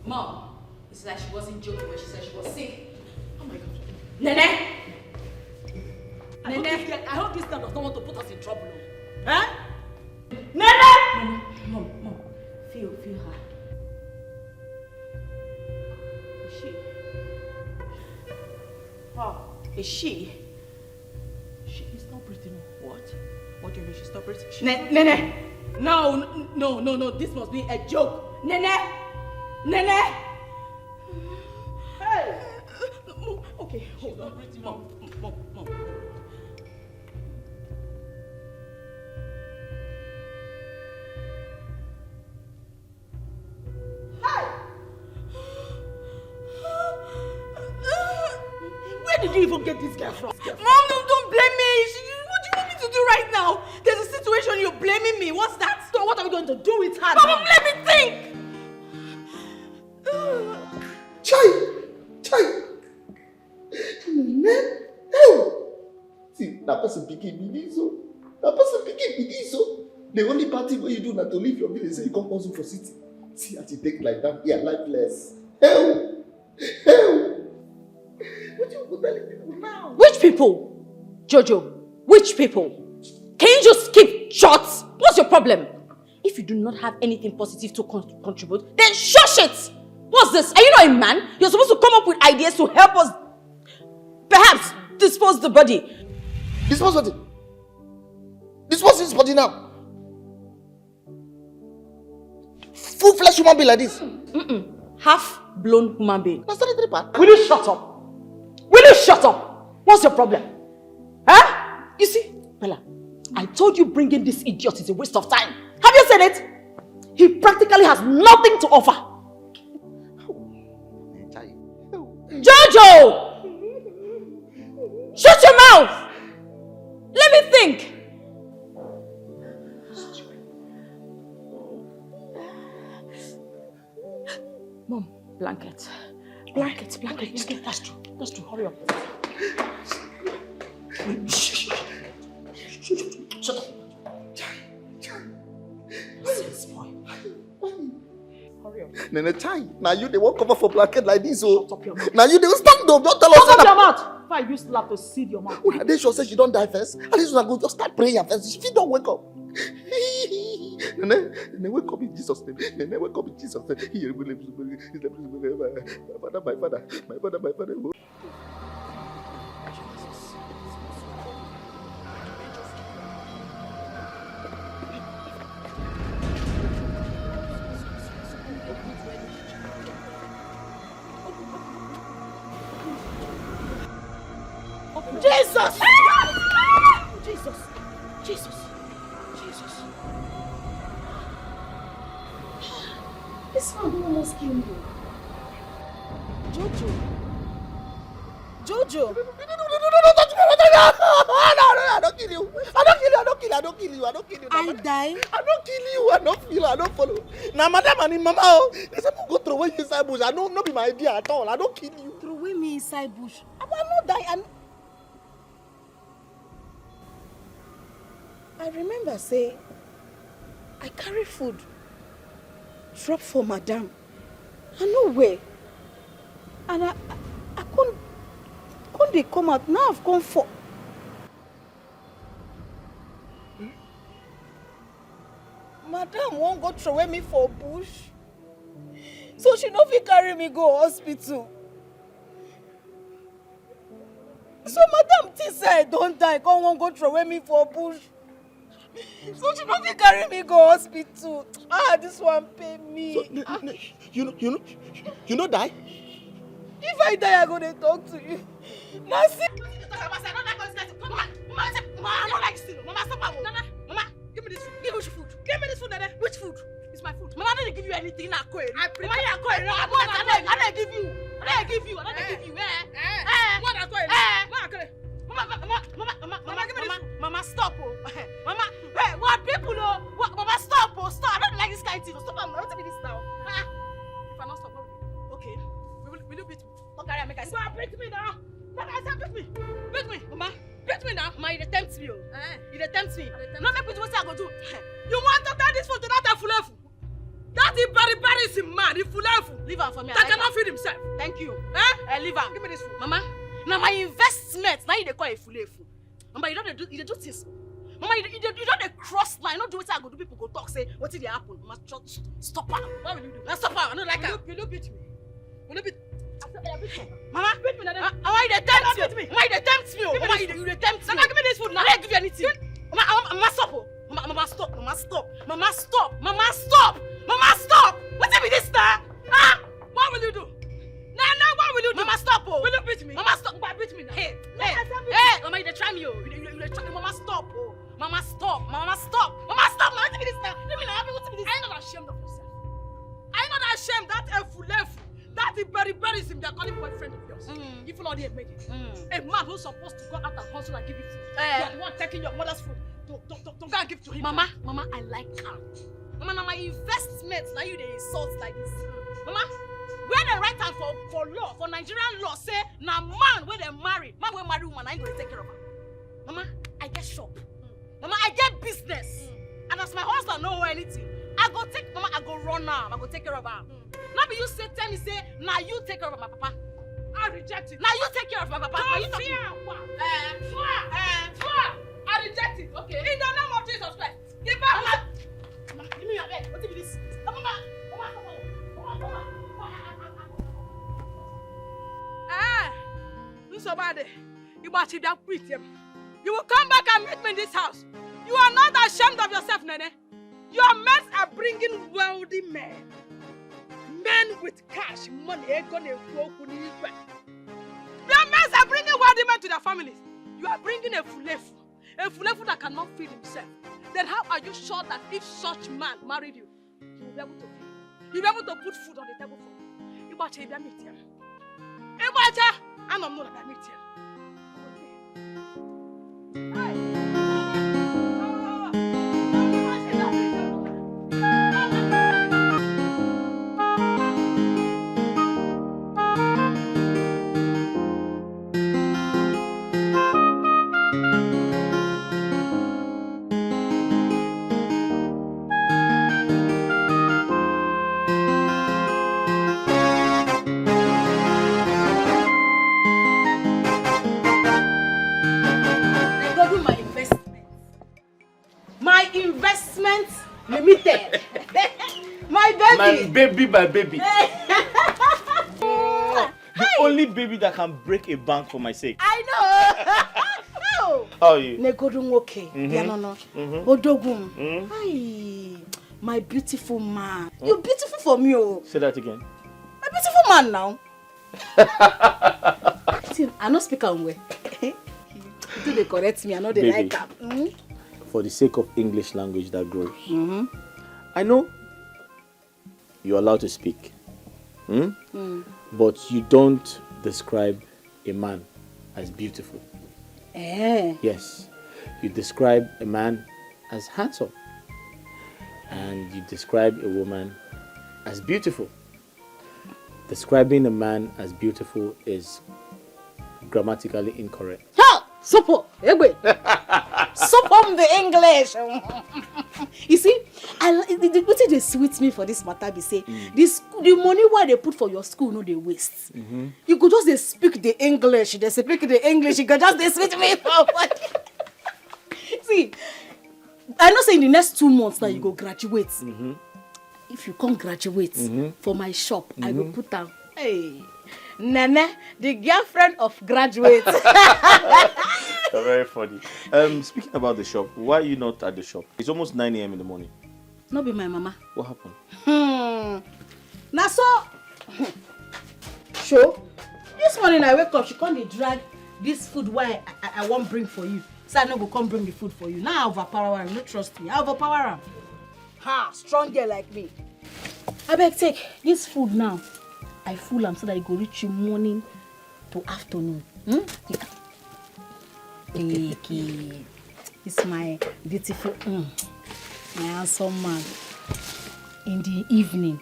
Mom, it's like she wasn't joking when she said she was sick. Oh my God. Nene! Nene! I hope this girl does not want to put us in trouble. Huh? Nene! Mom. Feel her. Is she? Oh, is she? She is not breathing. What? What do you mean she's not breathing? Nene! No, this must be a joke. Nene! Hey! Okay, hold on. Mom. Where did you even get this girl from? Mom, don't blame me. What do you want me to do right now? There's a situation you're blaming me. What's that? So what are we going to do with her? Mom, let me think. Chai! See, that person picking me so. The only party where you do not to leave your village and you come also for city. See how you take like that, yeah, lifeless. Hell! What you telling me now? Which people? Jojo, which people? Can you just keep short? What's your problem? If you do not have anything positive to contribute, then shush it! What's this? Are you not a man? You're supposed to come up with ideas to help us perhaps dispose the body. Dispose what? Dispose this body now. Full-fledged human being like this. Half-blown human being. That's not the part. Will you shut up? What's your problem? Huh? You see, Bella, I told you bringing this idiot is a waste of time. Have you said it? He practically has nothing to offer. Jojo! Shut your mouth! Let me think. Mom, blanket. That's true. Hurry up. Shut up. Sense boy. Hurry up. Nene Chai, now you they won't cover for blanket like this, oh. Shut up your mouth. Now you they will stand up. Don't tell us Shut up your mouth. If I use slap to seed your mouth. Are they sure say she don't die first? At least we go just start praying first. If you don't wake up. Nene, wake up in Jesus' name. Nene, wake up in Jesus' name. My father. Jesus. This man almost killed me. Jojo. I don't kill you. I don't kill you. I die. I don't kill you. I don't feel. I don't follow. Now, madam and mama, oh, they say go throw away inside bush. I don't be my idea at all. I don't kill you. Throw away me inside bush. I will not die. I remember say I carry food drop for madam. I know where. And I couldn't they come out. Now I've come for. Madam won't go throw away me for bush. So she no fit carry me go hospital. So madam think say I don't die, come won't go throw away me for bush. So she no fit carry me go hospital. This one pay me. So, you know die? If I die, I go to talk to you. Now see. Mama, I don't like steal. Mama, stop. Mama, give me this food. Give me food. Give me this food, Dada. Which food? It's my food. Mama, I didn't give you anything. I didn't give you. Mama, give me this. Mama, stop. Mama, hey, what people know? Mama, stop. Stop. I don't like this kind of thing. Stop. I'm not doing this now. If I not stop, okay. Will you beat me? Okay, I make a stop. Beat me now. Mama, I said beat me. Beat me, Mama. Beat me now. Mama, you tempt me. You tempt me. No make me do what I go do. You want to turn this food to that full level? That is very embarrassing, man. man, if you level. Leave her for me. That cannot feed himself. Thank you. Leave her. Give me this food. Mama, now my investment, now you dey call a full. Mama, you don't do things. Mama, you don't dey cross line. You don't do what I go do. People go talk, say, what did happen? Mama, stop her. What will you do? Now stop her. I don't like her. Will you beat me? Will you beat me? Mama, beat me. Mama, you dey tempt me. Mama, you dey tempt me. Mama, you dey tempt me. Mama, give me this food now. I don't give you anything. Mama, stop. Mama, stop. Mama, stop. Mama, stop. Mama, stop. Mama, stop. What's it with this now? What will you do? Now, what will you do? Mama, stop. Will you beat me? Mama, stop. Mama, beat me now. Hey, Mama, you dey try me. You dey try me. Mama, stop. Mama, stop. Mama, stop. Mama, stop. Mama, what's it with this now? Let me know. What's it with this? Are you not ashamed of yourself? Are you not ashamed that that the very sim they're calling boyfriend of yours? If you not here make it. A man who's supposed to go out and hustle and give you food. You are the one taking your mother's food to go and give to him. Mama, I like her. Mama, now my investments, now you dey insult like this. Mama, where they write am for law, for Nigerian law, say na man where they marry woman, I ain't gonna take care of her. Mama, I get shop. Mama, I get business. And as my husband know anything, I go run now. I go take care of her. Now be you tell me say, now you take care of my papa. I reject it. Now you take care of my papa. I reject it. Okay. In the name of Jesus Christ. Give back. Mama, give me your leg. What is this? Mama. Somebody, you must be quit him. You will come back and meet me in this house. You are not ashamed of yourself, Nene. Your men are bringing wealthy men. Men with cash, money. Your men are bringing wealthy men to their families. You are bringing a fulefu that cannot feed himself. Then how are you sure that if such man married you, he will be able to feed you? He will be able to put food on the table for you. You must be meet him. I'm not going to meet him. Limited. My baby. My baby. The only baby that can break a bank for my sake. I know. How are you? Negodun okay. Odogum. Hi. My beautiful man. You're beautiful for me, oh. Say that again. My beautiful man now. I don't speak on way. Do they correct me? I know they like that. For the sake of English language that grows. I know you're allowed to speak. But you don't describe a man as beautiful. Yes. You describe a man as handsome. And you describe a woman as beautiful. Describing a man as beautiful is grammatically incorrect. Support the English. You see, what they sweet me for this matter be say the money why they put for your school no they waste. You could just speak the English. They speak the English. You could just they sweet me for. See, I know say in the next 2 months now you go graduate. If you can't graduate for my shop, I will put down. Hey. Nana, the girlfriend of graduates. You're very funny. Speaking about the shop, why are you not at the shop? It's almost 9 a.m. in the morning. Not be my mama. What happened? Now so, sure. This morning I wake up, she can't drag this food why I won't bring for you. So I no go come bring the food for you. Now I overpower her, no trust me. I overpower her. Strong girl like me. I beg take this food now. I fool am so that it go reach you morning to afternoon. Take it. It's my beautiful, my handsome man. In the evening,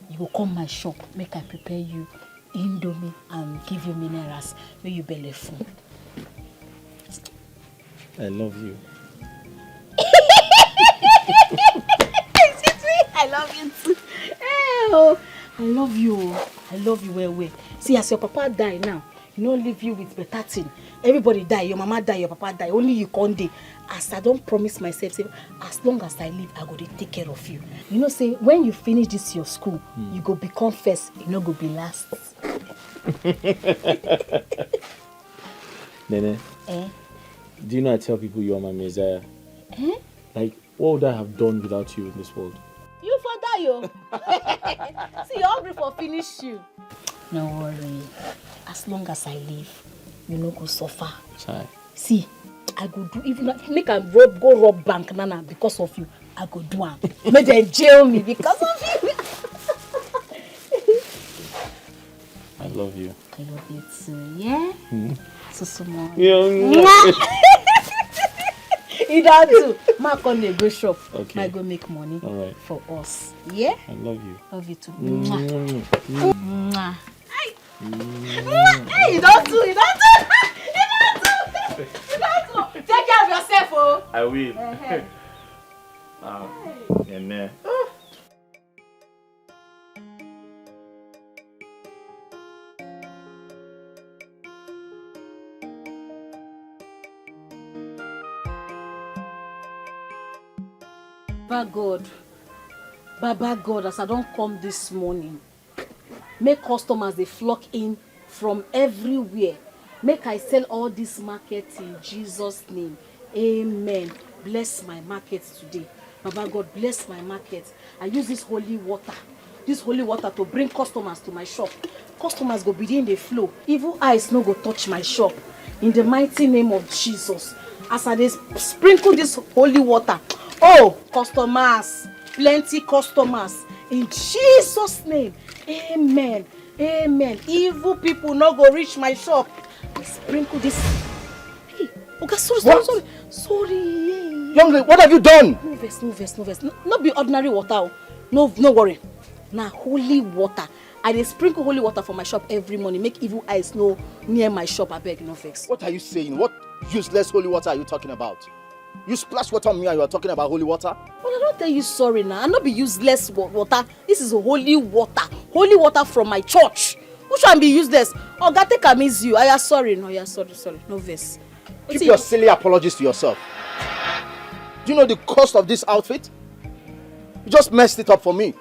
you will come my shop, make I prepare you indomie and give you minerals when you belly full. I love you. Excuse me, I love you too. Oh, love you. I love you well. See, as your papa die now, you don't leave you with better thing. Everybody die, your mama die, your papa die, only you can't die. As I don't promise myself, say, as long as I live, I go to take care of you. You know, say, when you finish this your school, you go become first, you know, go be last. Nene, do you know I tell people you are my Messiah? Like, what would I have done without you in this world? You for die, yo. See, you're hungry for finish you. No worry. As long as I live, you no go suffer. Chai. See, I go do even make a go rob bank nana because of you. I go do am. Make them jail me because of you. I love you. I love you too, yeah? So small. You don't do. Mark on the go shop. Okay. I go make money for us. Yeah? I love you. Love you too. Hey, you don't do. You don't do. Take care of yourself, oh. I will. Nene. Baba God, as I don't come this morning, make customers they flock in from everywhere. Make I sell all this market in Jesus' name. Amen. Bless my market today. Baba God, bless my market. I use this holy water to bring customers to my shop. Customers go begin the flow. Evil eyes no go touch my shop. In the mighty name of Jesus. As I sprinkle this holy water, oh, customers, plenty customers. In Jesus' name, amen, amen. Evil people no go reach my shop. I sprinkle this. Hey, okay, sorry. Young lady, what have you done? No verse. No be ordinary water. No worry. Now holy water. I dey sprinkle holy water for my shop every morning. Make evil eyes no near my shop. I beg, no vex. What are you saying? What useless holy water are you talking about? You splash water on me and you are talking about holy water? Well, I don't tell you sorry now. I not be useless water. This is holy water. Holy water from my church. Who should be useless? Oh, God, take a miss you. I am sorry. No, yeah, sorry. No verse. Keep your silly apologies to yourself. Do you know the cost of this outfit? You just messed it up for me.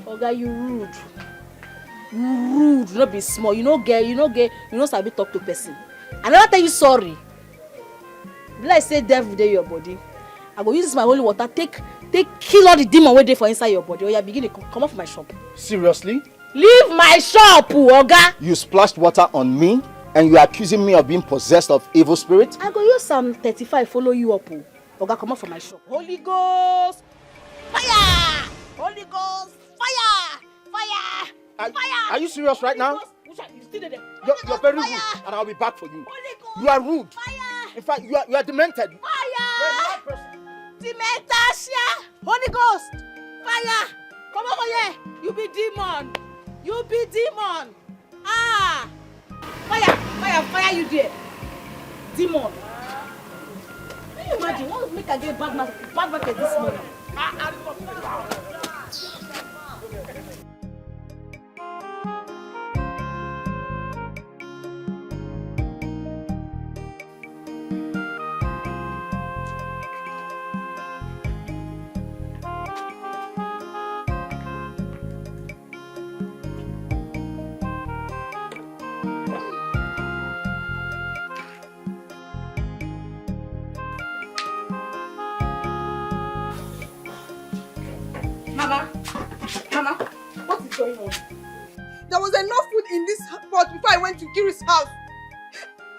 Oh, God, you rude. You not be small. You know sabi talk to person. I never tell you sorry. Like say devil dey your body. I go use my holy water, take kill all the demon wey dey for inside your body. Oh, yeah, begin to come off my shop. Seriously? Leave my shop, Oga. You splashed water on me and you are accusing me of being possessed of evil spirit? I go use Psalm 35 follow you up. Oga, come off from my shop. Holy Ghost, fire! Holy Ghost, fire! Fire! Are you serious right now? You still there? You're very rude, and I'll be back for you. You are rude. Fire! In fact, you are demented. Fire! Dementia! Holy Ghost! Fire! Come over here! You be demon! Ah! Fire you there! Demon! Can you imagine? What make I get bad market this morning? Mama, what is going on? There was enough food in this pot before I went to Kiri's house.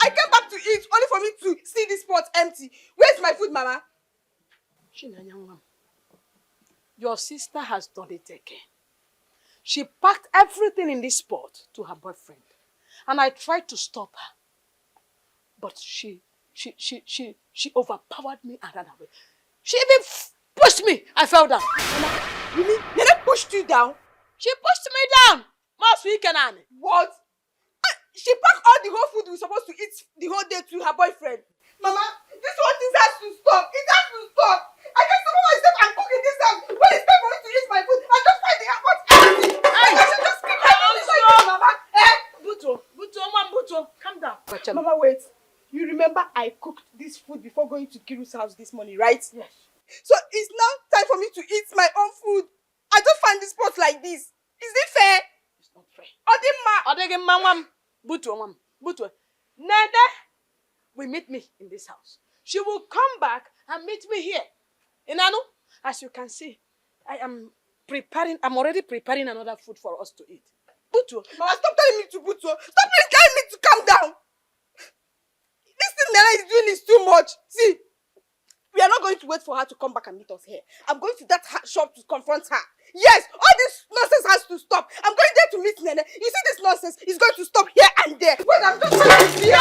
I came back to eat only for me to see this pot empty. Where's my food, Mama? Chinanyangam, your sister has done it again. She packed everything in this pot to her boyfriend. And I tried to stop her. But she overpowered me and ran away. She even pushed me. I fell down. Mama, you mean Nene pushed you down? She pushed me down. Most weekend. What? She packed all the whole food we were supposed to eat the whole day to her boyfriend. Mama, this whole thing has to stop. It has to stop. I can't support myself and cook in this house. When it's time for me to eat my food, I just find the airport empty. I should just keep my kitchen. Mama, wait. You remember I cooked this food before going to Kiru's house this morning, right? Yes. So it's now time for me to eat my own food. I just find this pot like this. Is it fair? It's not fair. Odimma. Butu. Nene will meet me in this house. She will come back and meet me here. Inanu, as you can see, I'm already preparing another food for us to eat. Butu. Mama, stop telling me to Butu. Stop telling me to calm down. This thing Nana is doing is too much. See, we are not going to wait for her to come back and meet us here. I'm going to that shop to confront her. Yes, all this nonsense has to stop. I'm going there to meet Nene. You see this nonsense is going to stop here and there. Wait, I'm just trying to see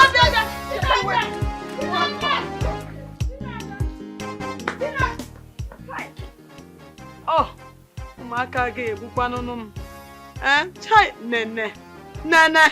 Oh, umaka ge bukwanonum. Chai Nene. Nene.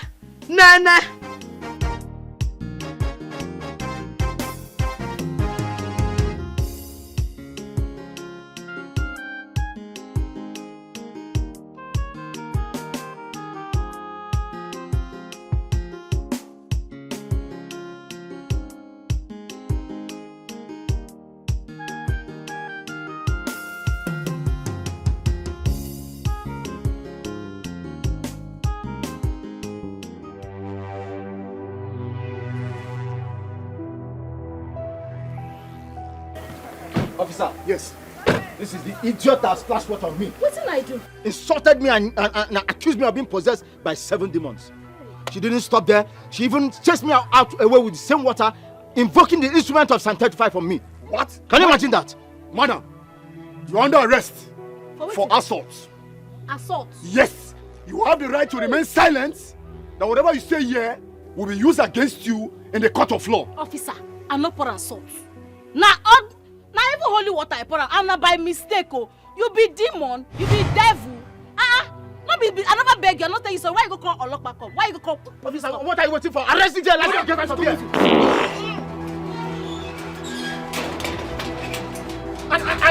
Officer, yes. This is the idiot that splashed water on me. What did I do? Insulted me and accused me of being possessed by 7 demons. She didn't stop there. She even chased me out away with the same water, invoking the instrument of Psalm 35 from me. What? Can you imagine that? Madam, you're under arrest for what? assault. Assault. Yes, you have the right to remain silent. That whatever you say here will be used against you in the court of law. Officer, I'm not pour assault. Now even holy water I pour am na by mistake. Oh, you be demon, you be devil. Not be. I never beg you. I not tell you so. Why you go call Olokpa come? Why you go call? Officer, what are you waiting for? Arrest the jail. Let's get out of here.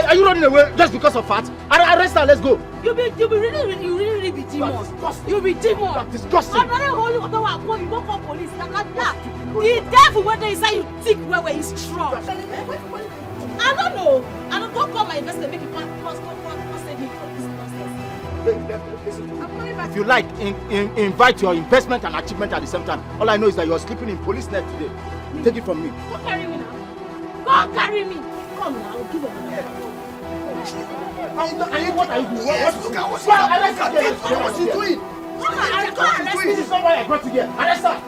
Are you running away just because of fat? Arrest her. Let's go. You really be demon. You be demon. That's disgusting. Another holy water I pour, you go call police. The devil when they say you thick where he's strong. I don't know. I don't call my investor make you save me from this nonsense. If you like, invite your investment and achievement at the same time. All I know is that you're sleeping in police net today. Take it from me. Go carry me now. Go carry me. Come now, I'll give you another. What are you doing? What's he doing? This is not why I brought you here. Arrest her.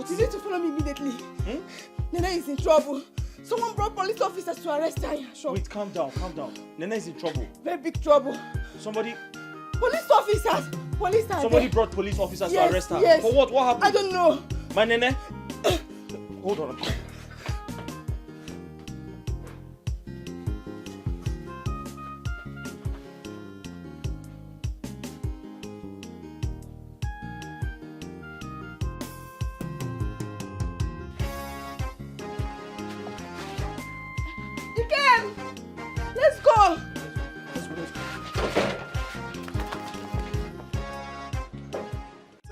You need to follow me immediately. Nene is in trouble. Someone brought police officers to arrest her. Sure. Wait, calm down. Nene is in trouble. Very big trouble. Somebody Police officers! Somebody brought police officers to arrest her. Yes. For what? What happened? I don't know. My Nene? Hold on. Dikeh! Let's go!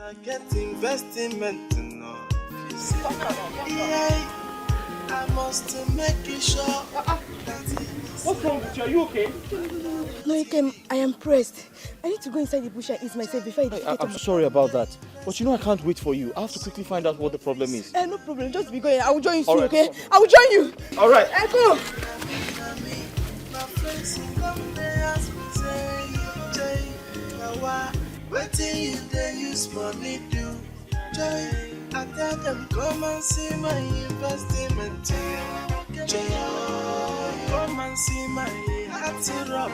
I get investment to know. Yeah, I must make it sure. What's wrong with you? Are you okay? No, Dikeh, I am pressed. I need to go inside the bush and ease myself before I'm sorry about that. But you know I can't wait for you. I have to quickly find out what the problem is. No problem, just be going. I will join you soon, All right. okay? I will join you. All right. Go. Waiting you they use money do joy. I tell them come and see my investment. Joy, come and see my heart rub.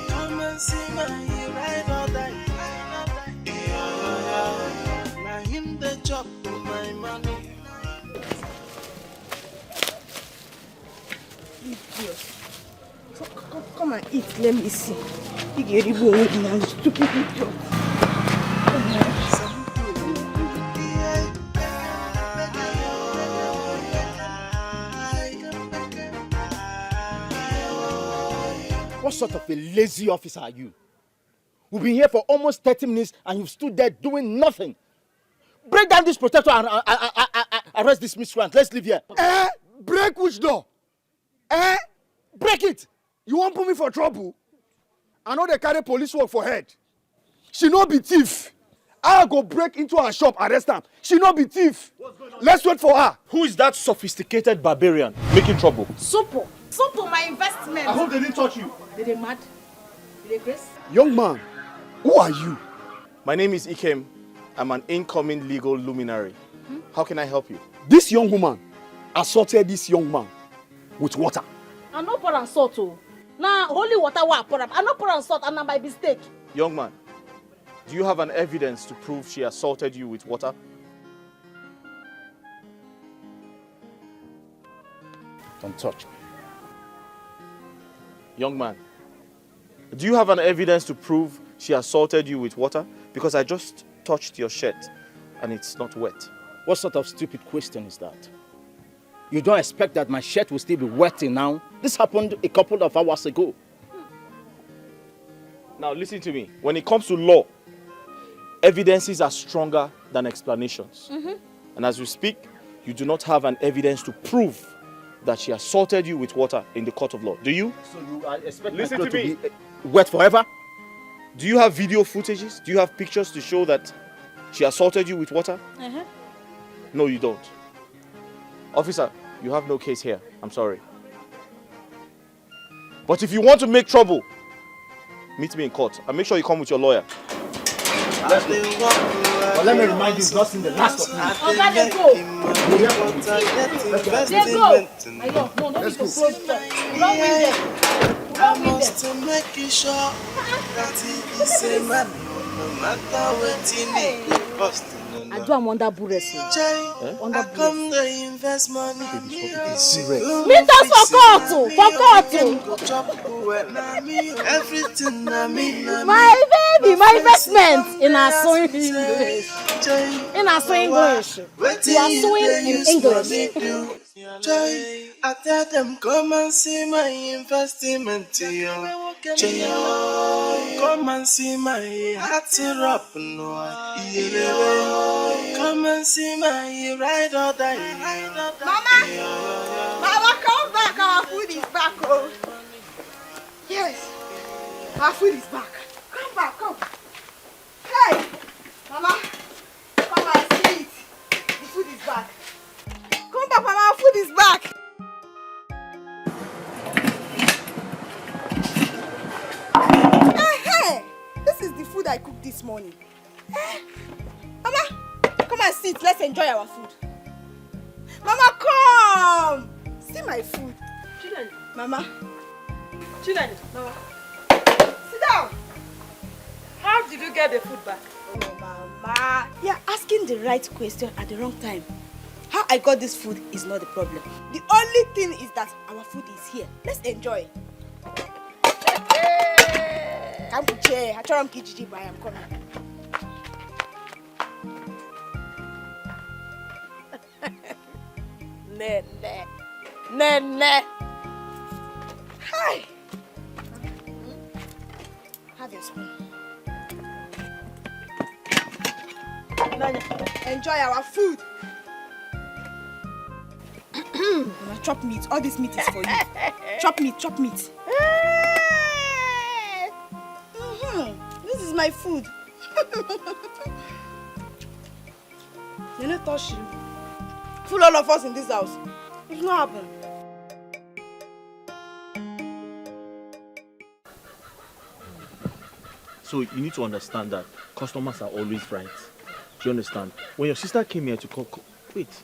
Come and see my ride or die. Now him the job for my money. eat. Let me see. You get it going now, stupid idiot. What sort of a lazy officer are you? We've been here for almost 30 minutes and you've stood there doing nothing. Break down this protector and arrest this miscreant. Let's leave here. Break which door? Break it! You won't put me for trouble? I know they carry police work for head. She no be thief. I go break into her shop, arrest her. She no be thief. Let's wait for her. Who is that sophisticated barbarian making trouble? Super, my investment. I hope they didn't touch you. Did they mad? Did they grace? Young man, who are you? My name is Ikem. I'm an incoming legal luminary. How can I help you? This young woman assaulted this young man with water. I no pour and salt oh. Nah, holy water wa pour am. I no pour and salt and na by mistake. Young man, do you have an evidence to prove she assaulted you with water? Don't touch me. Young man, do you have an evidence to prove she assaulted you with water? Because I just touched your shirt and it's not wet. What sort of stupid question is that? You don't expect that my shirt will still be wet till now? This happened a couple of hours ago. Now listen to me. When it comes to law, evidences are stronger than explanations. And as we speak, you do not have an evidence to prove that she assaulted you with water in the court of law. Do you? So you expect Listen my to clothes me. to be wet forever? Do you have video footages? Do you have pictures to show that she assaulted you with water? No, you don't. Officer, you have no case here. I'm sorry. But if you want to make trouble, meet me in court and make sure you come with your lawyer. Let's go. But let me remind you, it's not in the last of me. Oga, they go. They go. I know. No, don't be so close. Don't win them. I must make you sure that he is a man, no matter what he needs. Cost. I do am under burress. I come to invest money. Meet us for court. For court. Everything I mean. My baby, my investment in our sewing English. In our sewing English. You are sewing in English. I tell them, come and see my investment. Come and see my heart up. Come and see my ride or die. Mama, come back. Our food is back. Oh. Yes, our food is back. Come back, come. Hey, Mama, come and see it. The food is back. Come back, Mama, our food is back. Hey, this is the food I cooked this morning. Hey, Mama, come and sit. Let's enjoy our food. Mama, come. See my food. Mama. Mama. Sit down. How did you get the food back? Oh, Mama. You're asking the right question at the wrong time. How I got this food is not the problem. The only thing is that our food is here. Let's enjoy. I'm chair. I try to Kijiji, but I am coming. Ne. Hi. Have your spoon. Enjoy our food. Chop meat. All this meat is for you. Chop meat. This is my food. You're not touching. Fool all of us in this house. It's not happening. So you need to understand that customers are always right. Do you understand? When your sister came here to cook, wait.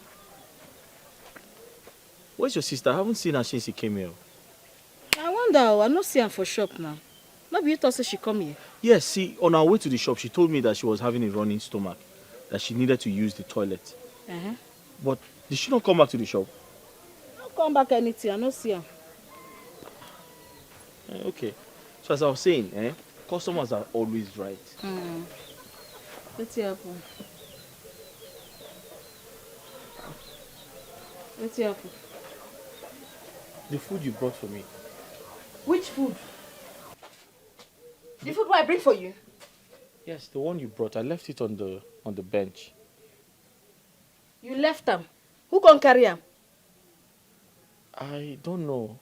Where's your sister? I haven't seen her since she came here. I wonder, I not see her for shop now. Maybe you thought she come here. Yes, see, on our way to the shop, she told me that she was having a running stomach, that she needed to use the toilet. But did she not come back to the shop? Don't come back anything, I not see her. Okay. So as I was saying, customers are always right. What's happen? What's happen? The food you brought for me. Which food? The food what I bring for you? Yes, the one you brought. I left it on the bench. You left them. Who can carry them? I don't know.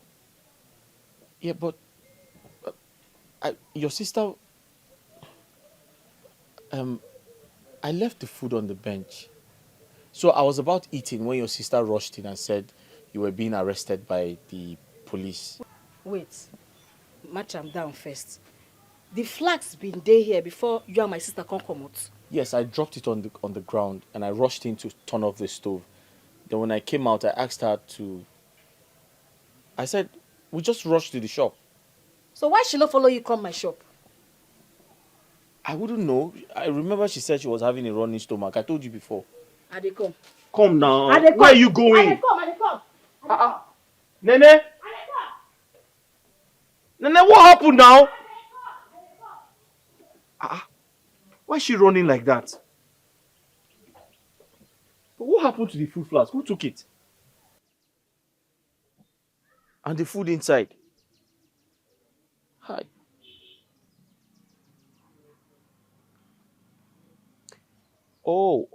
Yeah, but your sister. I left the food on the bench. So I was about eating when your sister rushed in and said you were being arrested by the police. Wait. Match am down first. The flags been there here before you and my sister come out. Yes, I dropped it on the ground and I rushed in to turn off the stove. Then when I came out, I asked her to... I said, we just rushed to the shop. So why she not follow you come my shop? I wouldn't know. I remember she said she was having a running stomach. I told you before. I dey come. Come now. I dey come. Where are you going? I dey come. I dey come. Nene? I dey come. Nene, what happened now? Why is she running like that? But what happened to the food flask? Who took it? And the food inside? Hi. Oh.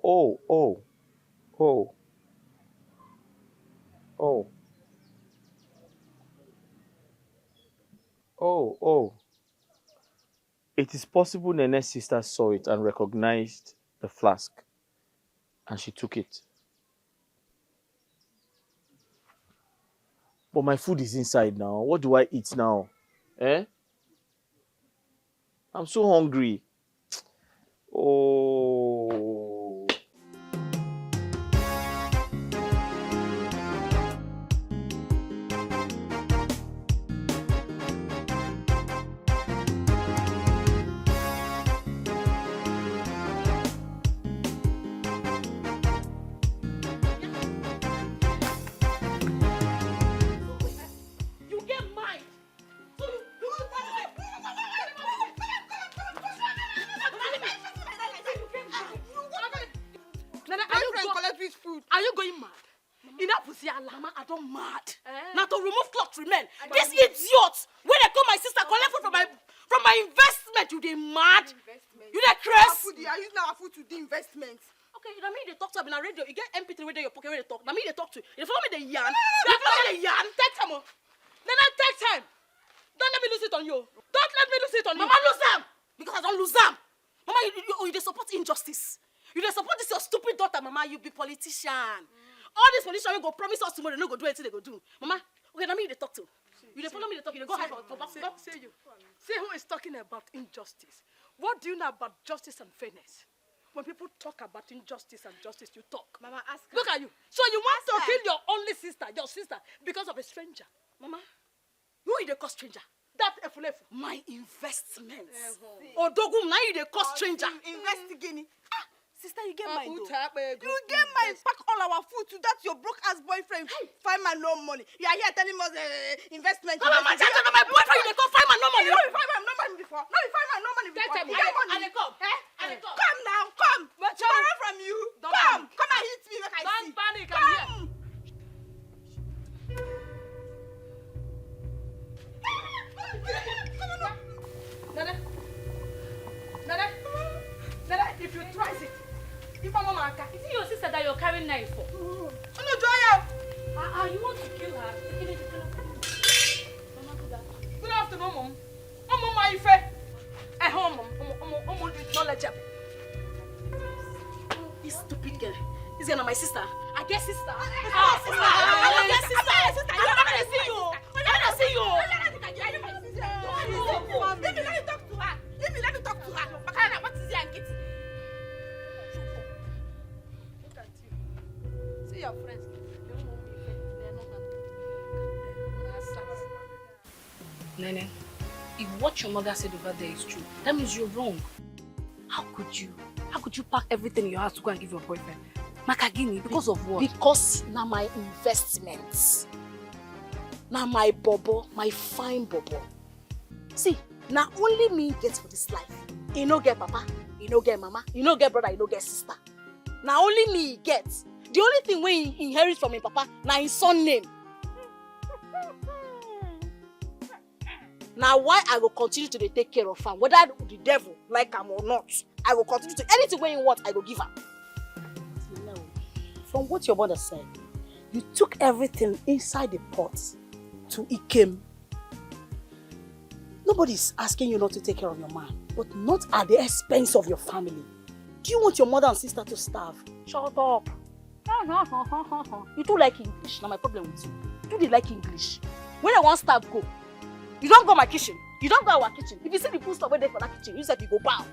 It is possible Nene's sister saw it and recognized the flask. And she took it. But my food is inside now. What do I eat now? I'm so hungry. Oh. Are you going mad? Enough with your lama, I don't mad. Now to remove cloth remain. This idiot, when they call my sister, collect food from my investment, you dey mad? You dey crazy? I use now food to the investment. Okay, you know me they talk to me on radio. You get MP3 where your pocket where they talk. Now me they talk to you. You follow me the yarn. You follow me the yarn. Take time. Then I take time. Don't let me lose it on you. Don't let me lose it on you. Mama lose them. Because I don't lose them. Mama, you dey support injustice. You dey support this your stupid daughter, Mama. You be politician. All these politicians will go promise us tomorrow. They no go do anything they go do. Mama, okay, now me they talk to. You dey follow me they talk. You dey go hide for back. Say you. Say who is talking about injustice. What do you know about justice and fairness? When people talk about injustice and justice, you talk. Mama, ask her. Look at you. So you want to kill your only sister, because of a stranger. Mama, who is the cost stranger? That efulefu. My investments. Odogum, now you the cost stranger. Investigating. Sister, you get mine though. You You get mine. Pack all our food to that your broke ass boyfriend. Find my no money. You are here telling us investment. Mama, my boyfriend, you dey come find my no money. You know you find my no money before. No, you find my no money before. You get money. And they come. And they come. Come now, come. Borrow from you. Don't Come. panic. Come and hit me like I see. Don't panic, I'm here. Nana, if you try it, if my mama can. Is it your sister that you're carrying knife for? No, Joya. You want to kill her? Good afternoon, Mom. Mom, my fair. Mom, knowledgeable. This stupid girl. This girl, my sister. I guess sister. Sister. I guess sister. I'm not gonna see you. I'm not gonna see you. Let me talk to her. Makana, what is your kitty? Look at you. See your friends. Nene, if what your mother said over there is true, that means you're wrong. How could you pack everything in your house to go and give your boyfriend? Makagini, because of what? Because now my investments. Now my bobo, my fine bobo. See, Now only me gets for this life. You no get papa, you no get mama, you no get brother, you no get sister. Now only me gets. The only thing we inherit from his papa, now his son name. Now why I will continue to take care of him, whether the devil like him or not, I will continue to anything when you want, I will give him. No. From what your mother said, you took everything inside the pot to Ikem. Nobody's asking you not to take care of your man, but not at the expense of your family. Do you want your mother and sister to starve? Shut up. You don't like English. Now my problem with you. You don't like English. When I want starve, go. You don't go my kitchen. You don't go our kitchen. If you see the food stuff there for that kitchen, you said you go bow.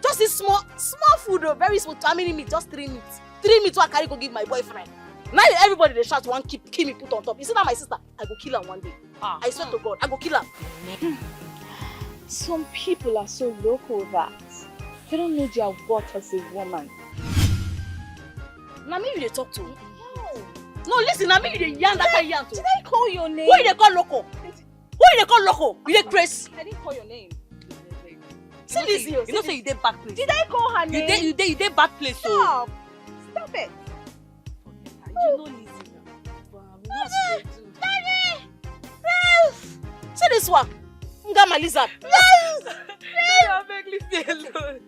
Just this small food, very small. How many meat? Just 3 meats. 3 meats. I carry go give my boyfriend. Now everybody they shout one kill me put on top. You see that my sister? I go kill her one day. I swear to God, I go kill her. Some people are so local that they don't know their worth as a woman. Now me you dey talk to. No, listen. Now me you dey yarn that kind yarn to. Did I call your name? Who you dey call loco? Who you dey call loco? You dey crazy? I didn't call your name. See this here. You know say you dey bad place. Did I call her name? You dey bad place. Stop. Stop it. You know Lizzie now. Daddy! See this one. Ngama lizard. I beg, leave me alone.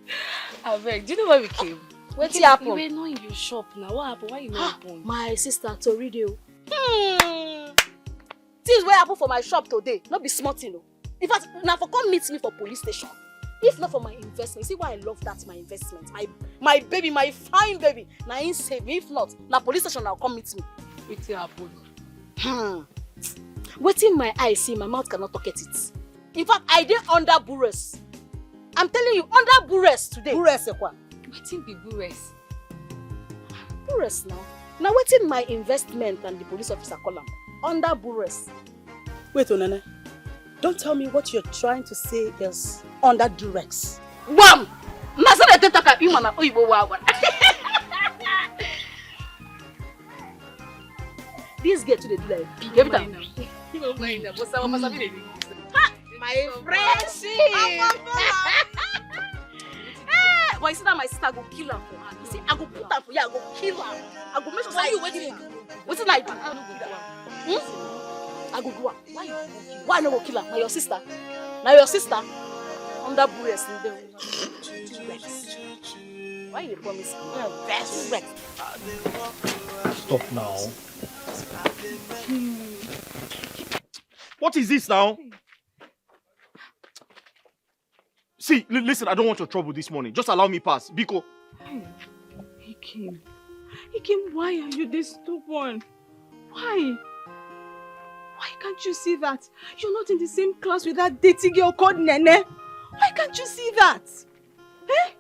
I beg. Do you know where we came? What's happened? You were not in your shop now. What happened? Why you not open? My sister to radio. Things wey happen for my shop today. Not be smart, you know. In fact, now for come meet me for police station. If not for my investment, see why I love that my investment. My baby, my fine baby. Now he save me. If not, now police station now come meet me. What's happened? Waiting my eye see, my mouth cannot talk at it. In fact, I did under Bures. I'm telling you, under Bures today. Bures ekwa. Waiting be Bures. Bures now. Now waiting my investment and the police officer call him. Under Bures. Wait, Onene. Don't tell me what you're trying to say is under Durex. Wham! Nasana tetaka imana oyibo wawan. This girl today do like big every time. My friendship. Why you see that my sister go kill her for her? You see, I go put her for you, I go kill her. I go make sure you waiting. What's it like? I go do her. Why no go kill her? Now your sister. Now your sister. Under Bures in there. Why you promise me? Best wreck. Stop now. What is this now? See, listen, I don't want your trouble this morning. Just allow me pass. Biko. Ikem, why are you this stubborn? Why? Why can't you see that? You're not in the same class with that dirty girl called Nene. Why can't you see that? Eh?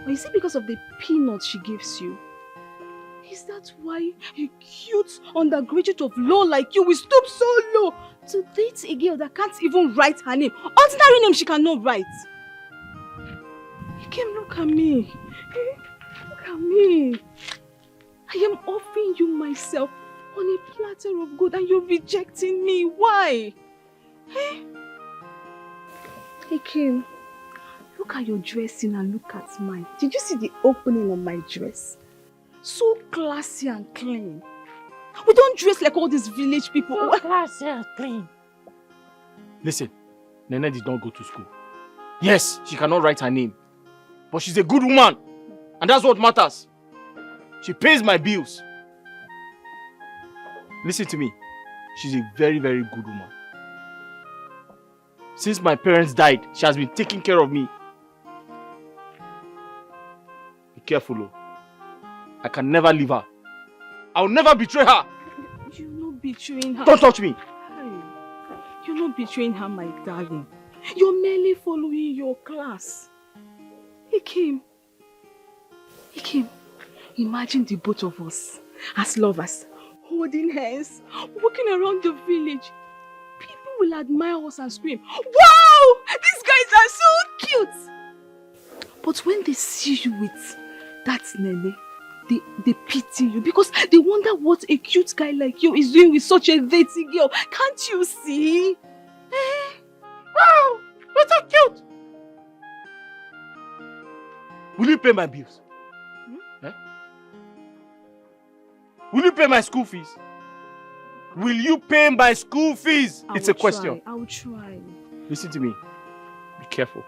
Or is it because of the peanuts she gives you? Is that why a cute undergraduate of law like you will stoop so low to date a girl that can't even write her name? Ordinary name she cannot write. Ikem, look at me. Look at me. I am offering you myself on a platter of gold and you're rejecting me. Why? Eh? Ikem, look at your dressing and look at mine. Did you see the opening on my dress? So classy and clean. We don't dress like all these village people. So classy and clean. Listen, Nene did not go to school. Yes, she cannot write her name. But she's a good woman. And that's what matters. She pays my bills. Listen to me. She's a very, very good woman. Since my parents died, she has been taking care of me. Be careful, oh. I can never leave her. I'll never betray her. You're not betraying her. Don't touch me. You're not betraying her, my darling. You're merely following your class. Ikem, imagine the both of us as lovers, holding hands, walking around the village. People will admire us and scream, "Wow! These guys are so cute!" But when they see you with that Nene, they pity you because they wonder what a cute guy like you is doing with such a dirty girl. Can't you see? Eh? Wow! Will you pay my bills? Eh? Will you pay my school fees? Will you pay my school fees? It's a question. I will try. Listen to me. Be careful.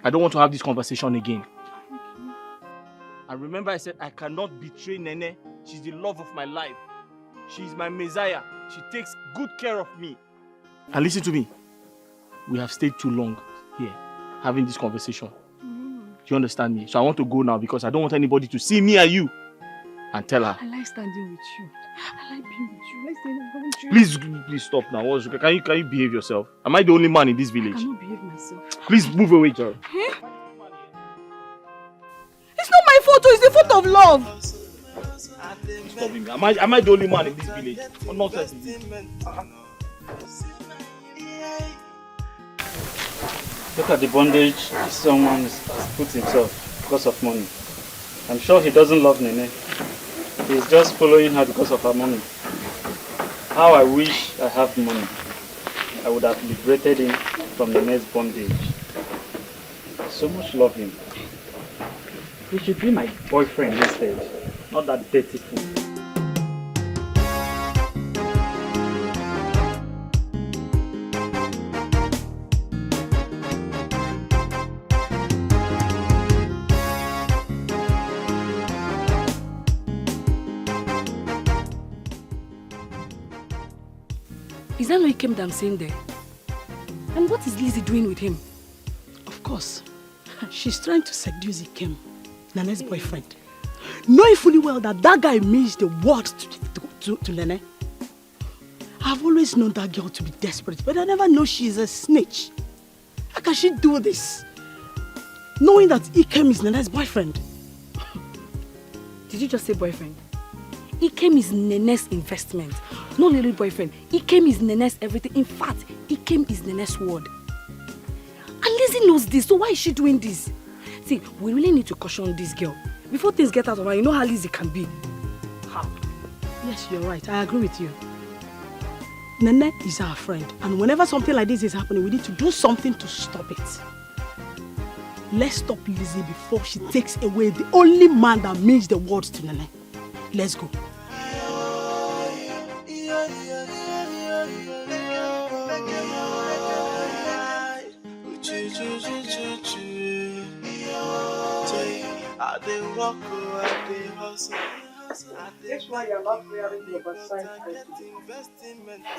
I don't want to have this conversation again. Okay. And remember I said I cannot betray Nene. She's the love of my life. She's my messiah. She takes good care of me. And listen to me. We have stayed too long here having this conversation. Do you understand me? So I want to go now because I don't want anybody to see me and you and tell her. I like standing with you. I like being with you. I like standing with you. Please stop now. Can you behave yourself? Am I the only man in this village? I cannot behave myself. Please move away, Joe. Huh? It's not my photo, it's the photo of love. Stop him. Am I the only man in this village? What nonsense is this? Look at the bondage this someone has put himself because of money. I'm sure he doesn't love Nene. He's just following her because of her money. How I wish I had money. I would have liberated him from Nene's bondage. I so much love him. He should be my boyfriend instead, not that dirty fool. Is that what Ikem that I'm saying there? And what is Lizzie doing with him? Of course. She's trying to seduce Ikem, Nene's boyfriend. Knowing fully well that that guy means the world to Nene. I've always known that girl to be desperate, but I never know she's a snitch. How can she do this? Knowing that Ikem is Nene's boyfriend. Did you just say boyfriend? Ikem is Nene's investment, not little boyfriend. Ikem is Nene's everything. In fact, Ikem is Nene's word. And Lizzie knows this, so why is she doing this? See, we really need to caution this girl. Before things get out of hand, you know how Lizzie can be. How? Yes, you're right. I agree with you. Nene is our friend, and whenever something like this is happening, we need to do something to stop it. Let's stop Lizzie before she takes away the only man that means the world to Nene. Let's go. This one you're not wearing the oversized dress.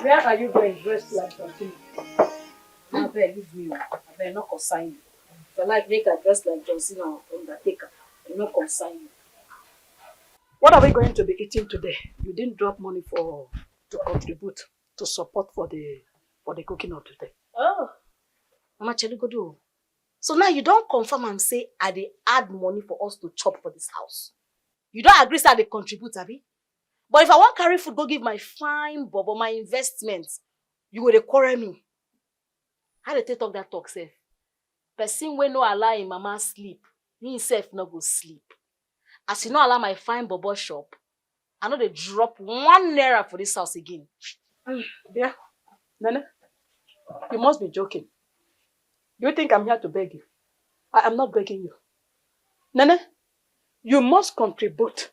Where are you going dressed like something? I better leave me. I better not consign you. If I like make a dress like John Cena or Undertaker, I will not consign you. What are we going to be eating today? You didn't drop money to contribute to support for the cooking of today. Oh, Mama Cheligodo. So now you don't confirm and say I dey add money for us to chop for this house. You don't agree say they contribute, Abi? But if I want carry food, go give my fine bobo my investments, you go dey quarrel me. How they talk that talk, sef? Person wey no allow him mama sleep, he himself no go sleep. As you no allow my fine bobo shop, I know they drop 1 naira for this house again. Yeah, Nene, you must be joking. Do you think I'm here to beg you? I am not begging you. Nene, you must contribute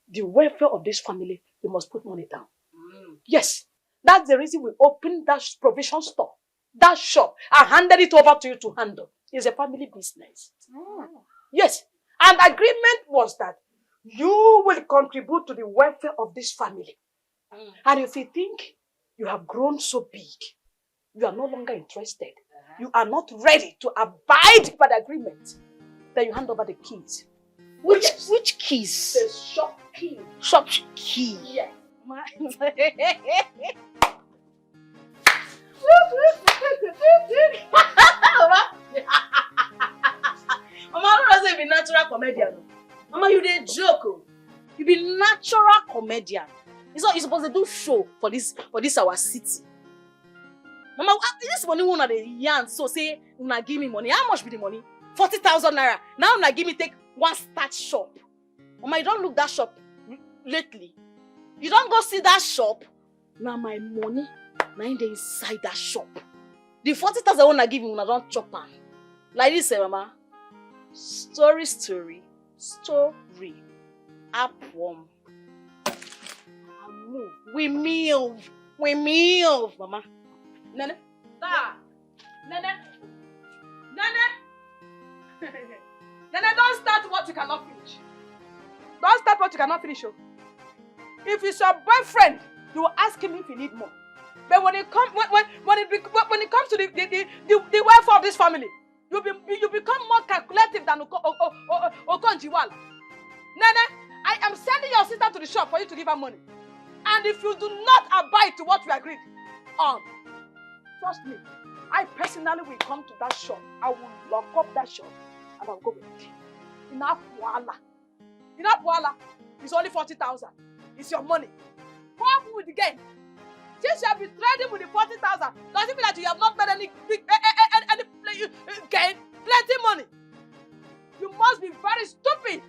the welfare of this family. You must put money down. Yes, that's the reason we opened that provision store, that shop. I handed it over to you to handle. It's a family business. Yes, and agreement was that you will contribute to the welfare of this family. And if you think you have grown so big, you are no longer interested, you are not ready to abide by the agreement, then you hand over the keys. Which keys? The shop key. Shop key. Yeah. Mama, I don't know if you're a natural comedian. Mama, you dey joke. Oh. You be natural comedian. It's not you're supposed to do show for this our city. Mama, this money una dey yarn so say una give me money. How much be the money? 40,000 naira. Now una give me take one start shop. Mama, you don't look that shop lately. You don't go see that shop. Now my money, now in the inside that shop. The 40,000 una give me, una don't chop am. Like this, Mama. Story. Upworm. Move. We move, Mama. Nene. Nene, don't start what you cannot finish. Don't start what you cannot finish. Oh. If it's your boyfriend, you will ask him if you need more. But when it comes to the welfare of this family, you become more calculative than Okonjiwal. Nene, I am sending your sister to the shop for you to give her money. And if you do not abide to what we agreed on, trust me, I personally will come to that shop. I will lock up that shop and I will go with it. Enough wala. It's only 40,000. It's your money. Go up with the game. Since you have been trading with the 40,000, does it mean that you have not made any gain? Plenty money. You must be very stupid.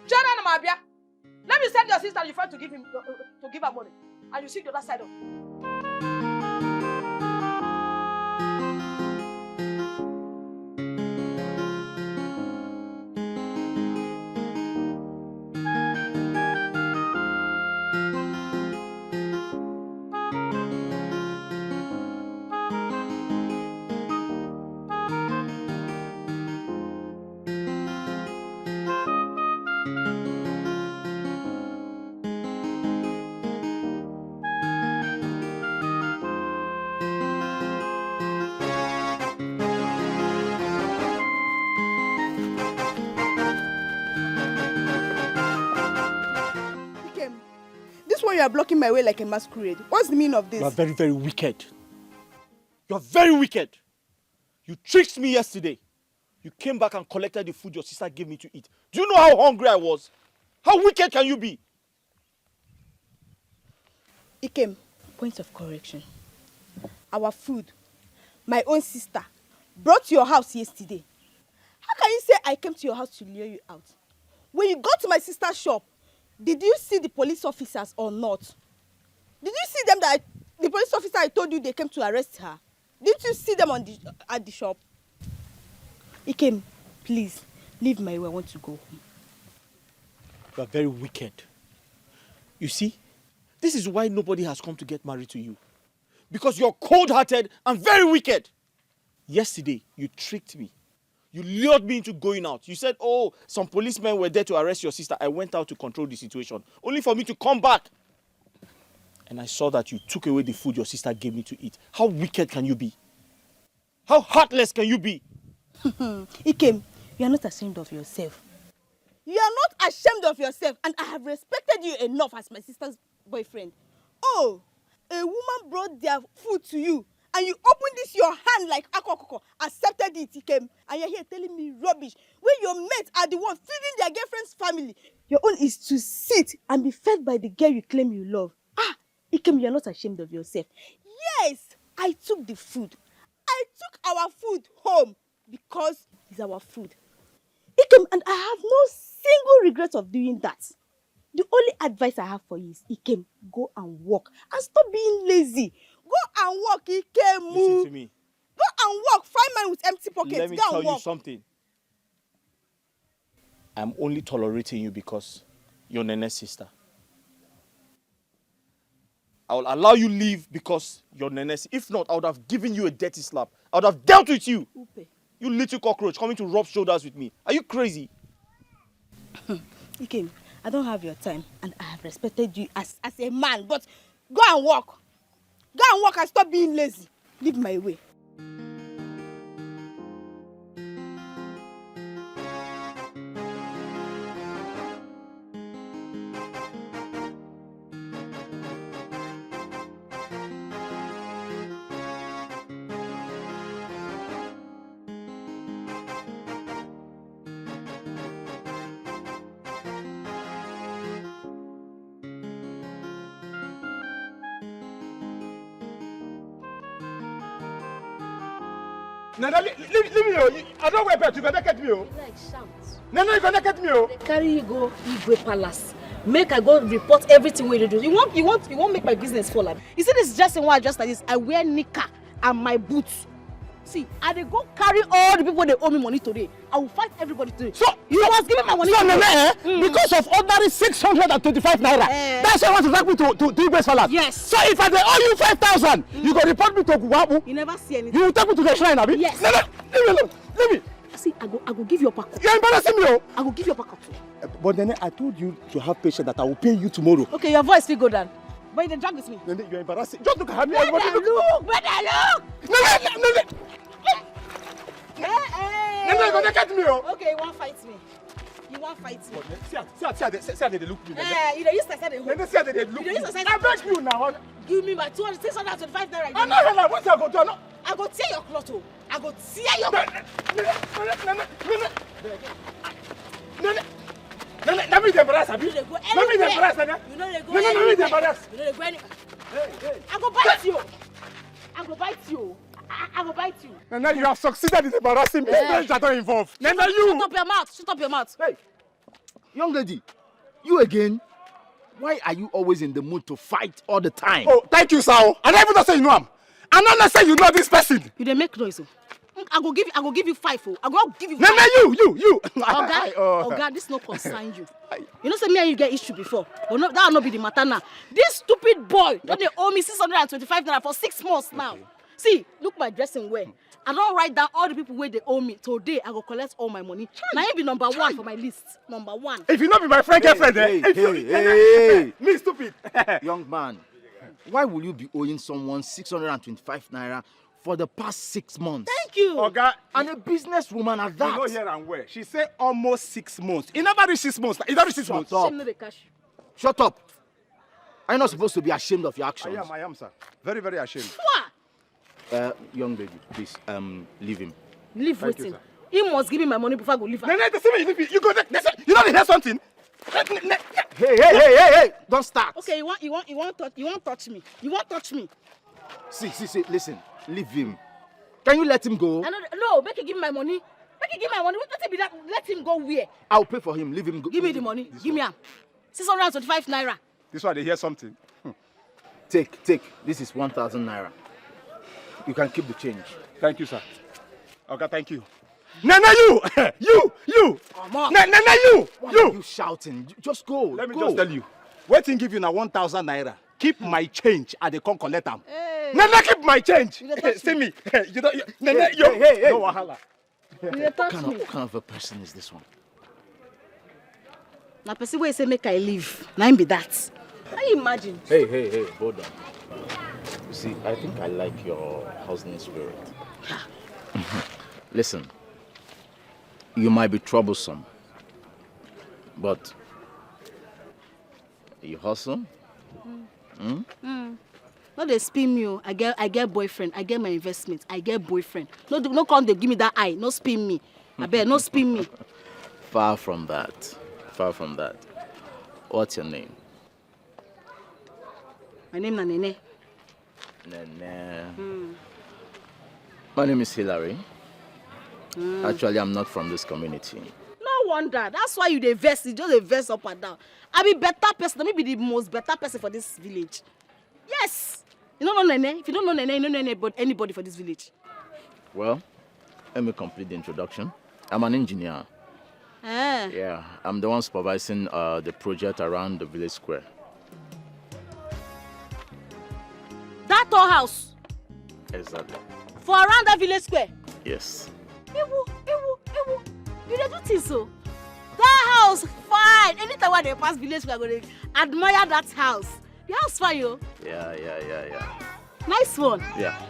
Jana Namabia, let me send your sister your friend to give her money. And you see the other side of it. You are blocking my way like a masquerade. What's the meaning of this? You are very, very wicked. You are very wicked. You tricked me yesterday. You came back and collected the food your sister gave me to eat. Do you know how hungry I was? How wicked can you be? Ikem, point of correction. Our food, my own sister, brought to your house yesterday. How can you say I came to your house to lure you out? When you got to my sister's shop, did you see the police officers or not? Did you see them the police officer I told you they came to arrest her? Didn't you see them at the shop? Ikem, please, leave my way. I want to go home. You are very wicked. You see, this is why nobody has come to get married to you. Because you're cold-hearted and very wicked. Yesterday, you tricked me. You lured me into going out. You said, oh, some policemen were there to arrest your sister. I went out to control the situation. Only for me to come back. And I saw that you took away the food your sister gave me to eat. How wicked can you be? How heartless can you be? Ikem, you are not ashamed of yourself. You are not ashamed of yourself. And I have respected you enough as my sister's boyfriend. Oh, a woman brought their food to you. And you opened this your hand like akokoko, accepted it, Ikem, and you're here telling me rubbish. When your mates are the ones feeding their girlfriend's family, your own is to sit and be fed by the girl you claim you love. Ikem, you're not ashamed of yourself. Yes, I took the food. I took our food home because it's our food. Ikem, and I have no single regret of doing that. The only advice I have for you is, Ikem, go and walk and stop being lazy. Go and walk, Ikem. Listen to me. Go and walk. Find man with empty pockets. Let me tell you something. I'm only tolerating you because you're Nene's sister. I will allow you leave because you're Nene's. If not, I would have given you a dirty slap. I would have dealt with you. Upe. You little cockroach coming to rub shoulders with me. Are you crazy? Ikem, I don't have your time and I have respected you as a man, but go and walk. Go and walk and stop being lazy. Leave my way. Nana, leave me, oh. I don't wear pet. You gonna get me, oh. Like shout. Nana, you gonna get me, oh. They carry you go Igwe Palace. Make I go report everything we do. You won't make my business fall. You see this dressing why I dress like this? I wear nika and my boots. See, I dey go carry all the people they owe me money today. I will fight everybody today. So you must give me my money. So because of ordinary 625 naira, that's why you want to drag me to Igbe's palace. Yes. So if I dey owe you 5,000, you go report me to Guwabu. You never see anything. You will take me to the shrine, Abi? Yes. No, leave me alone. Leave me. See, I go give you a pack. You're embarrassing me, oh. I will give you a pack. But then I told you to have patience that I will pay you tomorrow. Okay, your voice will go down. But you dey drag with me. Nene, you're embarrassing. Just look at me. Where they look? Nene. Hey. Nene, you're gonna get me, oh. Okay, you won't fight me. You won't fight me. See how they look me. You don't use to say they hope. Nene, see how they look me. I beg you now. Give me my 625 naira. I'm not. What's I go do? I go tear your cloth. I go tear your cloth. Nene. Let me embarrass you. Let me embarrass you. You know they go Let me embarrass. You know they go anywhere. I go bite you. I go bite you. Nene, you have succeeded in embarrassing me. Parents are not involved. Nene, you. Shut up your mouth. Hey, young lady, you again? Why are you always in the mood to fight all the time? Oh, thank you, sir. I never know say you know him. I'm not say you know this person. You dey make noise. I go give you 5. I go give you 5. Nene, you. Oga, this no concern you. You know say me and you get issue before. But no, that will not be the matter now. This stupid boy, don't they owe me 625 naira for 6 months now. Okay. See, look my dressing wear. I don't write down all the people where they owe me. Today, I go collect all my money. Now you be number 1 for my list. Number 1. If you not be my friend, girlfriend, hey. Me stupid. Young man, why will you be owing someone 625 naira for the past 6 months? Thank you. Okay. And a businesswoman at that. You know here and where. She said almost 6 months. It never reached 6 months. It never reached 6 months. Shut up. Are you not supposed to be ashamed of your actions? I am, sir. Very, very ashamed. What? Young lady, please, leave him. Leave with him. He must give me my money before I go leave him. You go there. You know they hear something? Hey! Don't start. Okay, you want touch me. You won't touch me. See, listen. Leave him. Can you let him go? No, make him give me my money. What be that? Let him go where? I'll pay for him. Leave him go. Give me the money. Give me 625 naira. This one they hear something. Take. This is 1,000 naira. You can keep the change. Thank you, sir. Okay, thank you. Nana, you! Come on. Nana, you! Why are you shouting? Just go. Let me just tell you. Waiting give you now 1,000 naira. Keep my change and they can't collect them. Hey. Nana, keep my change. See me. You don't. Nana, hey. No wahala. What kind of a person is this one? Now, person where say make I leave. Now be that. Can you imagine? Hey, hold on. You see, I think I like your hustling spirit. Listen, you might be troublesome, but you hustle. No, they spin me. I get boyfriend. I get my investment. I get boyfriend. No, come they give me that eye. No spin me. I bet no spin me. Far from that. What's your name? My name is Nene. Nene. My name is Hilary. Actually, I'm not from this community. No wonder. That's why you dey vex. You just dey vex up and down. I be better person. Let me be the most better person for this village. Yes. You don't know Nene. If you don't know Nene, you don't know anybody for this village. Well, let me complete the introduction. I'm an engineer. Yeah, I'm the one supervising the project around the village square. That tall house. Exactly. For around that village square. Yes. Ewu. You dey do things so. That house fine. Anytime when they pass village square, I go admire that house. The house fine, yo. Yeah. Nice one. Yeah.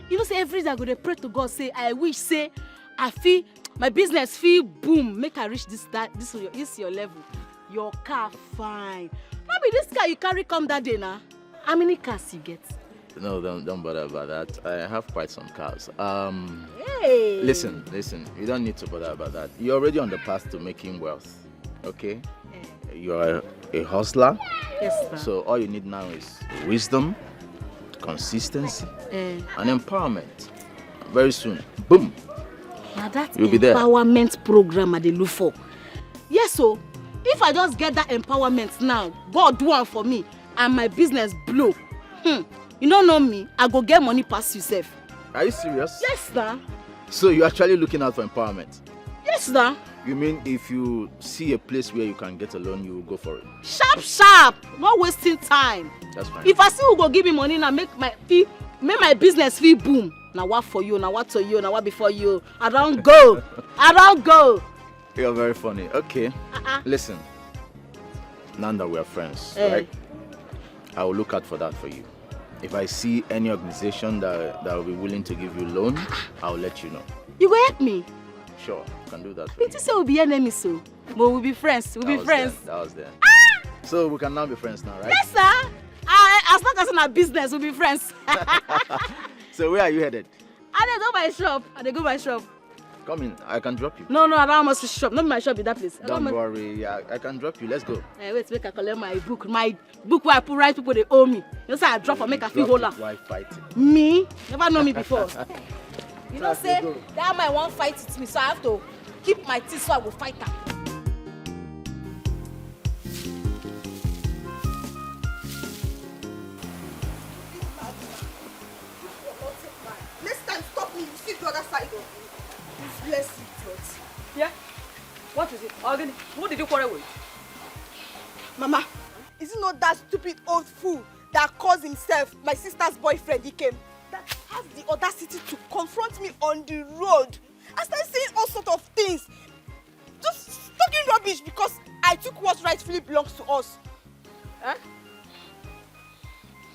You know, say every day I go to pray to God, say I wish, say I feel my business feel boom, make I reach this your level. Your car fine. Maybe this car you carry come that day now. How many cars you get? No, don't bother about that. I have quite some cars. Hey. Listen. You don't need to bother about that. You're already on the path to making wealth. Okay? You're a hustler. Yes, sir. So all you need now is wisdom, consistency, and empowerment. Very soon, boom. Now that you'll be there. Empowerment program I dey look for. Yes, so if I just get that empowerment now, God do one for me, and my business blow. You don't know me, I go get money past yourself. Are you serious? Yes, sir. So you're actually looking out for empowerment? Yes, sir. You mean if you see a place where you can get a loan, you will go for it? Sharp, sharp. Not wasting time. That's fine. If I see who go give me money now, make my business fee boom. Now what for you? Now what to you? Now what before you? I don't go. I don't go. You're very funny. Okay. Listen. Now that we're friends, right? I will look out for that for you. If I see any organization that will be willing to give you loan, I'll let you know. You will help me? Sure, I can do that for Did you say we'll be enemies, so? But we'll be friends. We'll be friends. That was there. So we can now be friends now, right? Yes, sir. As long as in our business, we'll be friends. So where are you headed? I go by shop. I shop. Come in, I can drop you. No, I don't want to shop. Not my shop in that place. Don't worry, I can drop you. Let's go. Wait, make I collect my book. My book where I put right people they owe me. You say I drop or make a feel holder. Why fighting? Me? Never know me before. You know, Let's say go. that man won't fight with me, so I have to keep my teeth so I will fight her. Next time, stop me. You see the other side of me. Bless you, God. Yeah? What is it? Again, who did you quarrel with? Mama, is it not that stupid old fool that calls himself my sister's boyfriend, Dikeh, that has the audacity to confront me on the road and start saying all sorts of things? Just talking rubbish because I took what rightfully belongs to us. Eh?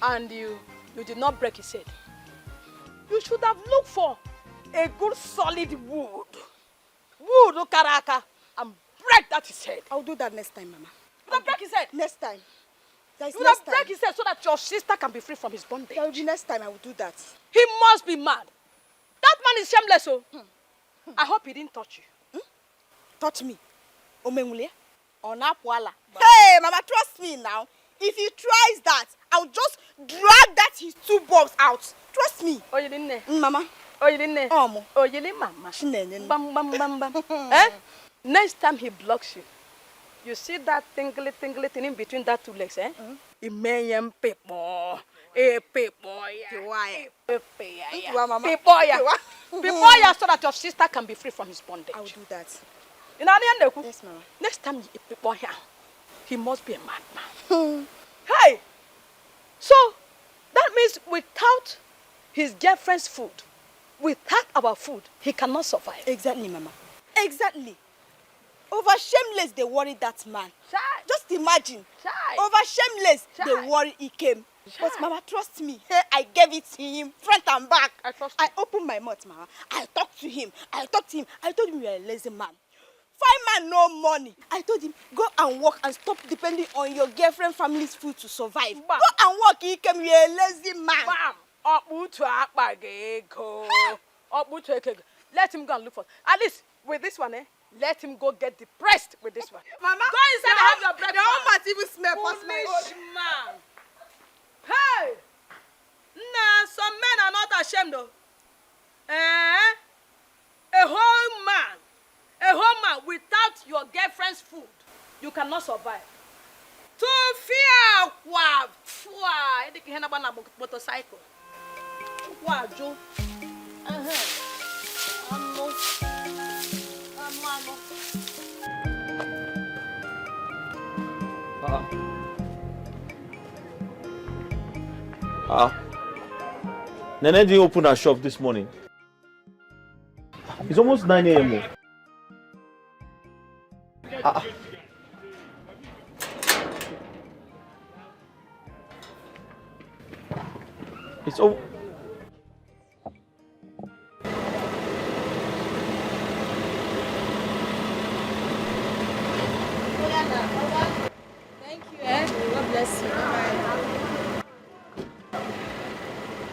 And you did not break his head. You should have looked for a good solid wood. Wood, Okaraka, and break that his head. I'll do that next time, Mama. You would have break his head. Next time. You would have break his head so that your sister can be free from his bondage. There will be next time I will do that. He must be mad. That man is shameless, oh. I hope he didn't touch you. Touch me. Omengule? Onapwala. Hey, Mama, trust me now. If he tries that, I'll just drag that his two bulbs out. Trust me. Oh, you didn't? Mama. Oh, you didn't? Omo. Oh, you didn't, Mama. Bam, Bam, bam, bam, bam. Eh? Next time he blocks you, you see that tingly thing in between that two legs, eh? Imenyem people. People, yeah. People, yeah. So that your sister can be free from his bondage. I will do that. You know, yes, Mama. Next time you people here, he must be a madman. Hey! So, that means without his girlfriend's food, without our food, he cannot survive. Exactly, Mama. Exactly. Over shameless, they worry that man. Shy. Just imagine. Shy. Over shameless, Shy. they worry he came. Shy. But Mama, trust me. Hey, I gave it to him, front and back. I trust I opened my mouth, Mama. I talked to him. I told him you're a lazy man. Fine man, no money. I told him, go and work and stop depending on your girlfriend family's food to survive. Bam. Go and work, he came, you're a lazy man. Let him go and look for. At least with this one, let him go get depressed with this one. Mama, go inside and have your breakfast. The whole mat even smell past my own. Foolish man. Hey! Nah, some men are not ashamed though. A whole man without your girlfriend's food, you cannot survive. To fear motorcycle. Joe. Nene didn't open her shop this morning. It's almost 9 a.m. It's over. Thank you, God bless you.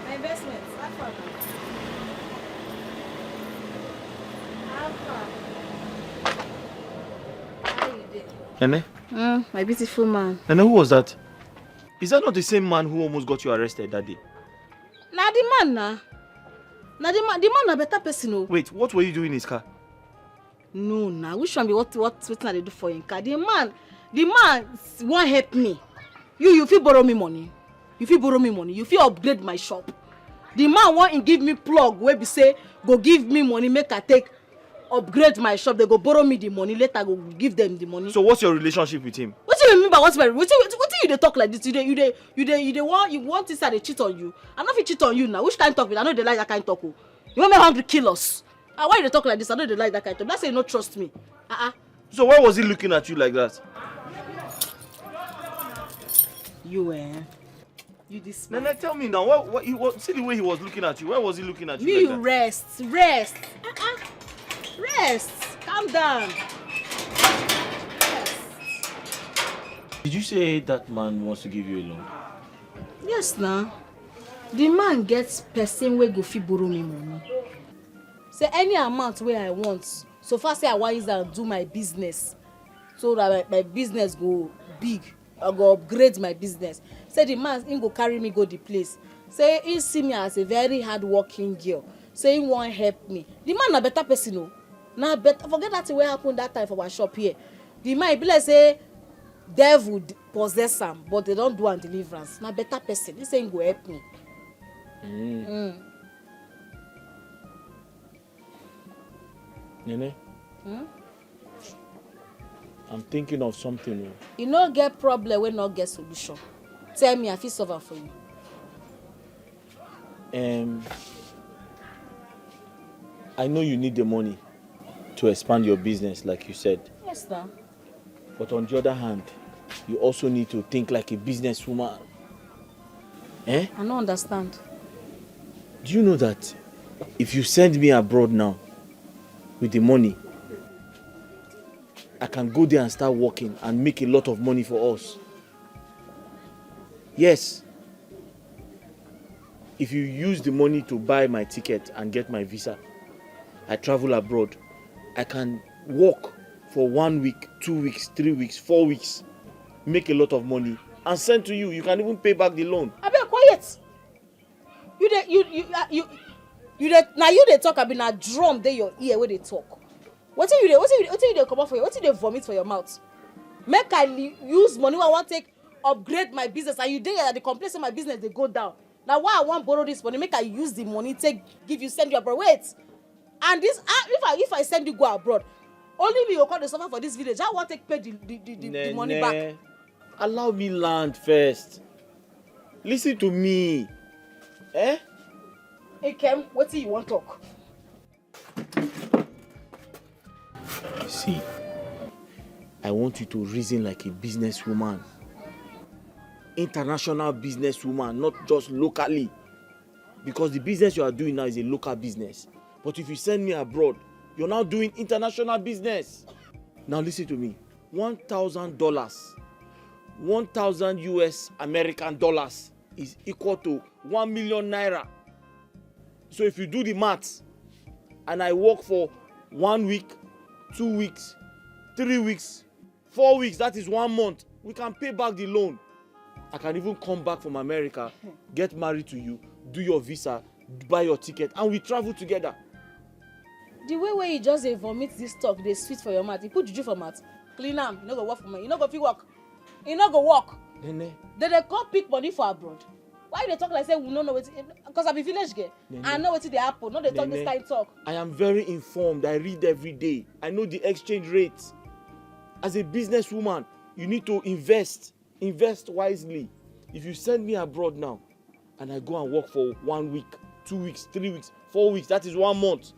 My investment. How you doing? Nene? My beautiful man. Nene, who was that? Is that not the same man who almost got you arrested that day? Nah, the man, nah. The man a better person, oh. Wait, what were you doing in his car? No, nah. Which one be what they do for him car? The man won't help me. You feel borrow me money. You feel upgrade my shop. The man want to give me plug where be say go give me money make I take upgrade my shop. They go borrow me the money later go give them the money. So what's your relationship with him? What do you mean by what's my what you dey talk like this? You want this side cheat on you? I not fit cheat on you now. Which kind talk? I know they like that kind talk. You want me hungry kill us? Why you talk like this? I know they like that kind talk. That's say you don't trust me. So why was he looking at you like that? You you this man. Nene, tell me now. See the way he was looking at you. Why was he looking at you like that? Rest. Rest. Calm down. Did you say that man wants to give you a loan? Yes, now. The man gets person wey go fit borrow me money. Say any amount where I want. So far say I want use and do my business. So that my business go big. I go upgrade my business. Say the man him go carry me go the place. Say he see me as a very hard-working girl. Say he won't help me. The man na better person, no. Na better. Forget that what happened that time for our shop here. The man be like say devil possess him, but they don't do an deliverance. Na better person. He say he go help me. Nene? I'm thinking of something. You no get problem when not get solution. Tell me, I feel solve for you. I know you need the money to expand your business, like you said. Yes, sir. But on the other hand, you also need to think like a businesswoman. I don't understand. Do you know that if you send me abroad now with the money, I can go there and start working and make a lot of money for us? Yes. If you use the money to buy my ticket and get my visa, I travel abroad, I can work for 1 week, 2 weeks, 3 weeks, 4 weeks, make a lot of money and send to you. You can even pay back the loan. I be quiet. Now you they talk. I be na drum they your ear where they talk. What you dey come out for you? What you dey vomit for your mouth? Make I use money when I want take upgrade my business and you dey at the complaint say my business they go down. Now why I want borrow this money? Make I use the money take send you abroad. Wait, and this if I send you go abroad, only me will call the suffer for this village. I want take pay the money back. Allow me land first. Listen to me. Hey Kem, what do you want talk? See, I want you to reason like a businesswoman. International businesswoman, not just locally. Because the business you are doing now is a local business. But if you send me abroad, you're now doing international business. Now listen to me. $1,000, 1,000 US American dollars is equal to 1 million naira. So if you do the maths, and I work for 1 week, 2 weeks, 3 weeks, 4 weeks, that is 1 month, we can pay back the loan. I can even come back from America, get married to you, do your visa, buy your ticket, and we travel together. The way where you just vomit this talk, they sweet for your mouth. You put juju for mouth, clean am, you no go work for me, you no go fit work, you no go work. Nene. Then they come pick money for abroad. Why they talk like say we no know what? Because I be village girl. Nene. I know what they happen. No, they talk this kind of talk. I am very informed. I read every day. I know the exchange rates. As a businesswoman, you need to invest. Invest wisely. If you send me abroad now, and I go and work for 1 week, 2 weeks, 3 weeks, 4 weeks, that is 1 month.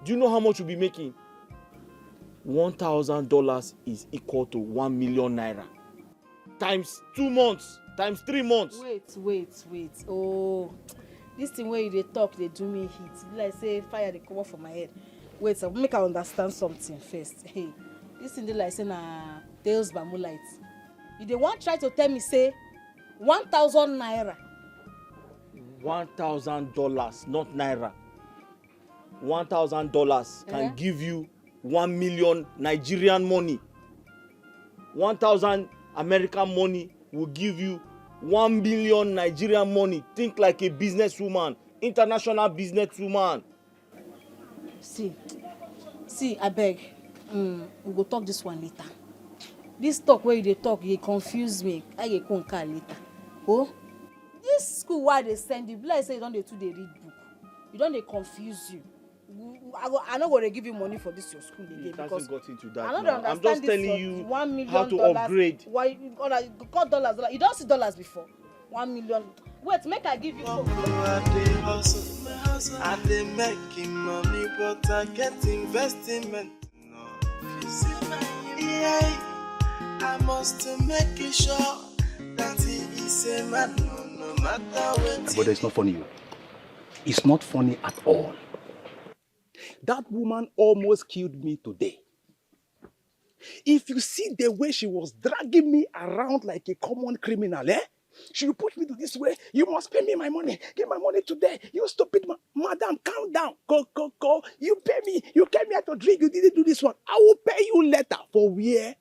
Do you know how much you'll be making? $1,000 is equal to 1 million naira. Times 2 months, times 3 months. Wait. Oh, this thing where they talk, they do me heat. Like say fire, they come off from my head. Wait, so make I understand something first. Hey, this thing they like say na Tales by Moonlight. You they want try to tell me say 1,000 naira. $1,000, not naira. $1,000 can give you 1 million Nigerian money. 1,000 American money will give you 1 billion Nigerian money. Think like a businesswoman, international businesswoman. See, I beg. We go talk this one later. This talk where they talk, they confuse me. I get conquer later. Oh, this school why they send you, like say you don't dey too dey read book. You don't dey confuse you. I no go dey give you money for this your school again because got into that I don't now. understand I'm just this telling you $1 million how to upgrade. Why you got dollars? You don't see dollars before. 1 million. Wait, make I give you. I dey making money, but I get investment. No, yeah, I must make it sure that he is a man, no matter what. But it's not funny. It's not funny at all. That woman almost killed me today. If you see the way she was dragging me around like a common criminal, she will put me to this way. You must pay me my money. Give my money today. You stupid madam, calm down. Go. You pay me. You came here to drink. You didn't do this one. I will pay you later. For where?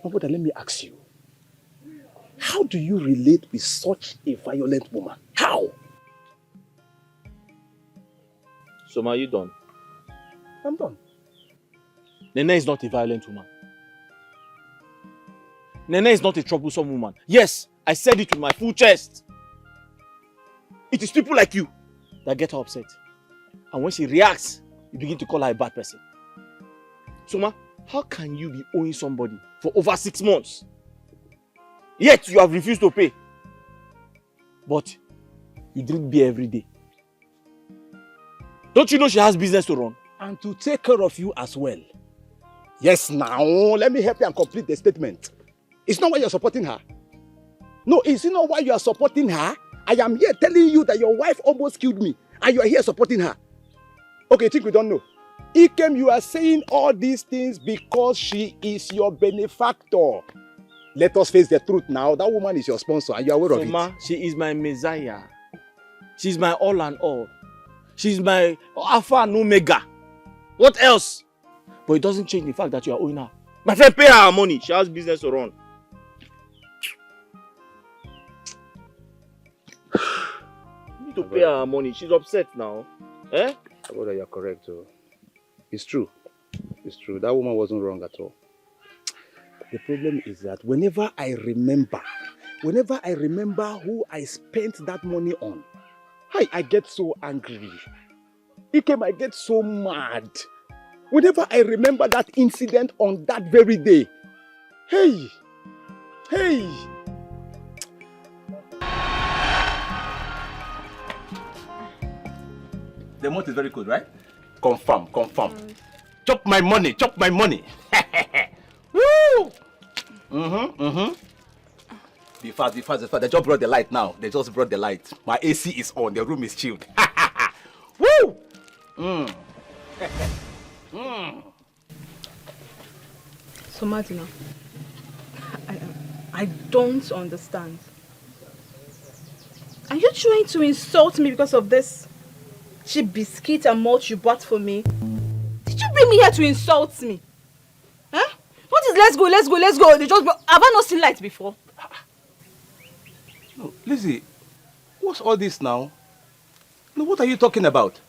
But let me ask you. How do you relate with such a violent woman? How? So, are you done? I'm done. Nene is not a violent woman. Nene is not a troublesome woman. Yes, I said it with my full chest. It is people like you that get her upset. And when she reacts, you begin to call her a bad person. Soma, how can you be owing somebody for over 6 months? Yet you have refused to pay. But you drink beer every day. Don't you know she has business to run? And to take care of you as well. Yes, now, let me help you and complete the statement. It's not why you're supporting her. No, it's not why you are supporting her. I am here telling you that your wife almost killed me, and you are here supporting her. Okay, think we don't know. Ikem, you are saying all these things because she is your benefactor. Let us face the truth now. That woman is your sponsor, and you are aware of it. Soma, she is my messiah. She's my all and all. She's my alpha and omega. What else? But it doesn't change the fact that you are owing her. My friend, pay her money. She has business to run. You need to pay her money. She's upset now. Eh? Brother, you're correct. It's true. It's true. That woman wasn't wrong at all. The problem is that whenever I remember who I spent that money on, I get so angry. I get so mad. Whenever I remember that incident on that very day. Hey! The mouth is very good, right? Confirm. Chop my money. Woo! Be fast. They just brought the light now. My AC is on. The room is chilled. Woo! So Martina, I don't understand. Are you trying to insult me because of this cheap biscuit and malt you bought for me? Did you bring me here to insult me? Huh? What is let's go? They just have I not seen light before? No, Lizzie, what's all this now? No, what are you talking about?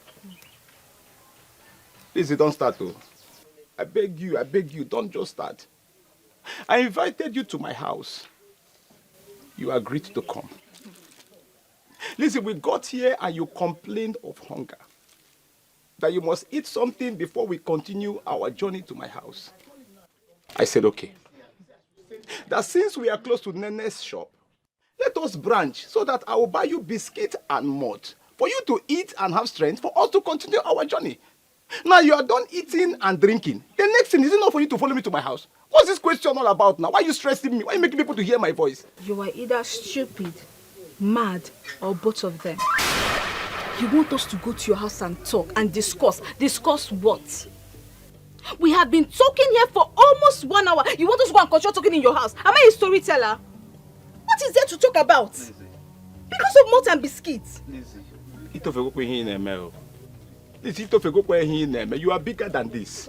Lizzie, don't start though. I beg you, don't just start. I invited you to my house. You agreed to come. Listen, we got here and you complained of hunger. That you must eat something before we continue our journey to my house. I said, okay. That since we are close to Nene's shop, let us branch so that I will buy you biscuit and malt for you to eat and have strength for us to continue our journey. Now you are done eating and drinking. The next thing is it not for you to follow me to my house? What's this question all about now? Why are you stressing me? Why are you making people to hear my voice? You are either stupid, mad, or both of them. You want us to go to your house and talk and discuss. Discuss what? We have been talking here for almost 1 hour. You want us to go and continue talking in your house? Am I a storyteller? What is there to talk about? Lizzie. Because of malt and biscuits. Lizzie, you are bigger than this.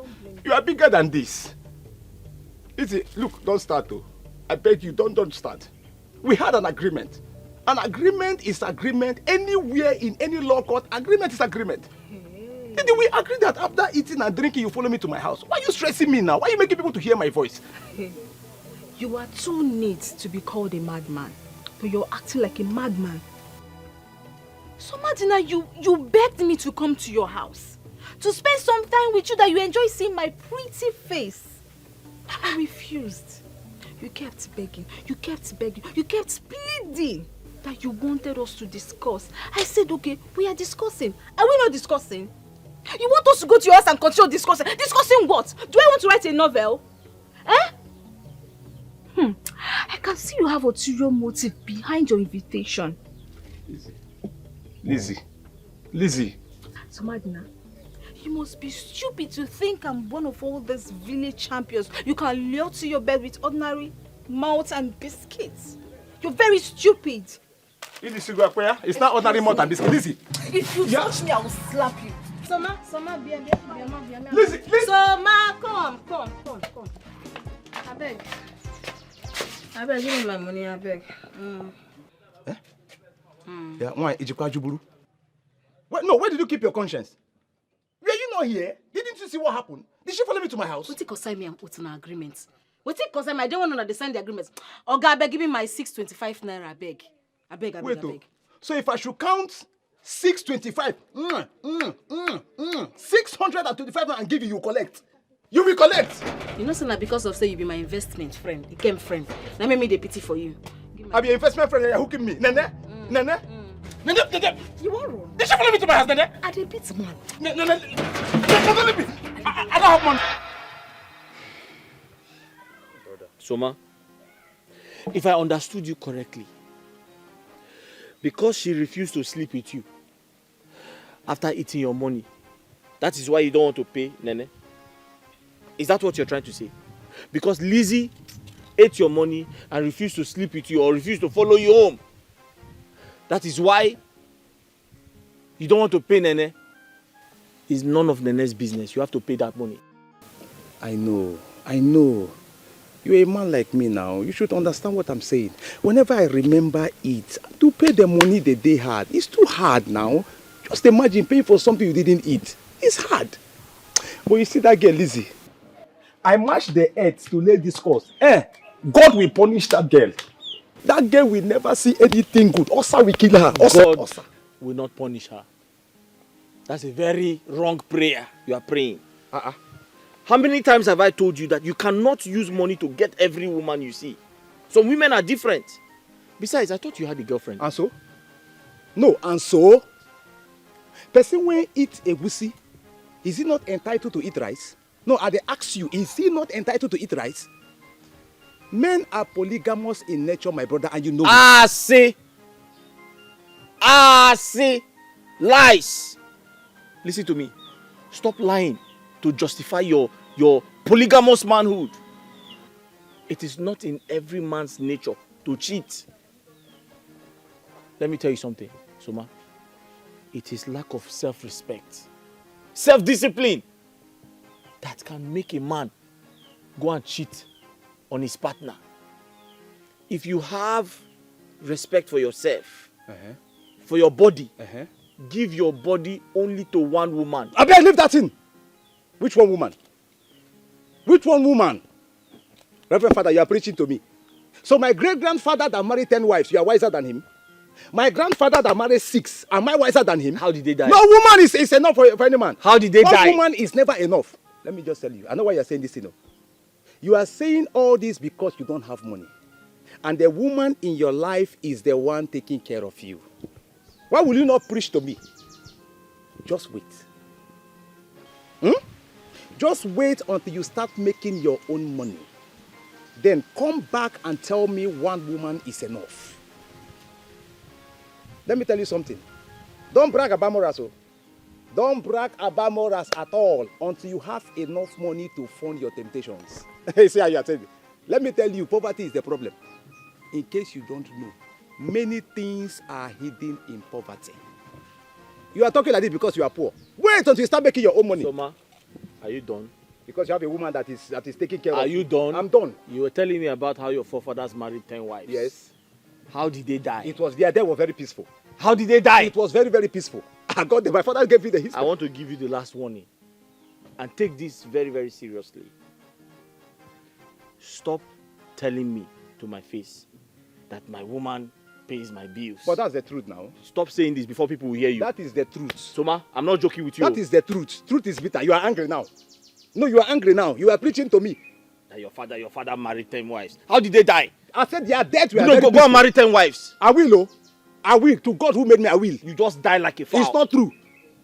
Lizzie, look, don't start though. I beg you, don't start. We had an agreement. An agreement is agreement. Anywhere in any law court, agreement is agreement. Did we agree that after eating and drinking, you follow me to my house? Why are you stressing me now? Why are you making people to hear my voice? You are too neat to be called a madman. But you're acting like a madman. So Madina, you begged me to come to your house. To spend some time with you that you enjoy seeing my pretty face. I refused. You kept begging, you kept pleading that you wanted us to discuss. I said, okay, we are discussing. Are we not discussing? You want us to go to your house and continue discussing? Discussing what? Do I want to write a novel? Eh? I can see you have a ulterior motive behind your invitation. Lizzie. So Madina, you must be stupid to think I'm one of all these village champions you can lure to your bed with ordinary malt and biscuits. You're very stupid. It's not ordinary malt and biscuits. Lizzie. If you touch me, I will slap you. Soma, bien. Lizzie. Soma, come. I beg, give me my money, I beg. Yeah, why? Where did you keep your conscience? Were you not here? Didn't you see what happened? Did she follow me to my house? What concern me and put in an agreement? What concern me? I don't want to understand the agreement. Oga, I beg, give me my 625 naira, I beg. Wait, so if I should count 625, 625 and give you collect. You will collect. You know, sir, because of say you be my investment friend, the game friend. Now make me the pity for you. I be your investment friend, you're hooking me. Nene? You want wrong? Did she follow me to my house, Nene? I dey beat man. Nene, I don't have money. Soma, if I understood you correctly, because she refused to sleep with you after eating your money, that is why you don't want to pay Nene? Is that what you're trying to say? Because Lizzie ate your money and refused to sleep with you or refused to follow you home, that is why you don't want to pay Nene? It's none of Nene's business. You have to pay that money. I know. You're a man like me now. You should understand what I'm saying. Whenever I remember it, to pay the money that they had, it's too hard now. Just imagine paying for something you didn't eat. It's hard. But you see that girl, Lizzie? I matched the earth to lay this course. God will punish that girl. That girl will never see anything good. Osa will kill her. God will not punish her. That's a very wrong prayer you are praying. How many times have I told you that you cannot use money to get every woman you see? Some women are different. Besides, I thought you had a girlfriend. And so? No, and so? Person when eat egusi, is he not entitled to eat rice? No, I ask you, is he not entitled to eat rice? Men are polygamous in nature, my brother, and you know it. See. Lies. Listen to me. Stop lying to justify your polygamous manhood. It is not in every man's nature to cheat. Let me tell you something, Soma. It is lack of self-respect, self-discipline that can make a man go and cheat on his partner. If you have respect for yourself, for your body, give your body only to one woman. I better leave that in. Which one woman? Which one woman? Reverend Father, you are preaching to me. So my great-grandfather that married 10 wives, you are wiser than him? My grandfather that married 6, am I wiser than him? How did they die? No woman is enough for any man. How did they die? One woman is never enough. Let me just tell you. I know why you are saying this, you know. You are saying all this because you don't have money. And the woman in your life is the one taking care of you. Why will you not preach to me? Just wait. Just wait until you start making your own money. Then come back and tell me one woman is enough. Let me tell you something. Don't brag about morals. Don't brag about morals at all until you have enough money to fund your temptations. See how you are telling me. Let me tell you, poverty is the problem. In case you don't know, many things are hidden in poverty. You are talking like this because you are poor. Wait until you start making your own money. Soma, are you done? Because you have a woman that is taking care of you. Are you done? I'm done. You were telling me about how your forefathers married 10 wives. Yes. How did they die? Their death was very peaceful. How did they die? It was very, very peaceful. My father gave me the history. I want to give you the last warning. And take this very, very seriously. Stop telling me to my face that my woman pays my bills. But that's the truth now. Stop saying this before people will hear you. That is the truth. Soma, I'm not joking with you. That is the truth. Truth is bitter. You are angry now. No, you are angry now. You are preaching to me. That your father married 10 wives. How did they die? I said they are dead. You don't go and marry 10 wives. I will, oh. I will. To God who made me, I will. You just die like a fowl. It's not true.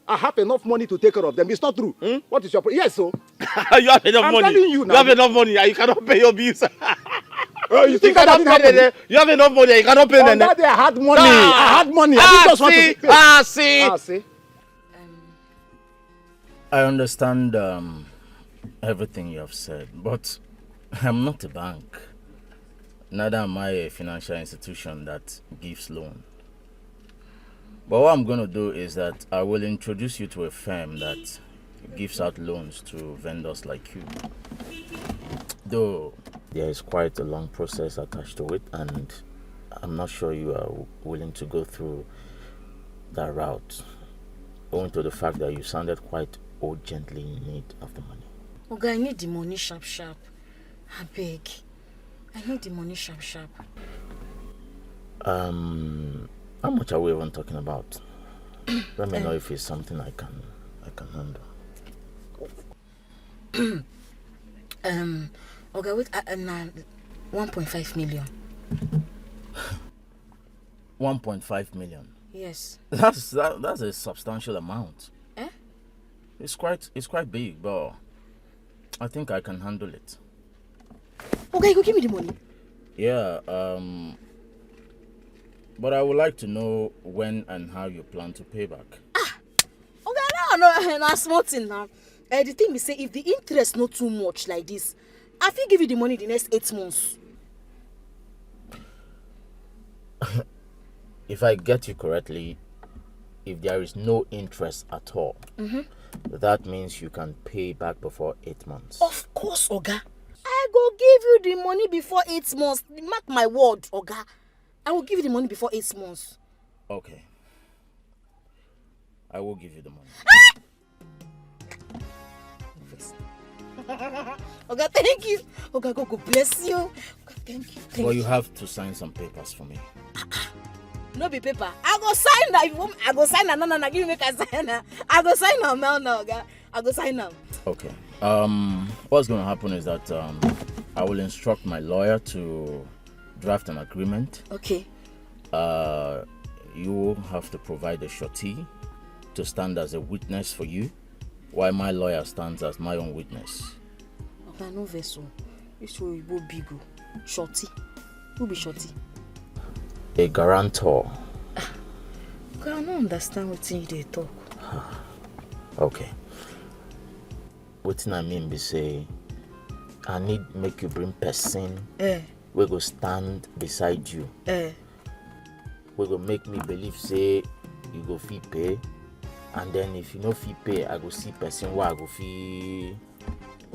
I have enough money to take care of them. It's not true. What is your problem? Yes, so. You have enough money. I'm telling you now. You have enough money and you cannot pay your bills. You think I didn't have money? You have enough money and you cannot pay them. That day I had money. I had money. I just want to pay. See. I understand everything you have said, but I'm not a bank. Neither am I a financial institution that gives loan. But what I'm going to do is that I will introduce you to a firm that gives out loans to vendors like you. Though there is quite a long process attached to it, and I'm not sure you are willing to go through that route, owing to the fact that you sounded quite urgently in need of the money. Oga, I need the money sharp. I beg. I need the money sharp. How much are we even talking about? Let me know if it's something I can handle. Okay, wait, 1.5 million. 1.5 million. Yes. That's a substantial amount. Eh? It's quite big, but I think I can handle it. Okay, go give me the money. Yeah, but I would like to know when and how you plan to pay back. Okay, no, that's small thing now. The thing is, say if the interest not too much like this, I will give you the money the next 8 months. If I get you correctly, if there is no interest at all, that means you can pay back before 8 months. Of course, Oga. I go give you the money before 8 months. Mark my word, Oga. I will give you the money before 8 months. Okay. I will give you the money. Oga, thank you. Oga, God bless you. Oga, thank you. Well, you have to sign some papers for me. No be paper. I go sign that. If you want, I go sign that. No, give me a sign that. I go sign now, Oga. I go sign now. Okay. What's going to happen is that I will instruct my lawyer to draft an agreement. Okay. You will have to provide a surety to stand as a witness for you, while my lawyer stands as my own witness. Okay, no vessel. This will be big. Surety. Who be surety? A guarantor. Okay, I don't understand what they talk. Okay. What I mean be say, I need make you bring person. We go stand beside you. We go make me believe say you go fee pay, and then if you no fee pay, I go see person where I go fee.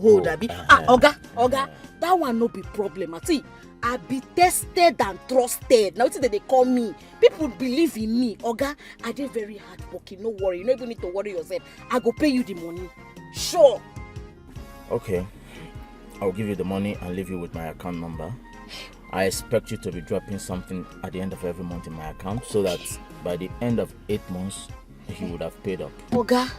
Hold that be. Oga, that one no be problem. I see, I be tested and trusted. Now see that they call me. People believe in me. Oga, I did very hard working. No worry, you don't even need to worry yourself. I go pay you the money. Sure. Okay. I'll give you the money and leave you with my account number. I expect you to be dropping something at the end of every month in my account so that by the end of 8 months, you would have paid up. Oga,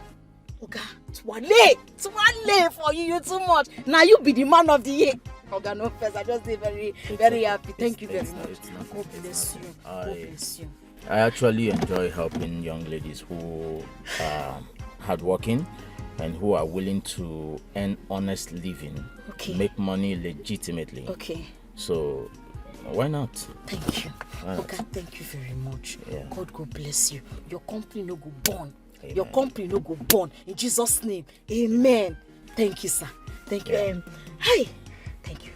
Twale for you. You too much. Now you be the man of the year. Oga, no first. I just say very happy. Thank you very much. God bless you. God bless you. I actually enjoy helping young ladies who are hardworking and who are willing to earn honest living, make money legitimately. Okay. So, why not? Thank you. Okay, thank you very much. Yeah. God bless you. Your company no go burn. Amen. Your company no go burn. In Jesus' name. Amen. Thank you, sir. Thank you. Yeah. Hi. Thank you.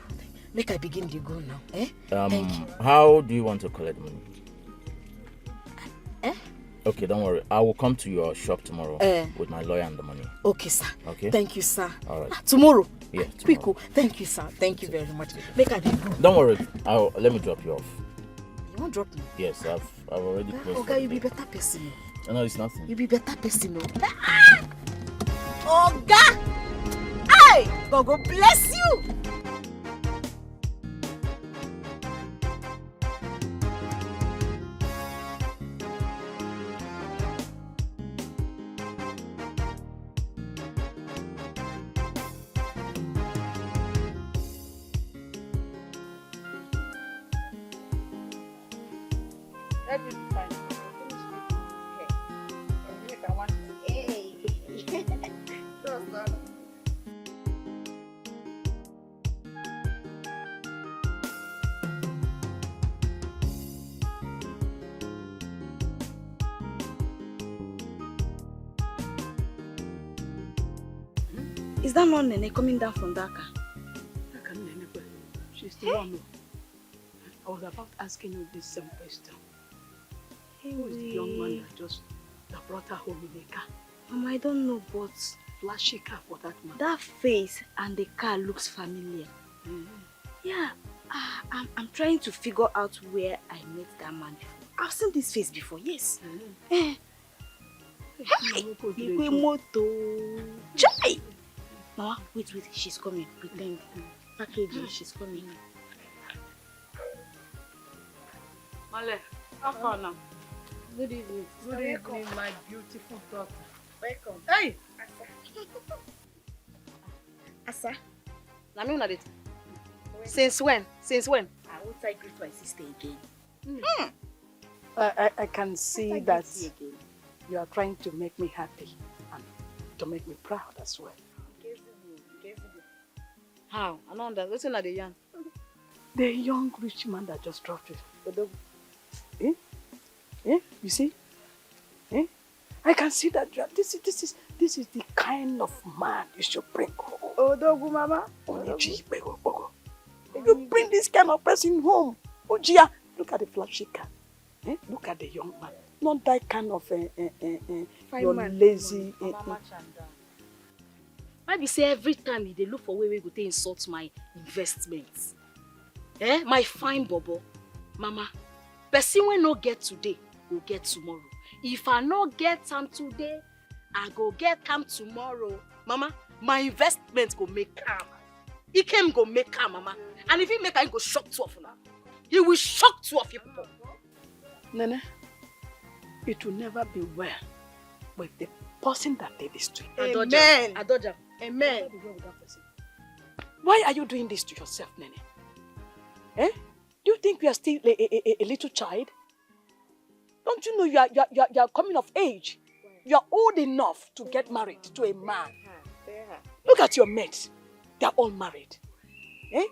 Make I begin to go now. Thank you. How do you want to collect money? Eh? Okay, don't worry. I will come to your shop tomorrow with my lawyer and the money. Okay, sir. Okay. Thank you, sir. All right. Tomorrow. Yeah. Tomorrow. Thank you, sir. Thank you very much. Make I go. Don't worry. Let me drop you off. You won't drop me? Yes, I've already closed. Okay, you be better person. No, it's nothing. You be better person. Oga! Hey! God bless you! Everything fine. Is that not Nene coming down from Dhaka? She's the one. I was about asking you this same question. Who is the young man that brought her home in a car? Mama, I don't know, but Flashy car for that man. that face and the car looks familiar. Yeah, I'm trying to figure out where I met that man before. I've seen this face before, yes. Hey, Moto. Chai! Mama, wait, she's coming. Pretend. Packaging, she's coming. Male, how far now? Good evening. Good evening, my beautiful daughter. Welcome. Hey! Asa, na me una dey. Since when? Since when? I won't try greet my sister again. I can see that you are trying to make me happy and to make me proud as well. How? I don't understand. What's in the yarn? The young rich man that just dropped it. You see? I can see that this is the kind of man you should bring home. Odogu, Mama. You bring this kind of person home. Ojia, look at the flashy car. Look at the young man. Not that kind of your lazy. Why be say every time they look for way we go to insult my investments? My fine bobo. Mama, person when no get today, will get tomorrow. If I no get time today, I go get time tomorrow. Mama, my investment go make calm. He can go make calm, Mama. And if he make I go shock two of you now. He will shock two of you people. Nene, it will never be well with the person that did this to you. Amen. Adoja. Amen. Why are you doing this to yourself, Nene? Do you think you are still a little child? Don't you know you are coming of age? You are old enough to get married to a man. Look at your mates. They are all married.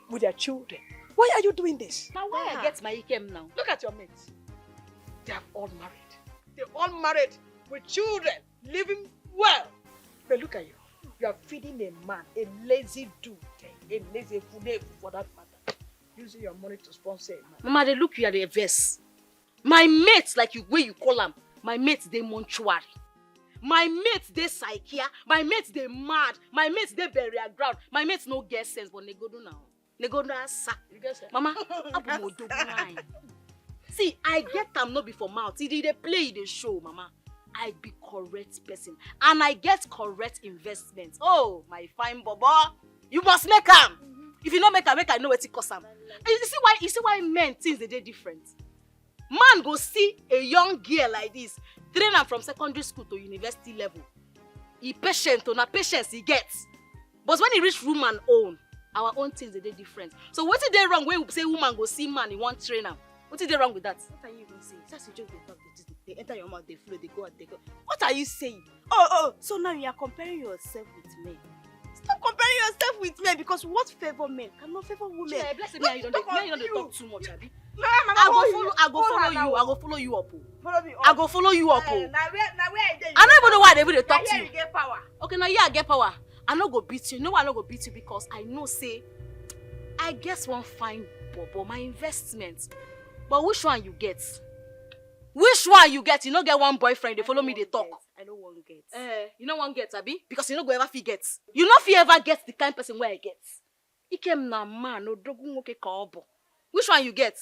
With their children. Why are you doing this? Now why I get my ikem now? Look at your mates. They are all married. They're all married with children, living well. But look at you. You are feeding a man, a lazy dude, a lazy fool for that matter. Using your money to sponsor a man. Mama, they look you at the verse. My mates, like you where you call them, my mates they mortuary. My mates they psychia. My mates they mad. My mates they burial ground. My mates no get sense, but they go do now. They go do asa. Mama, see, I get them not before mouth. See, they play the show, Mama. I be correct person. And I get correct investments. Oh, my fine bobo. You must make them. If you don't make I know what it costs them. You see why men things they different. Man go see a young girl like this, train her from secondary school to university level. He patient, or not patience he gets. But when he reach woman own, our own things they different. So what is they wrong when we say woman go see man, he want train her? What is they wrong with that? What are you even saying? Just joke, they talk, they enter your mouth, they flow, they go and they go. What are you saying? Oh, so now you are comparing yourself with men. Stop comparing yourself with men because what favor men cannot favor women. Yeah, bless me, you don't talk too much, Abi. I go follow you up. Follow me up. I go follow you up. Now where I don't even know why they will talk to you. You get power. Okay, now yeah, I get power. I no go beat you. You know why I no go beat you? Because I know say I guess one fine bobo, my investment. But which one you get? Which one you get? You no get one boyfriend, they follow me, they talk. I know one get. You know one get, Abi? Because you no go ever feel get. You no feel ever get the kind person where I get. Ikem na man, no dogun okay kaobo. Which one you get?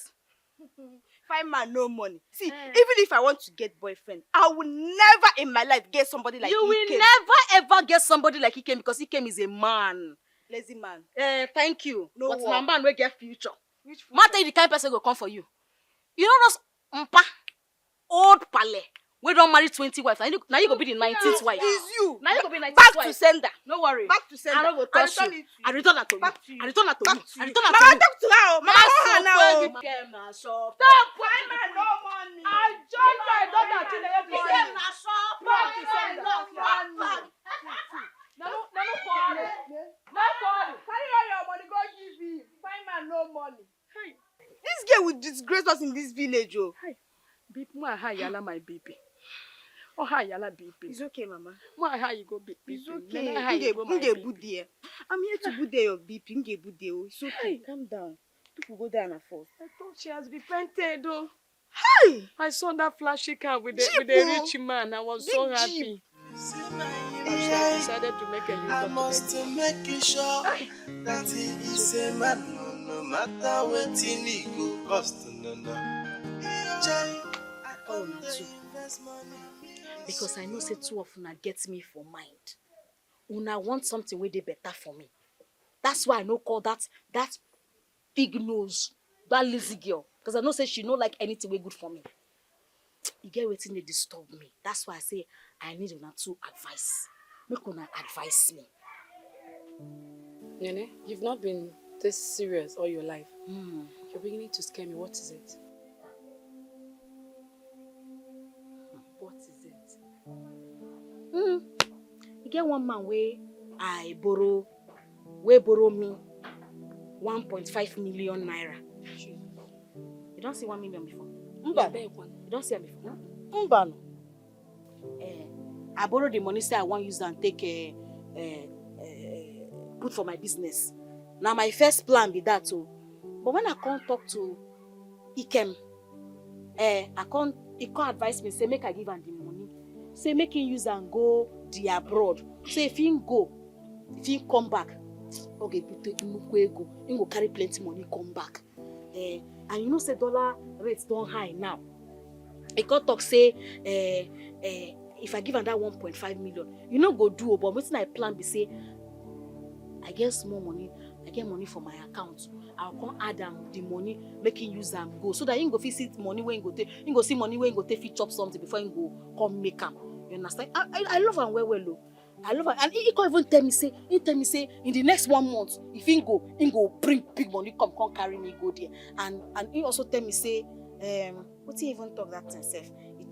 Fine man, no money. See, even if I want to get boyfriend, I will never in my life get somebody like you will Ikem. never ever get somebody like Ikem because Ikem is a man. Lazy man. Thank you. No but work. my man will get future. Which future? Man tell you the kind person go come for you. You know those old pale. We don't marry 20 wives. Now you go be the 19th wife. It's you. Now you go be 19th Back wife. to sender. No worry. Back to sender. I don't go touch you. I return that to you. Back to you. I return that to you. Back to I you. return that Mama, to you. talk to her. Mama, hold her now. Stop. Stop. Fine man, no money. I joined my daughter to the He said na shop. Back to He said sender. na shop. No quarrel. No quarrel. Carry all your money, go give him. Find man no money. Hey. This girl will disgrace us in this village, oh. Hey, baby, why yala my baby? Oh, hi, yala baby. It's okay, Mama. Why you go baby? It's okay. Nge bude. I'm here to bude your BP. Nge bude. It's okay. Calm down. People go down and forth. I thought she has repented, though. Hi! I saw that flashy car with a rich man. I was so happy. She decided to make a I must make it sure that he is a man, no matter what he go cost. Because I know say two of una get me for mind. Una want something where they better for me. That's why I no call that big nose, that lazy girl. Because I know say she no like anything way good for me. You get waiting they disturb me. That's why I say I need una to advice. Make una advise me. Nene, you've not been this serious all your life. You're beginning to scare me. What is it? What is it? You get one man where I borrow me 1.5 million naira. You don't see 1 million before? You don't see it before? Mbano. I borrow the money, say I want to use and take put for my business. Now my first plan be that too. But when I can't talk to Ikem, he can't advise me, say make I give him the money. Say make him use and go the abroad. Say if he come back, okay, he go carry plenty money, come back. And you know say dollar rates don't high now. He can't talk say if I give him that 1.5 million, you know go do, but wetin I plan be say I get small money, I get money for my account. I'll come add the money, make him use them go. So that he go see money when he go take, he go see money when he go take fit chop something before he go come make him. You understand? I love him well though. I love him. And he can't even tell me say in the next 1 month, if he go bring big money, come carry me go there. And he also tell me say, what he even talk that himself? He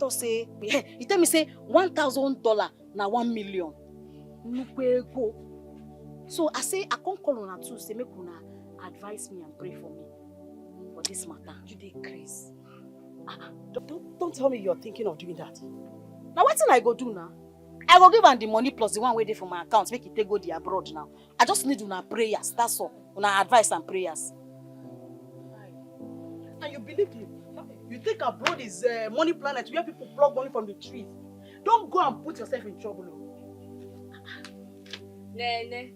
tell me say $1,000 na 1 million. Go. So I say I can't call on too, say make una advise me and pray for me for this matter. You did crazy. Don't tell me you're thinking of doing that. Now what thing I go do now? I go give am the money plus the one waiting for my account, make it take go the abroad now. I just need una prayers, that's all. Una advice and prayers. And you believe him? You think abroad is money planet where people plug money from the trees? Don't go and put yourself in trouble. Nene.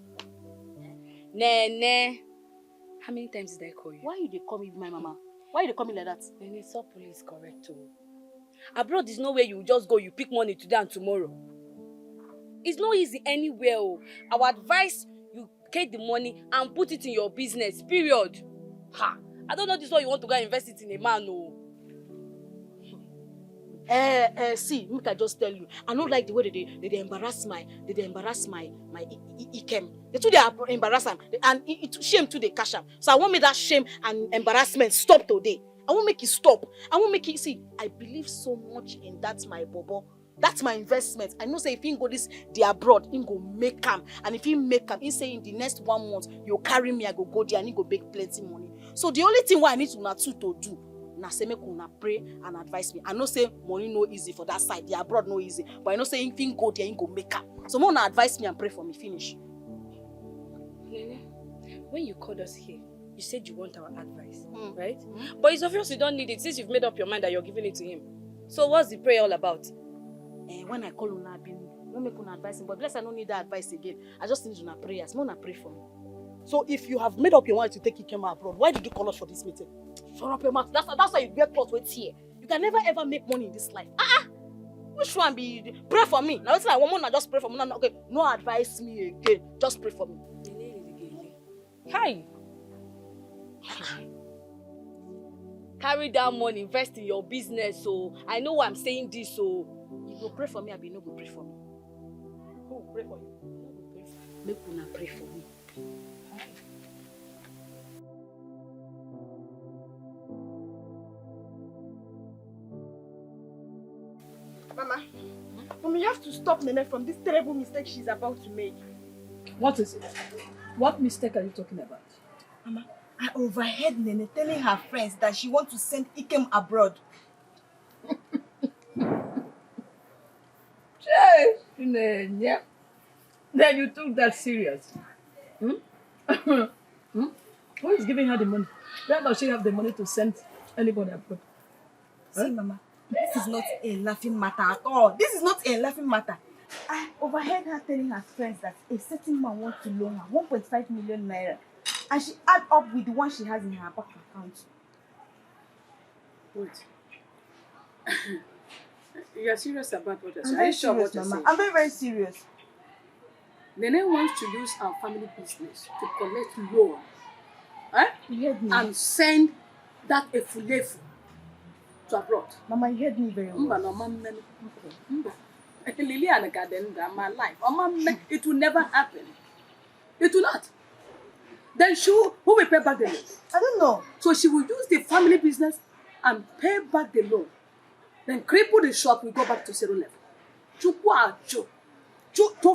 How many times did I call you? Why you dey call me my mama? Why you dey call me like that? Nene, so police correct too. Abroad is nowhere you just go, you pick money today and tomorrow. It's not easy anywhere. Our advice, you get the money and put it in your business, period. Ha! I don't know this one you want to go and invest it in a man, no. See, make I just tell you, I don't like the way they embarrass my Ikem. They too they embarrass him, and it shame too they cash him. So I want make that shame and embarrassment stop today. I won't make it stop. I won't make it see. I believe so much in that my bobo. That's my investment. I know say if he go this the abroad, he go make him, and if he make him, he say in the next 1 month you carry me, I go there and he go make plenty money. So the only thing what I need to do. Na say make una pray and advise me. I know say money no easy for that side, the abroad no easy. But I know say if he go there, he go make up. So more na advise me and pray for me. Finish. Nene, when you called us here, you said you want our advice, right? But it's obvious you don't need it since you've made up your mind that you're giving it to him. So what's the prayer all about? When I call una, no make una advise him. But bless I don't need that advice again. I just need una prayers. More na pray for me. So if you have made up your mind to take Ikem abroad, why did you call us for this meeting? Shut up your mouth. That's why you get close with here. You can never ever make money in this life. Which one be? Pray for me. Now it's like one more, just pray for me. No, okay, no advise me again. Just pray for me. Hi. Carry that money, invest in your business. So I know why I'm saying this. So you go pray for me, I be no go pray for me. Who pray for you? Make una pray for me. Mama, Mama, you have to stop Nene from this terrible mistake she's about to make. What is it? What mistake are you talking about? Mama, I overheard Nene telling her friends that she wants to send Ikem abroad. Yeah. Then you took that serious. Hmm? Who is giving her the money? Where does she have the money to send anybody abroad? See, Mama, this is not a laughing matter at all. This is not a laughing matter. I overheard her telling her friends that a certain man wants to loan her 1.5 million naira. And she add up with the one she has in her bank account. Wait. You are serious about what you're saying? I'm Are you very sure serious, what you're Mama. saying? I'm very, very serious. Nene wants to use our family business to collect loan. You heard me. And send that efulefu to abroad. Mama, you heard me very well. Liliana Garden, my life. It will never happen. It will not. Then who will pay back the loan? I don't know. So she will use the family business and pay back the loan. Then cripple the shop will go back to zero level. To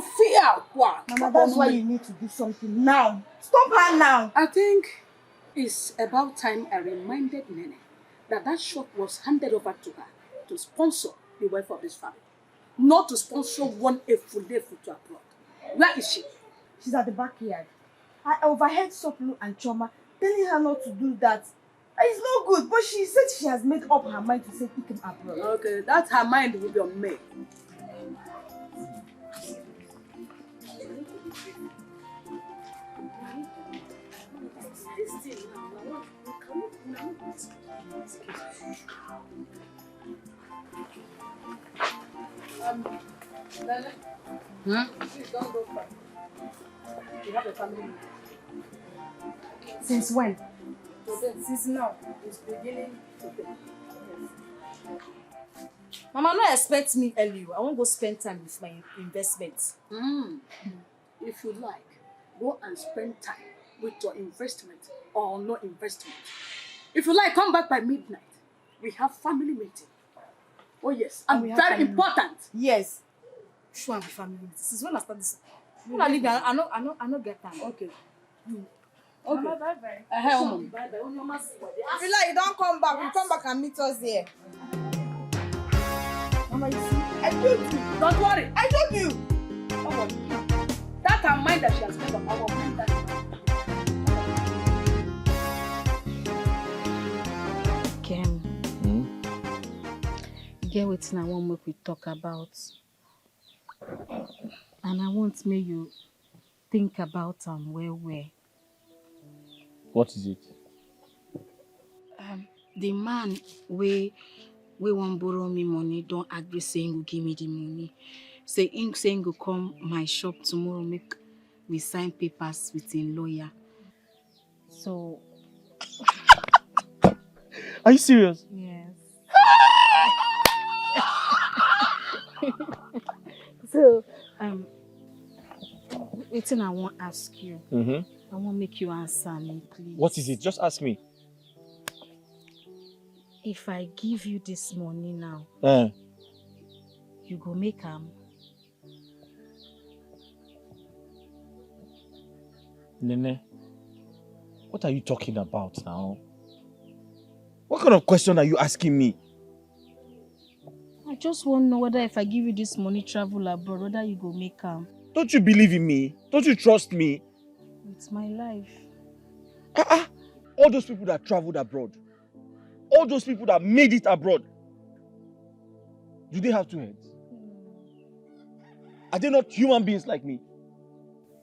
fear. Mama, that's why you need to do something now. Stop her now. I think it's about time I reminded Nene that shop was handed over to her to sponsor the welfare of this family. Not to sponsor one efulefu to abroad. Where is she? She's at the backyard. I overheard Soplu and Choma telling her not to do that. It's not good, but she said she has made up her mind to send Ikem abroad. Okay, that's her mind will be on me. Please don't go far. You have a family meeting. Since when? Today. Since now. It's beginning today. Mama, no expect me early. I won't go spend time with my investments. If you like, go and spend time with your investment or no investment. If you like, come back by midnight. We have family meeting. Oh yes, and very important. Yes. Sure, I'm family. Since when I start this? When I leave, I know get time. Okay. Okay. Mama, bye bye. If you like, you don't come back. You come back and meet us there. Mama, you see, I told you. Don't worry. I told you. Don't worry. That her mind that she has made up, I will bring that. Ken, you get wetin I want make we talk about, and I want make you think about well. What is it? The man we wan borrow me money don agree say him go give me the money. Say him go come my shop tomorrow make we sign papers with him lawyer. So. Are you serious? Yes. So, wetin I wan ask you. I wan make you answer me, please. What is it? Just ask me. If I give you this money now, you go make am. Nene, what are you talking about now? What kind of question are you asking me? I just want to know whether if I give you this money travel abroad, whether you go make am. Don't you believe in me? Don't you trust me? It's my life. All those people that traveled abroad, all those people that made it abroad, do they have two heads? Are they not human beings like me?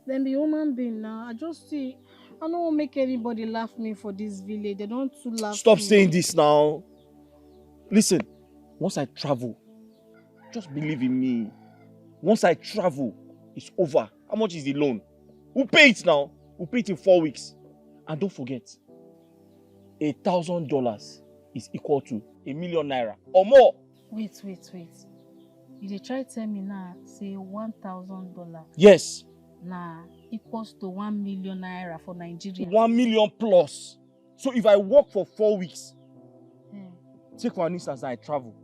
Then be human being now. I just see, I don't want to make anybody laugh me for this village. They don't too laugh. Stop me. saying this now. Listen, once I travel, just believe in me. Once I travel, it's over. How much is the loan? We'll pay it now. We'll pay it in 4 weeks. And don't forget, $1,000 is equal to ₦1 million or more. Wait. You dey try tell me now, say $1,000. Yes. Nah, equals to 1 million naira for Nigeria. 1 million plus. So if I work for 4 weeks, take for an instance that I travel,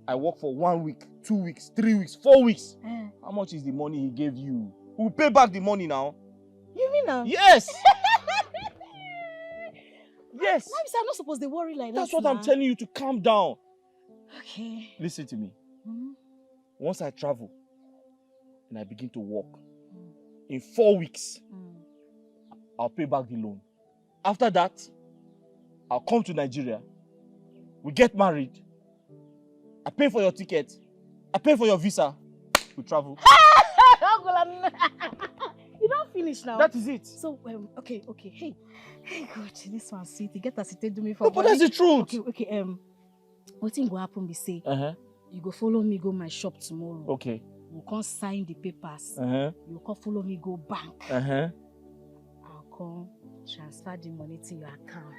I work for 1 week, 2 weeks, 3 weeks, 4 weeks. How much is the money he gave you? We'll pay back the money now. You mean now? Yes! Yes! Now, I'm not supposed to worry like That's that. what I'm telling you, to calm down. Okay. Listen to me. Once I travel and I begin to work, in 4 weeks, I'll pay back the loan. After that, I'll come to Nigeria. We get married. I pay for your ticket. I pay for your visa. We travel. You don't finish now. That is it. So, okay. Hey, God, this one sweet. You get as it do me for. No, but that's the truth. Okay. What thing go happen? Be say. You go follow me go my shop tomorrow. Okay. You come sign the papers. You come follow me go bank. I'll come transfer the money to your account.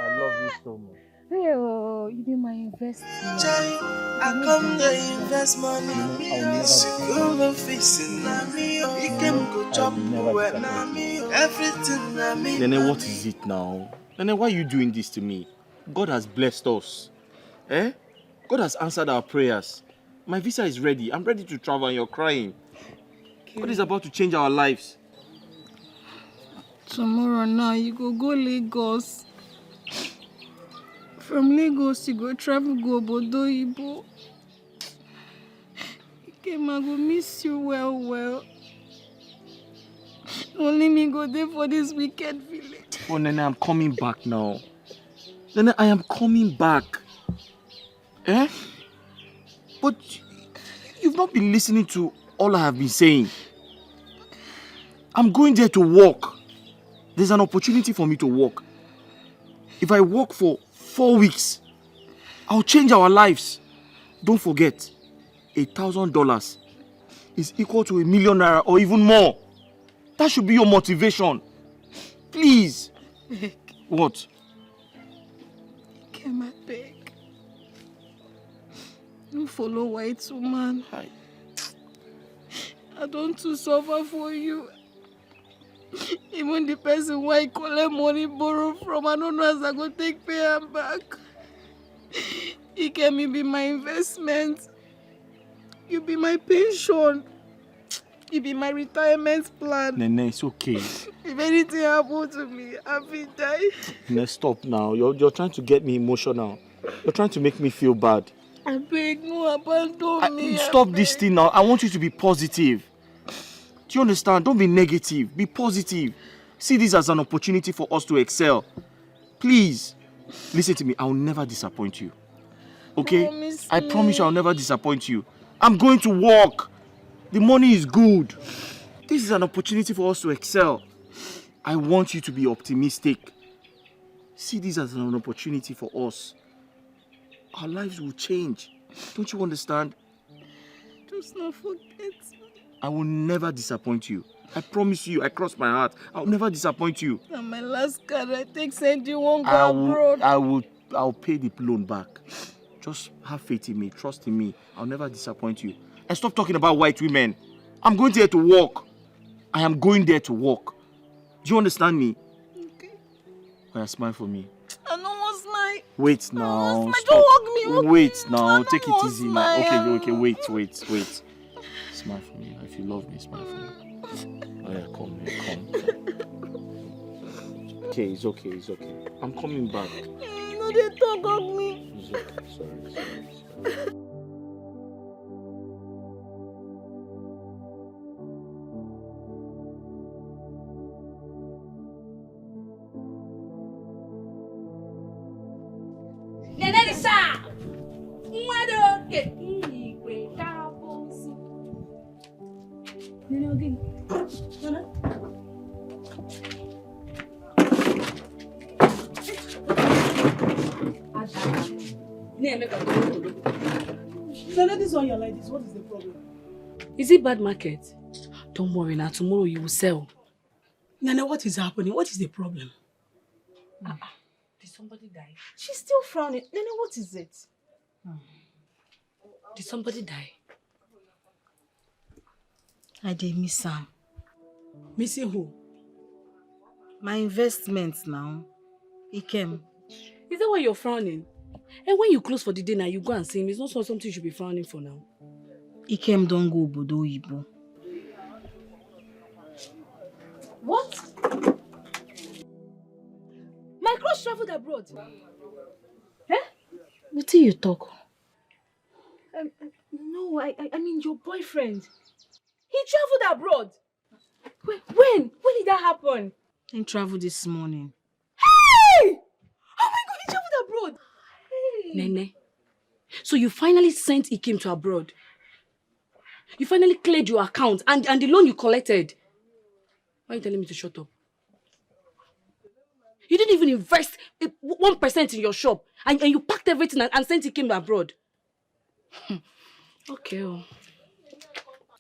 I love you so much. Hey, oh, you be my investment. I come to invest money. School facing me. You can go chop everything I mean. Nene, what is it now? Nene, why are you doing this to me? God has blessed us. God has answered our prayers. My visa is ready. I'm ready to travel and you're crying. Okay. God is about to change our lives. Tomorrow now, you go Lagos. From Lagos, you go travel go Obodo Ibo. Ikem, I go miss you well. Only me go there for this wicked village. Oh, Nene, I'm coming back now. Nene, I am coming back. But you've not been listening to all I have been saying. I'm going there to work. There's an opportunity for me to work. If I work for 4 weeks, I'll change our lives. Don't forget, $1,000 is equal to $1 million or even more. That should be your motivation. Please. Beg. What? Ikem, I beg. Don't follow white woman. Hi. I don't to suffer for you. Even the person who I collect money borrow from, I don't know as I go take pay am back. Ikem, you be my investment. You be my pension. You be my retirement plan. Nene, it's okay. If anything happen to me, I will die. Nene, stop now. You're trying to get me emotional. You're trying to make me feel bad. I beg, no abandon me. Stop this thing now. I want you to be positive. Do you understand? Don't be negative. Be positive. See this as an opportunity for us to excel. Please. Listen to me. I'll never disappoint you. Okay? I promise you I'll never disappoint you. I'm going to work. The money is good. This is an opportunity for us to excel. I want you to be optimistic. See this as an opportunity for us. Our lives will change. Don't you understand? Just not forget. I will never disappoint you. I promise you, I cross my heart. I'll never disappoint you. And my last card I take send you won't go abroad. I'll pay the loan back. Just have faith in me, trust in me. I'll never disappoint you. And stop talking about white women. I'm going there to work. I am going there to work. Do you understand me? Okay. Oh, yeah, smile for me. I don't want to smile. Wait now. Stop. Don't hug me. Okay? Wait now. Take it easy smile. now. Okay, wait. Smile for me. If you love me, smile for me. Oh yeah, come. Okay, it's okay. I'm coming back. No, they don't hug me. It's okay. Sorry. Nana, this one you're like this. What is the problem? Is it bad market? Don't worry now. Tomorrow you will sell. Nana, what is happening? What is the problem? Did somebody die? She's still frowning. Nana, what is it? Did somebody die? I did miss Sam. Missing who? My investments now. Ikem. Is that why you're frowning? And when you close for the day now, you go and see him. It's not something you should be frowning for now. Ikem don't go Bodo Ibo. What? My crush traveled abroad. Eh? What do you talk? No, I mean your boyfriend. He traveled abroad. When did that happen? He traveled this morning. Hey! Oh my God, he traveled abroad. Hey. Nene. So you finally sent Ikem to abroad. You finally cleared your account and the loan you collected. Why are you telling me to shut up? You didn't even invest 1% in your shop and you packed everything and sent Ikem abroad. Okay. Oh.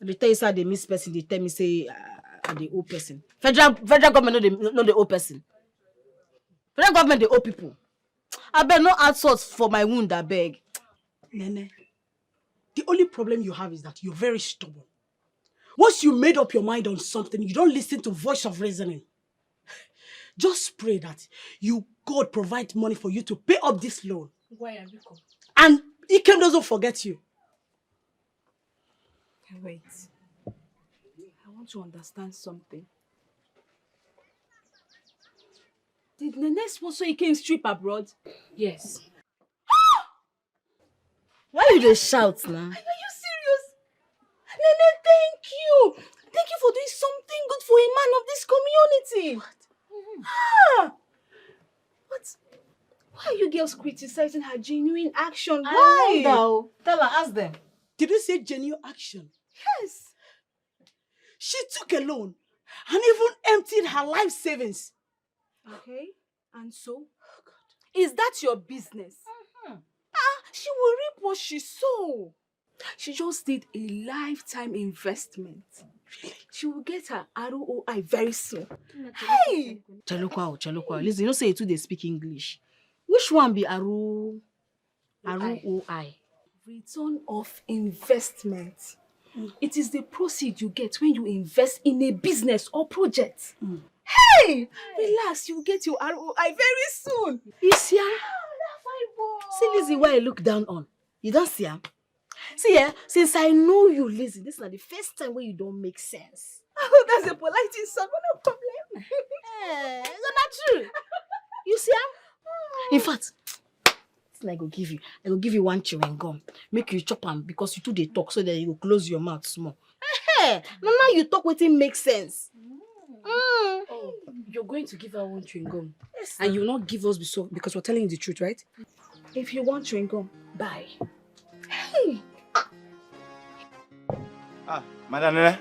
They tell you say they miss person, they tell me say the old person. Federal government no the old person. Federal government the old people. I beg no add salt for my wound, I beg. Nene, the only problem you have is that you're very stubborn. Once you made up your mind on something, you don't listen to voice of reasoning. Just pray that God provide money for you to pay up this loan. Why are you come? And Ikem doesn't forget you. Wait. I want to understand something. Did Nene sponsor Ikem's trip abroad? Yes. Why you dey shout now? Are you serious? Nene, thank you. Thank you for doing something good for a man of this community. What? What? Why are you girls criticizing her genuine action? Why? Tell her, ask them. Did you say genuine action? Yes. She took a loan and even emptied her life savings. Okay. And so? Oh God. Is that your business? She will reap what she sow. She just did a lifetime investment. Really? She will get her ROI very soon. Hey! Chalukwa. Listen, you don't say you too they speak English. Which one be ROI? Return of investment. It is the proceed you get when you invest in a business or project. Hey! Relax, you will get your ROI very soon. You see her? That fine boy. See Lizzie, where you look down on. You don't see her? See since I know you, Lizzie, this is not the first time where you don't make sense. Oh, that's a polite insult, no problem. It's not true. You see her? In fact, I go give you one chewing gum. Make you chop them because you two they talk so that you close your mouth small. Hey, now you talk with it makes sense. Oh, you're going to give her one chewing gum. Yes, and you will not give us because we're telling you the truth, right? If you want chewing gum, buy. Hey. Madam Nene,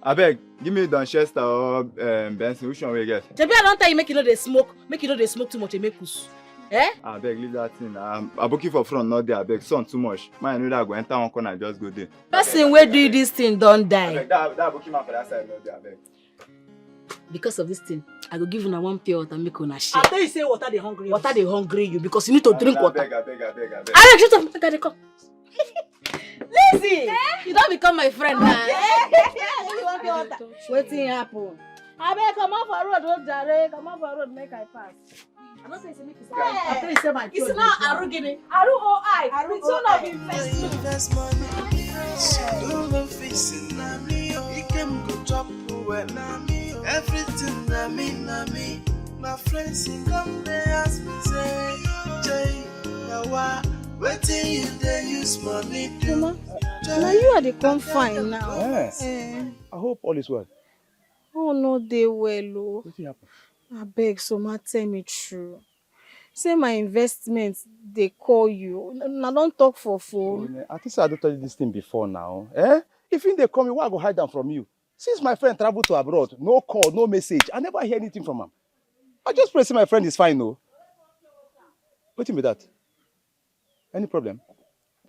abeg, give me Donchester or Benson. Which one will you get? Jebi, I don't tell you make you know they smoke. Make you know they smoke too much. They make us. Eh? Abeg, leave that thing. I'm booking for front, not there. Abeg, sun too much. Man, I know that I go enter one corner and just go there. Person where do this thing don't die. Abeg, that booking man for that side, not there. Abeg. Because of this thing, I go give you one pure water, make una share. I tell you say water they hungry. Water they hungry you because you need to drink water. Abeg. Alex, shut up. I gotta come. Lizzie, you don't become my friend now. You want pure water? Wetin happen? Abeg, come on for road, don't jare. Come on for road, make I pass. I don't say it's a make I tell you say my It's not Arugini. ROI. Return of investment. Invest money. Do the fixing na me. You can go chop well na me. Everything na me. My friends in come they ask me say, Jay, yawa, wetin you dey use money do? Now you are the confine now. Yes. I hope all is well. Oh no, they well. Oh. What happened? I beg, Soma, tell me true. Say my investments, they call you. Now don't talk for phone. I think I don't tell you this thing before now. Eh? If they call me, why I go hide them from you? Since my friend traveled to abroad, no call, no message. I never hear anything from him. I just pray say my friend is fine, no. What be that? Any problem?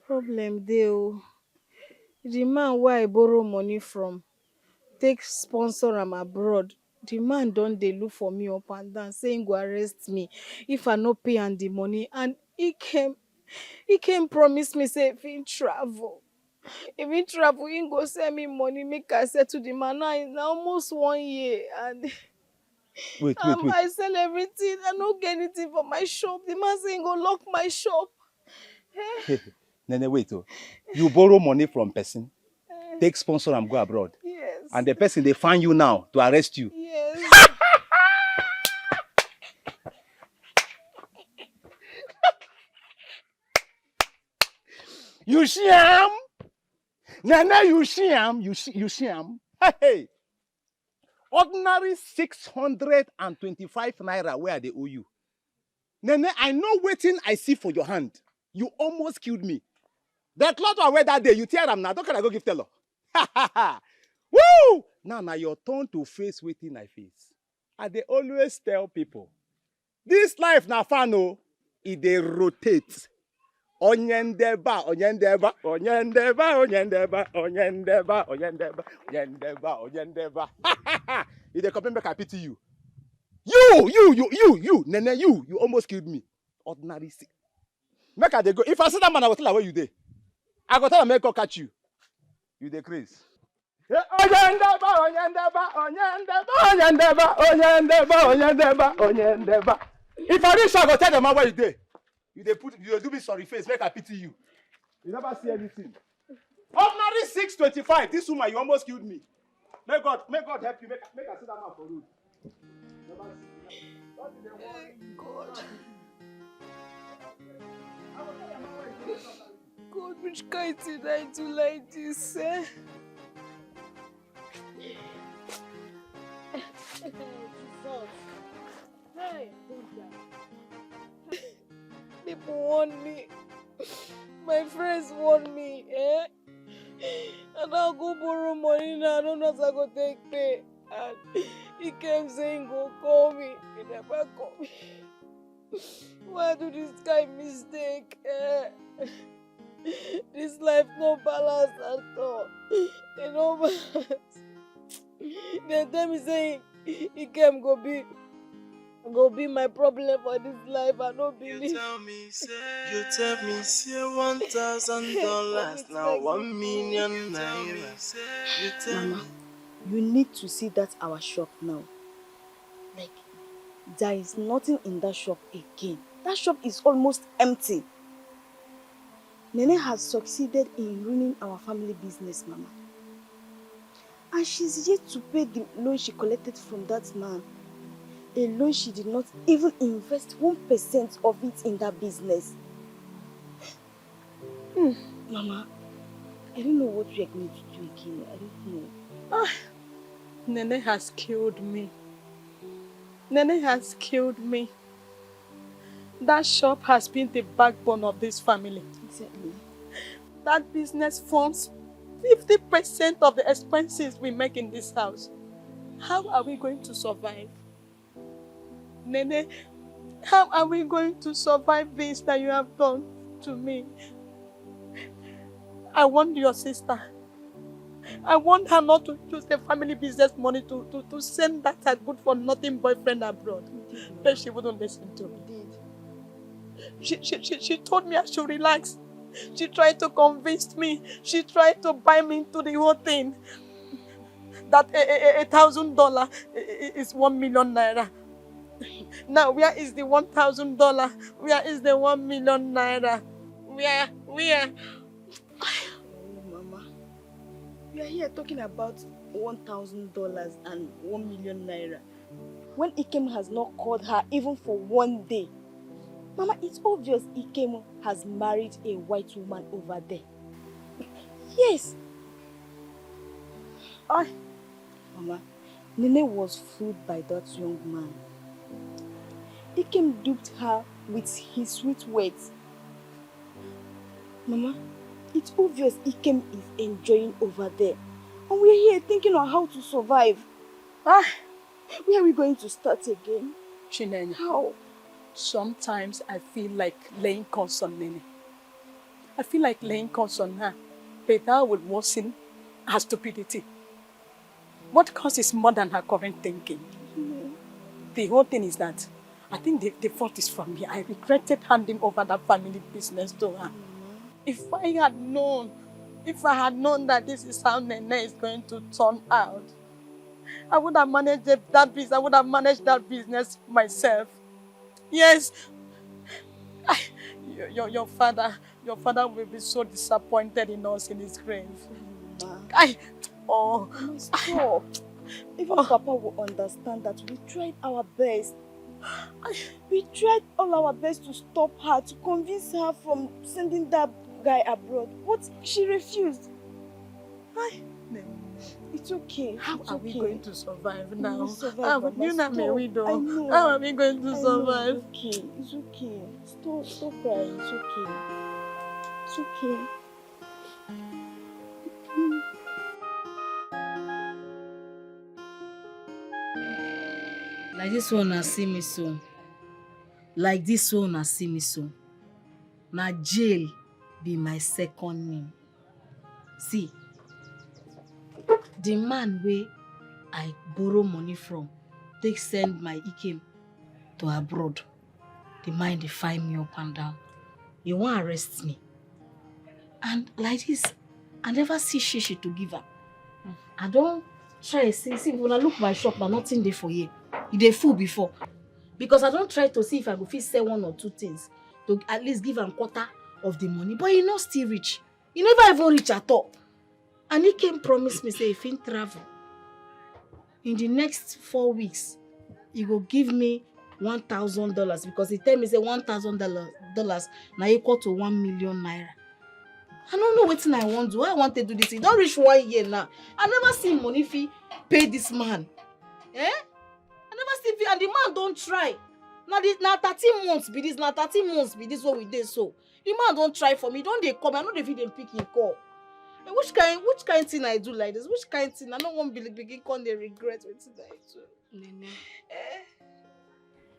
Problem, Deo. The man where I borrow money from, take sponsor am abroad. The man don't they look for me up and down, saying go arrest me if I no pay and the money. And he came promise me say if he travel, he go send me money, make I settle the man. Now it's almost 1 year and Wait. I sell everything. I don't get anything for my shop. The man saying go lock my shop. Nene, wait. Oh. You borrow money from person, take sponsor and go abroad. Yes. And the person, they find you now to arrest you. Yes. You sham? Nene, you sham? You sham? Hey! Ordinary 625 naira where they owe you. Nene, I know waiting I see for your hand. You almost killed me. That cloth I wear that day, you tear them now. Don't can I go give Taylor? Woo! Now your turn to face waiting I face. They always tell people, this life na fun oh, they rotate. Onyendeba. If they come back, I pity you. You, Nene, you almost killed me. Ordinary sick. Make they go. If I see that man, I will tell her where you dey. I go tell her make her catch you. You dey craze. Onyendeba. If I reach, I go tell them where you dey. You do me sorry face, make I pity you. You never see anything. Ordinary 625. This woman, you almost killed me. May God help you. Make I see that man for road. God. God, which kind did I do like this, eh? Hey, People want me. My friends want me, eh? And I'll go borrow money now. I don't know if I go take pay. And he kept saying, go call me. He never called me. Why do this guy mistake? This life no balance at all. It no balance. They tell me saying he came go be my problem for this life. I don't believe. You tell me say $1,000 now 1 million naira. You tell Mama, you need to see that our shop now. Like, there is nothing in that shop again. That shop is almost empty. Nene has succeeded in ruining our family business, Mama. And she's yet to pay the loan she collected from that man. A loan she did not even invest 1% of it in that business. Mama, I don't know what we are going to do again. I don't know. Nene has killed me. Nene has killed me. That shop has been the backbone of this family. Exactly. That business funds 50% of the expenses we make in this house. How are we going to survive? Nene, how are we going to survive this that you have done to me? I want your sister. I want her not to use the family business money to send that her good-for-nothing boyfriend abroad. But she wouldn't listen to me. She told me I should relax. She tried to convince me. She tried to buy me into the whole thing. That $1,000 is 1 million naira. Now, where is the $1,000? Where is the 1 million naira? Where? Mama, we are here talking about $1,000 and 1 million naira. When Ikem has not called her even for 1 day. Mama, it's obvious Ikem has married a white woman over there. Yes. Mama, Nene was fooled by that young man. Ikem duped her with his sweet words. Mama, it's obvious Ikem is enjoying over there. And we're here thinking on how to survive. Where are we going to start again? Chinenye. How? Sometimes I feel like laying curse on Nene. I feel like laying curse on her. But that would worsen her stupidity. What causes more than her current thinking? The whole thing is that I think the fault is from me. I regretted handing over that family business to her. If I had known that this is how Nene is going to turn out, I would have managed that business. I would have managed that business myself. Yes. Your father will be so disappointed in us in his grave. Stop. Even Papa will understand that we tried our best. We tried all our best to stop her, to convince her from sending that guy abroad. But she refused. It's okay. How are we going to survive now? We'll survive, You know me, widow. I know. How are we going to survive? It's okay. Stop crying. It's okay. It's okay. Like this one, I see me so. Like this one, I see me so. Na jail be my second name. See, the man where I borrow money from, they send my Ikem to abroad. The man they find me up and down. You want to arrest me. And like this, I never see shishi to give her. I don't try to see when I look my shop, but nothing there for you. They full before. Because I don't try to see if I go fit sell 1 or 2 things to at least give him quarter of the money. But he not still rich. He never even rich at all. And he came promise me, say, if he travel, in the next 4 weeks, he will give me $1,000 because he tell me, say, $1,000 now equal to 1 million naira. I don't know what I want to do. I want to do this. It don't reach 1 year now. I never see money fee pay this man. Eh? I never see fee, and the man don't try. Now 13 months be this. Now 13 months be this what we did so. The man don't try for me. Don't they come? I know they feed them pick him call. And which kind thing I do like this? Which kind thing? I don't want to begin con they regret what I do. Nene.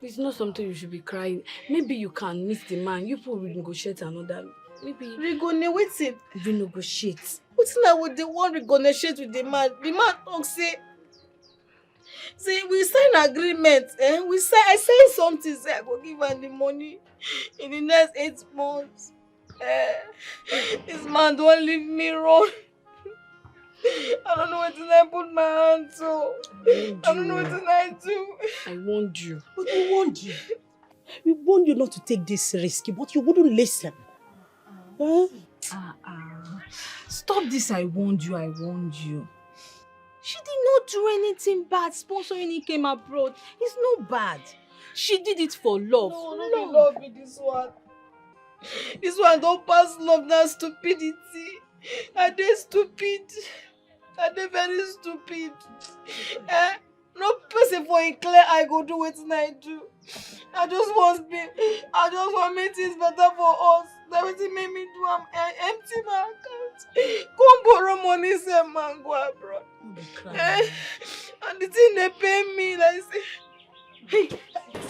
It's not something you should be crying. Maybe you can meet the man. You people will negotiate another. Maybe Renegotiate. Renegotiate. What's now with the one renegotiate with the man? The man talk say we sign agreement. I say something. Say I go give her the money in the next 8 months. This man don't leave me run. I don't know what I put my hand to. I don't know what I do. I warned you. But we warned you. We warned you not to take this risk, but you wouldn't listen. Stop this, I warned you. She did not do anything bad. Sponsoring came abroad. It's not bad. She did it for love. No, love me this one. This one don't pass love, now stupidity. Are they stupid? Are they very stupid? No person for a clear I go do what I do. I just want make things better for us. That was it made me do. I'm empty my account. Come borrow money, say man go abroad. And the thing they pay me, like say, hey,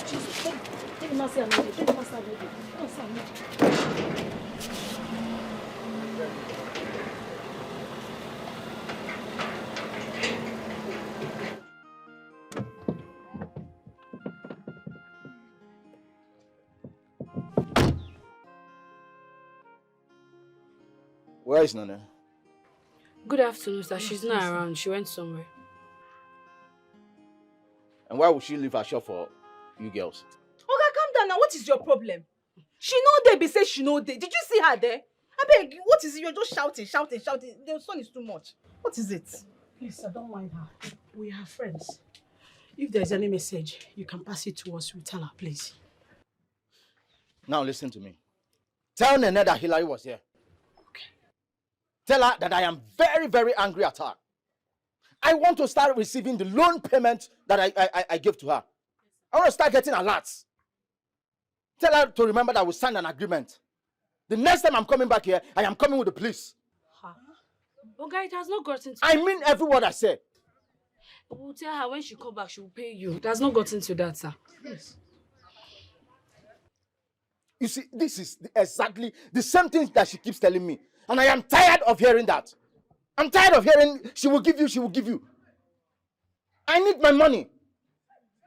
Jesus, take my son, take my son. Where is Nana? Good afternoon, sir. She's not around. She went somewhere. And why would she leave her shop for you girls? Okay, calm down now. What is your problem? She know there, be say she know there. Did you see her there? I beg, what is it? You're just shouting. The sun is too much. What is it? Please, sir, don't mind her. We are friends. If there's any message, you can pass it to us. We tell her, please. Now listen to me. Tell Nene that Hillary was here. Okay. Tell her that I am very, very angry at her. I want to start receiving the loan payment that I gave to her. I want to start getting alerts. Tell her to remember that we signed an agreement. The next time I'm coming back here, I am coming with the police. Huh? Okay, it has not gotten to I mean every word I say. We'll tell her when she comes back, she will pay you. It has not gotten to that, sir. Yes. You see, this is exactly the same thing that she keeps telling me. And I am tired of hearing that. I'm tired of hearing, she will give you. I need my money.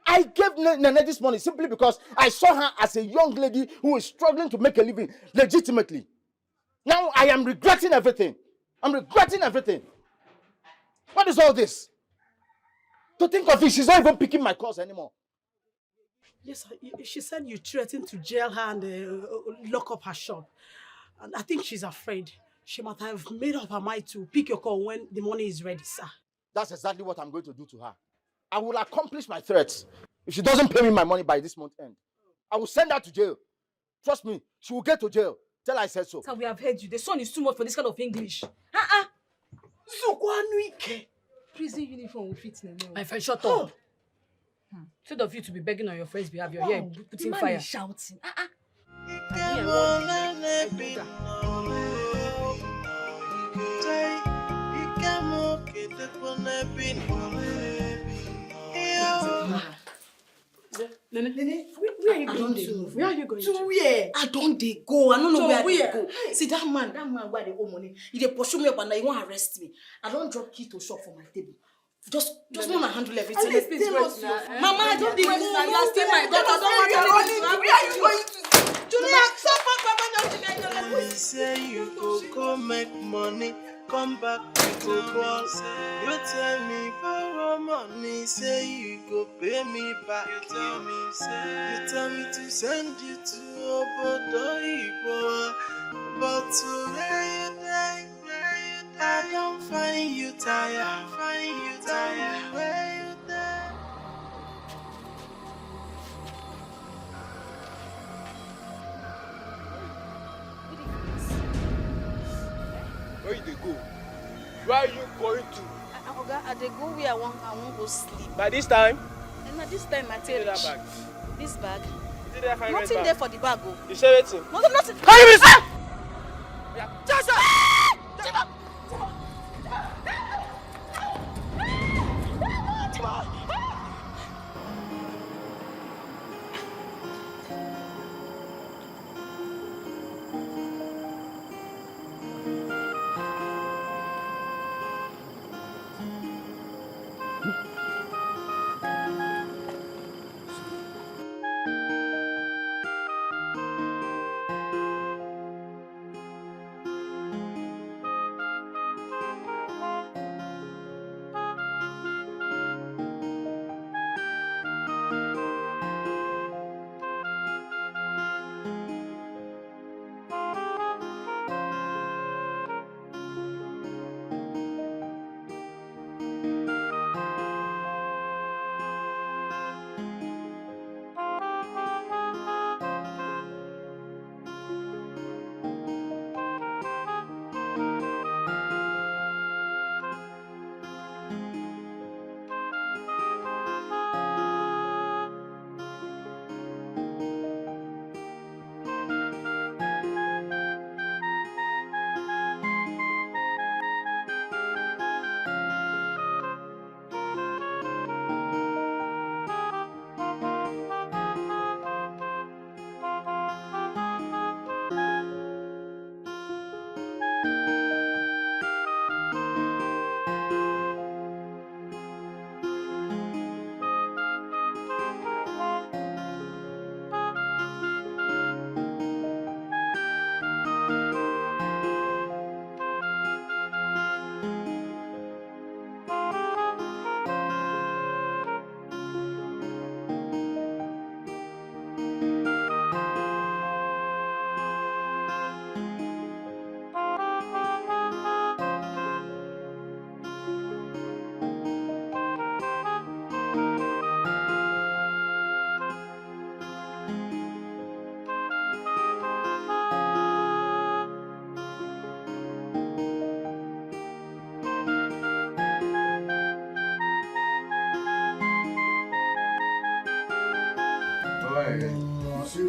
I gave Nene this money simply because I saw her as a young lady who is struggling to make a living legitimately. Now I am regretting everything. What is all this? To think of it, she's not even picking my calls anymore. Yes, she said you threatened to jail her and lock up her shop. And I think she's afraid. She might have made up her mind to pick your call when the money is ready, sir. That's exactly what I'm going to do to her. I will accomplish my threats. If she doesn't pay me my money by this month end, I will send her to jail. Trust me, she will get to jail. Tell her I said so. Sir, we have heard you. The son is too much for this kind of English. Prison uniform will fit Nene. My friend, shut up. Instead of you to be begging on your friend's behalf, you're here putting fire. Man is shouting. Nene, where are you going to? Where are you going to? Where? I don't dey go. I don't know where they go. See that man where they owe money. He dey pursue me up and he won't arrest me. I don't drop key to shop for my table. Just want to handle everything. Mama, I don't dey go. You are still my daughter. Where are you going to? Julia, stop. Money say you go make money. Come back, we go ball. You tell me borrow money, say you go pay me back. You tell me to send you to Obodo Ibo, but today you die. I don't find you tired. Where you there? Where you dey go? Where are you going to? Oga, I dey go where I want go sleep. By this time? And at this time, I tell you. That bag. This bag? Is it there for Nothing there for the bag. Oh. You say anything? Nothing. How you say?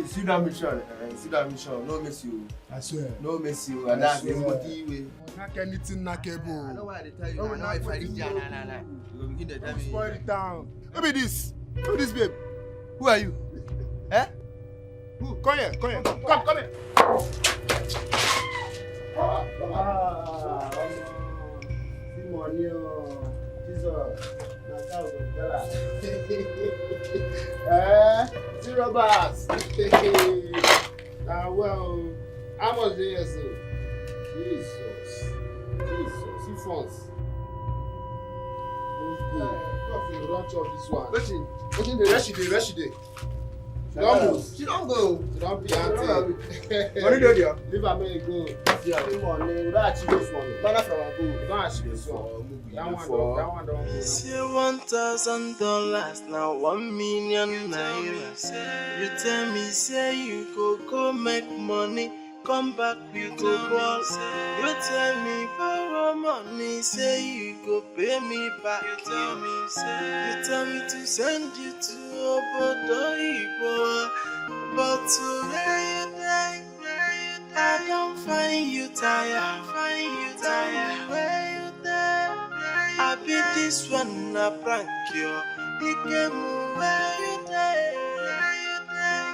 See that mission, no miss you. I swear. No miss you, and that's the motive. Not anything knockable. I know why they tell you. I know if I reach there, you will begin to tell me. Spoil it down. Who be this? Who this babe? Who are you? Eh? Who? Come here. Come here. See money, Jesus. See robbers. Well, how much do you say? Jesus, he funds. Don't chop this one. Wetin dey? Where she dey? She don't go. She don't be auntie. Money dey there. Leave her make e go. See money. We don't achieve this one. Bana from her go. We don't achieve this one. That one don't. You say $1,000 now 1 million naira. You tell me say you go make money, come back we go ball. You tell me borrow money, say you go pay me back. You tell me to send you to Obodo Ibo, but today you die. I don't find you tired. Where you there? I be this one a prank you. Dikeh where you there?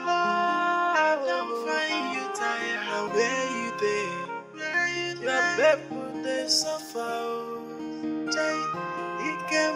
Oh, I don't find you tired. Where you there? Your people they suffer. Dikeh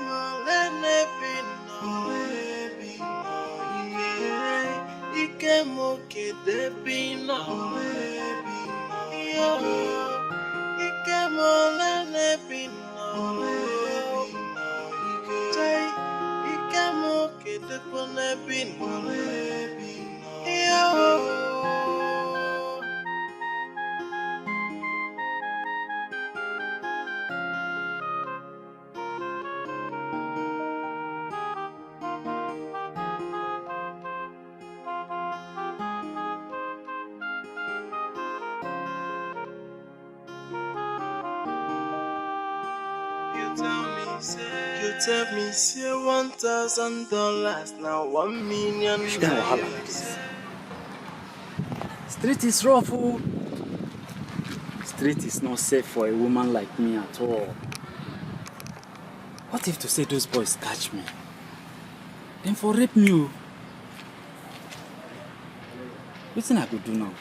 You tell me say $1,000 now 1 million. Which kind of wahala like this? Street is rough, oh. Street is not safe for a woman like me at all. What if to say those boys catch me? Then for rape me, oh. Wetin I go do now?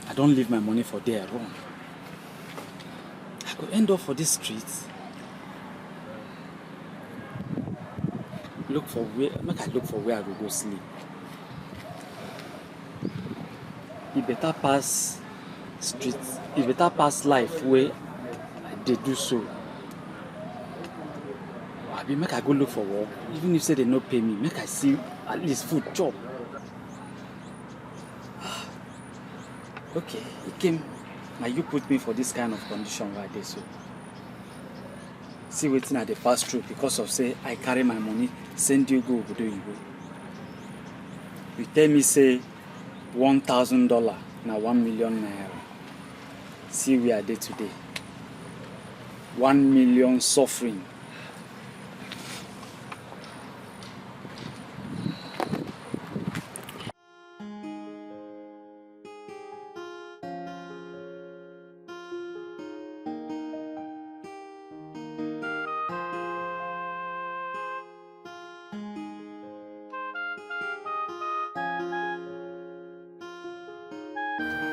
I don't leave my money for there, run. I could end up for this street. Make I look for where I will go sleep. It better pass street. It better pass life where they do so. Abi make I go look for work. Even if say they no pay me, make I see at least food chop. Okay, it came. Now you put me for this kind of condition right there, so. See waiting at the fast through because of say I carry my money, send you go Obodo Oyibo. You tell me say $1,000 now 1 million naira. See we are there today. 1 million suffering.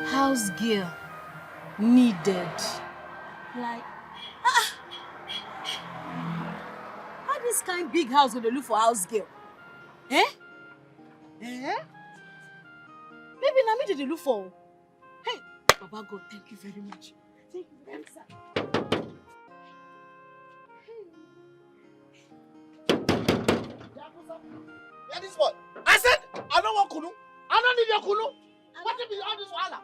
House girl needed. Like, how this kind big house gonna look for house girl? Eh? Baby, na me they look for. Hey, Baba God, thank you very much. Thank you very much, sir. Yeah, this boy. I said, I don't want kunu. I don't need your kunu. What if all this wahala?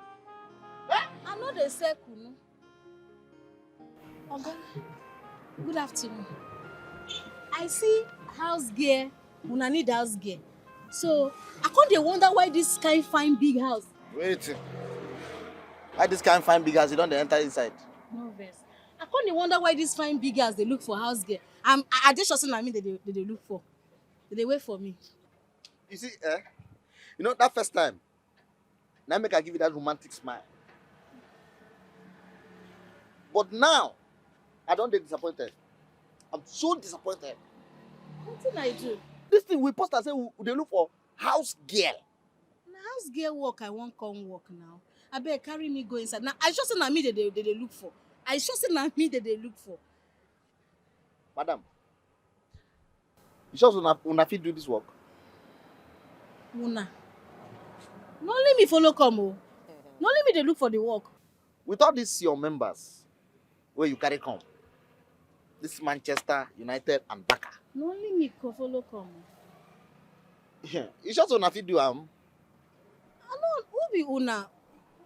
I know they say kunu. Oga, good afternoon. I see house girl, una need house girl. So, I can't wonder why this kind fine big house. Wait. Why this kind fine big house? You don't enter inside. No verse. I can't wonder why this fine big house they look for house girl. I just also I mean they look for. They wait for me. You see, you know that first time. Now make I give you that romantic smile. But now, I don't get disappointed. I'm so disappointed. What did I do? This thing we post and say they look for house girl. Now house girl work, I won't come work now. I better carry me go inside. Now I just say me that they look for. I just say me that they look for. Madam, you sure una fit do this work? Una. No let me follow come. Oh. No let me they look for the work. With all these your members, where you carry come, This Manchester United and Barca. No only me go follow come. Yeah. You just wanna fit do I know who be una.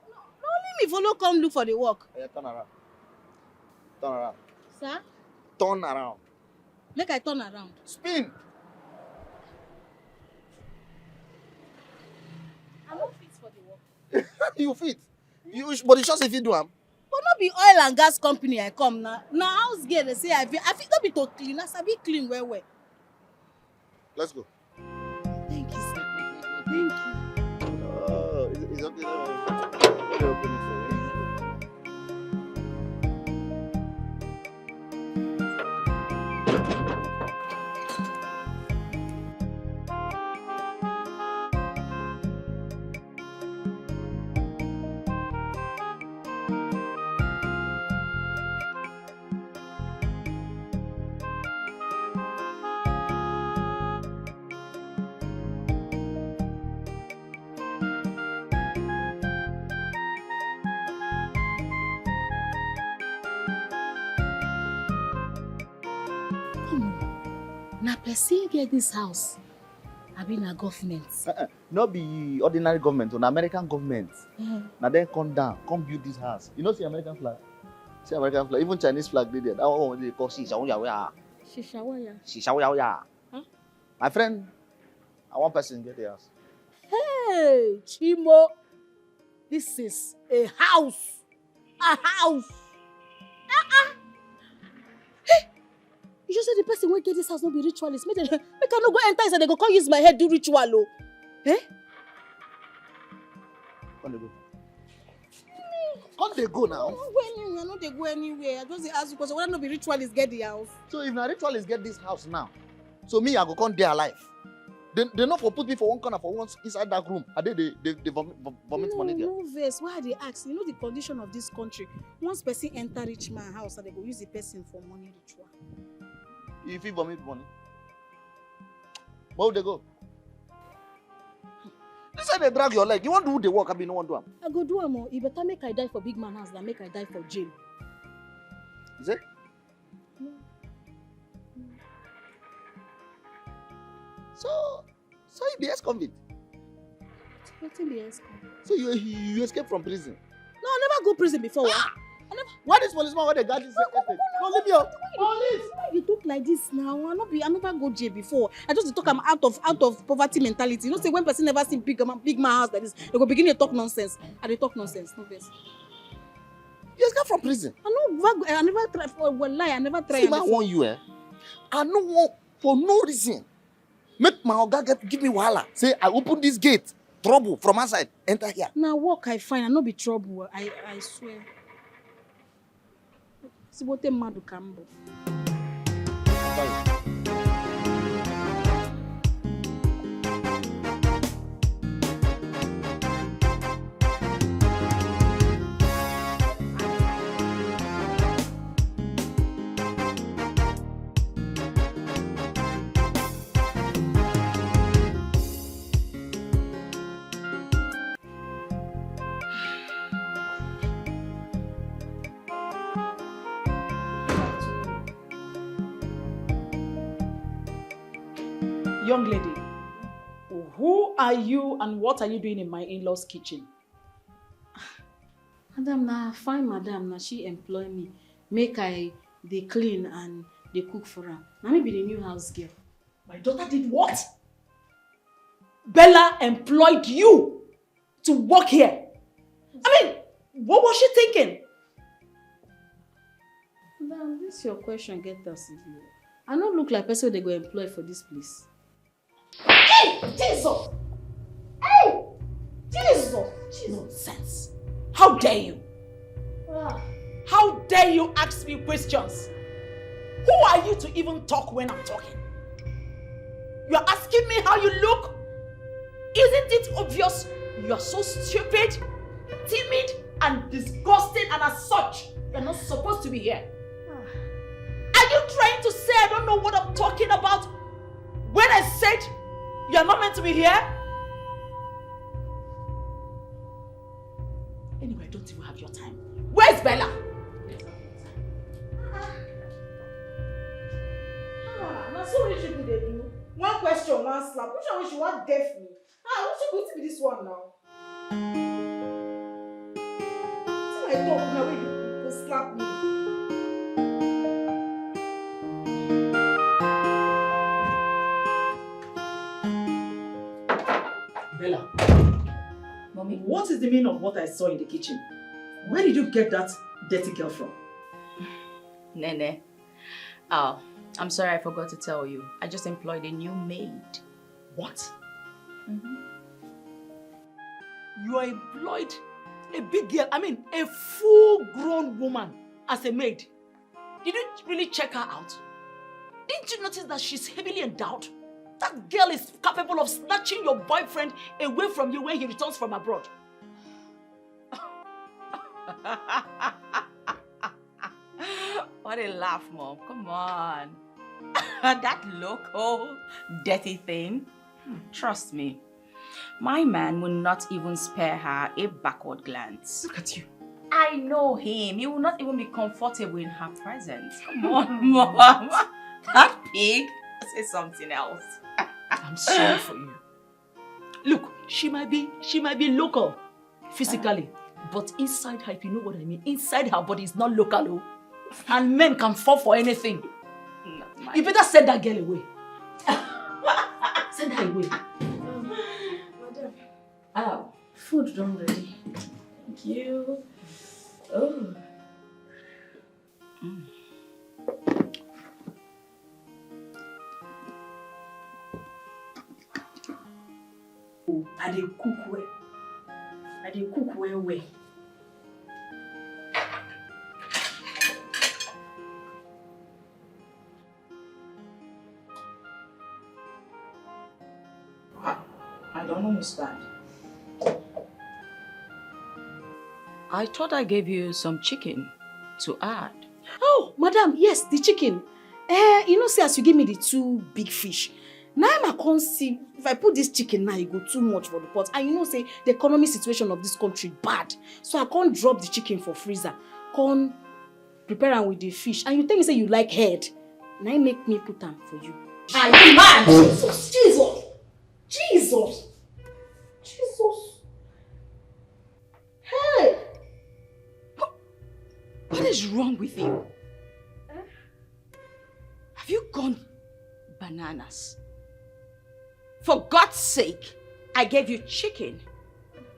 No only me follow come look for the work. Yeah, turn around. Turn around. Sir? Turn around. Make I turn around. Spin. I no fit for the work. You fit. But you just if you do am. But not be oil and gas company I come now. Now house girl they say I fit not be to clean. I sabi clean well. Let's go. Thank you, sir. Thank you. Oh, it's okay. Let me open it for you. Na person get this house. I be na government. Not be ordinary government, or American government. Now then come down, come build this house. You know see American flag? See American flag, even Chinese flag they there. That one they call Shishawaya. Shishawaya. Shishawaya. Huh? My friend, I want person get the house. Hey, Chimo. This is a house. A house. Hey, you just said the person who get this house not be ritualist. Make I no go enter inside. They go come use my head do ritual. Oh. Eh? Come they go. Come they go now. I know they go anywhere. I just ask you because whether no be ritualist get the house. So if na ritualist get this house now, so me I go come there alive. They not for put me for one corner for once inside that room. Are they vomit money there? No verse. Why they ask? You know the condition of this country. Once person enter rich man house, and they go use the person for money ritual. If you vomit money, where would they go? This how they drag your leg. You want to do the work, I mean, no one do them. I go do am. You better make I die for big man house than make I die for jail. Is it? So you be ex-convict. Wetin be ex-convict? So you escape from prison. No, I never go prison before. Why this policeman when they guard this estate? No, leave me up. Police! Why you talk like this now? I never go jail before. I just talk I'm out of poverty mentality. You know, say when person never see big man house like this, they go begin to talk nonsense. And they talk nonsense, no verse. You escape from prison. I never try for lie. I never try. See, I want you, I no want for no reason. Make my oga give me wahala. Say I open this gate, trouble from outside, enter here. Now work I find, I no be trouble. I swear. See what a mad cambo. Young lady, who are you and what are you doing in my in-laws' kitchen? Madam, na fine madam, na she employ me. Make I dey clean and dey cook for her. Na me be the new house girl. My daughter did what? Bella employed you to work here. I mean, what was she thinking? Madam, this your question get us. I don't look like person they go employ for this place. Hey, Jesus! Hey, Jesus! Nonsense! How dare you? How dare you ask me questions? Who are you to even talk when I'm talking? You're asking me how you look? Isn't it obvious you're so stupid, timid, and disgusting, and as such, you're not supposed to be here? Are you trying to say I don't know what I'm talking about when I said you're not meant to be here? Anyway, I don't even have your time. Where's Bella? One question, one slap. Which one she want deaf me? Ah, what she going to be this one now? See my talk now, you go slap me. Bella. Mommy, what is the meaning of what I saw in the kitchen? Where did you get that dirty girl from? Nene. Oh, I'm sorry I forgot to tell you. I just employed a new maid. What? You are employed a big girl, a full-grown woman as a maid. Did you really check her out? Didn't you notice that she's heavily endowed? That girl is capable of snatching your boyfriend away from you when he returns from abroad. What a laugh, Mom. Come on. That local, dirty thing. Trust me. My man will not even spare her a backward glance. Look at you. I know him. He will not even be comfortable in her presence. Come on, Mom. That pig. Say something else. I'm sorry for you. Look, she might be local physically, but inside her, if you know what I mean, inside her body is not local. Oh. And men can fall for anything. You better send that girl away. Send her away. Madam. Oh. Food done ready. Thank you. Oh. I dey cook well. I dey cook well. I don't understand. I thought I gave you some chicken to add. Oh, madam, yes, the chicken. You know, see, as you give me the 2 big fish, now I can't see, if I put this chicken now, it go too much for the pot. And you know, say, the economic situation of this country bad. So I can't drop the chicken for freezer. Can't prepare am with the fish. And you tell me, say, you like head. Now make me put them for you. Are you mad? Jesus! Hey! What is wrong with you? Have you gone bananas? For God's sake, I gave you chicken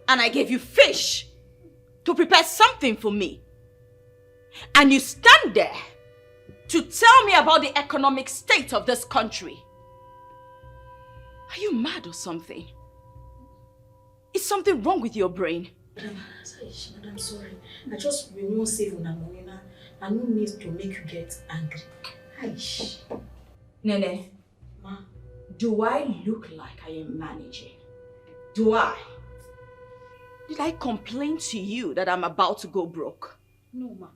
and I gave you fish to prepare something for me. And you stand there to tell me about the economic state of this country. Are you mad or something? Is something wrong with your brain? Madam, sorry. I just won't save on money now. I no need to make you get angry. Aish. Nene, Ma. Do I look like I am managing? Do I? Did I complain to you that I'm about to go broke? No, ma.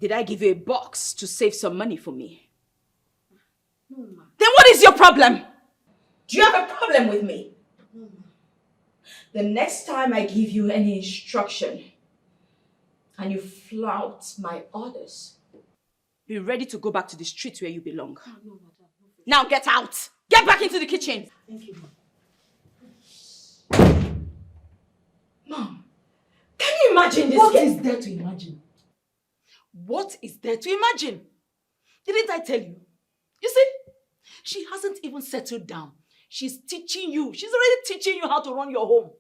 Did I give you a box to save some money for me? No, ma. Then what is your problem? Do you have a problem with me? No, ma. The next time I give you any instruction and you flout my orders, be ready to go back to the street where you belong. Oh, no, madam. Now get out! Get back into the kitchen! Thank you, Mom, can you imagine this? What is there to imagine? What is there to imagine? Didn't I tell you? You see, she hasn't even settled down. She's teaching you. She's already teaching you how to run your home.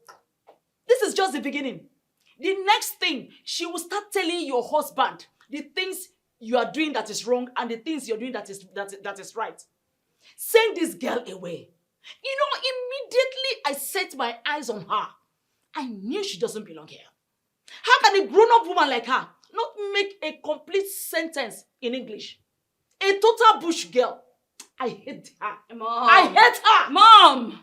This is just the beginning. The next thing, she will start telling your husband the things you are doing that is wrong and the things you're doing that is right. Send this girl away. You know, immediately I set my eyes on her. I knew she doesn't belong here. How can a grown-up woman like her not make a complete sentence in English? A total bush girl. I hate her. Mom. I hate her. Mom!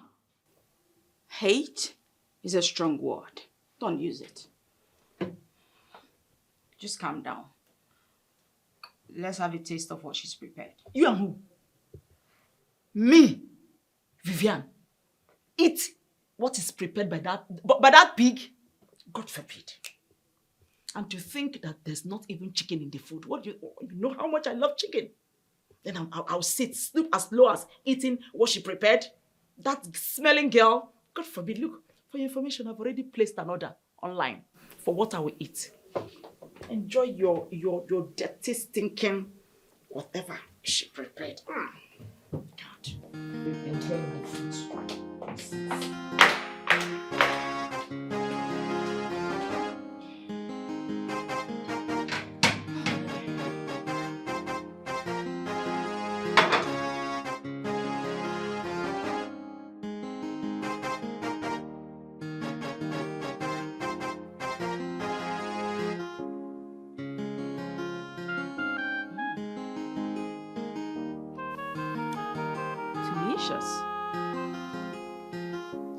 Hate is a strong word. Don't use it. Just calm down. Let's have a taste of what she's prepared. You and who? Me, Vivian. Eat what is prepared by that pig? God forbid. And to think that there's not even chicken in the food. You know how much I love chicken. Then I'll sit, sleep as low as eating what she prepared. That smelling girl, God forbid, look, for your information, I've already placed an order online for what I will eat. Enjoy your dirty, stinking, whatever she prepared. God. Enjoy the food. Delicious.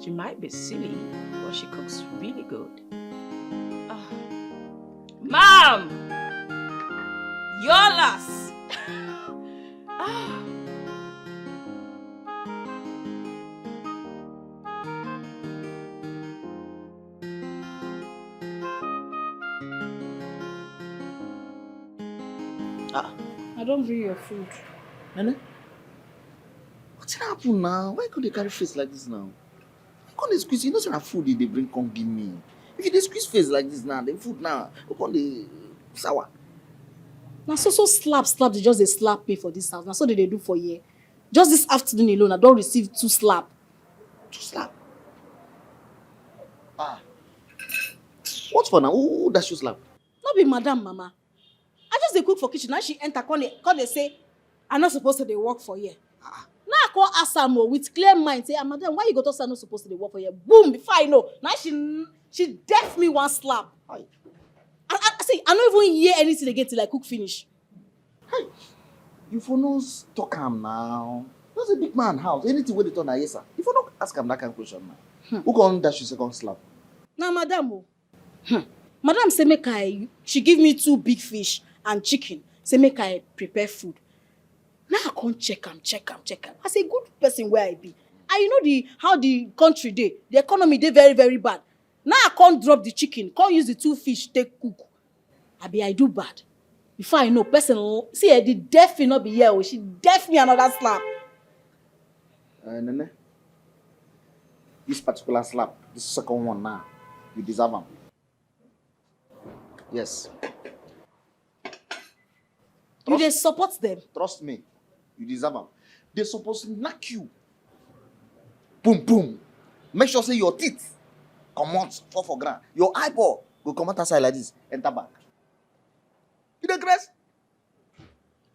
She might be silly, but she cooks really good. Mom! Yolas! I don't bring your food. Nene? What's happen now? Why could they carry face like this now? Why can't they squeeze? You know, some food they bring, come give me. If they squeeze face like this now, then food now, why can't they sour? Now so slap, they just they slap me for this house. Now so they do for you. Just this afternoon alone, I don't receive 2 slap. 2 slap? What for now? Who that you slap? Not be madam, mama. I just dey cook for kitchen. Now she enter, come they say, I'm not supposed to dey work for you. Now I call Asamo with clear mind, say, madam, why you go to say I'm not supposed to dey work for you? Boom, before I know. Now she def me 1 slap. I say, I don't even hear anything again till I cook finish. Hey, you for no talk him now. That's a big man house. Anything where they turn yes, sir. If you not ask him that kind of question now. Who can dash you second slap? Now, madam, madam say she give me 2 big fish and chicken. Say make I prepare food. Now I can't check am. As a good person where I be. And you know how the country dey, the economy dey very, very bad. Now I can't drop the chicken, can't use the 2 fish take cook. I do bad. Before I know, person see the deaf will not be here. She deaf me another slap. Nene, this particular slap, this second one now, you deserve them. Yes. You dey support them? Trust me, you deserve them. They're supposed to knock you. Boom, boom. Make sure say your teeth come out, fall for ground. Your eyeball will come out outside like this, enter back. You dey grace?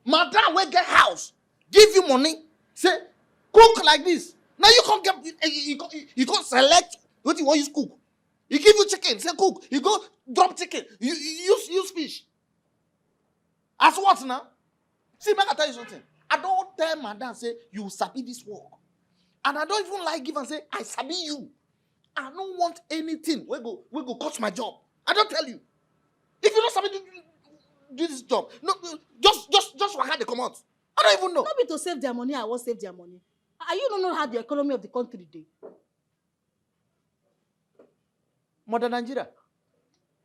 Madam will get house, give you money, say, cook like this. Now you can't get, you can't select what you want to cook. He give you chicken, say cook. You go drop chicken, you use fish. As what now? See, make I tell you something. I don't tell madam say you sabi this work. And I don't even like give and say I sabi you. I don't want anything. We go cost my job. I don't tell you. If you don't sabi do this job, no, just waka they come out. I don't even know. Not be to save their money, I won't save their money. And you don't know how the economy of the country dey. Mother Nigeria.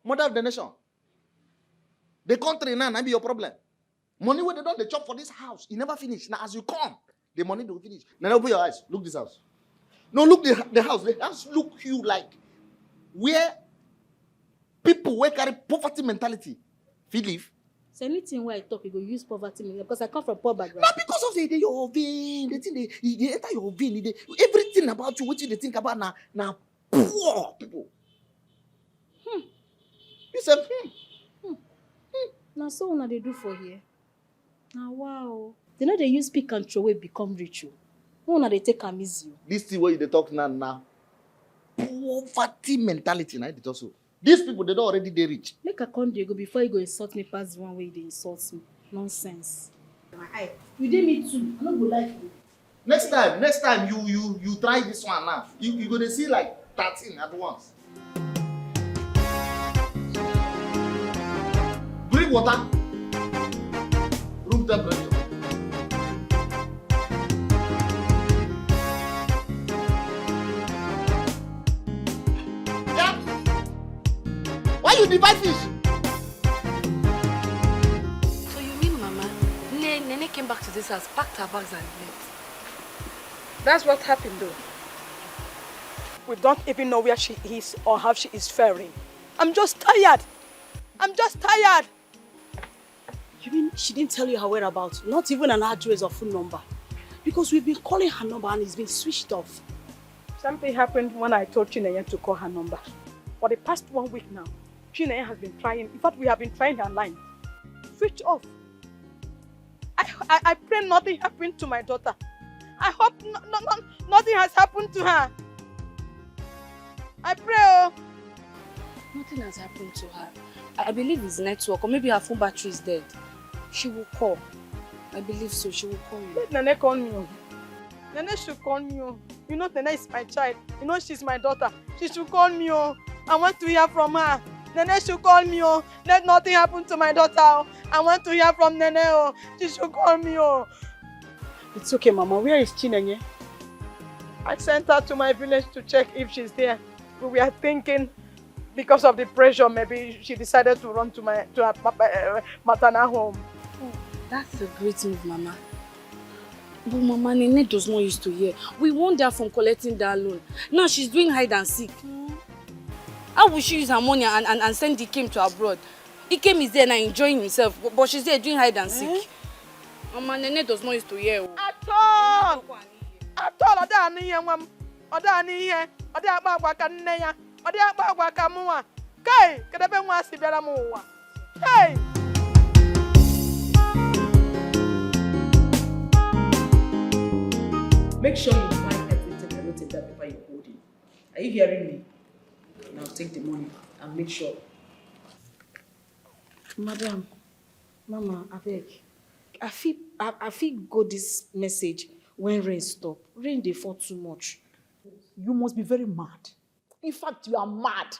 Mother of the nation. The country now be your problem. Money where they don't, they chop for this house. It never finish. Now as you come, the money don't finish. Now open your eyes. Look this house. No, look the house. The house look you like where people who carry poverty mentality feel live. So anything where I talk, you go use poverty mentality because I come from poor background. Not because of your vein. The thing they enter your vein. Everything about you, what you think about now poor people. You said, Now so what they do for here? Now wow. They know they use pick and throw away become rich. No, they take am easy. This thing where they talk now. Poverty mentality, now it also. These people they don't already they rich. Make a country go before you go insult me past the one way they insult me. Nonsense. My eye. You did me too. I don't go like you. Next time you try this one now. You gonna see like 13 at once. Drink water. Room temperature. Yeah. Why you divide fish? So you mean, Mama, Nene came back to this house, packed her bags and left. That's what happened though. We don't even know where she is or how she is faring. I'm just tired. I'm just tired. You mean she didn't tell you her whereabouts? Not even an address or phone number? Because we've been calling her number and it's been switched off. Something happened when I told Chinenye to call her number. For the past 1 week now, Chinenye has been trying. In fact, we have been trying her line. Switch off. I pray nothing happened to my daughter. I hope nothing has happened to her. I pray. Oh. Nothing has happened to her. I believe it's network, or maybe her phone battery is dead. She will call. I believe so. She will call you. Let Nene call me. Nene should call me. You know Nene is my child. You know she's my daughter. She should call me. I want to hear from her. Nene should call me. Let nothing happen to my daughter. I want to hear from Nene. She should call me. It's okay, Mama. Where is Chinenye? I sent her to my village to check if she's there. We are thinking, because of the pressure, maybe she decided to run to her maternal home. Oh, that's a great move, Mama. But Mama, Nene does not used to hear. We warned her from collecting that loan. Now she's doing hide and seek. How will she use her money and send Dikeh to abroad? Dikeh is there now enjoying himself, but she's there doing hide and seek. Mama, Nene does not used to hear. At all! At all! Oda ani here. Oda agba ka nne ya. Oda agba ka muwa. Kai, kedebe nwa si biara mu wa. Hey! Make sure you find everything I wrote in that paper you're holding. Are you hearing me? Now take the money and make sure. Madam, Mama, I beg. I feel go this message when rain stop. Rain dey fall too much. You must be very mad. In fact, you are mad.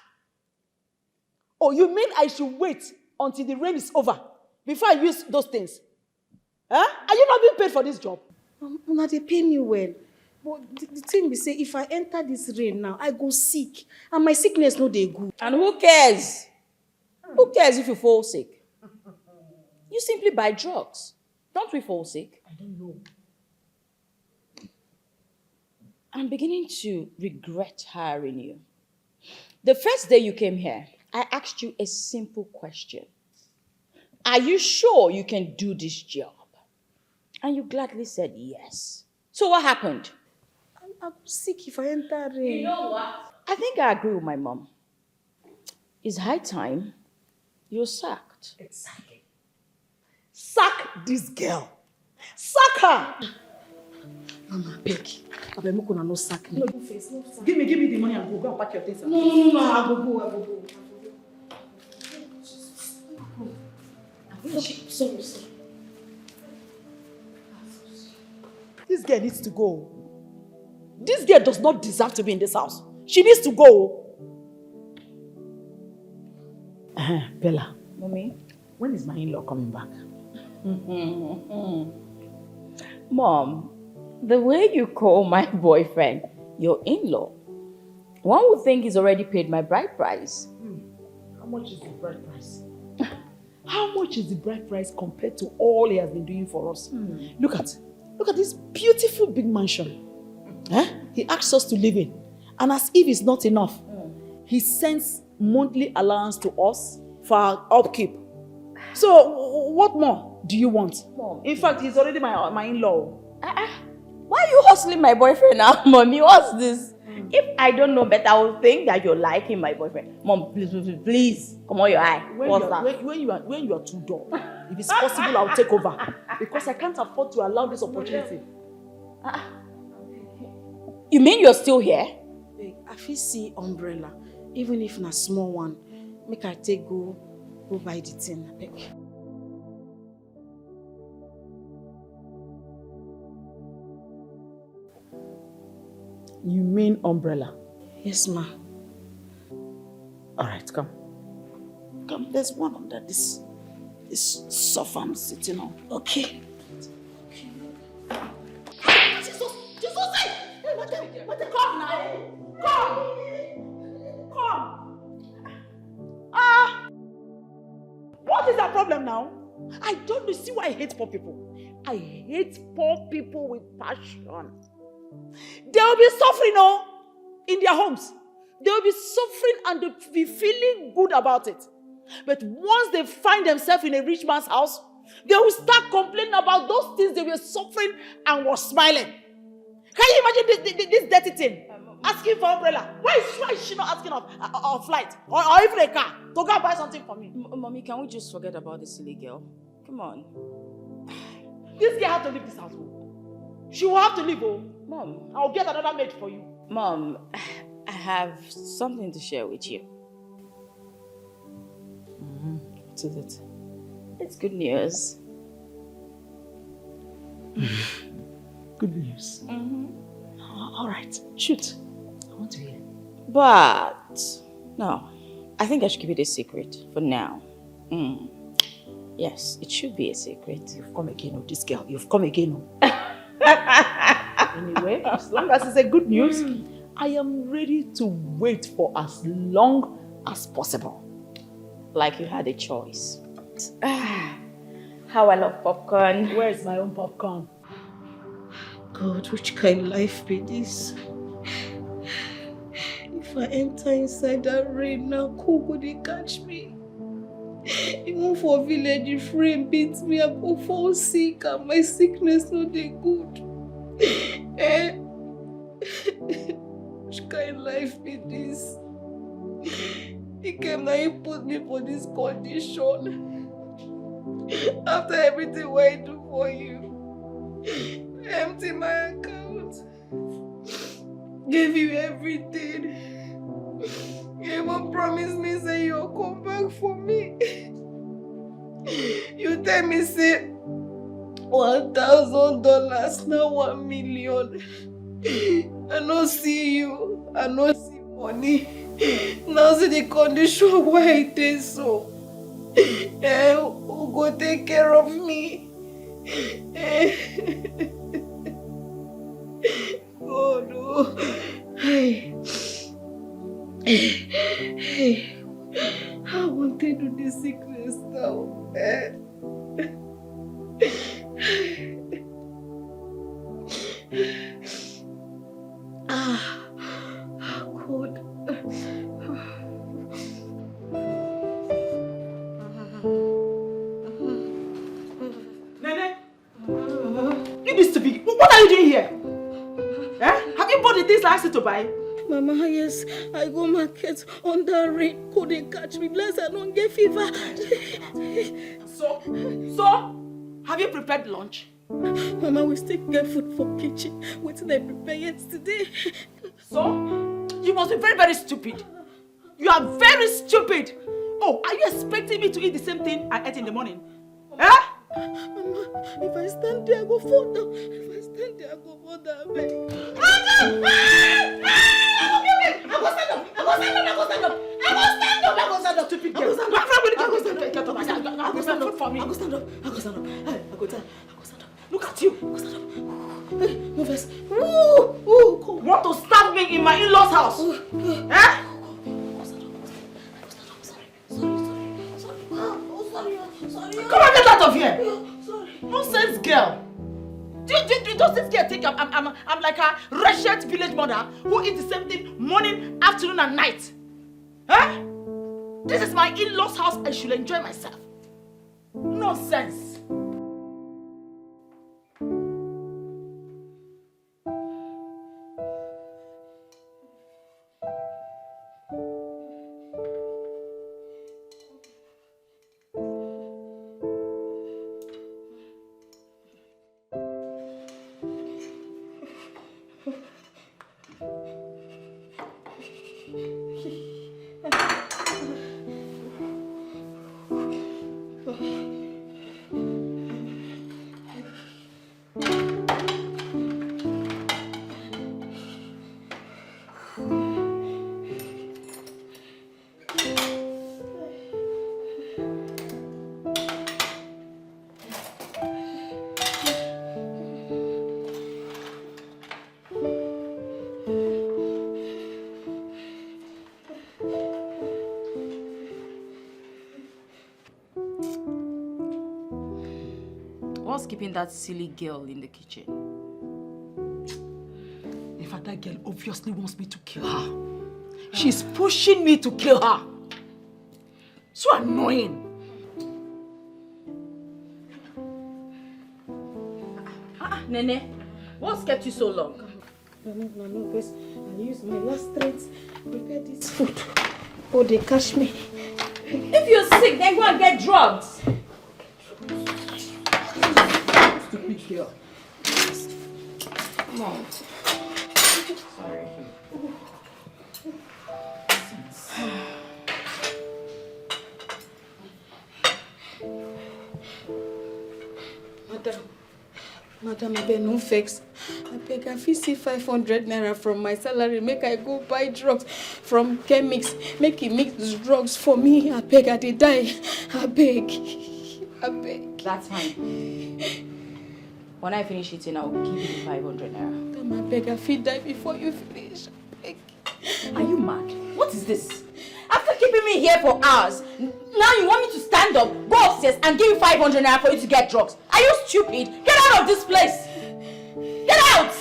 Oh, you mean I should wait until the rain is over before I use those things? Huh? Are you not being paid for this job? Una dey pay me well. But the thing be say, if I enter this rain now, I go sick. And my sickness no dey good. And who cares? Who cares if you fall sick? You simply buy drugs. Don't we fall sick? I don't know. I'm beginning to regret hiring you. The first day you came here, I asked you a simple question. Are you sure you can do this job? And you gladly said yes. So what happened? I'm sick if I enter rain. You know what? I think I agree with my mom. It's high time you're sacked. Exactly. Sack this girl. Sack her. Mama, beg. I beg make una no sack me. No, face. No, give me the money and go and pack your things. No. I go go. Sorry. This girl needs to go. This girl does not deserve to be in this house. She needs to go. Bella. Mommy? When is my in-law coming back? Mom, the way you call my boyfriend your in-law, one would think he's already paid my bride price. How much is the bride price? How much is the bride price compared to all he has been doing for us? Look at this beautiful big mansion. He asks us to live in. And as if it's not enough, he sends monthly allowance to us for our upkeep. So, what more do you want? Mom. In fact, he's already my in-law. Why are you hustling my boyfriend now, Mommy? What's this? If I don't know better, I would think that you're liking my boyfriend. Mom, please, come on your eye. What's that? When you are too dull, if it's possible, I'll take over. Because I can't afford to allow this opportunity. You mean you're still here? I feel see umbrella, even if na small one. Make I take go buy the thing. Beg. You mean umbrella? Yes, ma. All right, come. Come, there's one under this sofa I'm sitting on. Okay. Come now. Come. What is that problem now? I don't see why I hate poor people. I hate poor people with passion. They will be suffering, in their homes. They will be suffering and they will be feeling good about it. But once they find themselves in a rich man's house, they will start complaining about those things they were suffering and were smiling. Can you imagine this dirty thing? Asking for umbrella. Why is she not asking of flight? Or even a car to go and buy something for me? Mommy, can we just forget about this silly girl? Come on. This girl has to leave this house. She will have to leave. Mom. I'll get another maid for you. Mom, I have something to share with you. What is it? It's good news. Good news. All right, shoot. I want to hear. But, no, I think I should keep it a secret for now. Yes, it should be a secret. You've come again, this girl. You've come again. Anyway, as long as it's a good news, I am ready to wait for as long as possible. Like you had a choice. How I love popcorn. Where's my own popcorn? God, which kind of life be this? If I enter inside that rain now, who could they catch me? Even for village, if rain beats me, I go fall sick and my sickness not dey good. Which kind of life be this? He came now, he put me for this condition. After everything what I do for you, empty my account, gave you everything. You even promised me say you'll come back for me. You tell me say $1,000, now 1 million. I no see you, I no see money. Now see the condition why it is so. Who go take care of me? Oh no. Hey. I want to do this sickness now. God. Nene, you this to be. What are you doing here? Have you bought the things I asked you to buy? Mama, yes, I go market on the rain. Could they catch me? Bless, I don't get fever. So, have you prepared lunch? Mama, we still get food for kitchen. What did I prepare yesterday? So, you must be very, very stupid. You are very stupid. Oh, are you expecting me to eat the same thing I ate in the morning? Mama, if I stand there, I go fall down. If I stand there, I go fall down. Stupid girl. I go stand up for me. I go stand up. I go stand up. Look at you. Go stand up. Hey, move first. Want to stab me in my in-laws' house? Come on, get out of here. Nonsense girl. Does this girl think I'm like a wretched village mother who eats the same thing morning, afternoon, and night? This is my in-laws' house. I should enjoy myself. Nonsense. what's keeping that silly girl in the kitchen? In fact, that girl obviously wants me to kill her. She's pushing me to kill her. So annoying. Nene, what's kept you so long? No, because I used my last strength to prepare this food. Oh, they catch me. If you're sick, then go and get drugs. Stupid girl. Come on. Sorry. Madam, I beg no vex. I beg I fit see 500 naira from my salary. Make I go buy drugs from chemics. Make he mix drugs for me. I beg I dey die. I beg. That's fine. When I finish eating, I'll give you the 500 naira. Madam, I beg I fit die before you finish. I beg. Are you mad? What is this? After keeping me here for hours, now you want me to stand up, go upstairs and give you 500 naira for you to get drugs? Are you stupid? Get out of this place! Get out!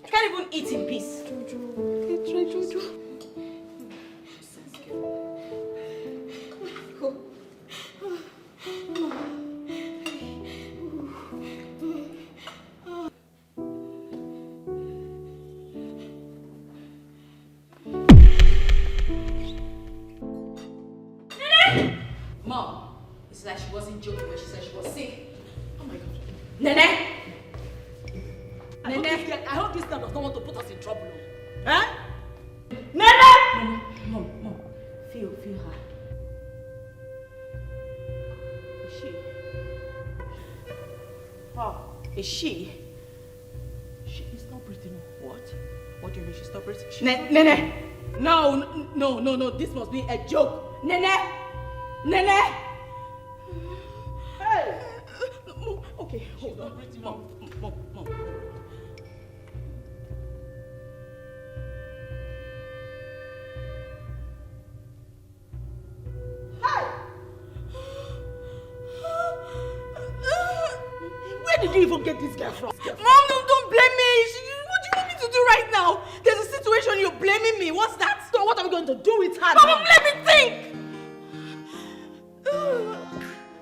You can't even eat in peace. Jojo. Mom, it's like she wasn't joking when she said she was sick. Oh my God. Nene! I hope this girl does not want to put us in trouble. Huh? Nene! Mom. Feel her. Is she? Oh, is she? She is not breathing. What? What do you mean she's not breathing? Nene! No, this must be a joke. Nene! Hey! Okay, hold on. Mom. Where did you even get this girl from? Mom, don't blame me. What do you want me to do right now? There's a situation you're blaming me. What's that? So what are we going to do with her? Mom, let me think.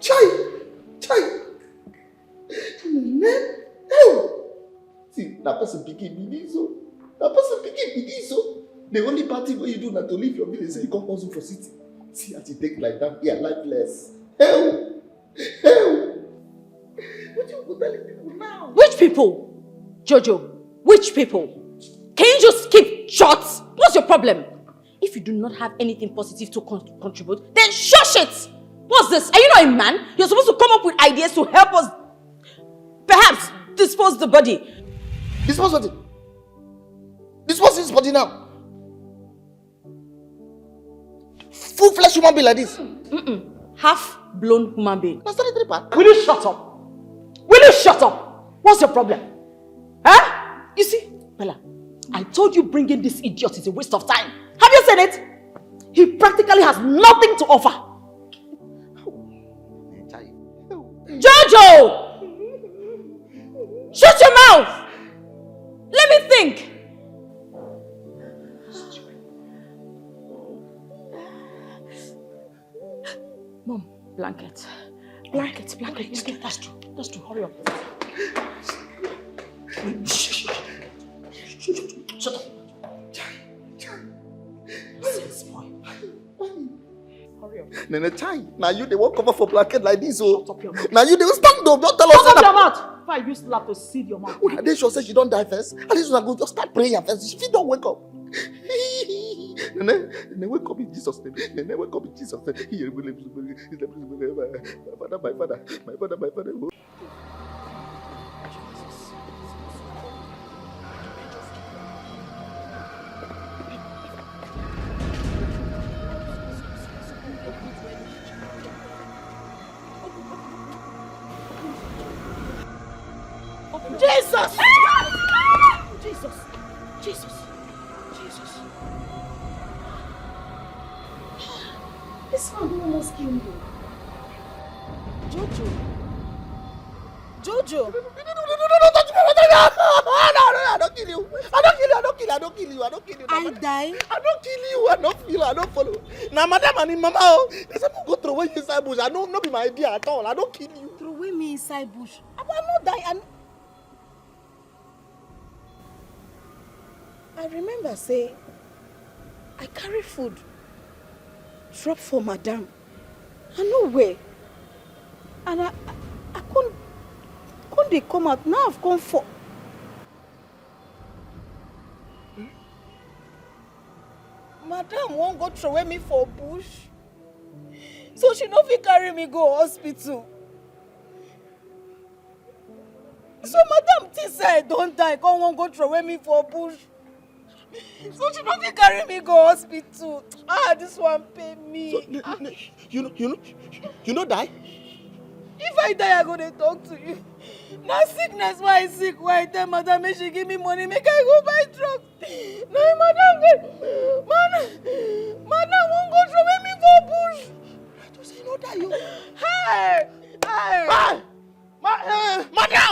Chai! See, that person picking me this so. The only party what you do now to leave your village and you come hustle for city. See as you take like that, you are lifeless. Hell! What you go telling people now? Which people? Jojo, which people? Can you just keep short? What's your problem? If you do not have anything positive to contribute, then shush it! What's this? Are you not a man? You're supposed to come up with ideas to help us perhaps dispose the body. Dispose what? Dispose this body now. Full-fledged human being like this. Half-blown human being. That's not the part. Will you shut up? What's your problem? Huh? You see, Bella, I told you bringing this idiot is a waste of time. Have you said it? He practically has nothing to offer. Jojo! Shut your mouth! Let me think. Mom, blanket. That's true. Hurry up. Shut up. Hurry up. Nene Chai, now you they won't cover for blanket like this, oh. Now you they will stand up, don't tell us. Shut up your mouth! If I use slap to seal your mouth. Well, they sure say she don't die first. At least we go just start praying first. She don't wake up. Nene, wake up in Jesus' name. Nene, wake up in Jesus' name. My father. Jesus! This man almost killed me. Jojo! Jojo. No, touch me. I don't kill you. I don't kill you. I die. I don't kill you. I don't feel. I don't follow. Now, madam and in mama, they say go throw away you inside bush. I don't be my idea at all. I don't kill you. Throw away me inside bush. I'm not die. I remember say I carry food. Drop for madam. I know where. And I couldn't they come out. Now I've come for. Madam won't go throw away me for bush. So she no fit carry me go hospital. So madam think say I don't die. Come won't go throw away me for bush. So she no fit carry me go hospital. This one pay me. So, you know die? If I die, I go to talk to you. Now sickness, why I sick? Why I tell madam make she give me money, make I go buy drugs. Now madam won't go throw me for bush. I just say no die you. Hey! Madam!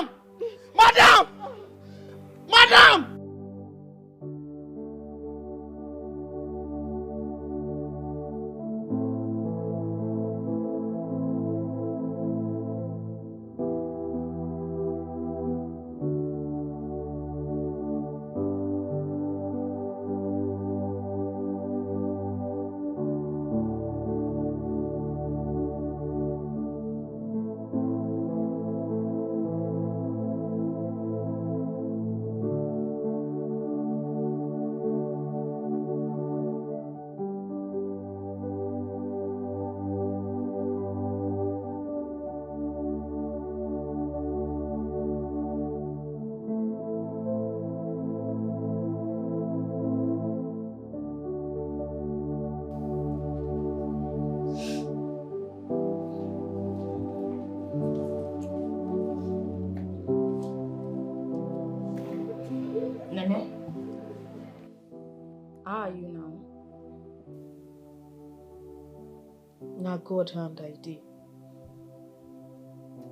How are you now? Now God hand I did.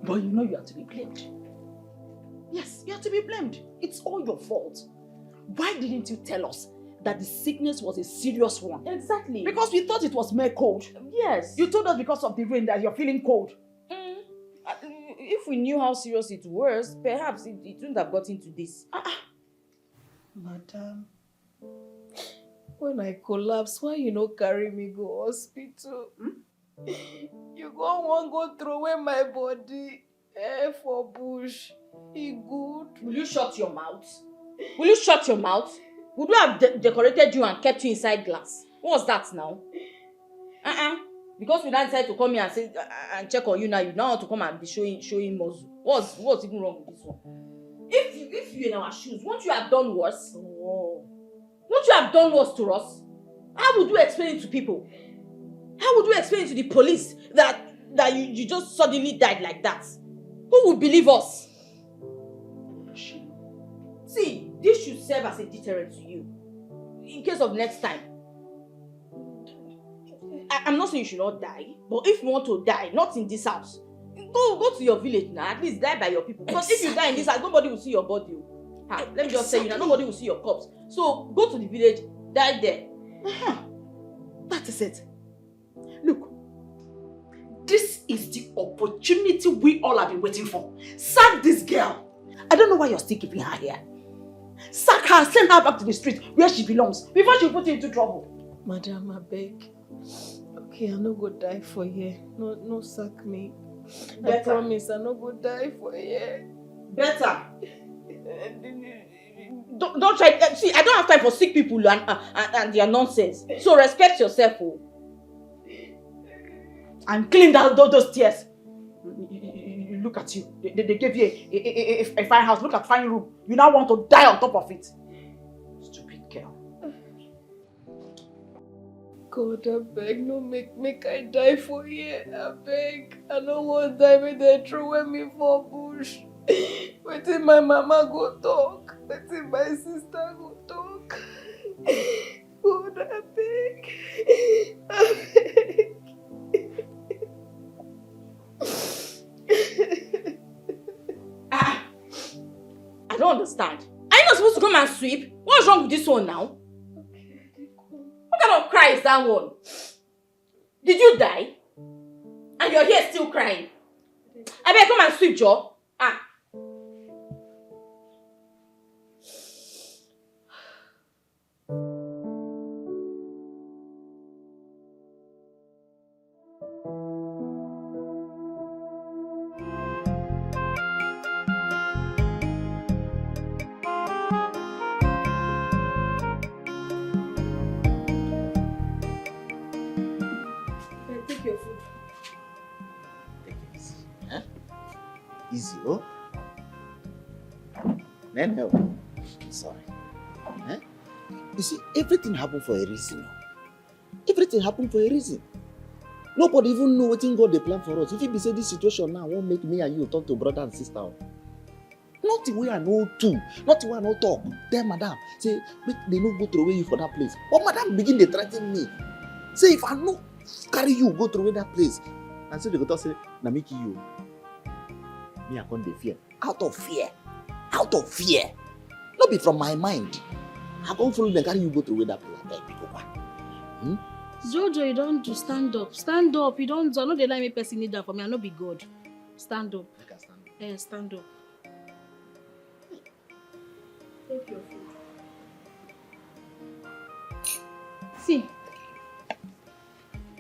But you know you are to be blamed. Yes, you are to be blamed. It's all your fault. Why didn't you tell us that the sickness was a serious one? Exactly. Because we thought it was mere cold. Yes. You told us because of the rain that you're feeling cold. If we knew how serious it was, perhaps it wouldn't have gotten to this. Madam, when I collapse, why you no carry me go hospital? You go throw away my body for bush. He good. Will you shut your mouth? Will you shut your mouth? Would we have decorated you and kept you inside glass? What's that now? Because we don't decide to come here and say and check on you now, you now want to come and be showing muscle. What's even wrong with this one? If you're in our shoes, won't you have done worse? Oh. Won't you have done worse to us? How would you explain it to people? How would you explain it to the police that you just suddenly died like that? Who would believe us? See, this should serve as a deterrent to you. In case of next time. I'm not saying you should not die, but if you want to die, not in this house, go to your village now. At least die by your people. Because if you die in this house, nobody will see your body. Let me just tell you now, nobody will see your corpse. So go to the village, die there. That is it. Look, this is the opportunity we all have been waiting for. Sack this girl. I don't know why you're still keeping her here. Sack her, send her back to the street where she belongs before she put you into trouble. Madam, I beg. Okay, I no go die for here. No sack me. Better. I promise I no go die for here. Better. Don't try. See, I don't have time for sick people and their nonsense. So respect yourself. Oh. And clean those tears. Look at you. They gave you a fine house. Look at fine room. You now want to die on top of it. Stupid girl. God, I beg, no make I die for here. I beg. I don't want to die when they throw me for bush. Wetin my mama go talk. Wetin my sister go talk. God, I beg. I beg. sweep. What's wrong with this one now? What kind of cry is that one? Did you die? And you're here still crying? I better come and sweep, Joe. Ah. Take your food. Easy, oh? Nene, sorry. Eh? You see, everything happened for a reason. Everything happened for a reason. Nobody even know what God they plan for us. If you be say this situation now won't make me and you turn to brother and sister. Not the way I know too. Not the way I know talk. Tell madam, say, make they no go throw away you for that place. But madam begin to threaten me. Say, if I no carry you, go throw away that place. And so they go to say, na make you. Me I come dey fear. Out of fear. Out of fear. Not be from my mind. I come follow them, carry you go throw away that place. Jojo, you don't do stand up. Stand up. You don't do. I know they let me person need that for me. I know be God. Stand up. I can stand up. Yeah, stand up. Take your food. See,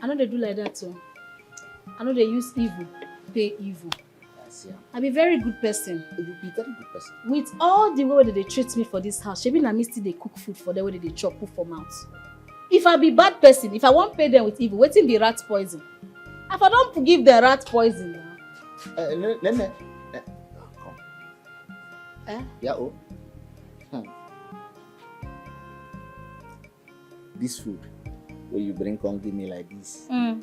I know they do like that too. I know they use evil, pay evil. Yes, yeah. I be very good person. You be very good person. With all the way that they treat me for this house, shebi na me still they cook food for them where they chop put for mouth. If I be bad person, if I won't pay them with evil, wetin be rat poison? If I don't give the rat poison now. Nene. Come. Eh? Yeah, oh. This food, where you bring come give me like this. You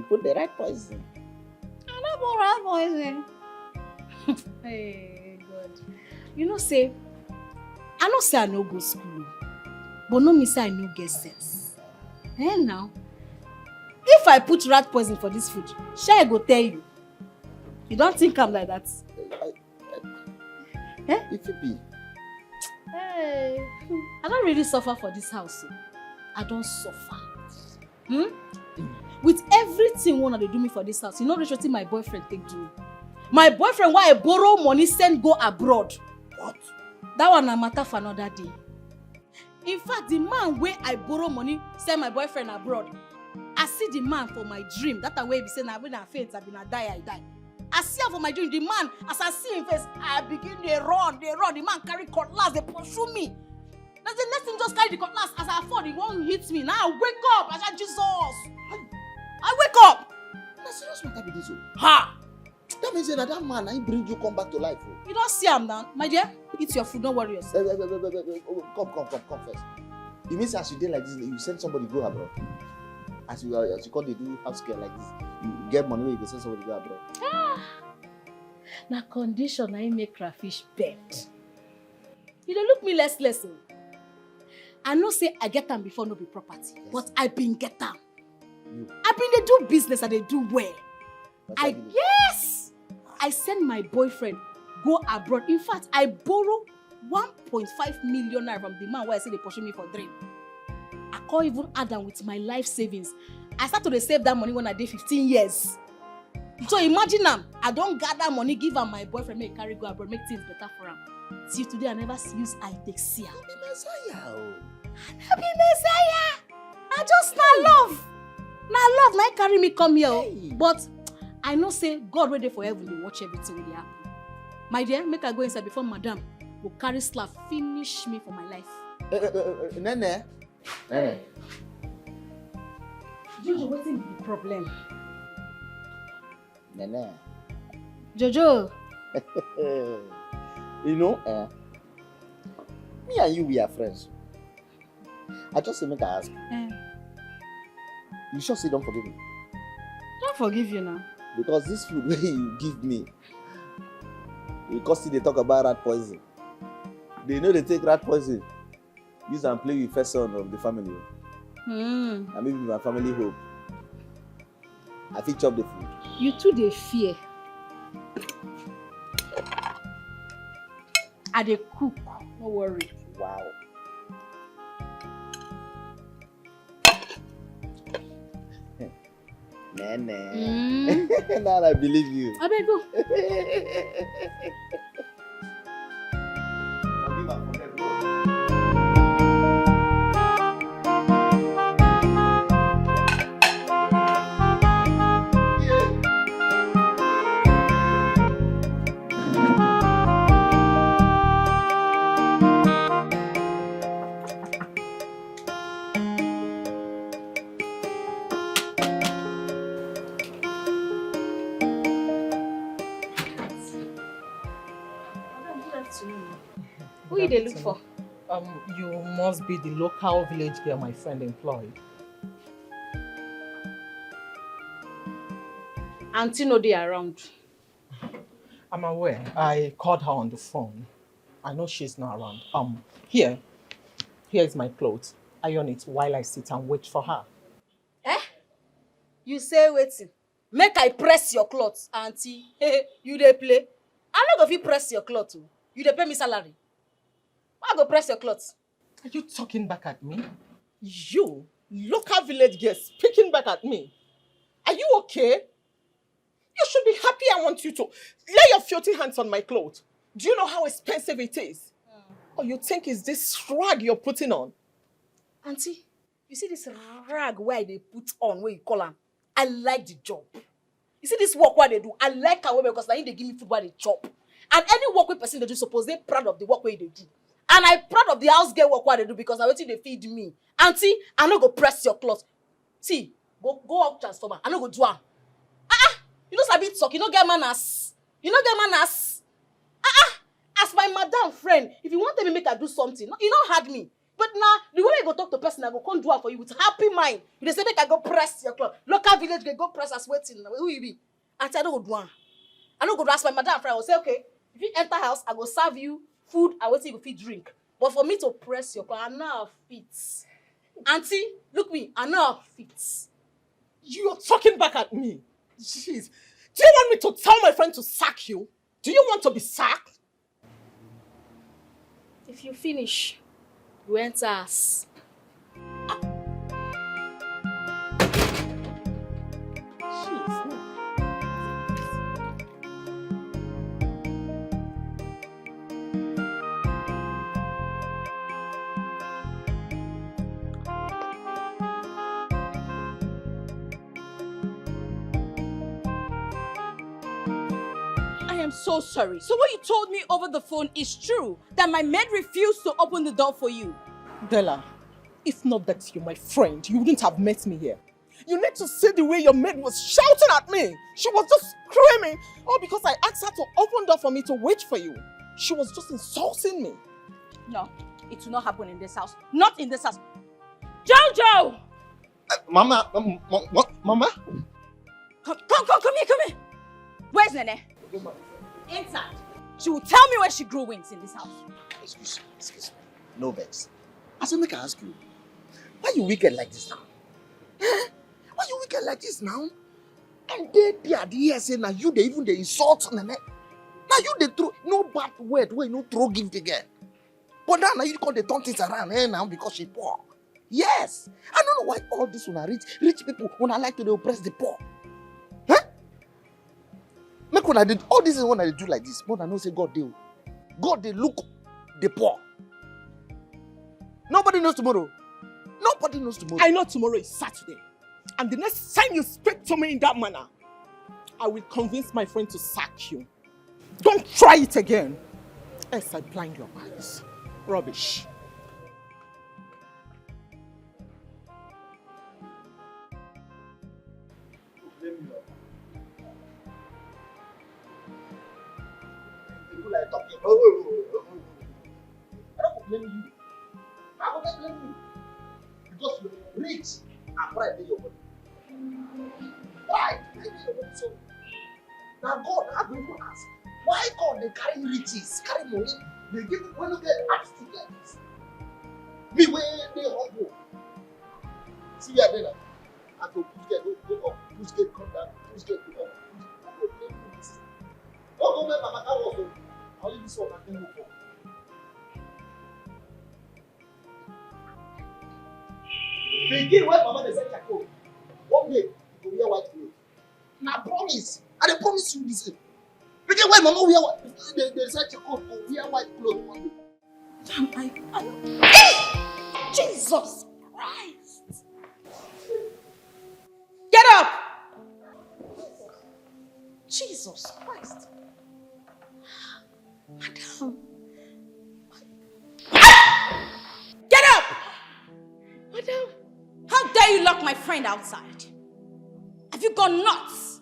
put the right poison. I don't put rat poison. Hey, God. You know, say, I know say I no go school. But no me say I no get sense. Eh now? If I put rat poison for this food, shall I go tell you? You don't think I'm like that? Eh? If it be. Hey, I don't really suffer for this house. So. I don't suffer. With everything one they do me for this house, you know what my boyfriend take to me? My boyfriend, why I borrow money, send go abroad. What? That one a matter for another day. In fact, the man where I borrow money, send my boyfriend abroad. I see the man for my dream. That way be saying, when I faint, I die, I die. I see him for my dream. The man, as I see him face, I begin to run. The man carry cutlass, they pursue me. That's the next thing, just carry the cutlass. As I fall, he won't hit me. Now I wake up. I said, Jesus. I wake up. That's serious matter be this. Ha! That means that man, I bring you come back to life. You don't see him now. My dear, eat your food, don't worry yourself. Come first. You mean as you did like this, you send somebody go abroad? As you call they do house care like this, you get money where you go send somebody go abroad. Na condition I make crayfish bed. You don't look me less. I know say I get them before no be property, yes. But I been get them. I been they do business and they do well. Yes! I send my boyfriend go abroad. In fact, I borrow 1.5 million naira from the man where I say they pursue me for dream. I can't even add them with my life savings. I started to save that money when I did 15 years. So imagine I don't gather money, give her my boyfriend, make carry go abroad, make things better for him. See today I never use I take see her. I be Messiah. I be Messiah. I just not love. Now love might carry me come here. Hey. But I know say God ready for heaven, they watch everything will happen. My dear, make her go inside before madam will carry slap, finish me for my life. Nene. Jojo, what's the problem? Nene. Jojo. You know, me and you, we are friends. I just make her ask. You sure say don't forgive me? Don't forgive you now. Because this food where you give me, because they talk about rat poison. They know they take rat poison. Use and play with first son of the family. And maybe my family hope. I fit chop the food. You too they fear. I dey cook. No worry. Wow. Nene. Now I believe you. I beg go. Who you dey look for? You must be the local village girl my friend employed. Auntie no dey around. I'm aware. I called her on the phone. I know she's not around. Here is my clothes. Iron it while I sit and wait for her. Eh? You say waiting. Make I press your clothes, auntie. You dey play. I no go fit press your clothes. You dey pay me salary. Why I go press your clothes? Are you talking back at me? You, local village girl, speaking back at me. Are you okay? You should be happy I want you to lay your filthy hands on my clothes. Do you know how expensive it is? Or you think it's this rag you're putting on? Auntie, you see this rag where they put on, where you call am? I like the job. You see this work where they do? I like how because now they give me food while they chop. And any work where person they do, suppose they proud of the work where they do. And I proud of the house girl work what they do because now wetin they feed me. Auntie, I no go press your clothes. See, go up transformer. I no go do am. You know sabi talk. You no get manners. You no get manners. As my madam friend, if you want me make I do something, you don't hard me. But now the way you go talk to person, I go come do it for you with happy mind. You dey say make I go press your clothes. Local village girl go press as waiting. Who you be? Auntie, I no go do am. I no go ask my madam friend. I will say okay. If you enter house, I go serve you food and wetin you go fit drink. But for me to press your clothes, I know fit. Auntie, look me, I know fit. You're talking back at me. Jeez. Do you want me to tell my friend to sack you? Do you want to be sacked? If you finish, you enter us. I'm so sorry. So what you told me over the phone is true? That my maid refused to open the door for you? Della, if not that you're my friend, you wouldn't have met me here. You need to see the way your maid was shouting at me. She was just screaming. All because I asked her to open the door for me to wait for you. She was just insulting me. No, it will not happen in this house. Not in this house. Jojo! Mama, Mama? Come here. Where's Nene? Inside. She will tell me where she grew wings in this house. Excuse me. No vex. I said, make I ask you, why you wicked like this now? Why you wicked like this now? And they are here saying that you they even they insult Nene. Now you they throw no bad word where you no throw gift again. But now you call the turn things around now because she poor. Yes. I don't know why all this when I rich people when I like to oppress the poor. Make when I did all this is when I do like this. But I know say God they look the poor. Nobody knows tomorrow. Nobody knows tomorrow. I know tomorrow is Saturday. And the next time you speak to me in that manner, I will convince my friend to sack you. Don't try it again. Else I blind your eyes. Rubbish. Like talking. I don't blame you. I don't blame you. Because you're rich and pride in your body. Pride in your body. So now God, I going to ask, why God they carry riches, carry money, they give it when you get asked to get this. Me where they humble. See we are there now. I go push get go up, push get come down, push get go up. I don't blame you. Don't go make Mama also. Only this one I can go for. Begin when Mama dey say charcoal. One day, you go wear white clothes. Na promise. I dey promise you this. Begin when Mama wear white, they say charcoal, go wear white clothes one day. Jesus Christ! Get up! Jesus Christ! Madam! Get up! Madam! How dare you lock my friend outside? Have you gone nuts?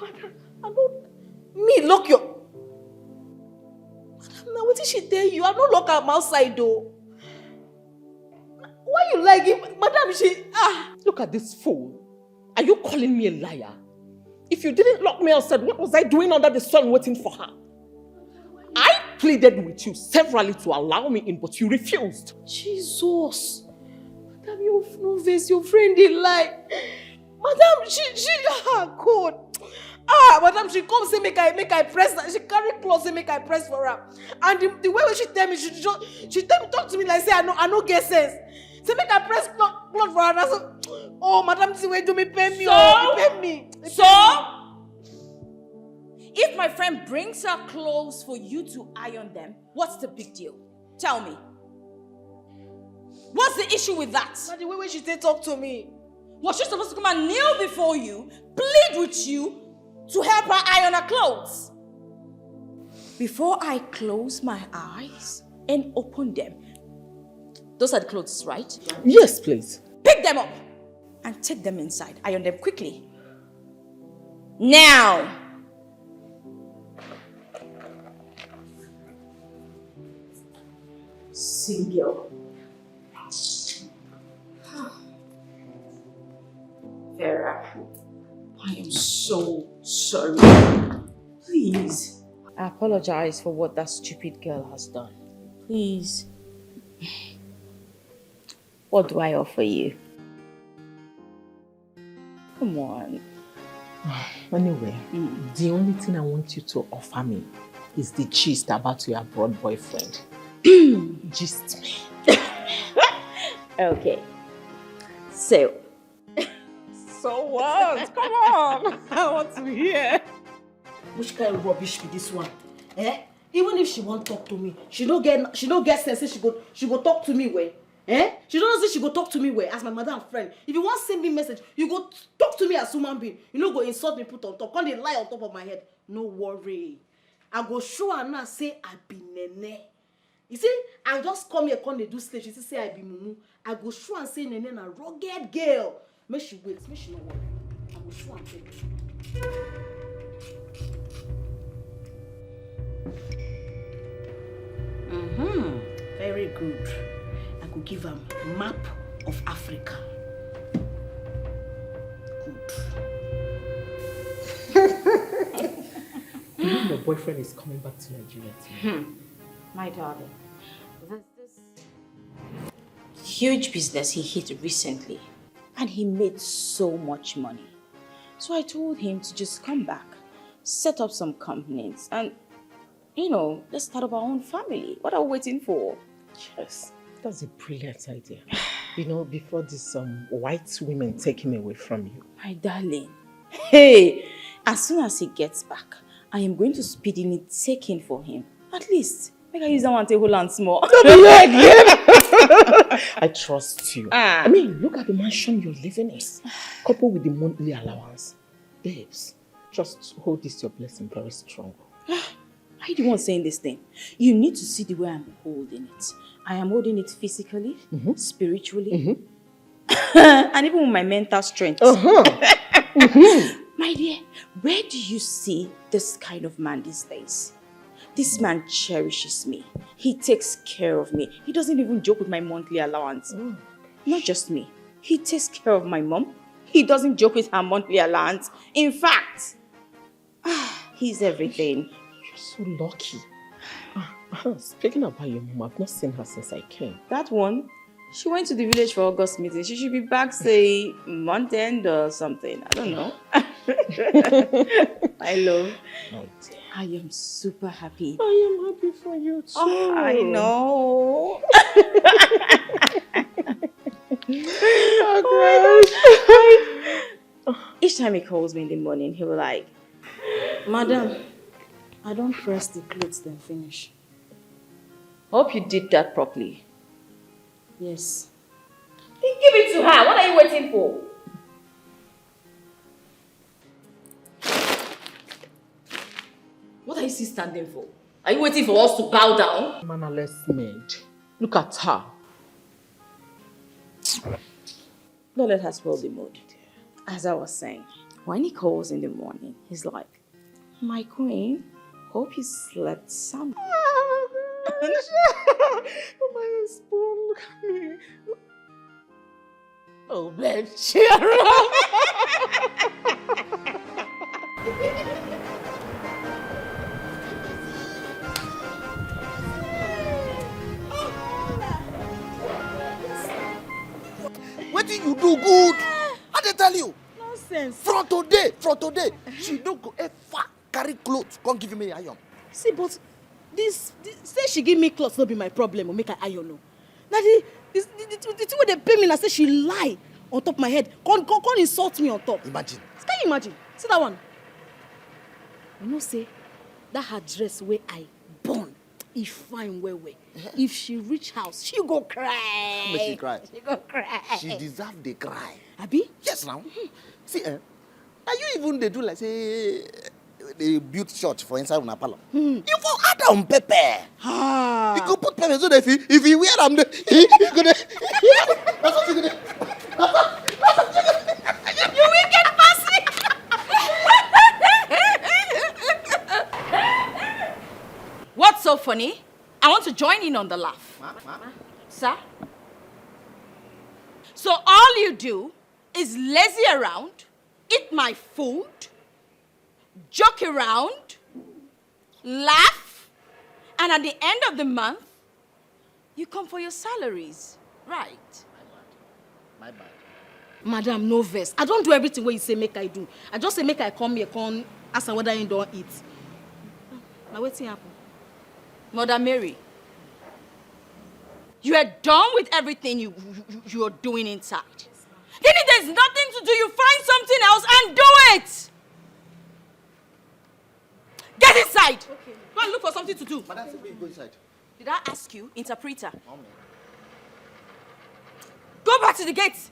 Madam, I don't... Me lock your... Madam, now what did she tell you? I don't lock am outside though. Why you like it? Madam, she... Look at this fool. Are you calling me a liar? If you didn't lock me outside, what was I doing under the sun waiting for her? I pleaded with you severally to allow me in, but you refused. Jesus. Madam, you no vex your friend dey lie. Madam, she God. Madam, she come say make I press that. She carry cloth say make I press for her. And the way she tell me, she tell me talk to me like say I no get sense. Say make I press cloth for her. And so, oh, madam, this way do me pay me. Pay me. If my friend brings her clothes for you to iron them, what's the big deal? Tell me. What's the issue with that? But the way she talk to me. Was she supposed to come and kneel before you, plead with you, to help her iron her clothes? Before I close my eyes and open them, those are the clothes, right? Yes, please. Pick them up and take them inside. Iron them quickly. Now. Single. Vera, I am so sorry. Please. I apologize for what that stupid girl has done. Please. What do I offer you? Come on. Anyway, the only thing I want you to offer me is the gist about your abroad boyfriend. Gist me. Okay. So what? Come on. I want to hear. Which kind of rubbish be this one? Eh? Even if she won't talk to me, she no get sense. Say she go talk to me way. Eh? She don't know say she go talk to me way as my mother and friend. If you want send me message, you go talk to me as human being. You no go insult me, put on top. Can't they lie on top of my head? No worry. I go show her now say I be nene. You see, I just come here, come they do slave. She say I be mumu. I go show and say nene na rugged girl. Make she wait, make she no worry. I go show and tell her. Very good. I could give a map of Africa. Good. You know your boyfriend is coming back to Nigeria today. My darling, there's this huge business he hit recently, and he made so much money. So I told him to just come back, set up some companies, and let's start up our own family. What are we waiting for? Yes, that's a brilliant idea. Before these white women take him away from you. My darling, hey, as soon as he gets back, I am going to speedily take in for him. At least, make I use that one to hold on small. I trust you. I mean, look at the mansion you're living in, coupled with the monthly allowance. Babes, just hold this your blessing very strong. Why are you the one saying this thing? You need to see the way I'm holding it. I am holding it physically, spiritually, and even with my mental strength. My dear, where do you see this kind of man these days? This man cherishes me. He takes care of me. He doesn't even joke with my monthly allowance. Not just me. He takes care of my mom. He doesn't joke with her monthly allowance. In fact, he's everything. You're so lucky. Speaking about your mom, I've not seen her since I came. That one? She went to the village for August meeting. She should be back, say, month end or something. I don't know. My love. Oh, dear. I am super happy. I am happy for you too. Oh, I know. Each time he calls me in the morning, he will like, Madam, I don't press the clothes then finish. Hope you did that properly. Yes. Then give it to her. What are you waiting for? What are you still standing for? Are you waiting for us to bow down? Mannerless maid. Look at her. Don't let her spoil the mood. As I was saying, when he calls in the morning, he's like, my queen, hope you slept sound. Oh my husband, look at me. Oh, babe, cheer up. What did you do good? I did tell you. Nonsense. From today, she don't go ever carry clothes. Come give me iron. See, but this say she give me clothes, no be my problem. Or make her iron no. Now the thing where they pay me, I say she lie on top of my head. Can't insult me on top. Imagine. Can you imagine? See that one. You know, say that her dress where I born, if fine well. If she reach house, she go cry. Make she cry. She go cry. She deserve the cry. Abi? Yes, now. See, are you even they do like say they build church for inside una palace? You for add on pepper. Ah. You go put pepper so that if he wear them, he gonna. That's what you gonna. You wicked bastard! What's so funny? I want to join in on the laugh. Sir? So all you do is lazy around, eat my food, joke around, laugh, and at the end of the month, you come for your salaries, right? My bad. Madam, no verse. I don't do everything what you say make I do. I just say make I come here, come ask her whether you don't eat. Now what's happen? Mother Mary, you are done with everything you are doing inside. Then if there's nothing to do, you find something else and do it. Get inside. Okay. Go and look for something to do. Madam, say go inside. Did I ask you, interpreter? Go back to the gate.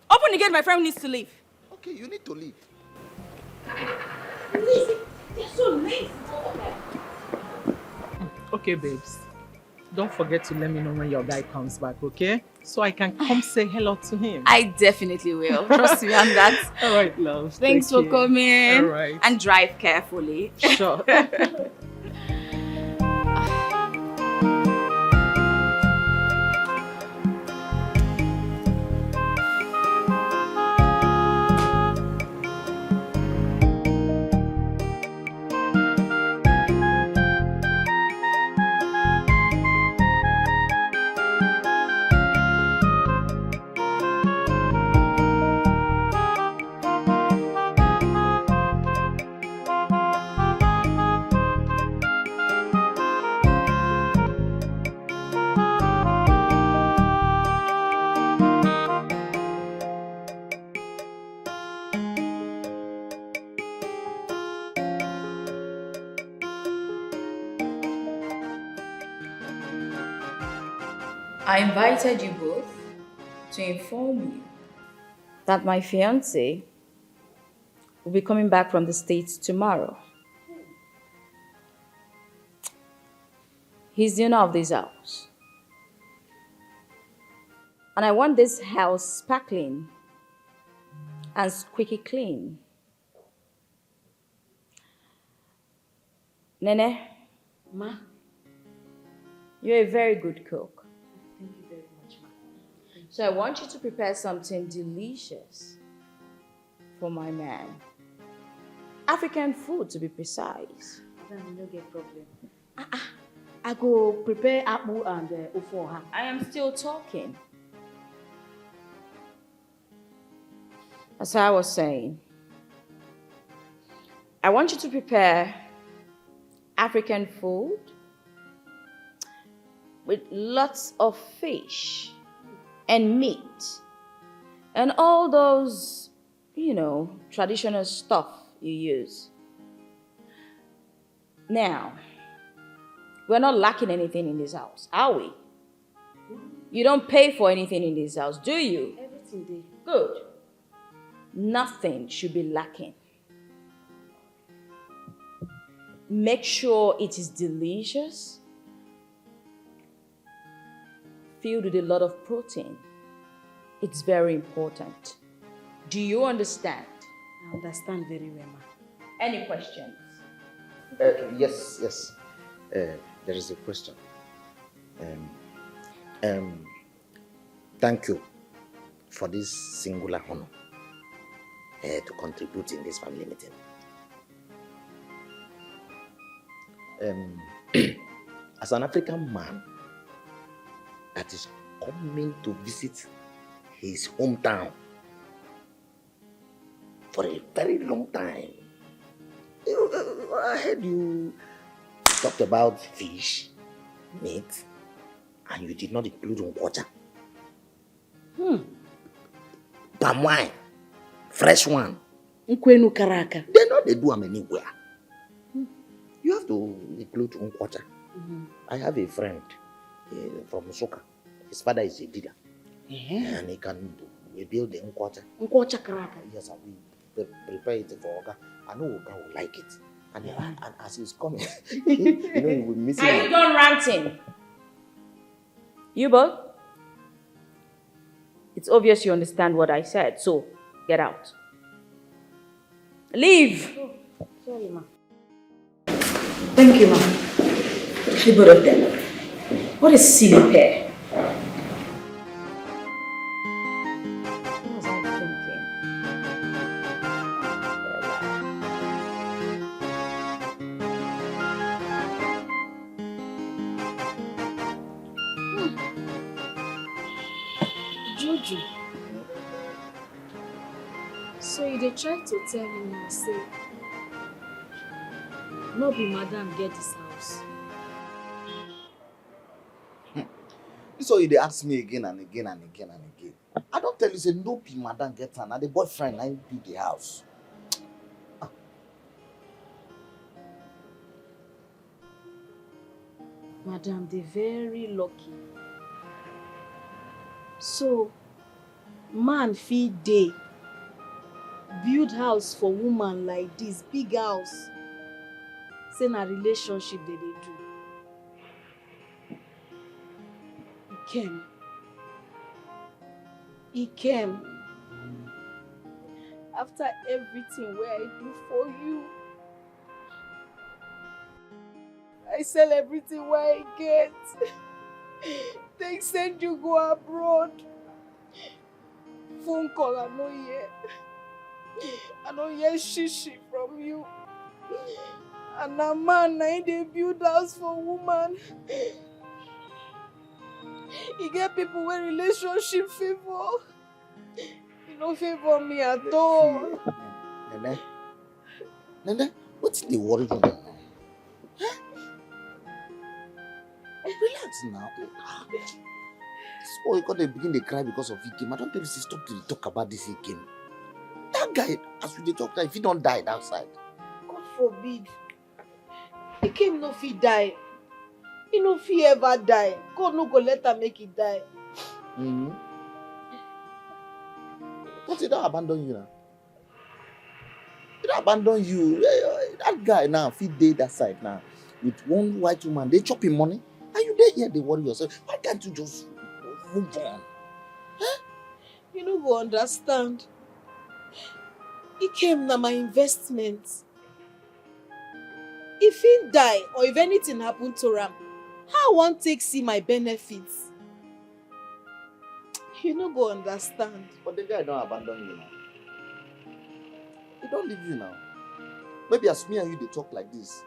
Open the gate, my friend needs to leave. Okay, you need to leave. They're so lazy. Okay, babes. Don't forget to let me know when your guy comes back, okay? So I can come say hello to him. I definitely will. Trust me on that. All right, love. Thanks Take for care. coming. All right. And drive carefully. Sure. I invited you both to inform you that my fiancé will be coming back from the States tomorrow. He's the owner of this house. And I want this house sparkling and squeaky clean. Nene, Ma? you're a very good cook. Thank you very much, ma. So I want you to prepare something delicious for my man. African food, to be precise. Madam, no get problem. I go prepare apple and for her. I am still talking. As I was saying, I want you to prepare African food with lots of fish and meat and all those, traditional stuff you use. Now, we're not lacking anything in this house, are we? You don't pay for anything in this house, do you? Everything there. Good. Nothing should be lacking. Make sure it is delicious, filled with a lot of protein. It's very important. Do you understand? I understand very well, ma. Any questions? Yes. There is a question. Thank you for this singular honor to contribute in this family meeting. As an African man that is coming to visit his hometown for a very long time, I heard you talked about fish, meat, and you did not include water. Palm wine, fresh one. Nkwenu karaka. They do them anywhere. You have to include water. I have a friend from Soka. His father is a digger. And he can build the water. Water karaka. Yes, and we prepare it for Oga. I know Oga will like it. And as he's coming, he will miss it. Are you done ranting? You both? It's obvious you understand what I said, so get out. Leave! Oh, sorry, ma. Thank you, ma'am. The both of them. What a silly pair. What was I thinking? Jojo. So you dey try to tell me now, say, no be madam get this house. So they ask me again and again and again and again. I don't tell you, say no be madam get her. Now the boyfriend I build the house. Madam, they very lucky. So, man fit dey build house for woman like this, big house. Say na relationship they do. Ikem. After everything where I do for you, I sell everything where I get. They send you go abroad. Phone call, I no hear shishi from you. And a man, they build house for woman. You get people with relationship favor. You don't favor me at all. Nene, what's the worry you now? Relax now. This boy got to begin to cry because of Ikem. I don't tell you to stop to talk about this Ikem. That guy, as we talk, if he don't die outside. God forbid. Ikem no fit die. He no fit ever die. God no go let her make it die. But he don't abandon you now. He don't abandon you. That guy now, fit day that side now. With one white woman, they chop him money. And you there here, they worry yourself. Why can't you just move on? Huh? You no go understand. He came na my investment. If he die or if anything happen to him, how I wan take see my benefits? You no go understand. But the guy don't abandon you now. He don't leave you now. Maybe as me and you they talk like this,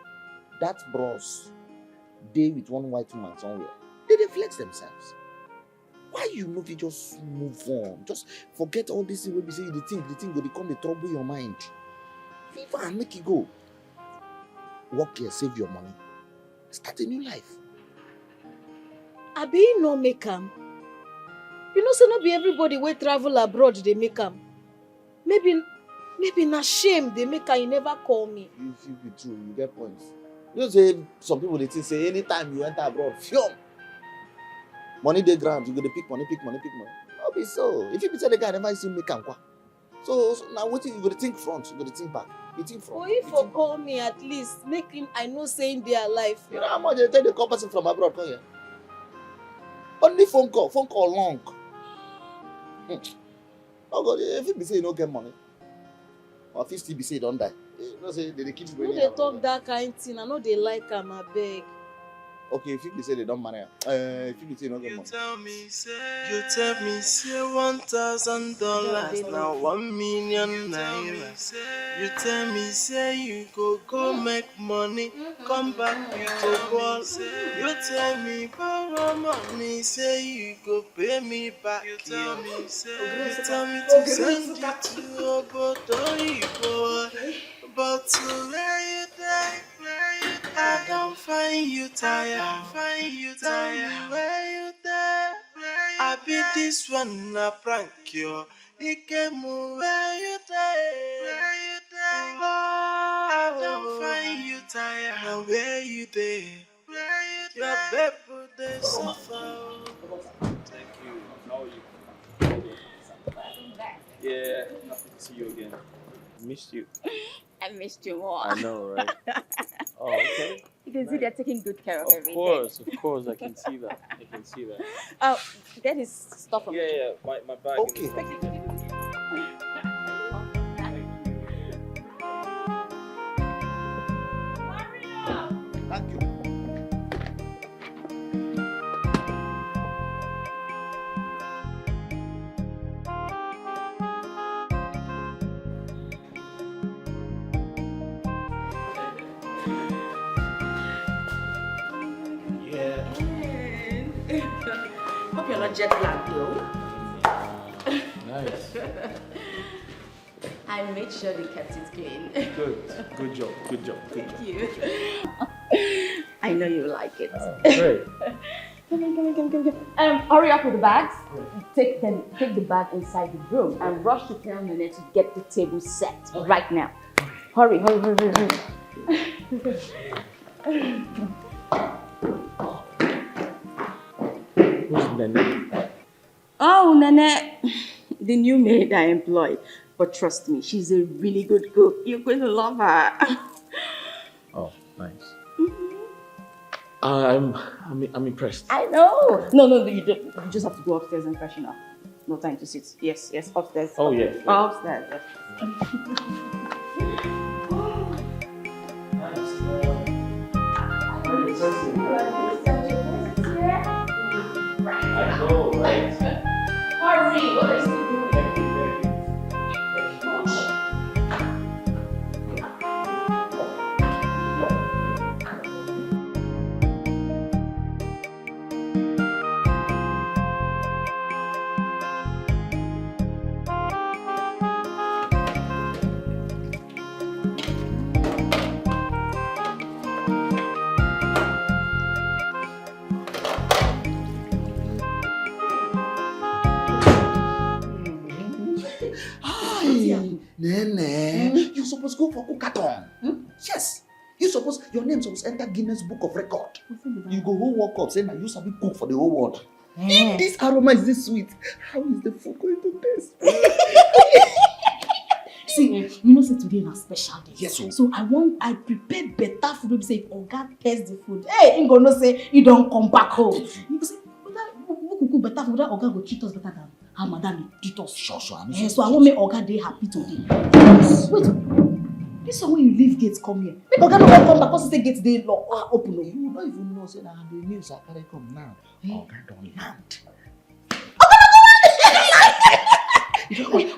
that bros, they with one white woman somewhere, they flex themselves. Why you not just move on? Just forget all this when we say the thing will become the trouble in your mind. Leave and make it go. Work here, save your money. Start a new life. Abi no make am. You know, say not be everybody wey travel abroad they make am. Maybe na shame they make am. You never call me. You feel be true, you get points. You know, say some people they think say anytime you enter abroad, film. Money dey ground, you go to pick money. No be so. If you be tell the guy never see make am kwa. So now what you go to think front, you go to think back. You think front. But if you call me at least, make him I know saying they are alive. You know how much they take the call person from abroad come here? Only phone call long. Oh God, if you be say you don't get money, or if you still be say you don't die, you know say they keep going. No, they talk that kind thing. I know they like am, I beg. Okay, if you say they don't marry, if you say you don't get money. You tell me say $1,000 now 1 million naira. You tell me say you go make money, come back with a ball. You tell me borrow money, say you go pay me back. You tell me to send it to Obodo Igbo, but to lay you down. I don't find you tired. Tell me where you there. I be this one a prank you. Dikeh where you there. I don't find you tired. Now where you there? Your baby they suffer. Thank you. How are you? Yeah, happy to see you again. Missed you. I missed you more. I know, right? Oh, okay. You can see they're taking good care of everything. Of course, I can see that. Oh, get his stuff from Yeah, my bag. Okay. Thank you. Hope you're not jet lagged though. Nice. I made sure they kept it clean. Good job. Thank you. I know you like it. Great. Come. Hurry up with the bags. Take the bag inside the room and rush to tell Nene to get the table set right now. Hurry. Who's Nene? Oh, Nene, the new maid I employed. But trust me, she's a really good cook. You're going to love her. Oh, nice. I'm impressed. I know. No, you don't. You just have to go upstairs and freshen up. No time to sit. Yes, upstairs. Oh, yeah. Upstairs. Yes. I know, right? Hurry, what are you doing? Nene, you supposed to go for Kukaton. Yes. Your name supposed enter Guinness Book of Record. You go whole walk up saying that you sabi cook for the whole world. If this aroma is this sweet, how is the food going to taste? See, you know, say today na special day. Yes, so I prepare better food. Maybe say if Oga taste the food, hey, he gonna say he don't come back home. You go say, we cook better food. That Oga go treat us better than how Madam treat us. Sure. So I want make Oga dey happy today. Wait, this one when you leave gates come here. Make Oga no come back because say gates dey open. You don't even know say na the news I carry come now. Oga don land.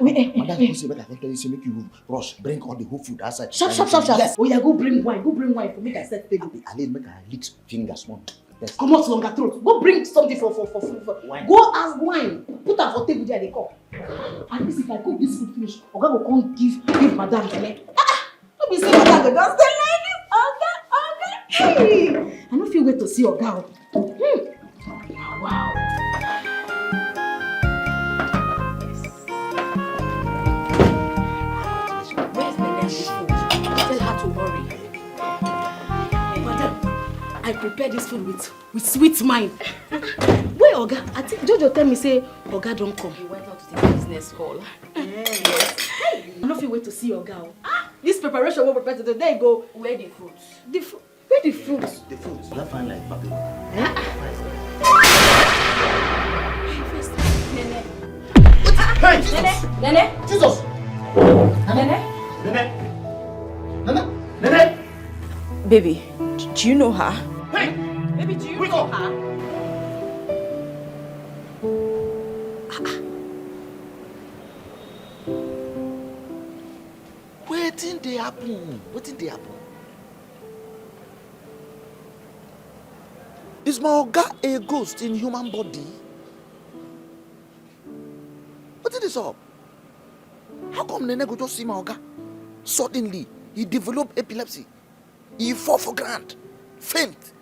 Wait, Madam, you say better. I tell you, say make you rush, bring all the whole food outside. Sharp. Yes. Oh yeah, go bring wine for make I set table. I make I lick fingers one. Yes. Come out longer throat. Go bring something for wine. Go ask wine. Put am for table there they come. At least if I cook this food finish, Oga go come give Madam belle. Don't be say Madam go just stay like this. Oga. Hey, I don't feel wait to see Oga. Wow. prepare this food with sweet mind. Wait, Oga, I think Jojo tell me say Oga don't come. He went out to take a business call. Yes. I don't feel wait to see Oga. This preparation will prepare today. Go. Where the fruits? Where the fruits? The fruits, you find like papi. Nene. Hey, Jesus! Nene. Jesus! Nene. Nene! Baby, do you know her? Hey! Baby, do you know her? Wetin dey happen? Wetin dey happen? Is my oga a ghost in human body? Wetin dey up? How come Nene go just see my oga? Suddenly, he develop epilepsy. He fall for ground, faint,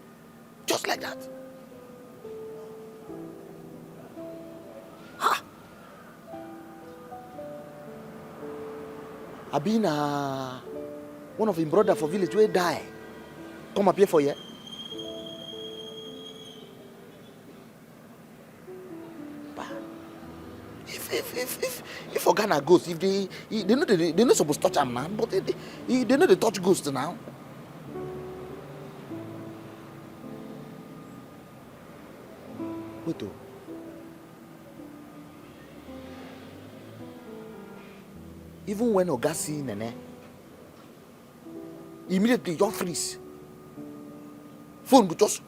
just like that. Ha! I been one of him brother for village wey die. Come appear for you. If Oga na ghost, if they not supposed to touch him now, but they know they touch ghost now. Wait, even when Oga see Nene, immediately just freeze. Phone will just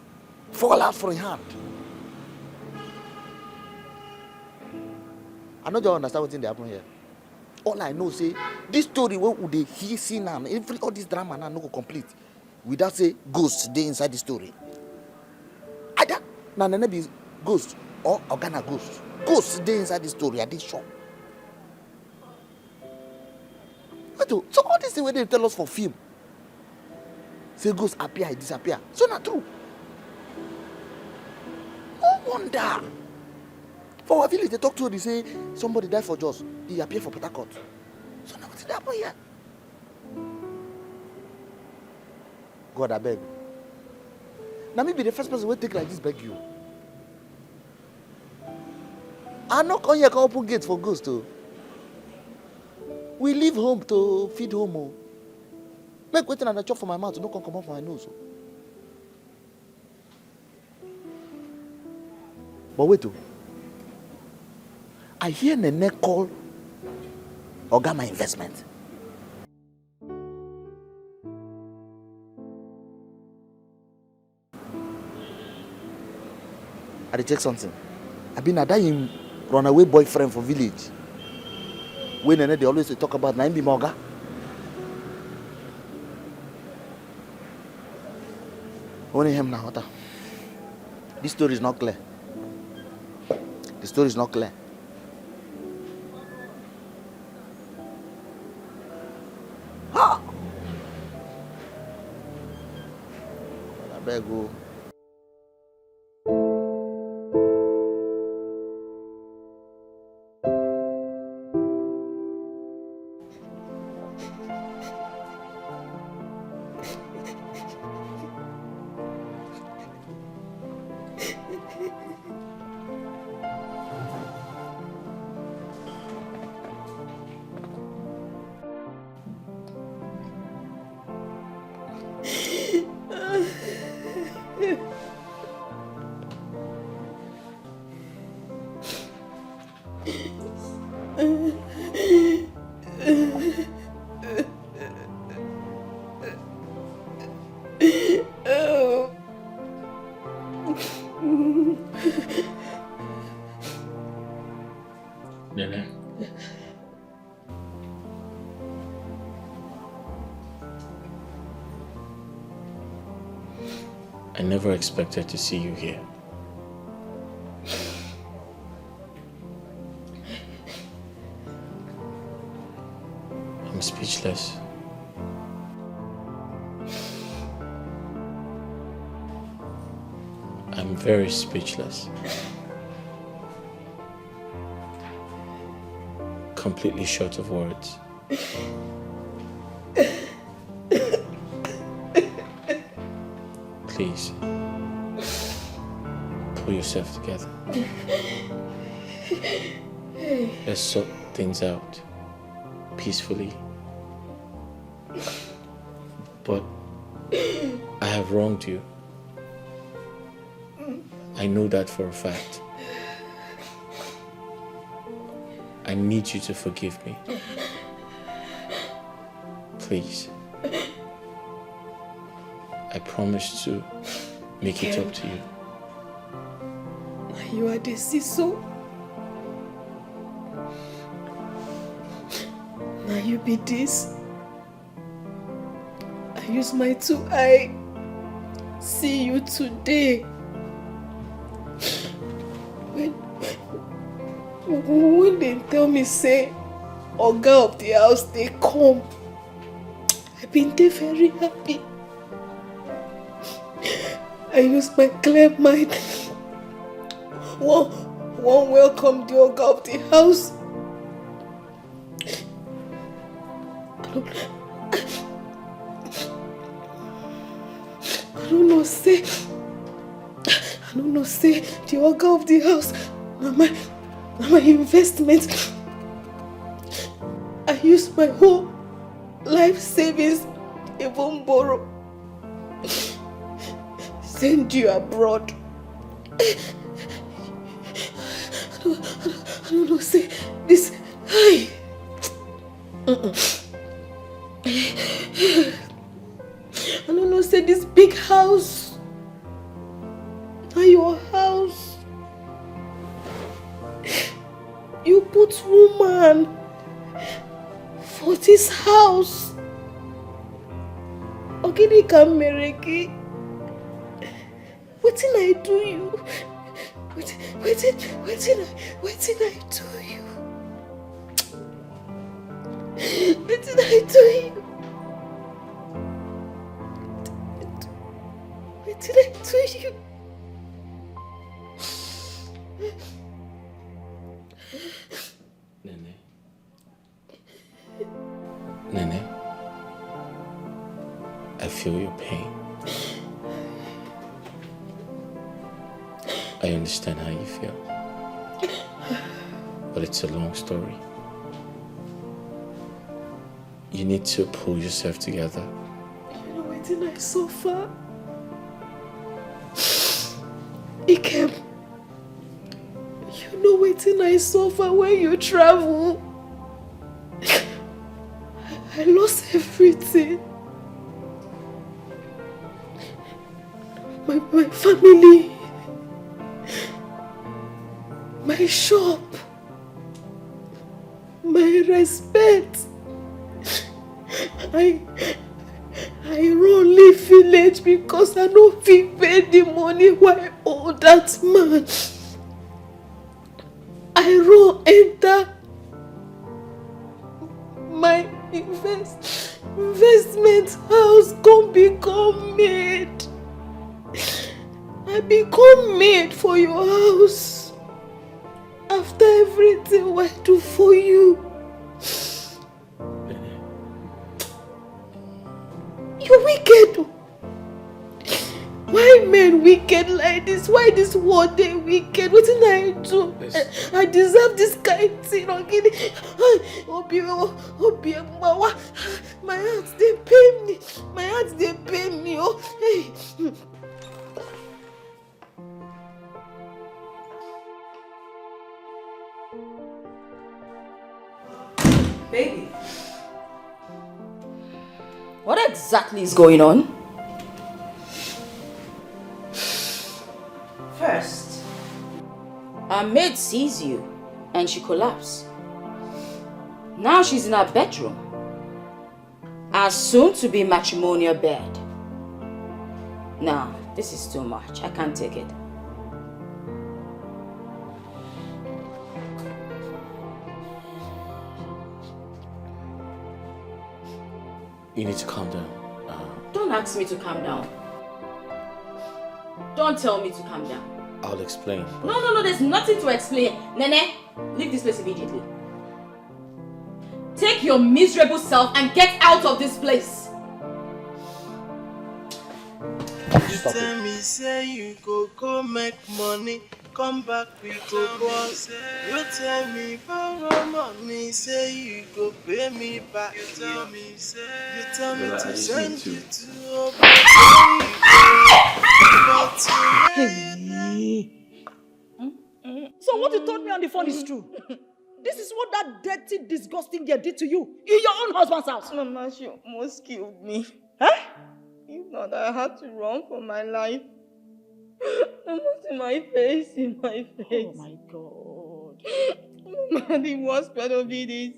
fall out from his hand. I no just understand what's in the happen here. All I know say this story what would they hear see now, all this drama now no go complete without say ghost dey inside the story. Either na Nene be ghost or Oga na ghost. Ghost dey inside the story. I dey sure. So all this thing wey they tell us for film, say ghost appear, he disappear. So not true. No wonder. For our village, they talk to her, they say somebody died for Jos. He appeared for Port Harcourt. So now what's happening here? God, I beg. Now maybe the first person will take like this beg you. I not come here can open gates for ghosts too. We leave home to feed home. Make waiting and a chop for my mouth to not come up for my nose. But wait too. I hear Nene call Oga my investment. I dey check something. I been a dying runaway boyfriend for village. When Nene they always talk about na him be my Oga. Only him now. This story is not clear. The story is not clear. Ha! I beg you. Nene. I never expected to see you here. I'm speechless. I'm very speechless. Completely short of words. Please, pull yourself together. Let's sort things out peacefully. But I have wronged you. I know that for a fact. I need you to forgive me. Please. I promise to make it up to you. You are the Siso. Now you be this. I use my 2 eyes. See you today. When they tell me say Oga of the house they come, I've been there very happy. I use my clear mind. One welcome the Oga of the house. I don't know say the Oga of the house my investment. I use my whole life savings, even borrow. Send you abroad. I don't know, say this. I don't know, say this big house. Not your house. You put woman for this house. Ogini Kamereki. What did I do you? What did I do you? What did I do you? What did I do you? Nene, I feel your pain. I understand how you feel. But it's a long story. You need to pull yourself together. You know what did I suffer? Ikem, you know what did I suffer when you travel? I lost everything. My family, my shop, my respect. I run leave village because I don't fit pay the money why I owe that man. I run enter my investment house come become maid. I become maid for your house after everything I do for you. You're wicked. Why men wicked like this? Why this world they wicked? What did I do? I deserve this kind of thing. My heart they pain me. My heart they pain me. Oh, hey. Baby, what exactly is going on? First, our maid sees you and she collapsed. Now she's in her bedroom. Our soon-to-be matrimonial bed. Now, this is too much. I can't take it. You need to calm down. Don't ask me to calm down. Don't tell me to calm down. I'll explain. No, there's nothing to explain. Nene, leave this place immediately. Take your miserable self and get out of this place. Stop tell it. me say you go make money, come back we go boss. You tell me borrow money, say you go pay me back. You tell me to send you to So what you told me on the phone is true? This is what that dirty, disgusting girl did to you in your own husband's house. Mama, she almost killed me. Huh? If not, I had to run for my life. Almost in my face. Oh my God. Mama, the worst part of it is,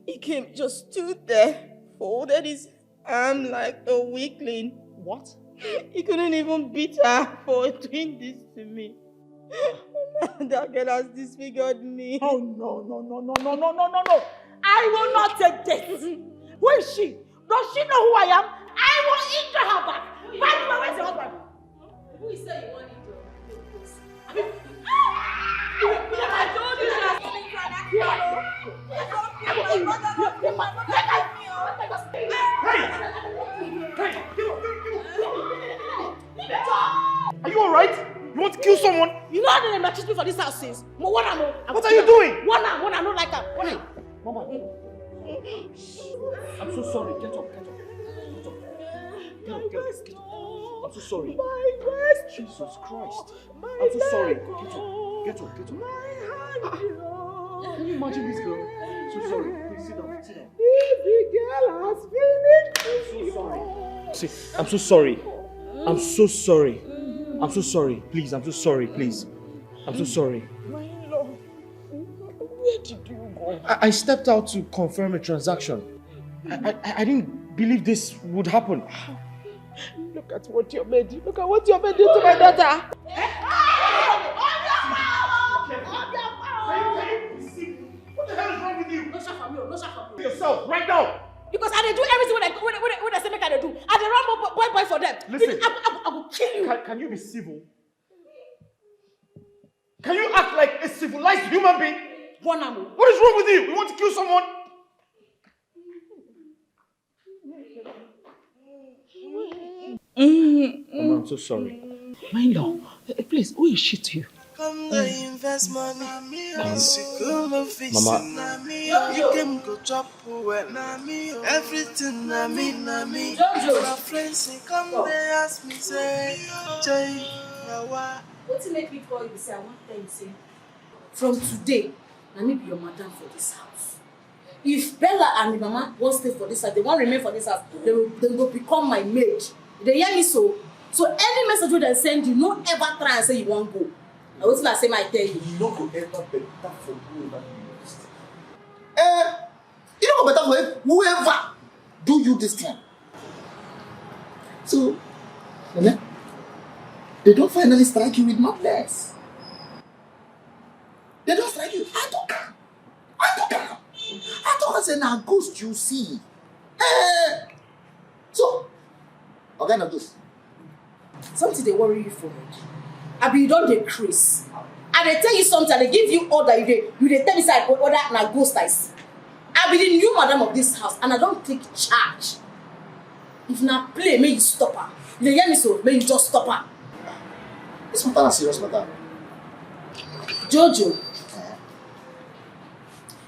he came, just stood there, folded his arm like a weakling. What? He couldn't even beat her for doing this to me. That girl has disfigured me. Oh, no. I will not take this. Who is she? Does she know who I am? I will injure her back. By the way, where's your husband? Who is saying you want it to? I told you she has been trying to Are you alright? You want to kill someone? You know how they messaged me for this house since. What are you doing? One, I don't like her. Mama. I'm so sorry. Get up. I'm so sorry. My breast. Jesus Christ. I'm so sorry. Get up. Can you imagine this girl? I'm so sorry. Please sit down. The girl has finished. I'm so sorry. See, I'm so sorry. I'm so sorry. I'm so sorry. Please, I'm so sorry. Please. I'm so sorry. My lord, where did you go? I stepped out to confirm a transaction. I didn't believe this would happen. Look at what your maid did. Look at what your maid did to my daughter. What the hell is wrong with you? No shot from you. Yourself, right now. Because I do everything when I say make I do. I dey run boy for them. Listen. I will kill you. Can you be civil? Can you act like a civilized human being? What is wrong with you? You want to kill someone? I'm so sorry. My lord, please, who is she to you? Come to invest money. Mama. You can go chop well. Everything na me. My friends come they ask me say, Jay, What to make me call you say I want tell you say from today, I need be your madam for this house. If Bella and the mama won't stay for this house, they won't remain for this house, they will become my maid. They hear me so? So any message they send you, no ever try and say you won't go. I was not say my tell you. You don't go ever better for whoever do you this thing. You don't go better for whoever do you this thing. So, they don't finally strike you with madness. They don't strike you. I don't say now ghost you see. So, what kind of ghost? Something they worry you for. I be you don't decrease. And they tell you something, they give you order, you they tell me say order na ghost I see. I be the new madam of this house and I don't take charge. If na play, may you stop her. If they hear me so, may you just stop her. This matter is serious matter. Jojo,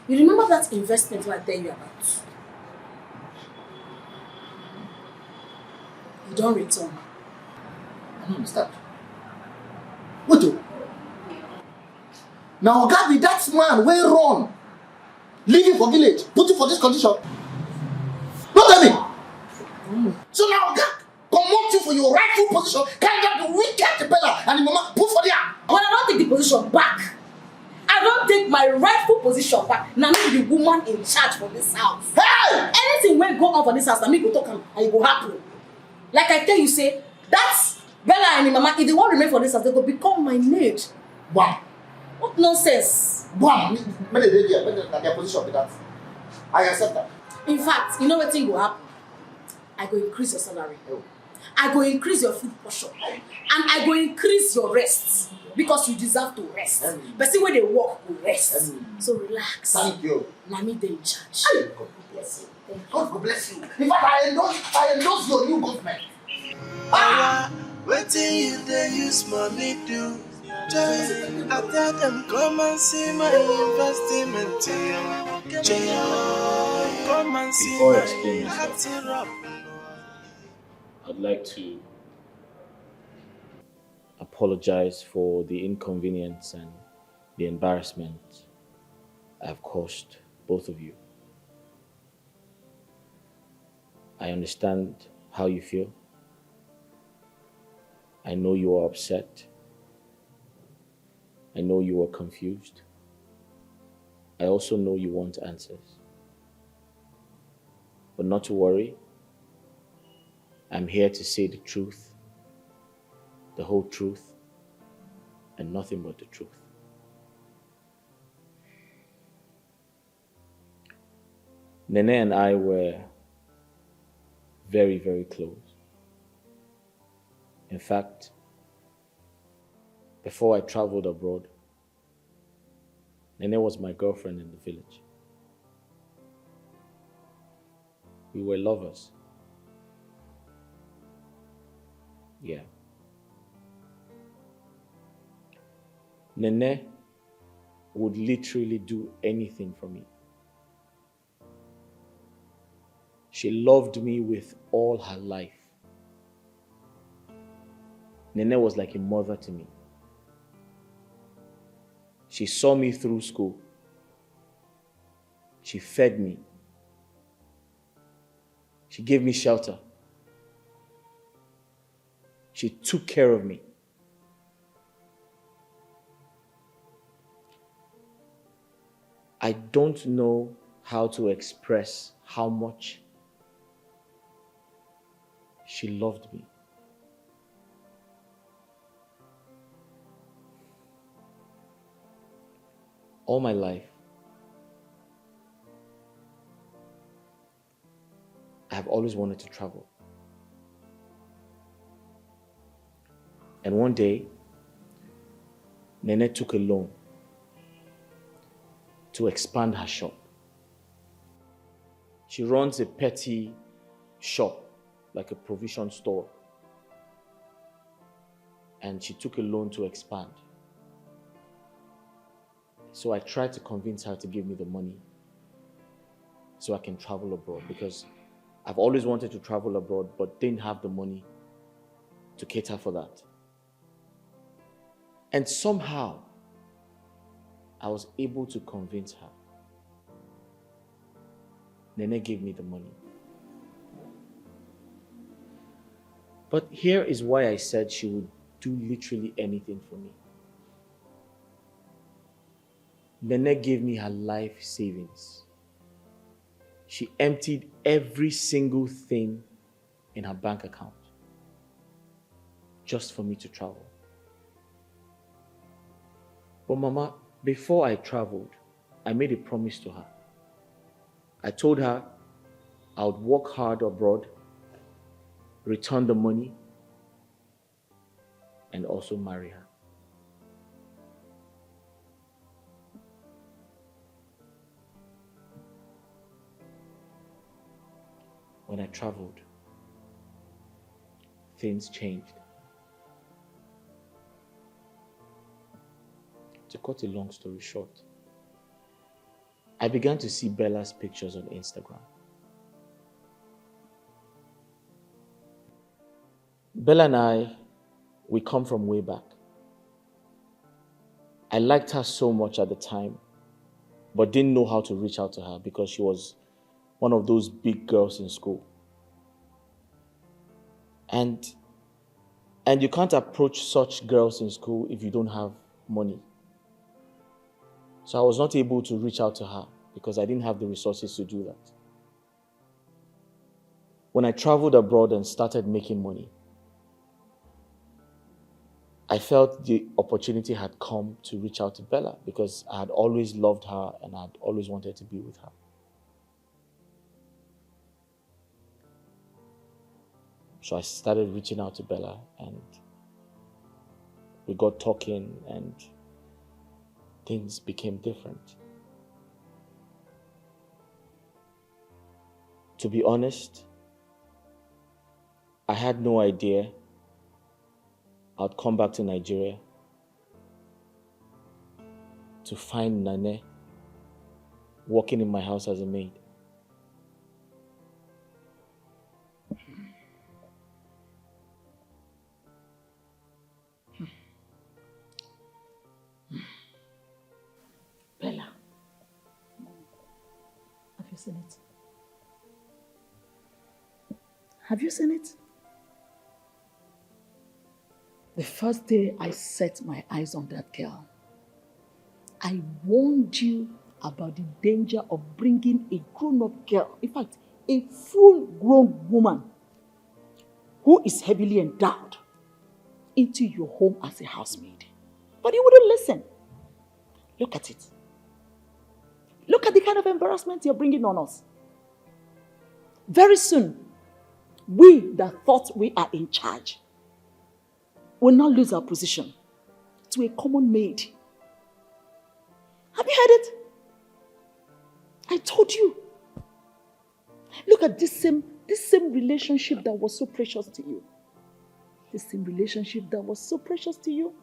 you remember that investment I tell you about? You don't return. I don't understand. What do? Now, God, be that man, where run? Leaving for village, put you for this condition. Don't tell me. So now, God, promote you for your rightful position. Can't get the wicked Bella and the mama put for there. When I don't take the position back, I don't take my rightful position back. Now me be the woman in charge for this house. Hey! Anything when go on for this house, now me go talk and it go happen. Like I tell you, say that's Bella and the mama. If they won't remain for this house, they go become my maid. Wow. What nonsense? Wow. Make their position with that. I accept that. In fact, you know what thing will happen? I go increase your salary. I go increase your food portion. And I go increase your rest. Because you deserve to rest. But see when they work, will rest. So relax. Thank you. Now me they in charge. God bless you. God bless you. In fact, I endorse your new government. Waiting you there use money do. Joy, I tell them come and see my investment. Joy, come and see Before I my explain myself, I'd like to apologize for the inconvenience and the embarrassment I've caused both of you. I understand how you feel. I know you are upset. I know you are confused. I also know you want answers. But not to worry. I'm here to say the truth, the whole truth, and nothing but the truth. Nene and I were very, very close. In fact, before I traveled abroad, Nene was my girlfriend in the village. We were lovers. Yeah. Nene would literally do anything for me. She loved me with all her life. Nene was like a mother to me. She saw me through school. She fed me. She gave me shelter. She took care of me. I don't know how to express how much she loved me. All my life, I've always wanted to travel. And one day, Nene took a loan to expand her shop. She runs a petty shop, like a provision store. And she took a loan to expand. So I tried to convince her to give me the money so I can travel abroad, because I've always wanted to travel abroad but didn't have the money to cater for that. And somehow, I was able to convince her. Nene gave me the money. But here is why I said she would do literally anything for me. Nene gave me her life savings. She emptied every single thing in her bank account just for me to travel. But Mama, before I traveled, I made a promise to her. I told her I would work hard abroad, return the money, and also marry her. When I traveled, things changed. To cut a long story short, I began to see Bella's pictures on Instagram. Bella and I, we come from way back. I liked her so much at the time, but didn't know how to reach out to her because she was one of those big girls in school. And you can't approach such girls in school if you don't have money. So I was not able to reach out to her because I didn't have the resources to do that. When I traveled abroad and started making money, I felt the opportunity had come to reach out to Bella because I had always loved her and I had always wanted to be with her. So I started reaching out to Bella and we got talking and things became different. To be honest, I had no idea I'd come back to Nigeria to find Nane working in my house as a maid. Bella, have you seen it? Have you seen it? The first day I set my eyes on that girl, I warned you about the danger of bringing a grown-up girl, in fact, a full-grown woman who is heavily endowed into your home as a housemaid. But you wouldn't listen. Look at it. Look at the kind of embarrassment you're bringing on us. Very soon, we that thought we are in charge will now lose our position to a common maid. Have you heard it? I told you. Look at this same relationship that was so precious to you. This same relationship that was so precious to you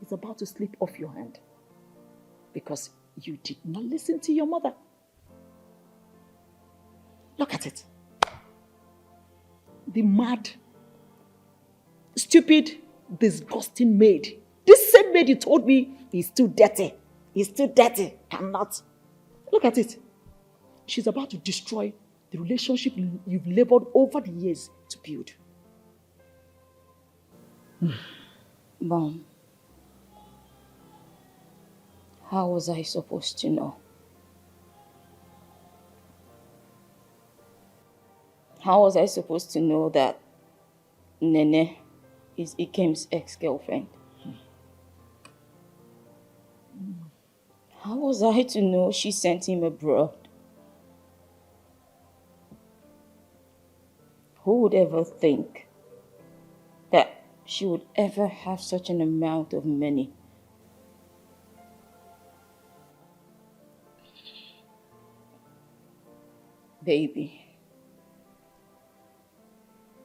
is about to slip off your hand because you did not listen to your mother. Look at it. The mad, stupid, disgusting maid. This same maid you told me is too dirty. He's too dirty. Cannot. Look at it. She's about to destroy the relationship you've labored over the years to build. Mom, how was I supposed to know? How was I supposed to know that Nene is Ikem's ex-girlfriend? How was I to know she sent him abroad? Who would ever think that she would ever have such an amount of money? Baby,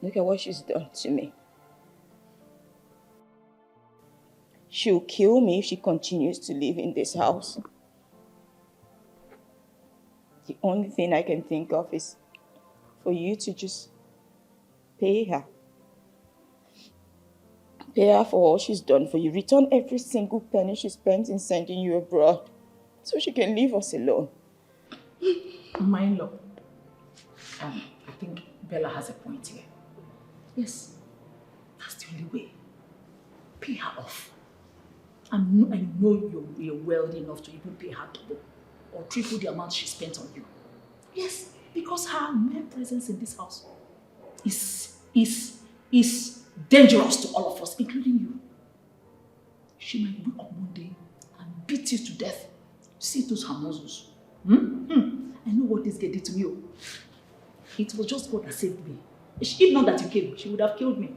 look at what she's done to me. She'll kill me if she continues to live in this house. The only thing I can think of is for you to just pay her. Pay her for all she's done for you. Return every single penny she spent in sending you abroad so she can leave us alone. My in-law, I think Bella has a point here. Yes, that's the only way. Pay her off. I know you're wealthy enough to even pay her double or triple the amount she spent on you. Yes, because her mere presence in this house is dangerous to all of us, including you. She might wake up one day and beat you to death. See those her muscles. I know what this girl did to me. It was just God that saved me. If not that you came, she would have killed me.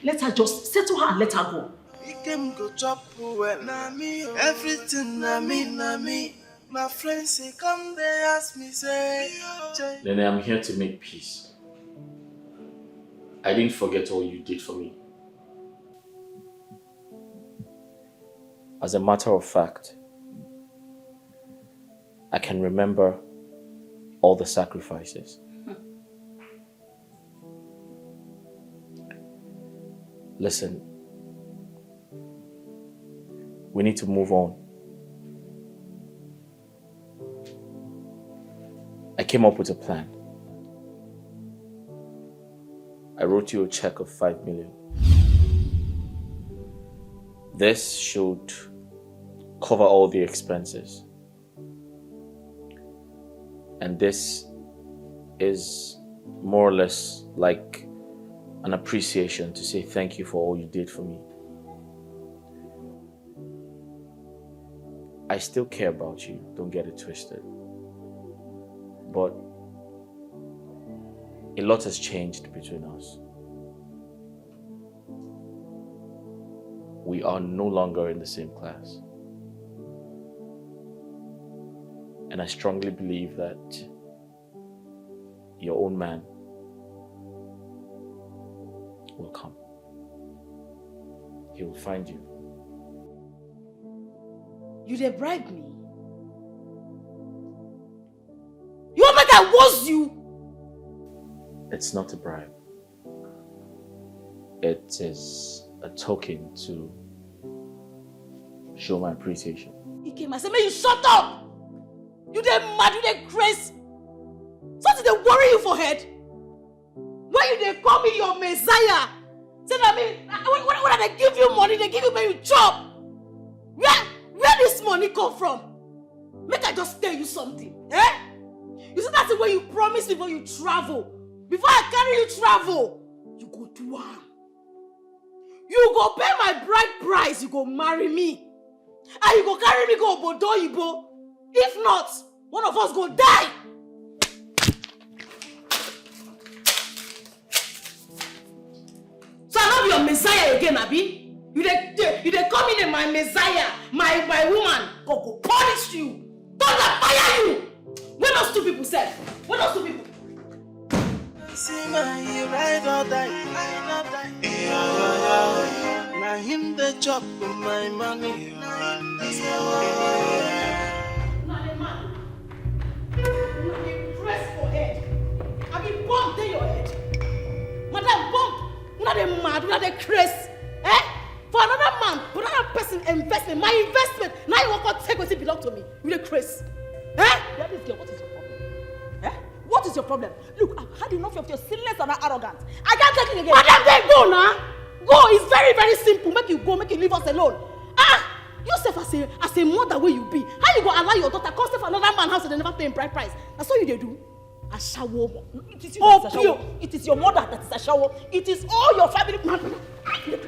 Let her just settle her and let her go. Ikem go chop well, na me, everything na me. My friends say come they ask me say, Nene, I'm here to make peace. I didn't forget all you did for me. As a matter of fact, I can remember all the sacrifices. Listen, we need to move on. I came up with a plan. I wrote you a check of 5 million. This should cover all the expenses. And this is more or less like an appreciation to say thank you for all you did for me. I still care about you, don't get it twisted. But a lot has changed between us. We are no longer in the same class. And I strongly believe that your own man will come. He will find you. You dey bribe me? You want make I was you? It's not a bribe. It is a token to show my appreciation. Ikem, I say, may you shut up! You dey mad, you dey crazy. Something dey worry you for head. When you dey call me your messiah, say that mean when they give you money, they give you when you chop. Where this money come from? Make I just tell you something, eh? You see that thing when you promise before you travel. Before I carry you travel, you go do am. You go pay my bride price, you go marry me. And you go carry me go Obodo Oyibo. If not, one of us go die. So I not be your messiah again, Abi? You dey come in my messiah, my woman. God go punish you. God go fire you. When those two people said? When those two people? See my ride or die. Now him the chop my money. Press for head. I be bumped in your head. Madam bump. Una dey mad, una dey crazy. Eh? For another man, for another person investment, my investment. Now you want to take what belong to me. You dey crazy. Eh? Yeah, this girl, what is your problem? Eh? What is your problem? Look, I've had enough of your silliness and arrogance. I can't take it again. Madam, then go now. Go. It's very, very simple. Make you go. Make you leave us alone. Yourself as a mother where you be. How you go allow your daughter come stay for another man's house and they never pay him bride price? That's all you dey do. A shower. It is you that is a shower. It is your mother that is a shower. It is all your family. I will kill you.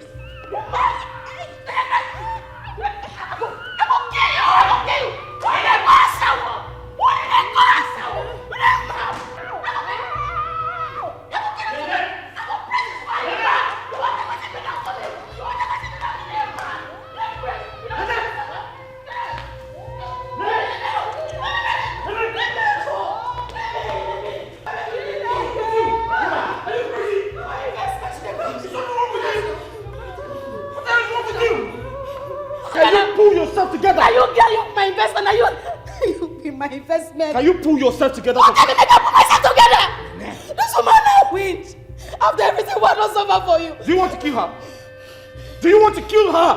Why they go a shower? Why they go a shower? Can you pull yourself together? Are you getting my investment? Are you be my investment? Can you pull yourself together? Okay, let me pull myself together. This woman now wins. After everything I don't suffer for you. Do you want to kill her? Do you want to kill her?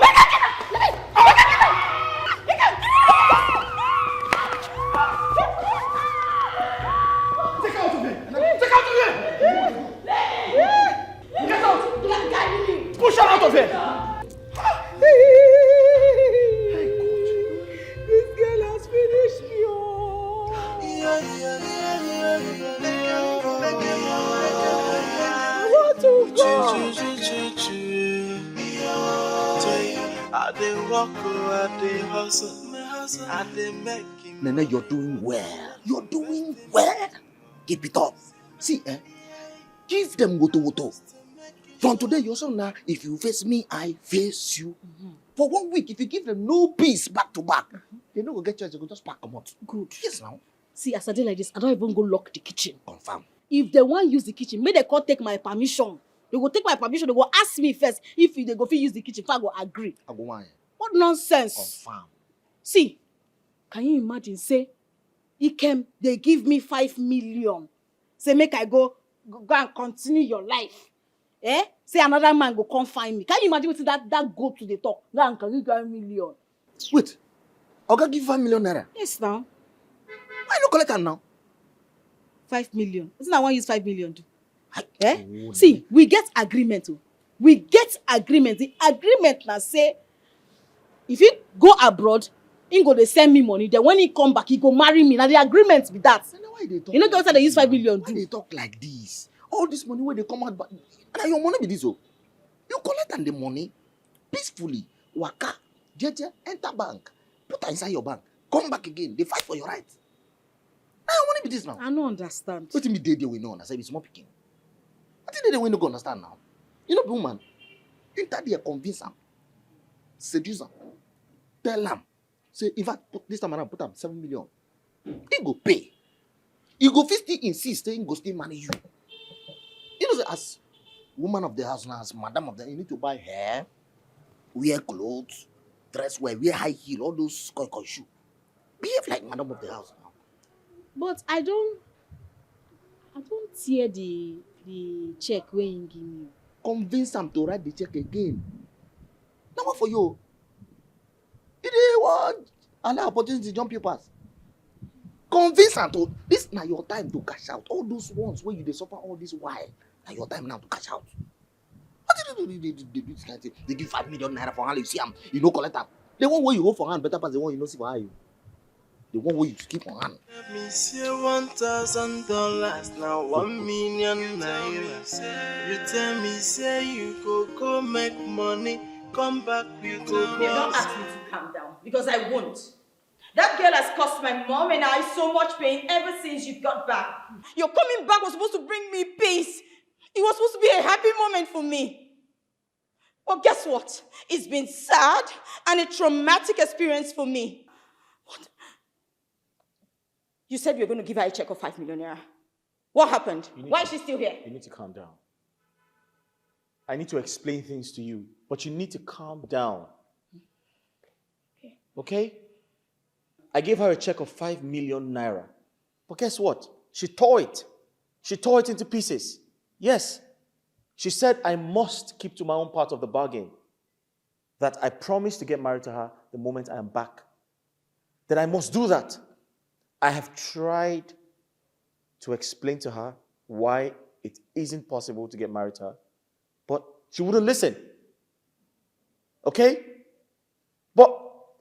Take her out of here! Take her out of here! Get out! Push her out of here! This girl has finished me. I want to go. I dey walk, I dey hustle, I dey make it. Nene, you're doing well. You're doing well. Keep it up. See, give them woto. From today, you're so now, if you face me, I face you. For 1 week, if you give them no peace back to back, they don't go get yours, they go just pack them out. Good. Yes, now. See, as I did like this, I don't even go lock the kitchen. Confirm. If they want use the kitchen, may they can't take my permission. They go take my permission, they go ask me first if they go use the kitchen, if I go agree. I go wine. What nonsense. Confirm. See, can you imagine, say, Ikem, they give me 5 million. Say, make I go and continue your life. Eh? Say another man go come find me. Can you imagine what that go to the talk? Now, can you get 1 million? Wait. Oga give 5 million naira? Yes, now. Why you not collect am now? 5 million. Isn't that one use 5 million do? Eh? See, we get agreement. We get agreement. The agreement now say, if he go abroad, he go they send me money. Then when he come back, he go marry me. Now the agreement be that. Why they talk you know, like they use 5 million. Why they talk like this? All this money where they come out, but your money be this. Oh, you collect and the money peacefully. Waka, jeje, enter bank, put her inside your bank, come back again. They fight for your rights. Now your money be this now. I don't understand. What me they we know? I say it's small picking. I think they we no go understand now. You know, woman, enter there, convince them, seduce them, tell them, say if I put this time around, put them 7 million. He go pay. He go still insist, he go still manage you. You know, as woman of the house now, as madam of the, you need to buy hair, wear clothes, dress well, wear high heel, all those koi shoe. Behave like madam of the house now. But I don't tear the check wey him give me. Convince am to write the check again. Now what for you? It is what? Allow opportunity to jump you pass. Convince am to, this now your time to cash out. All those ones where you dey suffer all this while. Now your time now to cash out. What do they do this kind of thing? They give 5 million naira for hand, you see am, you no collect am. The one where you hold for hand better pass the one you no see for hand. The one where you keep on hand. Let me say $1,000, now 1 million naira. You tell me say you go make money, come back with the You don't ask me to calm down, because I won't. That girl has cost my mom and I so much pain ever since you got back. Your coming back was supposed to bring me peace. It was supposed to be a happy moment for me. But guess what? It's been sad and a traumatic experience for me. What? You said you were going to give her a check of 5 million naira. What happened? Why is she still here? You need to calm down. I need to explain things to you, but you need to calm down. Okay? I gave her a check of 5 million naira. But guess what? She tore it. She tore it into pieces. Yes. She said I must keep to my own part of the bargain. That I promised to get married to her the moment I am back. That I must do that. I have tried to explain to her why it isn't possible to get married to her. But she wouldn't listen. Okay? But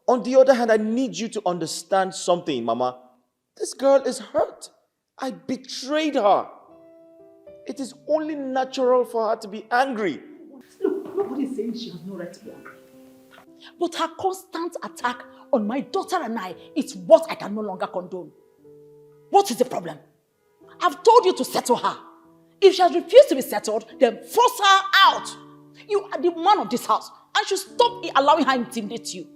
on the other hand, I need you to understand something, Mama. This girl is hurt. I betrayed her. It is only natural for her to be angry. Look, nobody is saying she has no right to be angry. But her constant attack on my daughter and I is what I can no longer condone. What is the problem? I've told you to settle her. If she has refused to be settled, then force her out. You are the man of this house and should stop allowing her to intimidate you.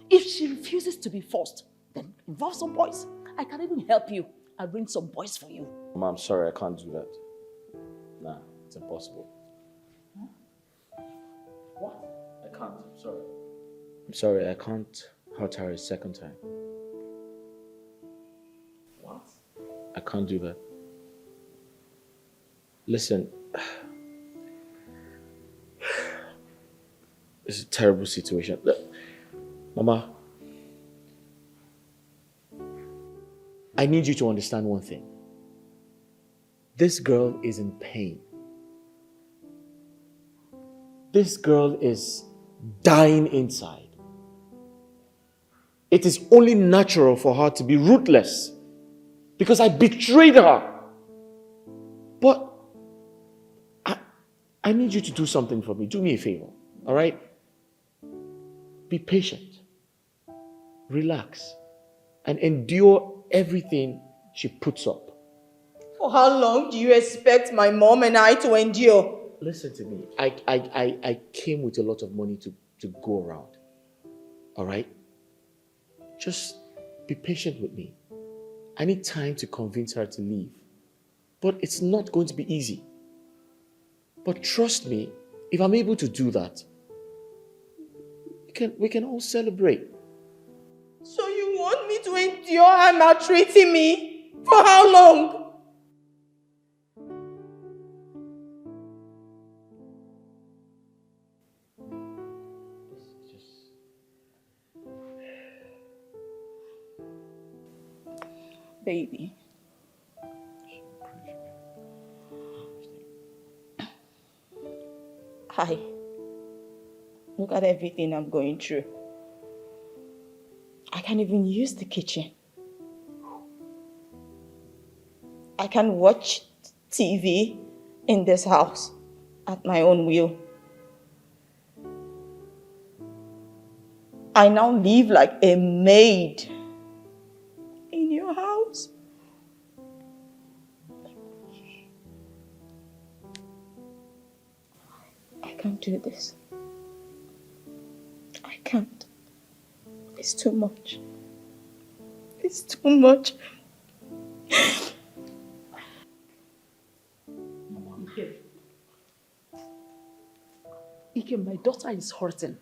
If she refuses to be forced, then involve some boys. I can even help you and bring some boys for you. Mama, I'm sorry, I can't do that. Nah, it's impossible. What? I can't, I'm sorry. I'm sorry, I can't hurt her a second time. What? I can't do that. Listen, it's a terrible situation. Look, Mama, I need you to understand one thing. This girl is in pain. This girl is dying inside. It is only natural for her to be ruthless because I betrayed her. But I need you to do something for me. Do me a favor, all right? Be patient. Relax. And endure everything she puts up. For how long do you expect my mom and I to endure? Listen to me. I came with a lot of money to go around. All right? Just be patient with me. I need time to convince her to leave. But it's not going to be easy. But trust me, if I'm able to do that, we can all celebrate. So you want me to endure her maltreating me? For how long? Baby. Hi. Look at everything I'm going through. I can't even use the kitchen. I can watch TV in this house at my own will. I now live like a maid in your house. I can't do this. I can't. It's too much. It's too much. Dikeh, my daughter is hurting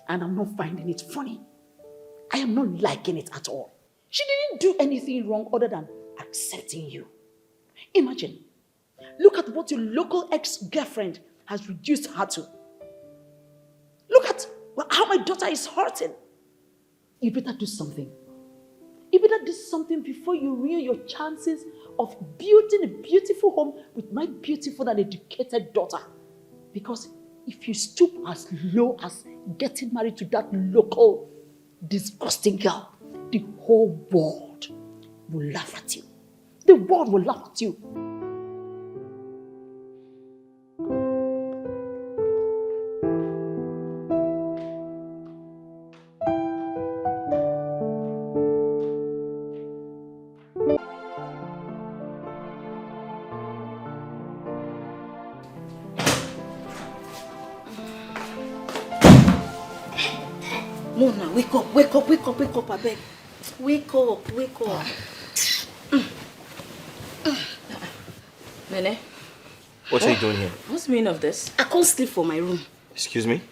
and I'm not finding it funny. I am not liking it at all. She didn't do anything wrong other than accepting you. Imagine, look at what your local ex-girlfriend has reduced her to. Look at how my daughter is hurting. You better do something. You better do something before you ruin your chances of building a beautiful home with my beautiful and educated daughter. Because if you stoop as low as getting married to that local disgusting girl, the whole world will laugh at you. The world will laugh at you. Mona, wake up, I beg. Wake up. Nene? What are you doing here? What's the meaning of this? I can't sleep for my room. Excuse me?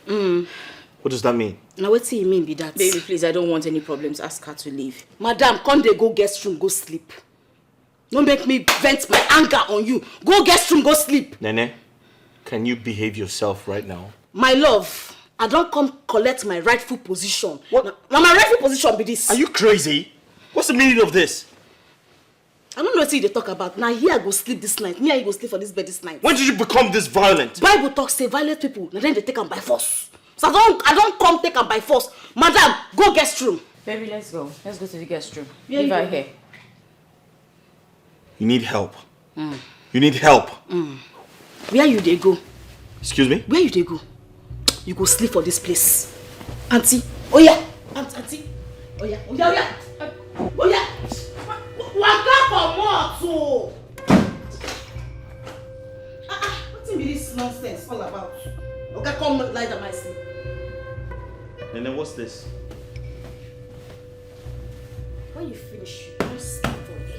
What does that mean? Now what do you mean by that? Baby, please, I don't want any problems. Ask her to leave. Madam, can't they go guest room, go sleep? Don't make me vent my anger on you. Go guest room, go sleep. Nene, can you behave yourself right now? My love, I don't come collect my rightful position. What? Now my rightful position be this. Are you crazy? What's the meaning of this? I don't know what you talk about. Now here I go sleep this night. Me and you go sleep for this bed this night. When did you become this violent? Bible talks say violent people, and then they take them by force. So I don't come take them by force. Madam, go guest room. Baby, let's go. Let's go to the guest room. Yeah, Leave her here. You need help. You need help. Where you they go? Excuse me? Where you they go? You go sleep for this place. Auntie. Oh yeah. Auntie. Oh yeah. Waka comot so. What be this nonsense all about? Okay, come lie down my sleep. And then what's this? When you finish, you don't sleep for me.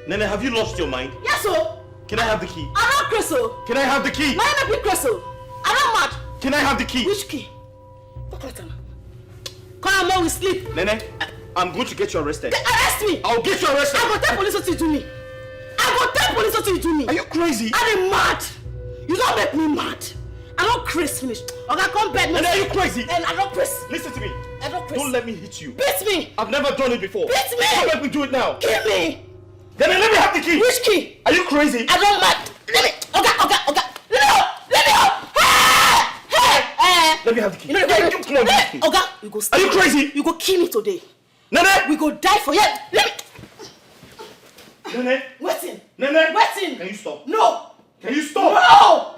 Nene, have you lost your mind? Yes, sir. Can I have the key? I'm not Crystal. Can I have the key? My name is Crystal. I'm not mad. Can I have the key? Which key? Come on, we sleep. Nene, I'm going to get you arrested. Arrest me! I'll get you arrested! I will tell police what you do me. Are you crazy? I'm mad. You don't make me mad. I don't crazy finish. Okay, come bed. Nene, are you crazy? And I don't crazy. Listen to me. I don't crazy. Don't let me hit you. Beat me! I've never done it before. Beat me! Don't let me do it now. Kill me! Then let me have the key. Which key? Are you crazy? I don't mad. Let me. Okay. Let me go. Hey. Let me have the key. You know the Come on, okay, you go. Are you crazy? You go kill me today. Nene! We go die for you. Let me. Nene! Waiting. Nene! Waiting. Can you stop? No. Can you stop? No.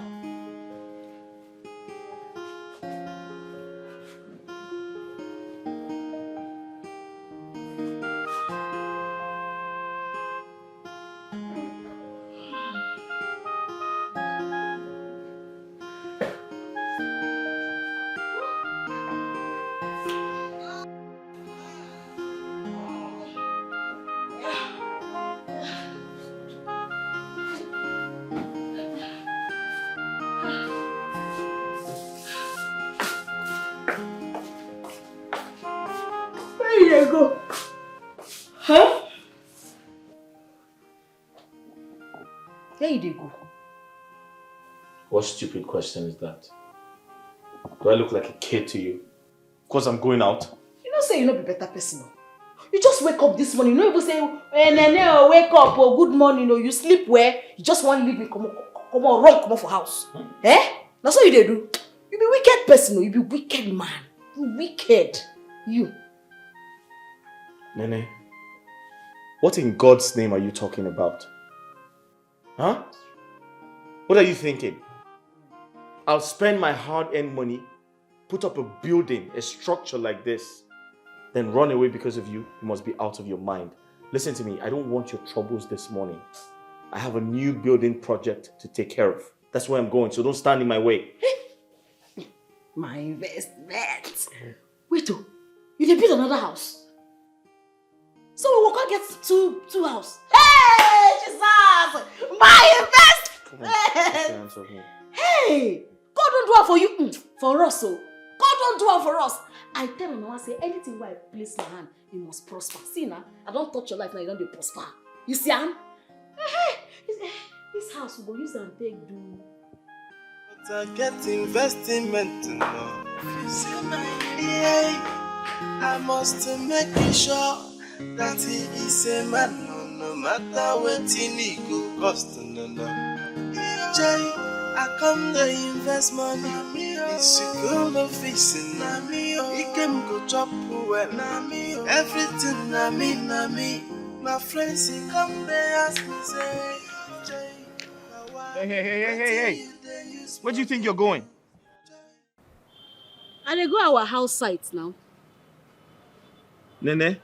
Where you go? Huh? Where you go? What stupid question is that? Do I look like a kid to you? Because I'm going out? You don't say you not be better person. No. You just wake up this morning. You don't even say, Nene, wake up, or good morning, or you sleep where? You just want to leave me, come on for house. Eh? That's what you do. You be wicked person, no? You be wicked man. You wicked. You. Nene, what in God's name are you talking about? Huh? What are you thinking? I'll spend my hard-earned money, put up a building, a structure like this, then run away because of you? You must be out of your mind. Listen to me, I don't want your troubles this morning. I have a new building project to take care of. That's where I'm going, so don't stand in my way. My investment. Wait, you dey build another house? So we will go get two houses. Hey, Jesus! My investment! Come on, put your hands off me. Hey! God don't do it for you. For us, oh. God don't do it for us. I tell my mama, say, anything where I place my hand, you must prosper. See now, I don't touch your life now, you don't be prosper. You see, this house we go use and take do. But I get investment now. Yeah, I must make sure that he is a man, no matter what he go cost. No. Jay, I come to invest money. It's a girl of facing. He can go chop well. Everything na me. My friends, he come there ask me say, Jay. Hey. Where do you think you're going? And they go our house site now. Nene,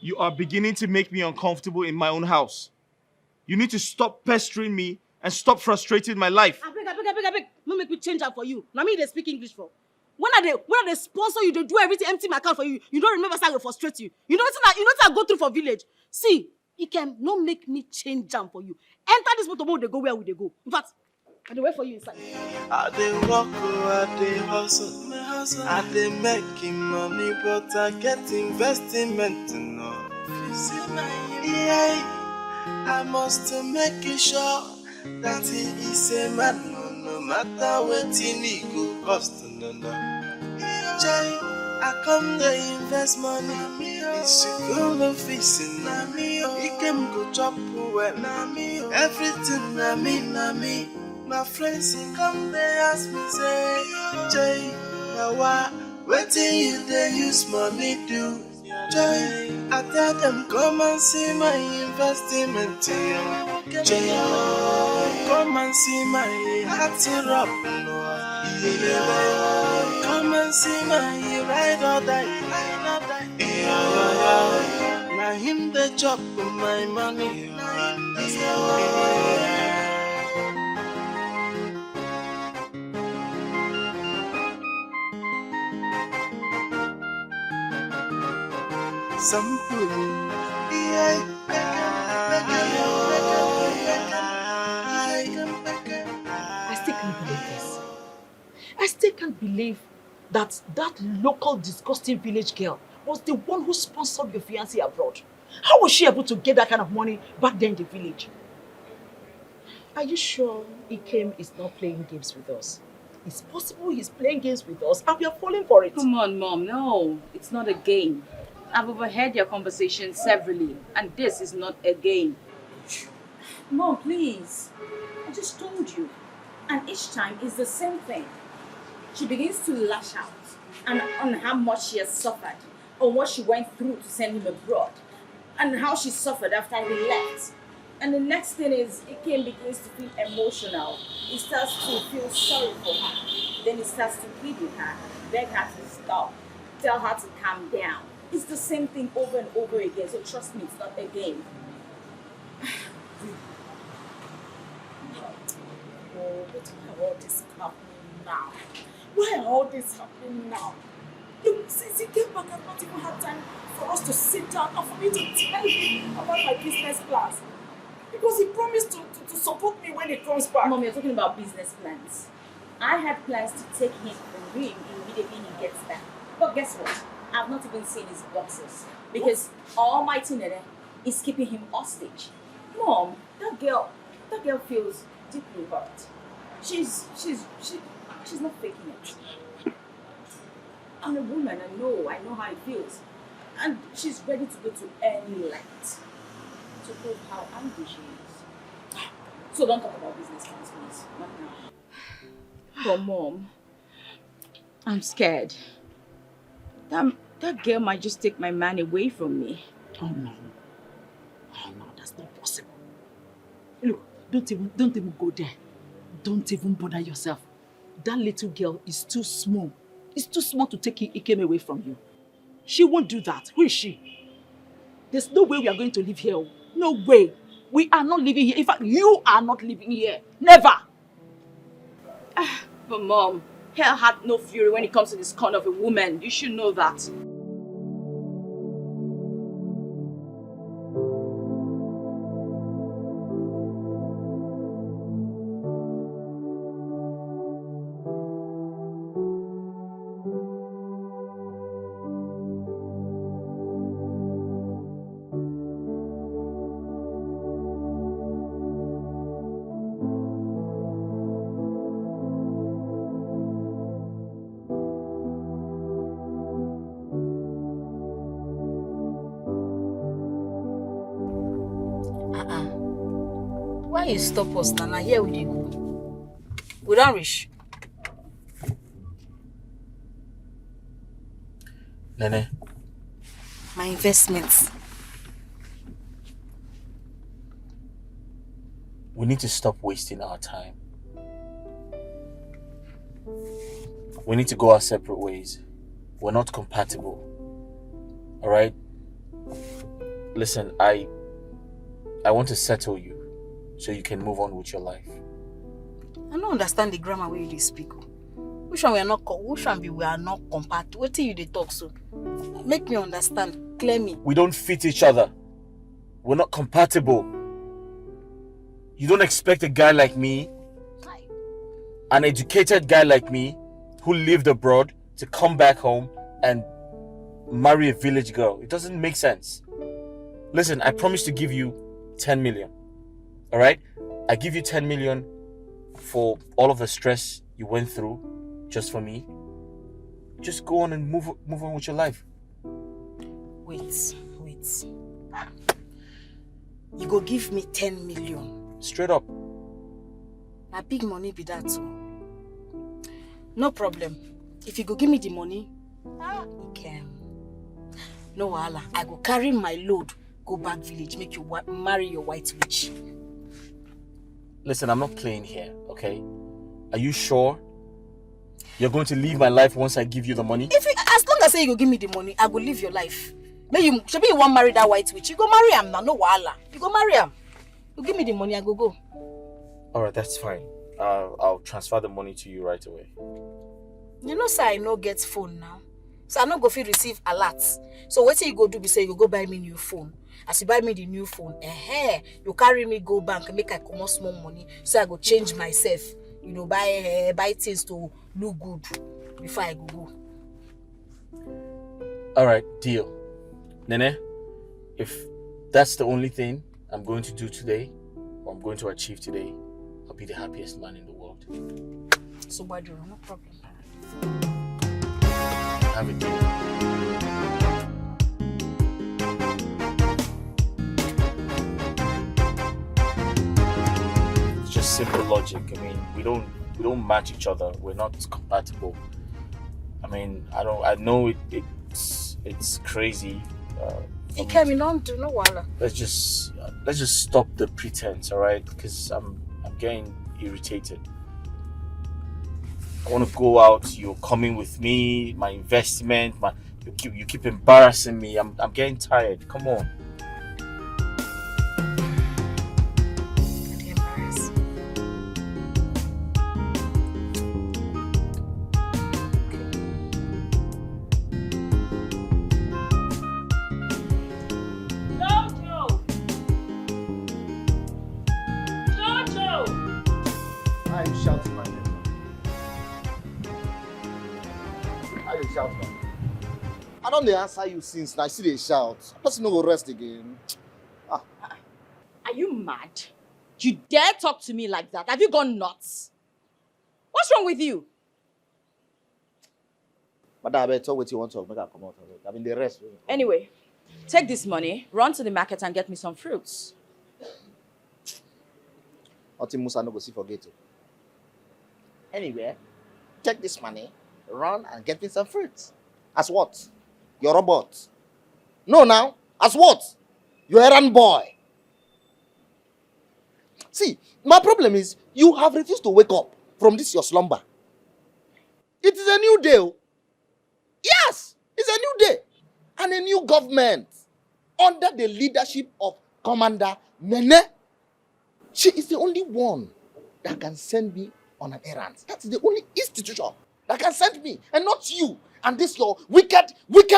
you are beginning to make me uncomfortable in my own house. You need to stop pestering me and stop frustrating my life. I beg. No make me change that for you. Now me they speak English for. When are they sponsor you, they do everything, empty my account for you. You don't remember how to frustrate you. You know what I go through for village. See, it can not make me change jam for you. Enter this motor, they go where would they go? In fact, I dey wait for you inside. I dey walk, I dey hustle. I dey making money, but I get investment no. Yeah, I must make sure that he is a man, no matter what he go cost. No. Jay, I come to invest money. It's a girl of facing. He can go chop well. Everything na me. My friends, he come they ask me say, Jay, now what you they use money do? Jay, I tell them come and see my investment. Jay, come and see my heart up. Come and see my ride or die. Now him the chop my money. I still can't believe that local disgusting village girl was the one who sponsored your fiancé abroad. How was she able to get that kind of money back then in the village? Are you sure Ikem is not playing games with us? It's possible he's playing games with us and we are falling for it. Come on, Mom. No, it's not a game. I've overheard your conversation severally, and this is not a game. Mom, please. I just told you. And each time it's the same thing. She begins to lash out and on how much she has suffered, or what she went through to send him abroad, and how she suffered after he left. And the next thing is, Ikem begins to feel emotional. He starts to feel sorry for her. Then he starts to plead with her, beg her to stop, tell her to calm down. It's the same thing over and over again, so trust me, it's not a game. Oh, but why all this happening now? Why are all this happening now? Look, since he came back, I've not even had time for us to sit down and for me to tell him about my business plans. Because he promised to support me when he comes back. Mom, you're talking about business plans. I had plans to take him from him immediately he gets back. But guess what? I've not even seen his boxes. Because Almighty Nene is keeping him hostage. Mom, that girl feels deeply hurt. She's not faking it. I'm a woman, I know how it feels. And she's ready to go to any length to prove how angry she is. So don't talk about business plans, please. Not now. But Mom, I'm scared. That girl might just take my man away from me. Oh no, that's not possible. Look, don't even go there. Don't even bother yourself. That little girl is too small. It's too small to take Ikem away from you. She won't do that. Who is she? There's no way we are going to live here. No way. We are not living here. In fact, you are not living here. Never. But Mom, hell had no fury when it comes to this kind of a woman. You should know that. Why you stop us, Nana? Here we go. We don't reach. Nene. My investments. We need to stop wasting our time. We need to go our separate ways. We're not compatible. Alright? Listen, I want to settle you so you can move on with your life. I don't understand the grammar where you speak. Which one we are not compatible? What do you talk so? Make me understand. Clear me. We don't fit each other. We're not compatible. You don't expect a guy like me, an educated guy like me, who lived abroad, to come back home and marry a village girl. It doesn't make sense. Listen, I promise to give you 10 million. Alright? I give you 10 million for all of the stress you went through just for me. Just go on and move on with your life. Wait. You go give me 10 million. Straight up. Na big money be that too. No problem. If you go give me the money, you can. No wahala. I go carry my load, go back village, make you marry your white witch. Listen, I'm not playing here, okay? Are you sure you're going to leave my life once I give you the money? As long as you go give me the money, I go live your life. Maybe you want marry that white witch. You go marry him now, no wahala. You go marry him. You give me the money, I go. Alright, that's fine. I'll transfer the money to you right away. You know, sir, I no get phone now. So I no go fit receive alerts. So what you go do be say you go buy me new phone. As you buy me the new phone, you carry me go bank, make I come out small money. So I go change myself. You know, buy things to look good before I go. Alright, deal. Nene, if that's the only thing I'm going to do today, or I'm going to achieve today, I'll be the happiest man in the world. So why do no problem? Have a deal. It's just simple logic. I mean, we don't match each other. We're not compatible. I mean, I know it's crazy. It can be don't do no wahala. Let's just stop the pretense, all right? Because I'm getting irritated. I want to go out. You're coming with me. My investment. You keep embarrassing me. I'm getting tired. Come on. I don't answer you since now. I see they shout. Person no go rest again. Are you mad? You dare talk to me like that? Have you gone nuts? What's wrong with you? But I better talk what you want to talk. Make I come out of it. I mean the rest. Anyway, take this money, run to the market and get me some fruits. Until Musa no go see forget it. Anyway, take this money, run and get me some fruits. As what? Your robot. No, now. As what? Your errand boy. See, my problem is you have refused to wake up from this your slumber. It is a new day. Yes, it's a new day. And a new government under the leadership of Commander Nene. She is the only one that can send me on an errand. That's the only institution that can send me, and not you. And this your wicked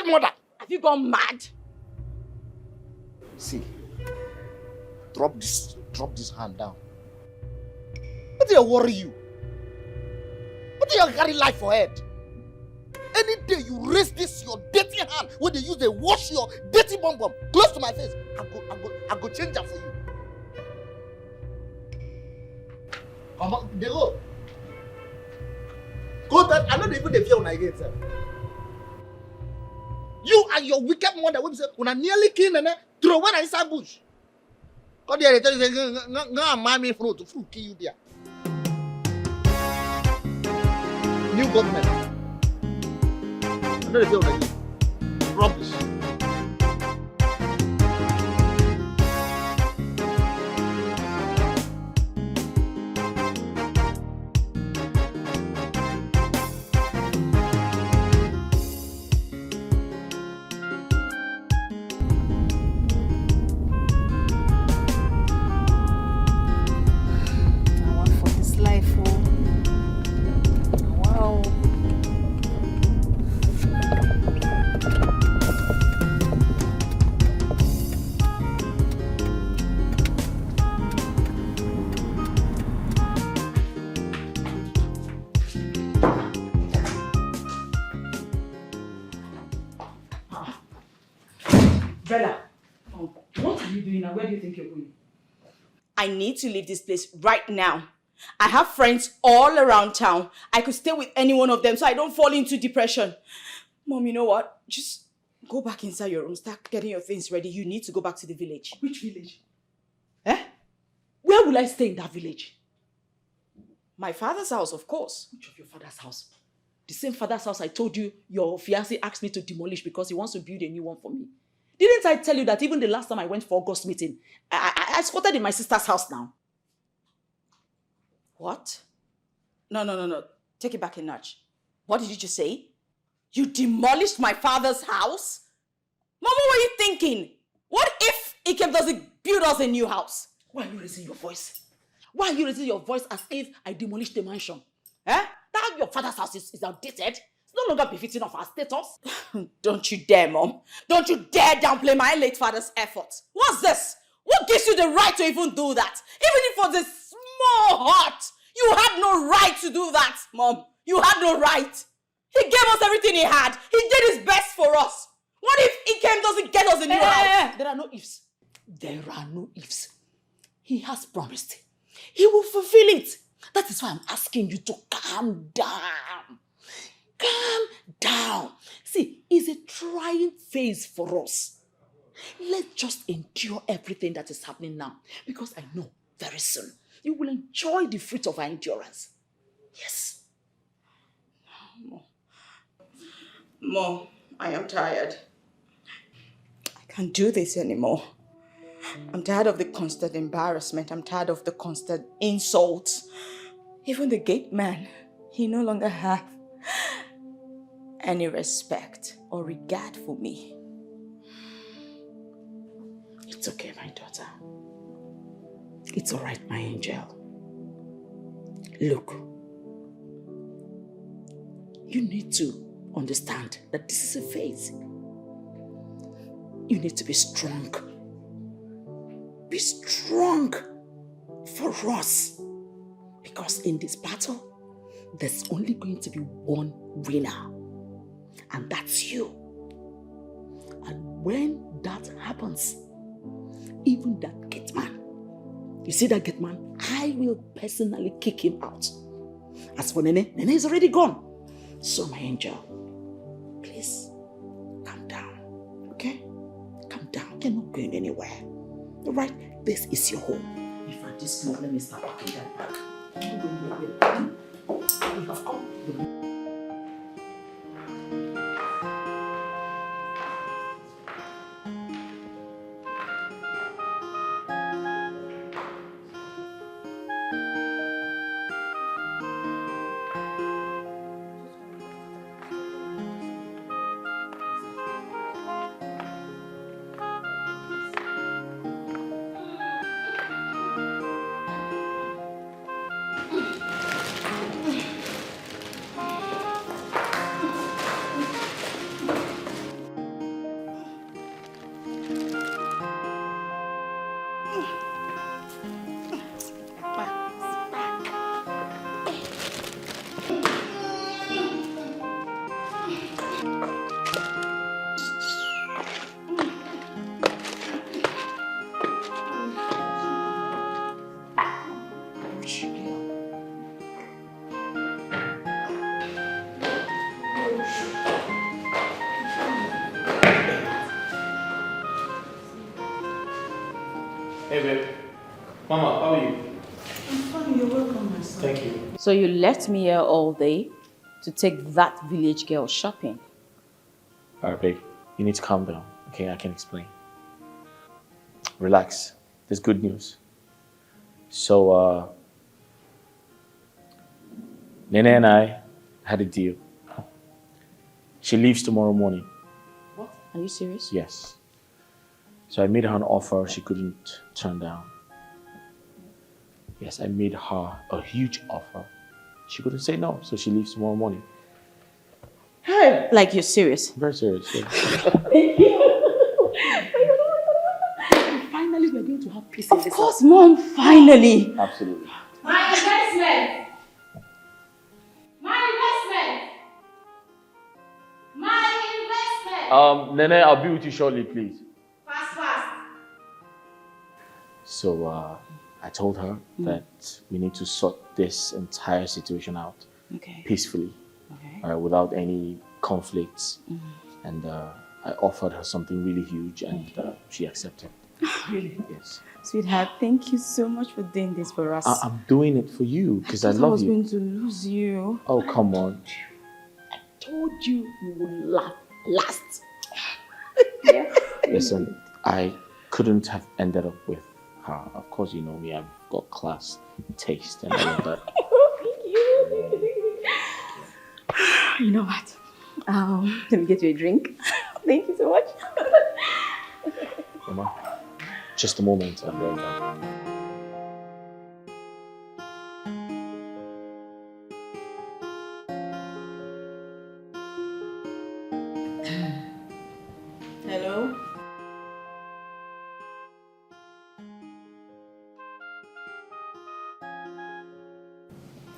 mother. Have you gone mad? See, drop this hand down. What do you worry you? What do you carry life for head? Any day you raise this your dirty hand, when they use they wash your dirty bum close to my face, I go change that for you. Come on, they go. Go that I don't even fear when I get sir. You and your wicked mother will say, when I nearly kill and throw one inside bush. Come there, they tell you, go and marry me fruit kill you there. New government. I know they say already. Rubbish. Bella, what are you doing and where do you think you're going? I need to leave this place right now. I have friends all around town. I could stay with any one of them so I don't fall into depression. Mom, you know what? Just go back inside your room. Start getting your things ready. You need to go back to the village. Which village? Where will I stay in that village? My father's house, of course. Which of your father's house? The same father's house I told you your fiancé asked me to demolish because he wants to build a new one for me. Didn't I tell you that even the last time I went for August meeting, I squatted in my sister's house now? What? No. Take it back a notch. What did you just say? You demolished my father's house? Mama, what were you thinking? What if Ikem doesn't build us a new house? Why are you raising your voice? Why are you raising your voice as if I demolished the mansion? That your father's house is outdated. It's no longer befitting of our status. Don't you dare, Mom. Don't you dare downplay my late father's efforts. What's this? What gives you the right to even do that? Even if it was a small heart, you had no right to do that, Mom. You had no right. He gave us everything he had. He did his best for us. What if Ikem doesn't get us a new house? There are no ifs. There are no ifs. He has promised. He will fulfill it. That is why I'm asking you to calm down. Calm down. See, it's a trying phase for us. Let's just endure everything that is happening now. Because I know very soon you will enjoy the fruit of our endurance. Yes. Mom, I am tired. I can't do this anymore. I'm tired of the constant embarrassment. I'm tired of the constant insults. Even the gate man, he no longer has any respect or regard for me. It's okay, my daughter. It's all right, my angel. Look, you need to understand that this is a phase. You need to be strong. Be strong for us. Because in this battle, there's only going to be one winner. And that's you. And when that happens, even that gate man, you see that gate man, I will personally kick him out. As for Nene, Nene is already gone. So my angel, please, calm down, okay? Calm down, you're not going anywhere. All right, this is your home. If I just move, let me start packing that back. I'm not going anywhere. You have come. Hey, babe. Mama, how are you? I'm fine, you're welcome, my son. Thank you. So you left me here all day to take that village girl shopping? Alright, babe. You need to calm down. Okay, I can explain. Relax. There's good news. So, Nene and I had a deal. She leaves tomorrow morning. What? Are you serious? Yes. So I made her an offer she couldn't turn down. Yes, I made her a huge offer. She couldn't say no, so she leaves tomorrow morning. Hey! Like you're serious? Very serious, yeah. Finally, we're going to have peace. Of course, Mom, finally. Absolutely. My investment! My investment! My investment! Nene, I'll be with you shortly, please. Fast. So, I told her that we need to sort this entire situation out peacefully, without any conflicts. And I offered her something really huge, and she accepted. Really? Yes. Sweetheart, thank you so much for doing this for us. I'm doing it for you because I I love was you. going to lose you. Oh, come on. Told you you would laugh last. Listen, I couldn't have ended up with her. Of course, you know me, I've got class, taste, and all of that. You know what? Let me get you a drink. Thank you so much. Mama, just a moment, I'm right back. Hello?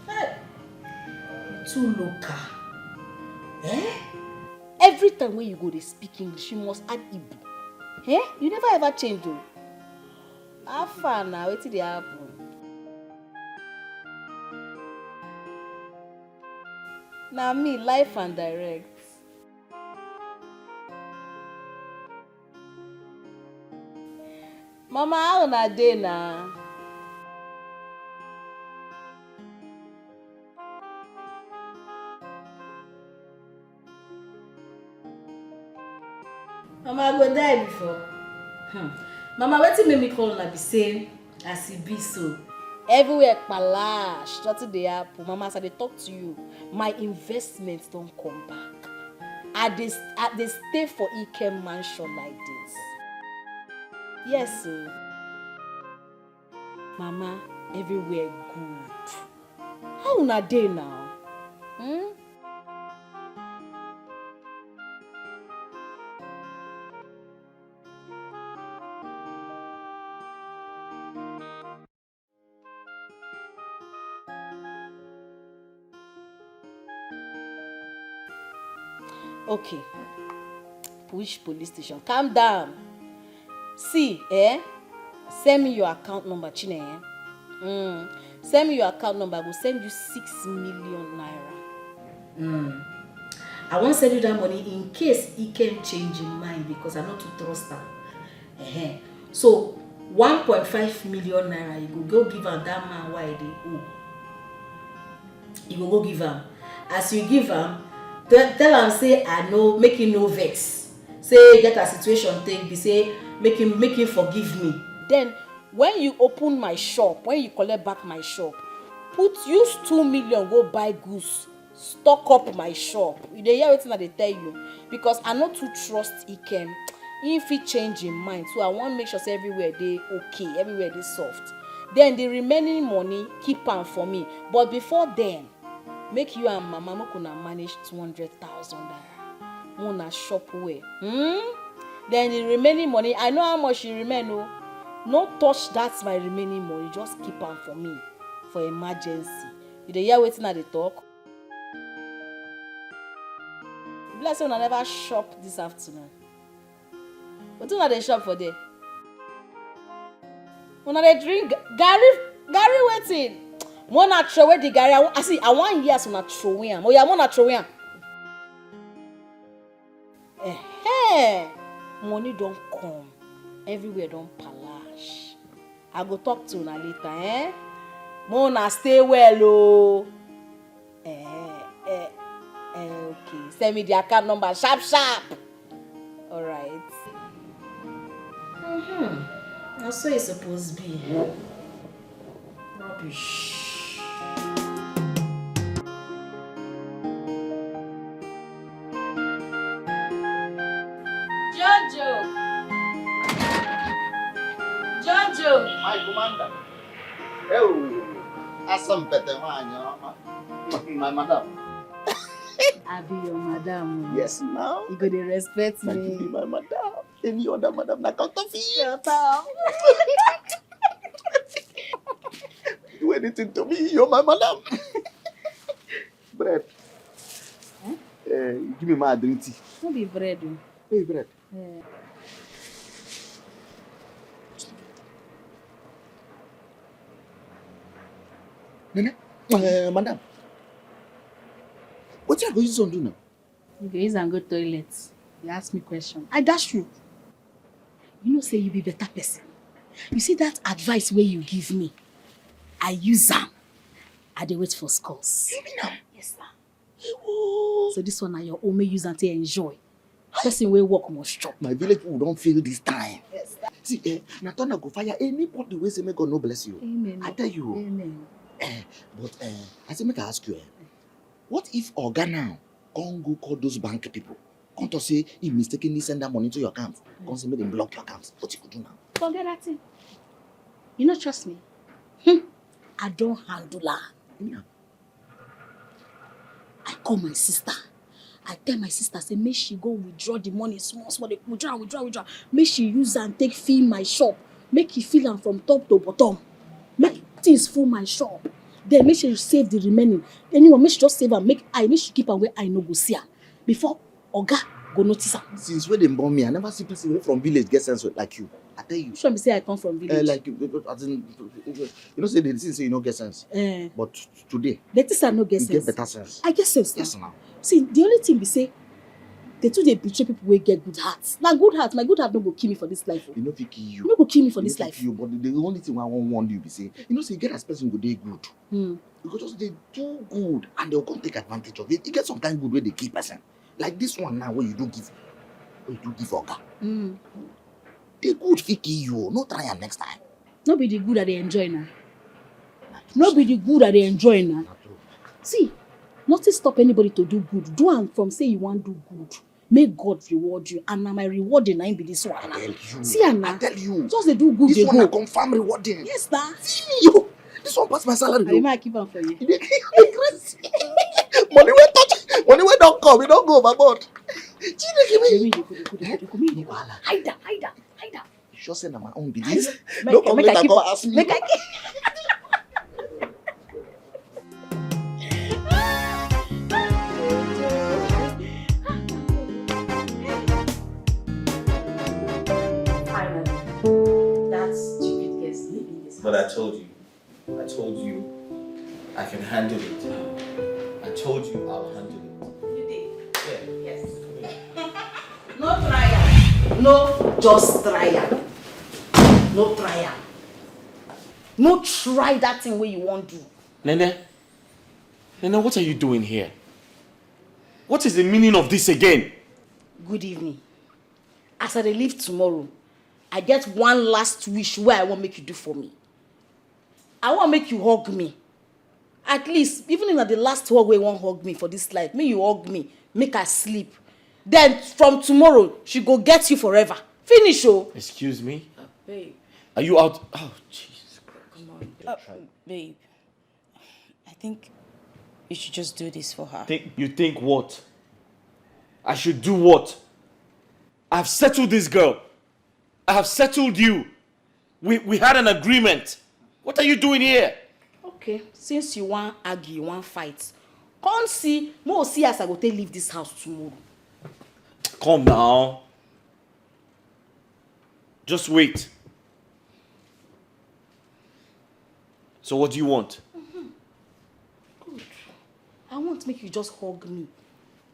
Hey, too local. Eh? Every time when you go to speak English, you must add Igbo. Eh? You never ever change though. How far now? What did happen? Now me, life and direct. Mama, how na dey na? Mama, I go die before. Mama, wetin make me call una be say as e be so. Everywhere kpalash, nothing dey happen. Mama, as I dey talk to you, my investment don come back. I dey stay for Ikem mansion like this. Yes, sir. Mama, everywhere good. How una dey now? Okay. Which police station? Calm down. See, send me your account number, Chine. Send me your account number. I will send you 6 million naira. I won't send you that money in case he can change his mind because I not to trust him. So 1.5 million naira, you go give him that man why they owe. You go give him. As you give him, tell him say I know, make him no vex. Say get a situation take be say make him forgive me. Then when you open my shop, when you collect back my shop, use 2 million go buy goods, stock up my shop. You dey hear wetin I dey tell you? Because I no too trust Ikem. If he change him mind, so I want make sure say everywhere dey okay, everywhere dey soft. Then the remaining money keep am for me. But before then, make you and Mama make una manage 200,000 naira. Una shop well. Then the remaining money, I know how much you remain. No touch that my remaining money. Just keep am for me for emergency. You dey hear wetin I dey talk? Bless you, una never shop this afternoon. Wetin una dey shop for there? Una dey drink garri wetin? Mona throw away the garri. I want years una throw away am. Oya, mona throw away am. Money don come. Everywhere don palash. I go talk to una later, eh? Mona, stay well, oh. Okay. Send me the account number, sharp. All right. That's what it's supposed to be. Rubbish. Jojo. My commander. Oh, asam pete my madam. I be your madam. Yes, now. You go to respect me. You be my madam. Any other madam na counterfeit. Shut up. Do anything to me, you're my madam. Bread. Huh? Give me my drink tea. Don't be bread. Hey, bread. Yeah. Nene, madam. What you going to do now? You go use and go toilet. You ask me question. I dash you. You know, say you be better person. You see that advice where you give me? I use them. I dey wait for scores. You mean now? Yes, sir. So this one, your own may use and enjoy. Person will work must chop. My village people don't feel this time. Yes, sir. See, Natana go fire anybody who say, may God no bless you. Amen. I tell you. Amen. But I say, make I ask you, what if Oga now can't go call those bank people? Can't to say he mistakenly send that money to your account? Can't say make them block your account? What you could do now? Forget that thing. You not trust me? I don't handle her. Yeah. I call my sister. I tell my sister, say, make she go withdraw the money small. They withdraw. Make she use and take fill my shop. Make he fill am from top to bottom. Make things full my shop. Then make she save the remaining. Anyone, make she just save am. Make she keep am where I no go see her. Before Oga go notice am. Since when they born me, I never see people from village get sense like you. I tell you. Sure, me say I come from village. Like as in, you know, say they say you no get sense. But today, the things I no get sense. You get better sense. I get sense. Yes, now. See, the only thing we say, they too they betray people who get good hearts. Now good heart, my good heart no go kill me for this life. You know, if kill you. No go kill me for this life. You, but the only thing I want you be say, you know, say you get as person go dey good. You go just they do good and they'll come take advantage of it. You get some kind good where they keep person. Like this one now, where you do give Oga. They good fit kill you. No try am next time. No be the good that they enjoy now. No be the good that they enjoy now. See, nothing stop anybody to do good. Do am from say you want do good. Make God reward you. And now my rewarding na be this one. I tell you. See Anna. I tell you. Just they do good. This they one go. I confirm rewarding. Yes, sir. See you. This one pass my salary. I might keep on for you. Money wey touch. Money wey don't come. We don't go overboard. Hide. You sure say na my own business. No come later come ask me. But I told you I can handle it. I told you I'll handle it. You did? Yeah. Yes. No trial. No just trial. No trial. No try that thing where you want to. Nene, what are you doing here? What is the meaning of this again? Good evening. As I leave tomorrow, I get one last wish where I want make you do for me. I want make you hug me. At least, even if not the last hug where you want hug me for this life, make you hug me, make her sleep. Then from tomorrow, she go get you forever. Finish, oh. Excuse me? Babe. Are you out? Oh, Jesus Christ. Come on. Babe, I think you should just do this for her. You think what? I should do what? I've settled this girl. I have settled you. We had an agreement. What are you doing here? Okay, since you want argue, you want fight, come see, more see as I go take leave this house tomorrow. Come now. Just wait. So what do you want? Good. I want to make you just hug me.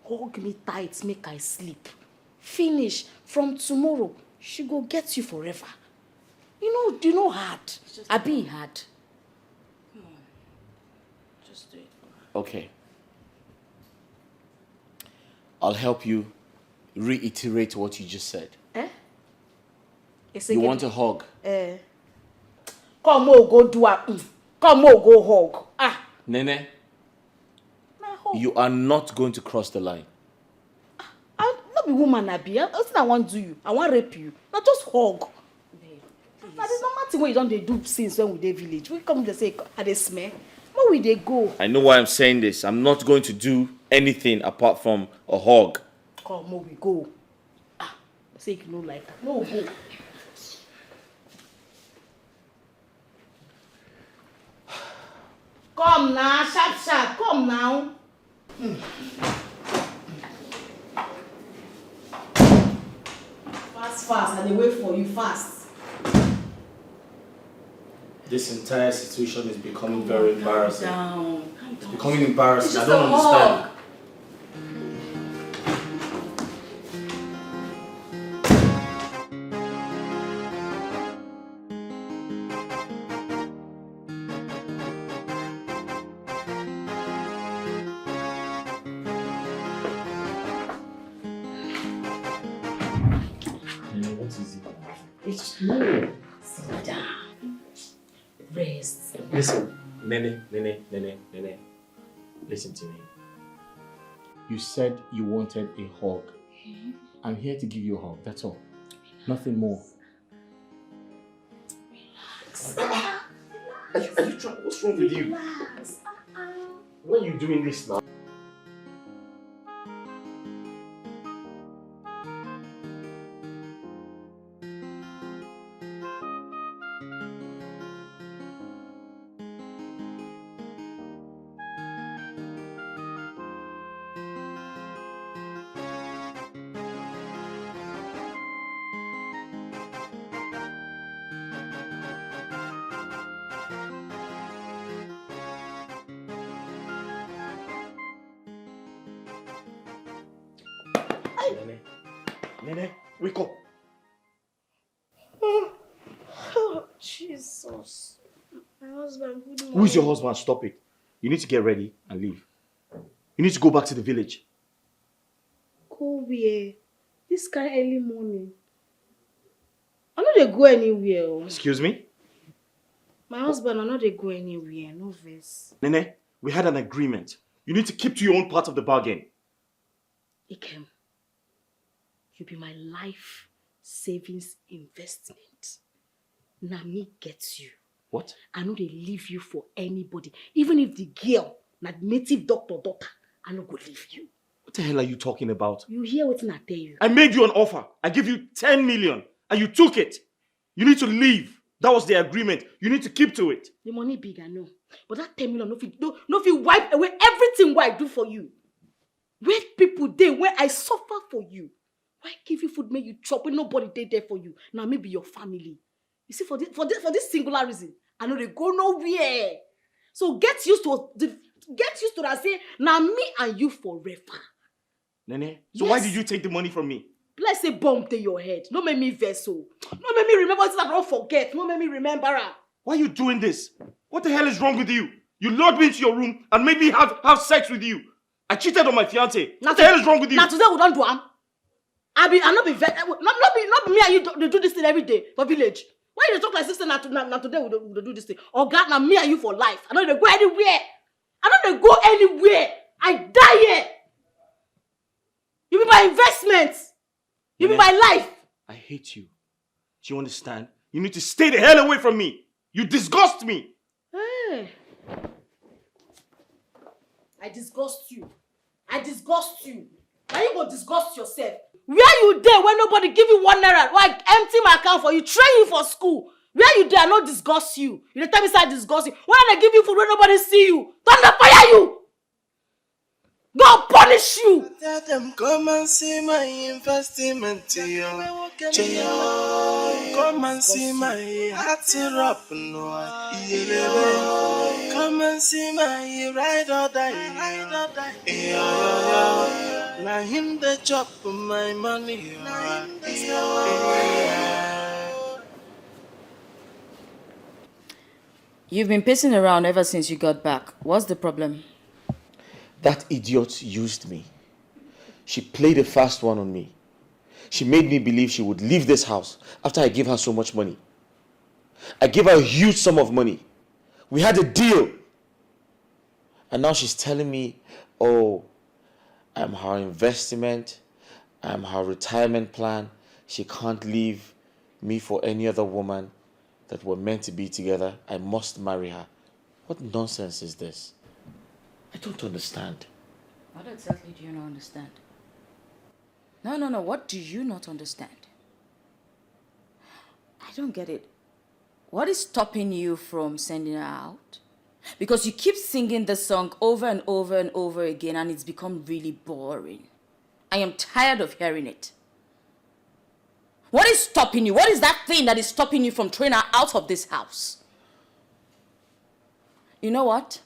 Hug me tight, make I sleep. Finish. From tomorrow, she go get you forever. You know hard. I be hard. Come on. Just do it. Okay. I'll help you reiterate what you just said. You want a hug? Come on, go do a. Come on, go hug. Nene, you are not going to cross the line. I'm not be woman, I be. That's what I want to do you. I want to rape you. Not just hug. Now, there's no matter what you don't do since when we dey village. We come to say, I dey smell. Where will they go? I know why I'm saying this. I'm not going to do anything apart from a hug. Come on, we go. Say you no like that. No, go. Come now, sharp. Come now. Fast. And they wait for you fast. This entire situation is becoming very embarrassing. Calm down. It's becoming embarrassing. I It's don't just a understand. hug. It's no. Sit down. Rest. Listen, Nene. Listen to me. You said you wanted a hug. I'm here to give you a hug. That's all. Nothing more. Are you trying? What's wrong with you? Relax. Why are you doing this now? Nene, wake up. Oh, Jesus. My husband, good morning. Who is your husband? Stop it. You need to get ready and leave. You need to go back to the village. Go where? This kind of early morning. I know they go anywhere. Excuse me? My husband, I know they go anywhere. No verse. Nene, we had an agreement. You need to keep to your own part of the bargain. Ikem, you be my life savings investment. Now me gets you. What? I know they leave you for anybody. Even if the girl, not native doctor daughter, I no go leave you. What the hell are you talking about? You hear what I tell you? I made you an offer. I gave you 10 million and you took it. You need to leave. That was the agreement. You need to keep to it. The money big, I know. But that 10 million, no fit wipe away everything what I do for you. Where people dey, where I suffer for you. Why give you food, make you chop when nobody dey there for you? Now maybe your family. You see, for this singular reason, I know they go nowhere. So get used to that. Say now me and you forever. Nene, so why did you take the money from me? Let's say bomb to your head. No make me vessel. No make me remember things I don't forget. No make me remember her. Why are you doing this? What the hell is wrong with you? You lured me into your room and made me have sex with you. I cheated on my fiancé. What the hell is wrong with you? Now today we don't do am. I not be me and you they do this thing every day for village. Why you talk like sister now today we do this thing? Or God, now me and you for life. I know they go anywhere. I die here. You be my investment. You be my life. I hate you. Do you understand? You need to stay the hell away from me. You disgust me. Hey. I disgust you. Now you go disgust yourself. Where you there when nobody give you 1 naira? Why empty my account for you, train you for school? Where you there, I no disgust you. You dey tell me say I disgust you. When I give you food when nobody see you, thunder fire you. God punish you. Tell them come and see my investment, Gio. Come and see my heart up, no. Come and see my ride or die. Now him the chop my money. You've been pacing around ever since you got back. What's the problem? That idiot used me. She played a fast one on me. She made me believe she would leave this house after I gave her so much money. I gave her a huge sum of money. We had a deal. And now she's telling me, oh, I'm her investment, I'm her retirement plan. She can't leave me for any other woman, that we're meant to be together. I must marry her. What nonsense is this? I don't understand. What exactly do you not understand? No. What do you not understand? I don't get it. What is stopping you from sending her out? Because you keep singing the song over and over and over again, and it's become really boring. I am tired of hearing it. What is stopping you? What is that thing that is stopping you from throwing her out of this house? You know what?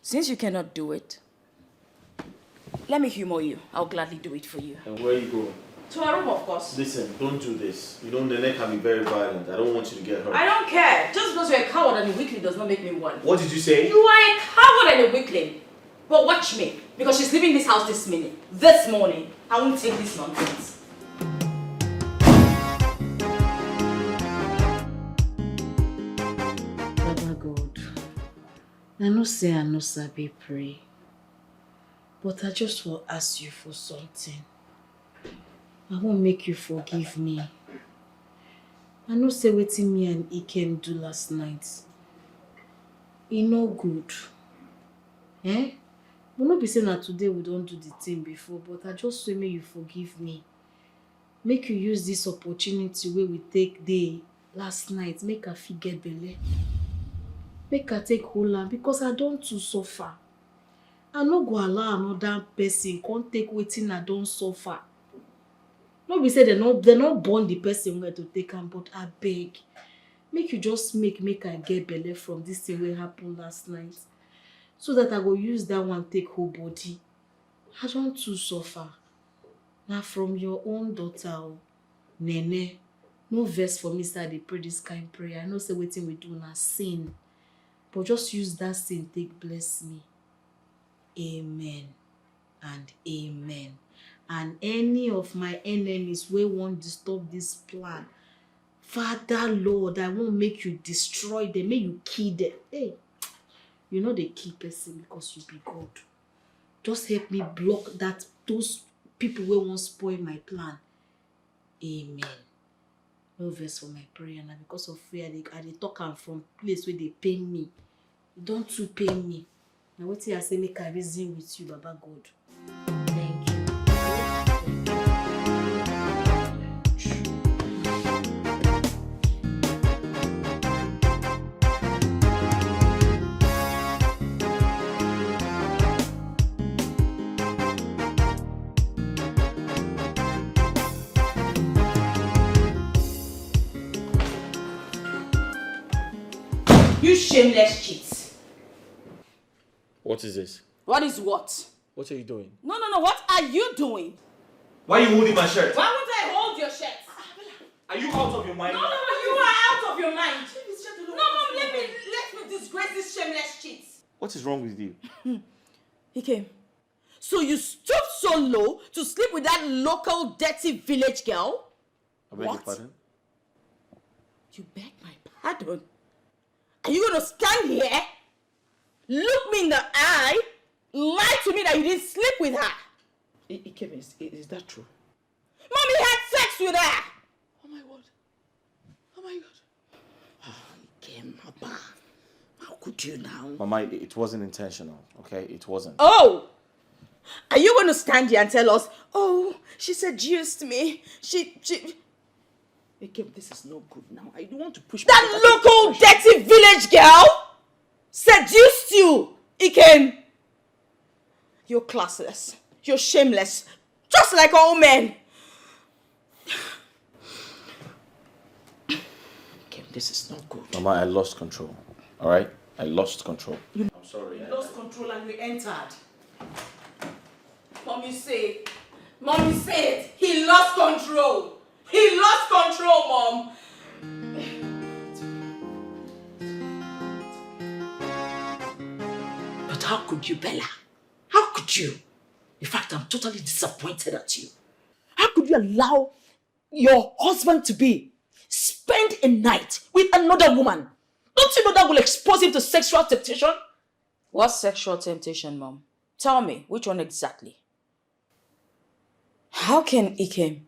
Since you cannot do it, let me humor you. I'll gladly do it for you. And where are you going? To our room, of course. Listen, don't do this. You know, the neck can be very violent. I don't want you to get hurt. I don't care. Just because you're a coward and a weakling does not make me one. What did you say? You are a coward and a weakling. But watch me. Because she's leaving this house this minute. This morning. I won't take this nonsense. Baba God, I know say I no sabi pray, but I just will ask you for something. I won't make you forgive me. I know say wetin me and Ikem do last night. E no good. Eh? But no be say na today we don't do the thing before, but I just say make you forgive me. Make you use this opportunity where we take day last night, make her fit get belle. Make her take hold am because I don't too suffer. I no go allow another person come take wetin I don suffer. No be say they not born the person where to take am, but I beg. Make you just make I get belle from this thing wey happen last night. So that I go use that one take whole body. I don't too suffer. Now from your own daughter, Nene, no verse for me say they pray this kind of prayer. I know say wetin we do na sin. But just use that sin take bless me. Amen and amen. And any of my enemies wey won't disturb this plan, Father Lord, I won't make you destroy them, make you kill them. Hey, you know they kill person because you be God. Just help me block those people wey won't spoil my plan. Amen. No verse for my prayer now because of fear. I dey talk am from place where they pain me. You don't too pain me. Now what I say make I reason with you, Baba God. Thank you. You shameless cheat. What is this? What is what? What are you doing? No. What are you doing? Why are you holding my shirt? Why would I hold your shirt? Are you out of your mind? No, you are out of your mind. No, Mom, let me disgrace this shameless cheat. What is wrong with you? He came. So you stooped so low to sleep with that local dirty village girl? I beg your pardon? You beg my pardon? Are you going to stand here, look me in the eye, lie to me that you didn't sleep with her? Kevin, is that true? Mommy had sex with her! Oh my word. Oh my God. Kim, Papa. How could you now? Mama, it wasn't intentional, okay? It wasn't. Oh! Are you going to stand here and tell us, oh, she seduced me, she... Kim, this is no good now. I don't want to push... That local dirty village girl seduced you, Ikem. You're classless. You're shameless. Just like all men. Kim, this is not good. Mama, I lost control, all right? I lost control. I'm sorry. You lost control and we entered. Mommy say it. He lost control. He lost control, Mom. how could you, Bella? How could you? In fact, I'm totally disappointed at you. How could you allow your husband to spend a night with another woman? Don't you know that will expose him to sexual temptation? What sexual temptation, Mom? Tell me, which one exactly? How can Ikem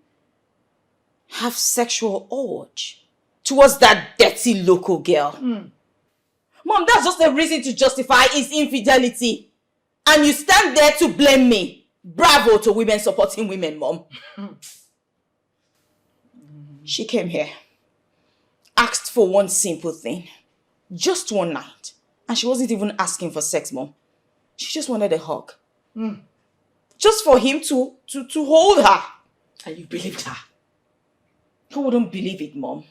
have sexual urge towards that dirty local girl? Mom, that's just a reason to justify his infidelity. And you stand there to blame me. Bravo to women supporting women, Mom. She came here, asked for one simple thing. Just one night. And she wasn't even asking for sex, Mom. She just wanted a hug. Just for him to hold her. And you believed her? Who wouldn't believe it, Mom?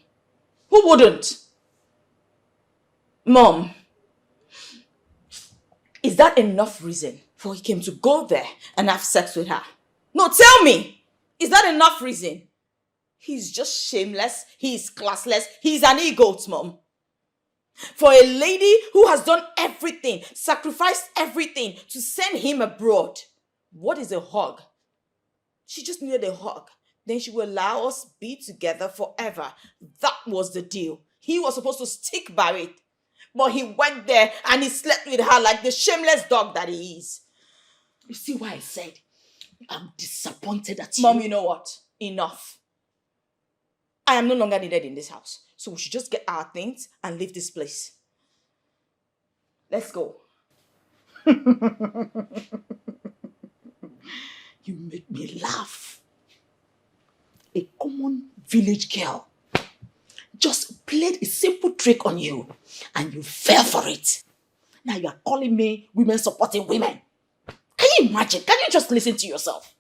Who wouldn't? Mom, is that enough reason for him to go there and have sex with her? No, tell me! Is that enough reason? He's just shameless, he's classless, he's an egoist, Mom. For a lady who has done everything, sacrificed everything to send him abroad, what is a hug? She just needed a hug. Then she will allow us be together forever. That was the deal. He was supposed to stick by it. But he went there and he slept with her like the shameless dog that he is. You see why I said I'm disappointed at you? Mom, you know what? Enough. I am no longer needed in this house. So we should just get our things and leave this place. Let's go. You make me laugh. A common village girl just played a simple trick on you and you fell for it. Now you are calling me women supporting women. Can you imagine? Can you just listen to yourself?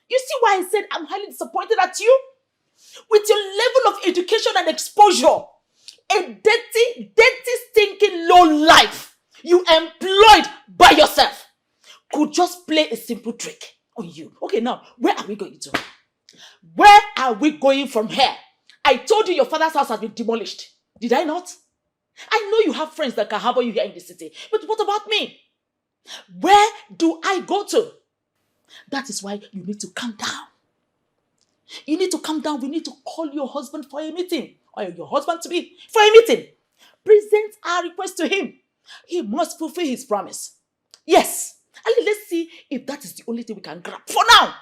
You see why I said I'm highly disappointed at you? With your level of education and exposure, a dirty, stinking low life you employed by yourself could just play a simple trick on you. Okay, now, where are we going to? Where are we going from here? I told you your father's house has been demolished. Did I not? I know you have friends that can harbor you here in the city. But what about me? Where do I go to? That is why you need to calm down. You need to calm down. We need to call your husband for a meeting. Or your husband to be for a meeting. Present our request to him. He must fulfill his promise. Yes. And let's see if that is the only thing we can grab for now.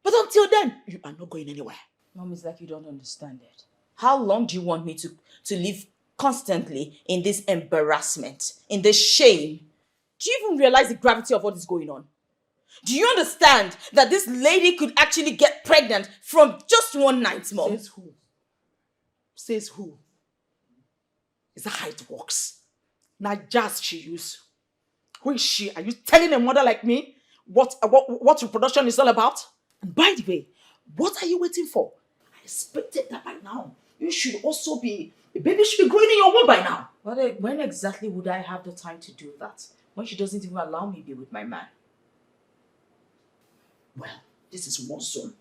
But until then, you are not going anywhere. Mom, it's like you don't understand it. How long do you want me to live constantly in this embarrassment, in this shame? Do you even realize the gravity of what is going on? Do you understand that this lady could actually get pregnant from just one night, Mom? Says who? Says who? Is that how it works? Now just she use. Who is she? Are you telling a mother like me what reproduction is all about? And by the way, what are you waiting for? I expected that by now. You should also be, a baby should be growing in your womb by now. When exactly would I have the time to do that? When she doesn't even allow me to be with my man? Well, this is one soon.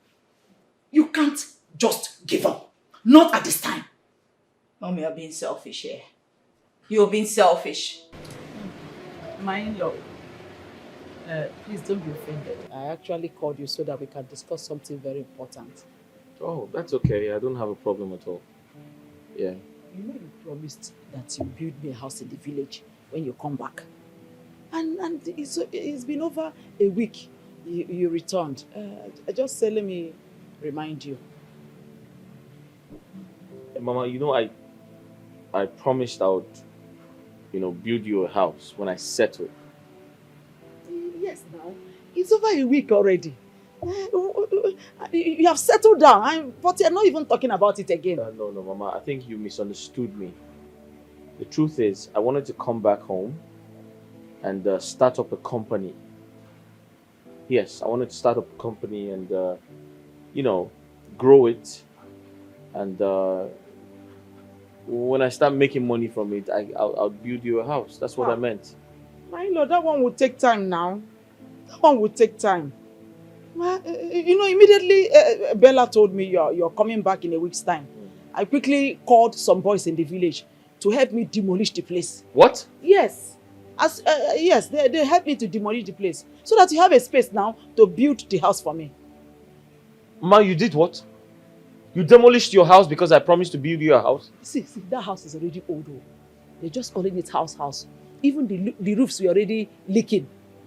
You can't just give up. Not at this time. Mom, you're being selfish here. You're being selfish. My in-law, please don't be offended. I actually called you so that we can discuss something very important. Oh, that's okay. I don't have a problem at all. Yeah. You know you promised that you build me a house in the village when you come back. And it's been over a week you returned. Just let me remind you. Hey, Mama, you know, I promised I would, build you a house when I settle. Yes, now. It's over a week already. You have settled down, but you're not even talking about it again. No, Mama. I think you misunderstood me. The truth is, I wanted to come back home and start up a company. Yes, I wanted to start up a company and, grow it. And when I start making money from it, I'll build you a house. That's what I meant. My lord, that one will take time now. That one will take time. Well, immediately Bella told me you're coming back in a week's time. I quickly called some boys in the village to help me demolish the place. What? Yes. Yes, they helped me to demolish the place so that you have a space now to build the house for me. Ma, you did what? You demolished your house because I promised to build you a house? See, that house is already old. They're just calling it house. Even the roofs were already leaking.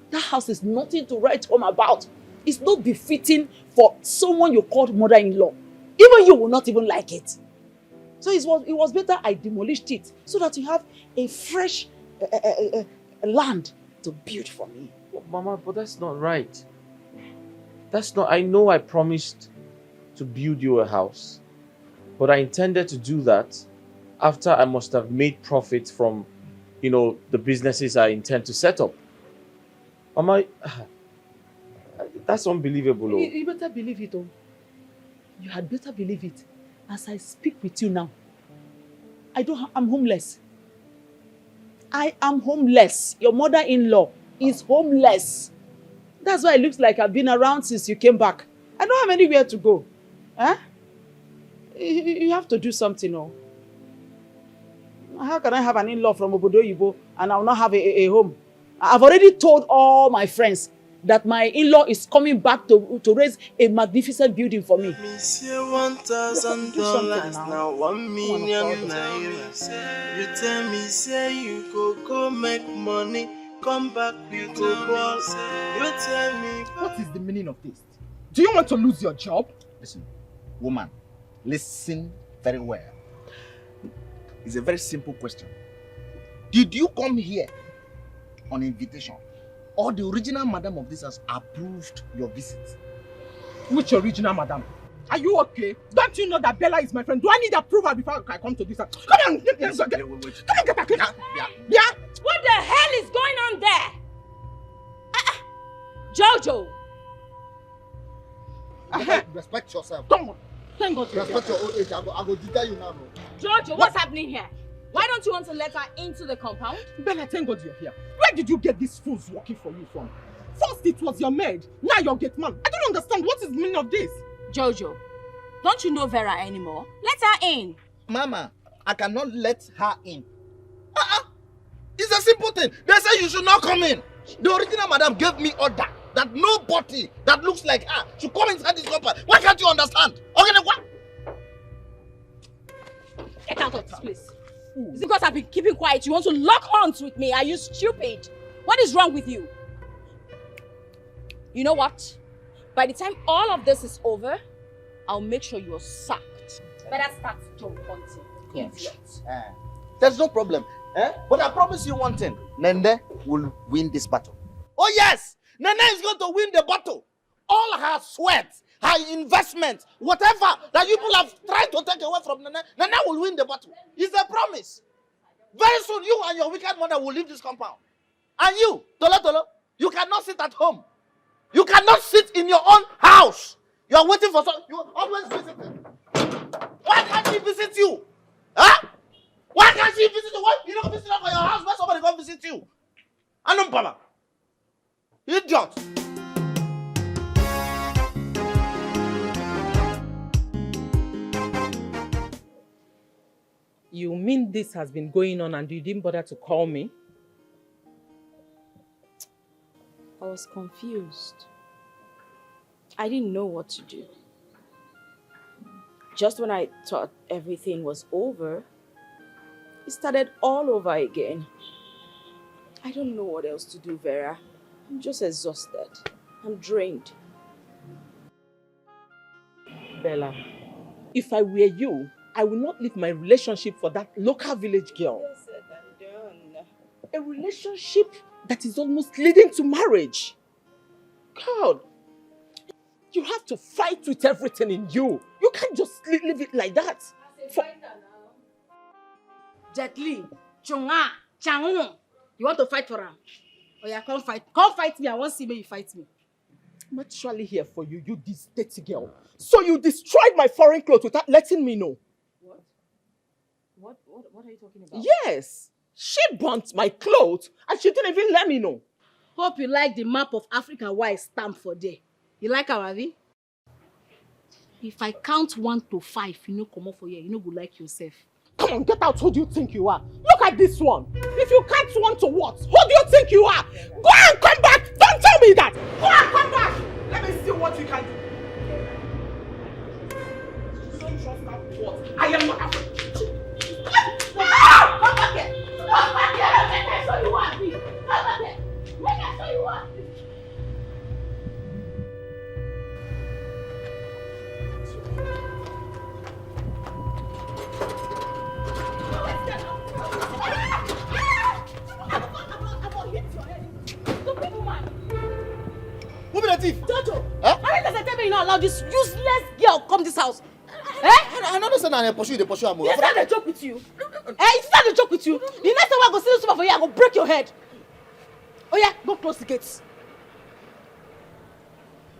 That house is nothing to write home about. It's not befitting for someone you called mother-in-law. Even you will not even like it. So it was better I demolished it so that you have a fresh land to build for me. Oh, Mama, but that's not right. I know I promised to build you a house, but I intended to do that after I must have made profit from, the businesses I intend to set up. Mama, that's unbelievable. You better believe it, You had better believe it. As I speak with you now, I'm homeless. I am homeless. Your mother-in-law is homeless. That's why it looks like I've been around since you came back. I don't have anywhere to go. Huh? You have to do something, How can I have an in-law from Obodo Yibo and I will not have a home? I've already told all my friends that my in-law is coming back to raise a magnificent building for me. Me say $1,000 now 1 million naira. You tell me say you go make money, come back you go ball. You tell me what is the meaning of this? Do you want to lose your job? Listen, woman, listen very well. It's a very simple question. Did you come here on invitation? Or the original madam of this house approved your visit? Which original madam? Are you okay? Don't you know that Bella is my friend? Do I need approval before I come to this house? Come on, get back. Yeah? What the hell is going on there? Jojo! Respect yourself. Don't. Thank God. Respect your old age. I go deter you now. Jojo, what's happening here? Why don't you want to let her into the compound? Bella, thank God you're here. Where did you get these fools working for you from? First it was your maid, now your gate man. I don't understand. What is the meaning of this? Jojo, don't you know Vera anymore? Let her in. Mama, I cannot let her in. It's a simple thing. They say you should not come in. The original madam gave me order that nobody that looks like her should come inside this compound. Why can't you understand? Okay, then what? Get out of this place. Is it because I've been keeping quiet? You want to lock horns with me? Are you stupid? What is wrong with you? You know what? By the time all of this is over, I'll make sure you're sacked. Better start job hunting. Idiot. There's no problem. But I promise you one thing. Nende will win this battle. Oh yes! Nene is going to win the battle. All her sweat, her investment, whatever that you people have tried to take away from Nene, Nene will win the battle. It's a promise. Very soon, you and your wicked mother will leave this compound. And you, Tolo, you cannot sit at home. You cannot sit in your own house. You are waiting for someone. You are always visiting. Why can't she visit you? Huh? Why can't she visit you? Why you don't visit her for your house? Why somebody come visit you? Anumpama. Idiot. You mean this has been going on and you didn't bother to call me? I was confused. I didn't know what to do. Just when I thought everything was over, it started all over again. I don't know what else to do, Vera. I'm just exhausted. I'm drained. Bella, if I were you, I will not leave my relationship for that local village girl. A relationship that is almost leading to marriage. God, you have to fight with everything in you. You can't just leave it like that. Jet Li, Chunga, Changun, you want to fight for him? Oh yeah, come fight. Come fight me. I want to see where you fight me. I'm actually here for you, you this dirty girl. So you destroyed my foreign clothes without letting me know. What are you talking about? Yes, she burnt my clothes and she didn't even let me know. Hope you like the map of Africa why it's stamped for there. You like our Avi? If I count 1 to 5, you know come up for here, you know go like yourself. Come Zion, get out. Who do you think you are? Look at this one. If you can't want to what? Who do you think you are? Go and come back. Don't tell me that. Go and come back. Let me see what you can do. Don't trust that what? I am not afraid. Come back here. Come back here. Make I show you what. Come back here. Make I show you what. Who be the thief? Jojo, Huh? how many times I tell you not allow this useless girl come this house? Eh? I don't understand how they pursue am. This not a joke with you. It's not a joke with you. The next time I go see this woman for you, I go break your head. Oh yeah, go close the gates.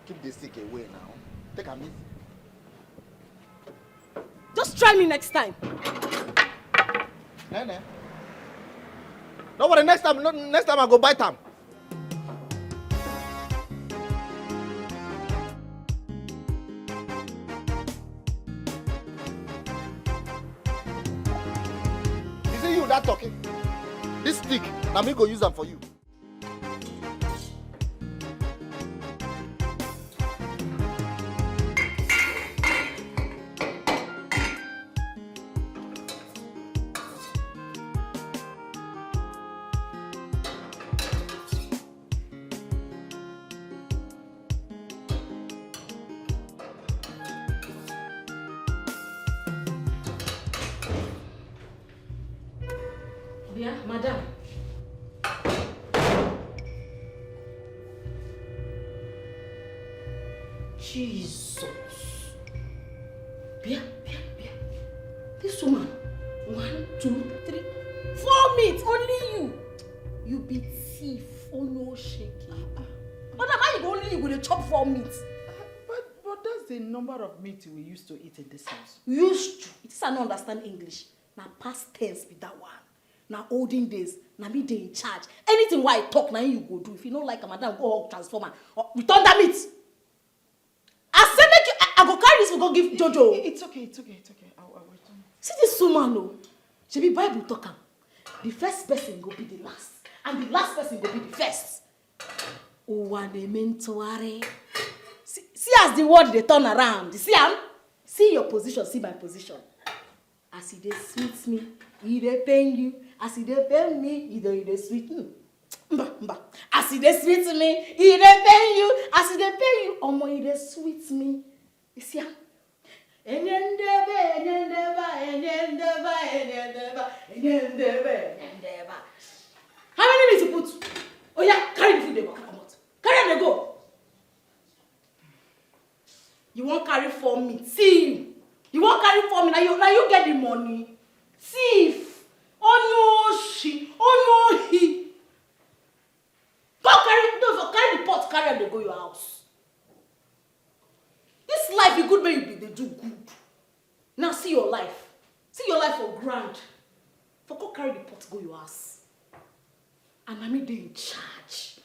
Keep the stick away now. Take a minute. Just try me next time. Nah. No worry, next time I go bite am. Is it you that talking? This stick, now me go use them for you. Yeah, madam. Jesus. Bia. This woman. 1, 2, 3, 4 meats, only you. You be thief, oh no shaking. Madam, how you go only you go to chop 4 meats? But that's the number of meat we used to eat in this house. Used to. It is I don't understand English. Now past tense be that one. Now olden days, now me they in charge. Anything why I talk, now you go do. If you don't like a madam, go hug transformer. Or return that meat. I say make you, I go carry this, we go give Jojo. It's okay. I'll return. See this woman, no. She be Bible talker. The first person go be the last. And the last person go be the first. See as the word they turn around. You see am? See your position, see my position. As they sweet me, he dey pain you. As he dey pain me, he dey sweet me. Mba. As he dey sweet me, he dey pain you. As he dey pain you, omo he dey sweet me. You see am? How many minutes you put? Oh yeah, carry the food they go come out. Carry them they go. You won't carry 4 meat. See you won't carry 4 meat. Now you get the money. Thief. Oh no she. Oh no he. Carry the pot. Carry them they go your house. This life is good when you they do good. Now see your life. See your life for grand. For go carry the pot go your house. And na me dey in charge.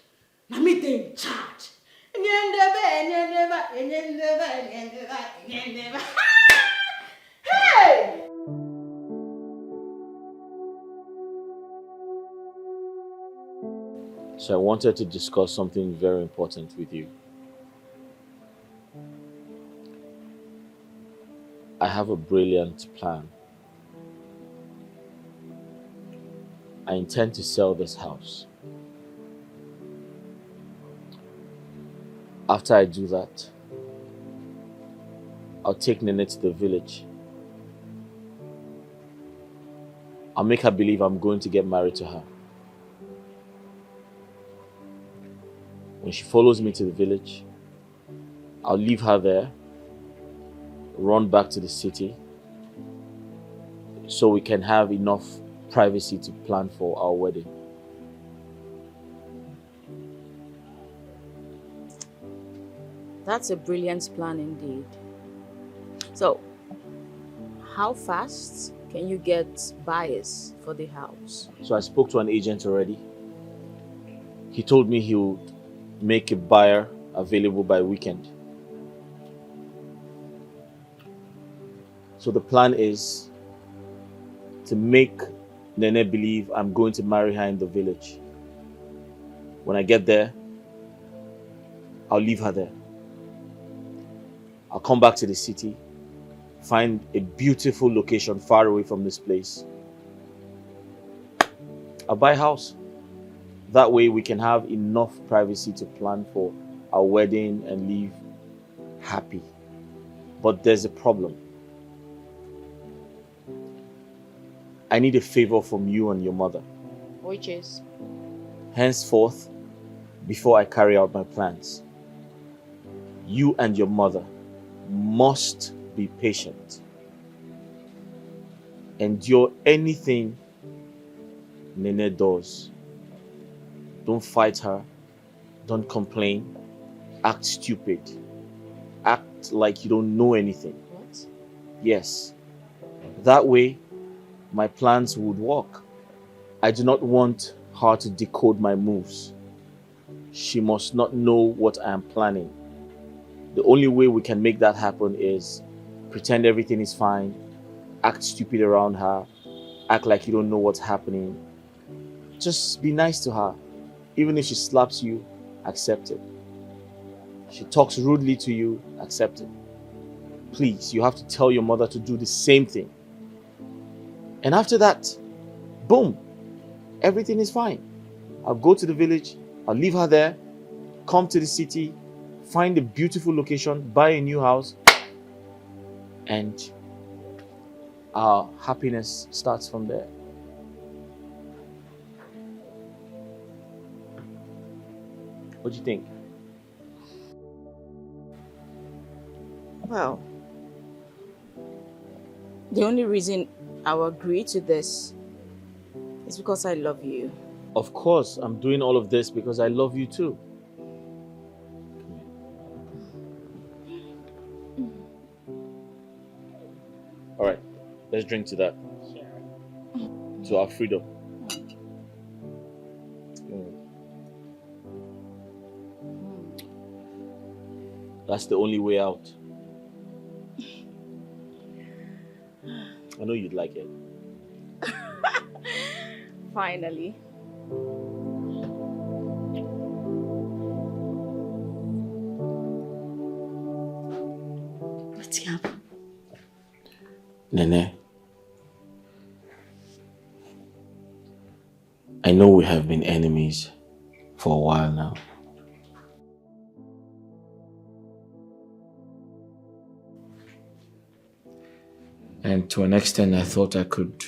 Na me dey in charge. Hey! So I wanted to discuss something very important with you. I have a brilliant plan. I intend to sell this house. After I do that, I'll take Nene to the village. I'll make her believe I'm going to get married to her. When she follows me to the village, I'll leave her there, run back to the city, so we can have enough privacy to plan for our wedding. That's a brilliant plan indeed. So, how fast can you get buyers for the house? So I spoke to an agent already. He told me he'll make a buyer available by weekend. So the plan is to make Nene believe I'm going to marry her in the village. When I get there, I'll leave her there. I'll come back to the city, find a beautiful location far away from this place. I'll buy a house. That way we can have enough privacy to plan for our wedding and live happy. But there's a problem. I need a favor from you and your mother. Which is? Henceforth, before I carry out my plans, you and your mother must be patient. Endure anything Nene does. Don't fight her. Don't complain. Act stupid. Act like you don't know anything. What? Yes. That way, my plans would work. I do not want her to decode my moves. She must not know what I am planning. The only way we can make that happen is pretend everything is fine, act stupid around her, act like you don't know what's happening. Just be nice to her. Even if she slaps you, accept it. She talks rudely to you, accept it. Please, you have to tell your mother to do the same thing. And after that, boom, everything is fine. I'll go to the village, I'll leave her there, come to the city, find a beautiful location, buy a new house, and our happiness starts from there. What do you think? Well, the only reason I will agree to this is because I love you. Of course, I'm doing all of this because I love you too. All right, let's drink to that. To our freedom. That's the only way out. I know you'd like it. Finally. What's happening? Nene, I know we have been enemies for a while now. And to an extent, I thought I could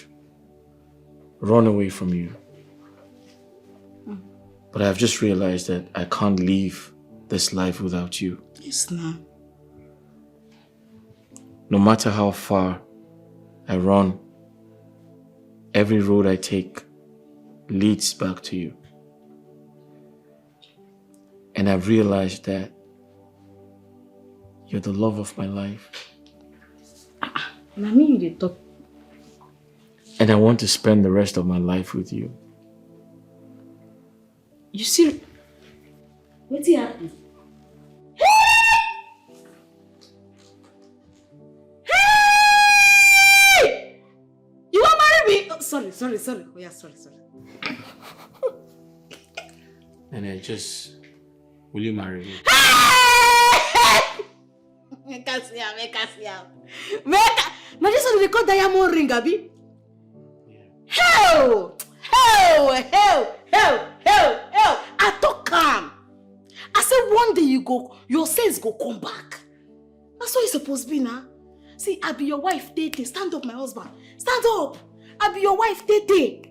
run away from you. But I've just realized that I can't live this life without you. Yes, now. No matter how far I run, every road I take leads back to you. And I've realized that you're the love of my life. I mean, you talk. And I want to spend the rest of my life with you. You see, what's happening? Hey! You want to marry me? Oh, sorry. Oh, yeah, sorry. And will you marry me? Make us see. Now this one they call diamond ring, Abi. Hell! I talk calm. I said one day your sense go come back. That's what it's supposed to be now. See, I be your wife, Tete. Stand up, my husband. Stand up. I be your wife, Tete.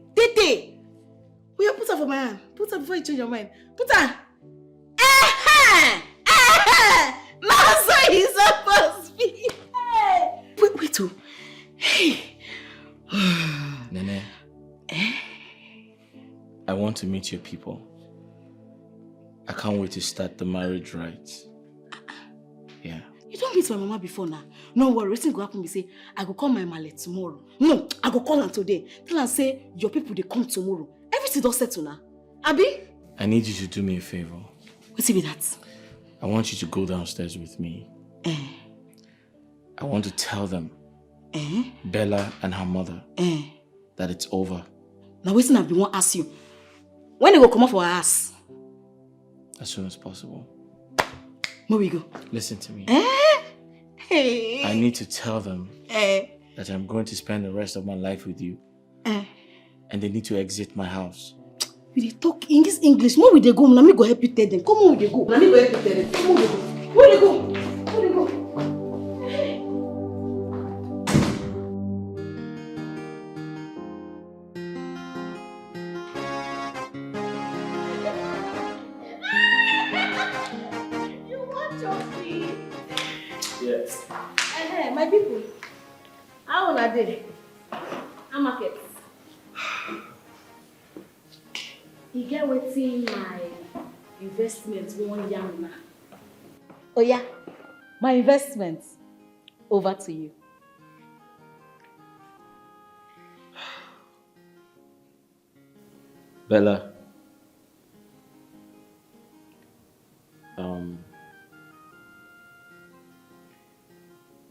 Will you put her for my hand? Put her before you change your mind. Put her. That's how he's supposed to be. Wait, oh. Hey. Nene, I want to meet your people. I can't wait to start the marriage rites. Yeah. You don't meet my mama before now. No worry, everything go happen. Me say, I go call my male tomorrow. No, I go call her today. Tell her say, your people, they come tomorrow. Everything don't settle now. Abi? I need you to do me a favor. What's it be that? I want you to go downstairs with me. I want to tell them, Bella and her mother, that it's over. Now wetin I be wan ask you. When they go come up for our ass? As soon as possible. Where we go? Listen to me. Hey. I need to tell them that I'm going to spend the rest of my life with you. And they need to exit my house. We dey talk in this English. Where we dey go? Let me go help you tell them. Come on, we dey go. Let me go help you tell them. Come on, we dey go. Where they go? Where they go? You want your feet? Yes. My people, how una dey? How market? You get wetin my investment wan yarn na. Oh yeah, my investment. Over to you. Bella.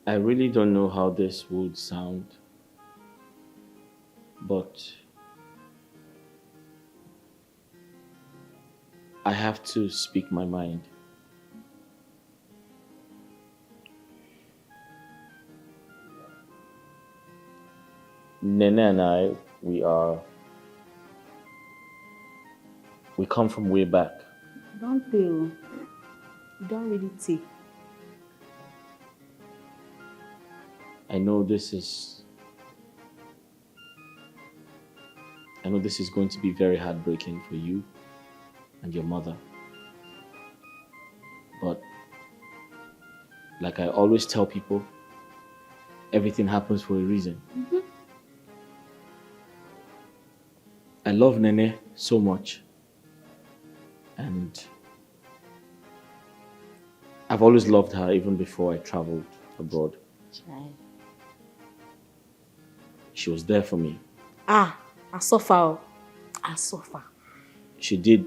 I really don't know how this would sound, but I have to speak my mind. Nene and I, we come from way back. Don't feel. You don't really take. I know this is going to be very heartbreaking for you and your mother. But like I always tell people, everything happens for a reason. Mm-hmm. I love Nene so much. And I've always loved her even before I traveled abroad. Child. She was there for me. I suffer. I suffer. She did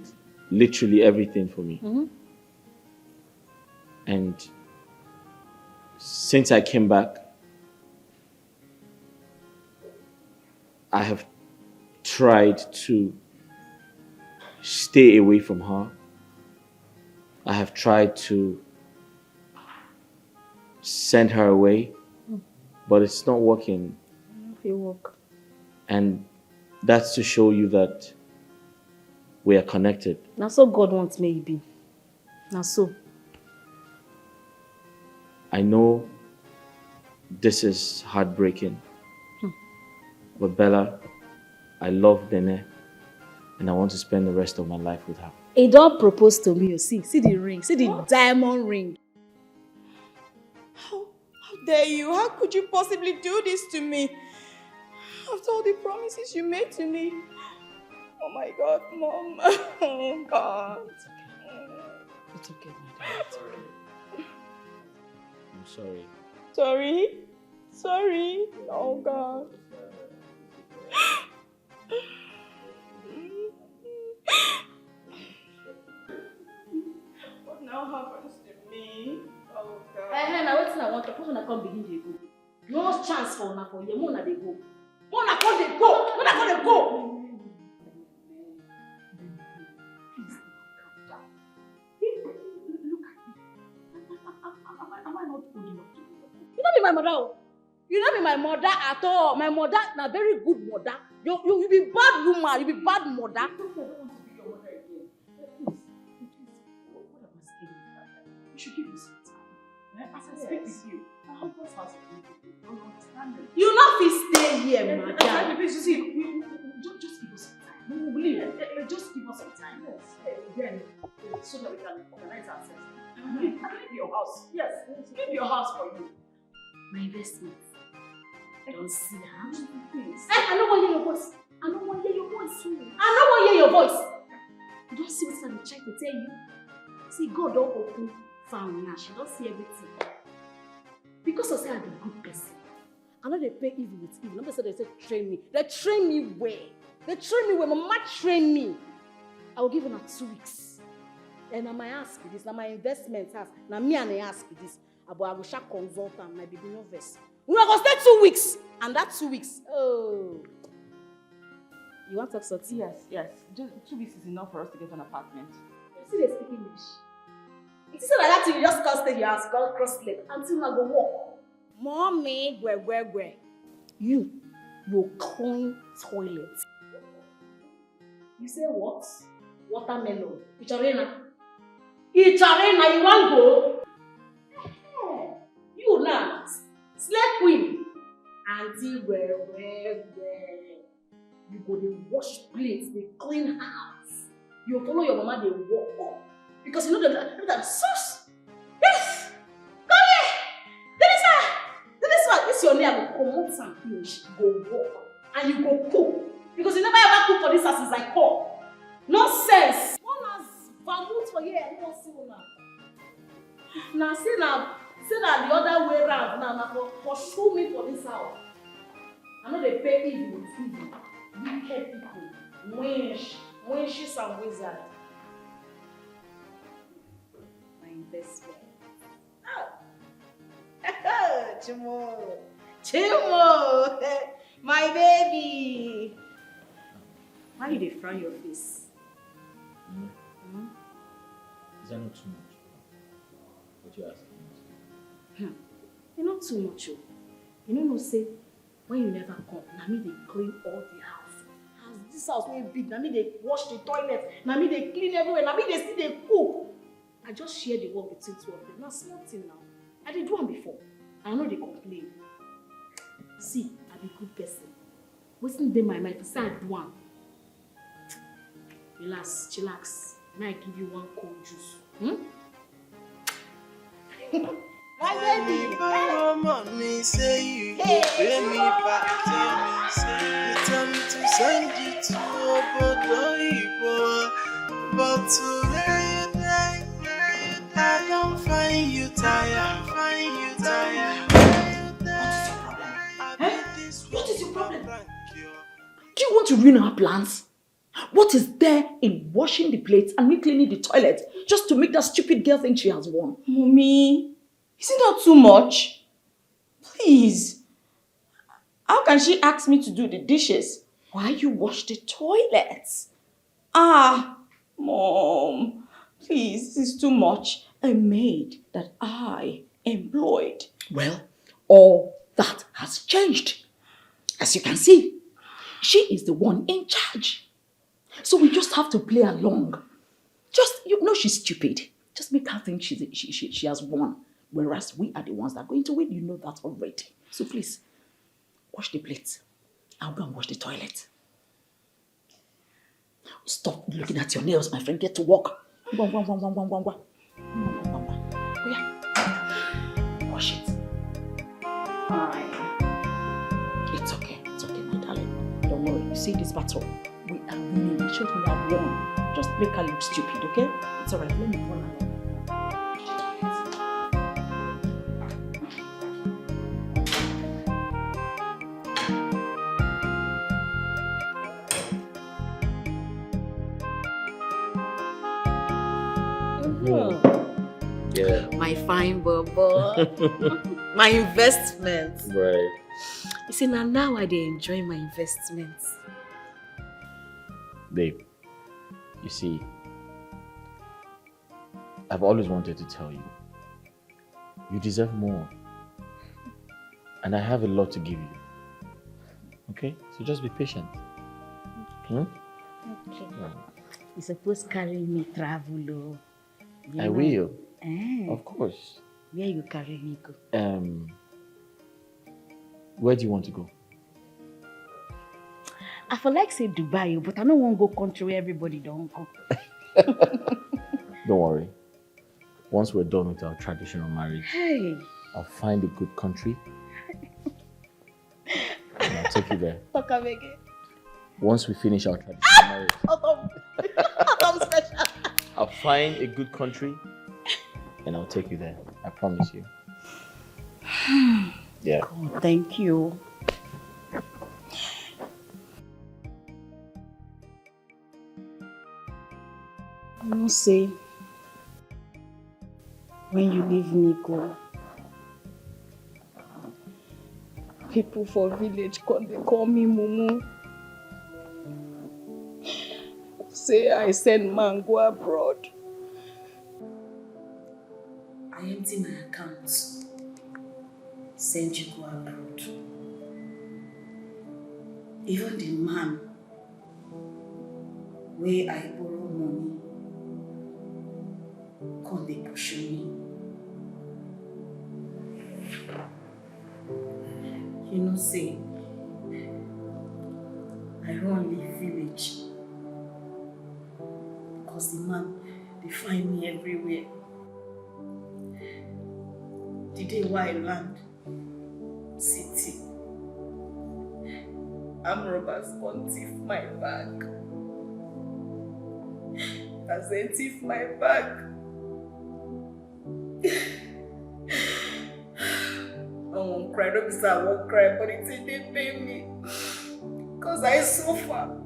literally everything for me. Mm-hmm. And since I came back, I have tried to stay away from her. I have tried to send her away, but it's not working. If you walk. And that's to show you that we are connected. Now so God wants me to be. Now so. I know this is heartbreaking, but Bella, I love Nene, and I want to spend the rest of my life with her. He don't propose to me. See the ring. See the diamond ring. How dare you? How could you possibly do this to me? After all the promises you made to me. Oh my God, Mom. Oh God. It's okay, my dear. It's okay. I'm sorry. Sorry. Oh God. What now happens to me? Oh God. Now wetin I want to put on come begin dey go. No chance for una for here. Una dey go. Una come dey go. Una come dey go. Am I not good enough to you? You don't be my mother. You don't be my mother at all. My mother, na very good mother. You be bad woman. You be bad mother. I don't want to be your mother again. Please. What am I saying? You should give me some time. As I speak with you, my husband's house is beautiful. Don't understand it. You not fit stay here, madam. Please, see, just give us some time. We will leave. Just give us some time. Yes. Then, so that we can organize ourselves. I leave your house. Yes. Leave your house for you. My investment. I don't see her. Please. I don't want to hear your voice. I don't want to hear your voice. I don't want to hear your voice. You don't see what I'm trying to tell you. See, God don't open found now. She don't see everything. Because I say I'm a good person. I know they pay evil with evil. Nobody said they say train me. They train me well. They train me well. My mama train me. I will give her 2 weeks. And now my ask for this. Now my investment has. Now me and I ask for this. I will shall consult and my baby no verse. We are going to stay 2 weeks. And that 2 weeks. Oh. You want to talk something? Yes. Just 2 weeks is enough for us to get an apartment. You see they speak English. It is not like that you just can't stay here as God cross leg until I go walk. Mommy, gwe. You clean toilet. You say what? Watermelon. Icharena, you want go? You now, slave queen. Auntie, gwe. You go dey wash plates, dey clean house. You follow your mama, dey walk. Because you know that sauce. Yes! Come here! This is your name. I go comot some finish, go walk. And you go cook. Because you never ever cook for this house since I call. Nonsense! One has vermouth for here, I don't see one now. Now say that the other way around now pursue me for this house. I know they pay evil with evil. Wicked people. Winshes and wizards. My investment. Chimo! My baby! Why you dey frown your face? Is that not too much? What you asking? You not too much. You know say when you never come, na me dey clean all the house. As this house wey big, na me dey wash the toilet, na me dey clean everywhere, na me dey still dey cook. I just share the work between two of them. Na small thing now. I did do am before. I no dey complain. See, I be good person. Wetin dey my mind say I do am. Relax, chillax. May I give you one cold juice? My baby! Borrow money, say you go pay me back. Tell me to send you to Obodo Ibo. But today you die, I don't find you tired. What is your problem? Do you want to ruin our plans? What is there in washing the plates and me cleaning the toilet just to make that stupid girl think she has won? Mommy, is it not too much? Please. How can she ask me to do the dishes while you wash the toilets? Mom. Please, this is too much. A maid that I employed. Well, all that has changed. As you can see, she is the one in charge. So we just have to play along. You know she's stupid. Just make her think she has won. Whereas we are the ones that are going to win. You know that already. So please, wash the plates. I'll go and wash the toilet. Stop looking at your nails, my friend. Get to work. Go. Wash it. It's okay, my darling. Don't worry. You see this battle? We are winning. It shows we have won. Just make her look stupid, okay? It's alright. Let me run along. Yeah. My fine bobo. My investment. Right. You see, now I dey enjoy my investments. Babe, you see, I've always wanted to tell you, you deserve more. And I have a lot to give you. Okay? So just be patient. Okay. You supposed to carry me travel, oh. I will. Eh. Of course. Where you carry me go? Where do you want to go? I feel like say Dubai, but I don't want to go country where everybody don't go. Don't worry. Once we're done with our traditional marriage, Hey. I'll find a good country and I'll take you there. Talk again. Once we finish our traditional marriage, Autumn special. I'll find a good country and I'll take you there. I promise you. Yeah. God, thank you. You know, say, when you leave me go, people for village they call me Mumu. say I send man go abroad. I empty my account. Send you go abroad. Even the man where I borrow money come dey push me. You know, say I run leave village because the man they find me everywhere. The day why I land city, armed robbers come thief my bag. As they thief my bag, I won't cry, don't be sad, I won't cry, but it's a they pay me. Cause I suffer.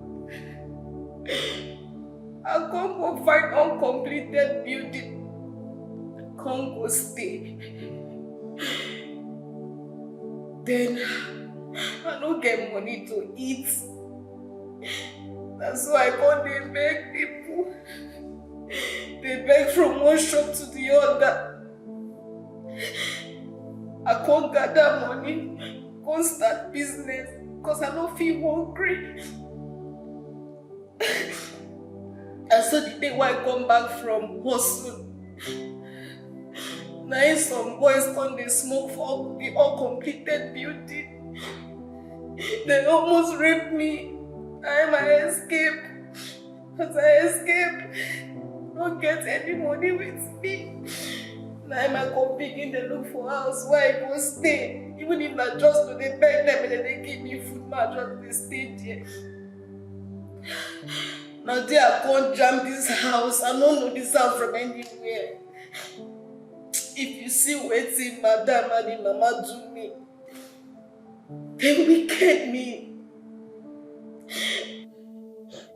I can't go find uncompleted building. I can't go stay. Then I don't get money to eat. That's why I can't they beg people. They beg from one shop to the other. I can't gather money, can't start business because I don't feel hungry. And so the day when I come back from hustle, now some boys come they smoke for the uncompleted building. They almost raped me. I escape. As I escape, don't get any money with me. Now I come begin to look for house where I go stay. Even if I just to they beg them and then they give me food, I just stay there. Now they are going to jam this house. I don't know this house from anywhere. If you see waiting, madam and the mama do me, they wicked me.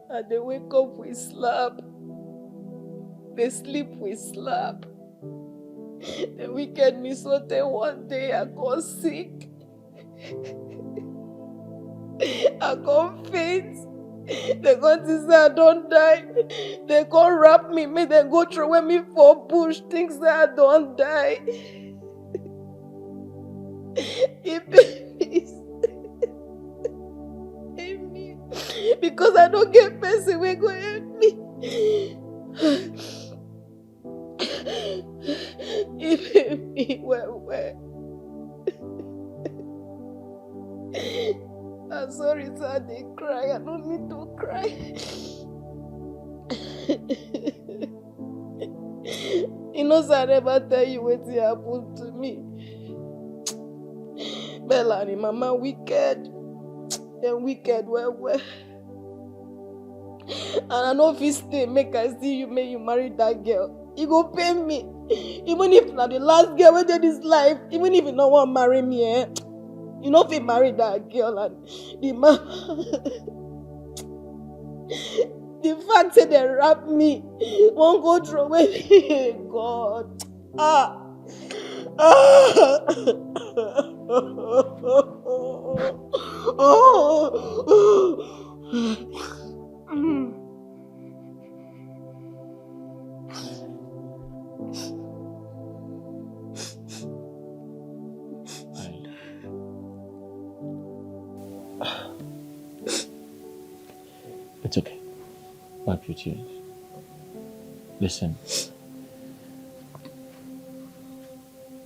And they wake up with slap. They sleep with slap. They wicked me so that one day I got sick. I got faint. They got to say I don't die. They can't wrap me, make them go throw me for bush, things that I don't die. It babies. Help me. Because I don't get person will go help me. It help me well. I'm sorry, sir, they cry. I don't mean to cry. You know, sir, I never tell you what happened to me. Bella and mama wicked. And wicked well. And I know if you stay, make you marry that girl. You go pay me. Even if not the last girl who did this life, even if you don't want to marry me, you know if you marry that girl and the man the fact that they rap me won't go through away. God. It's okay. Wipe your tears. Listen.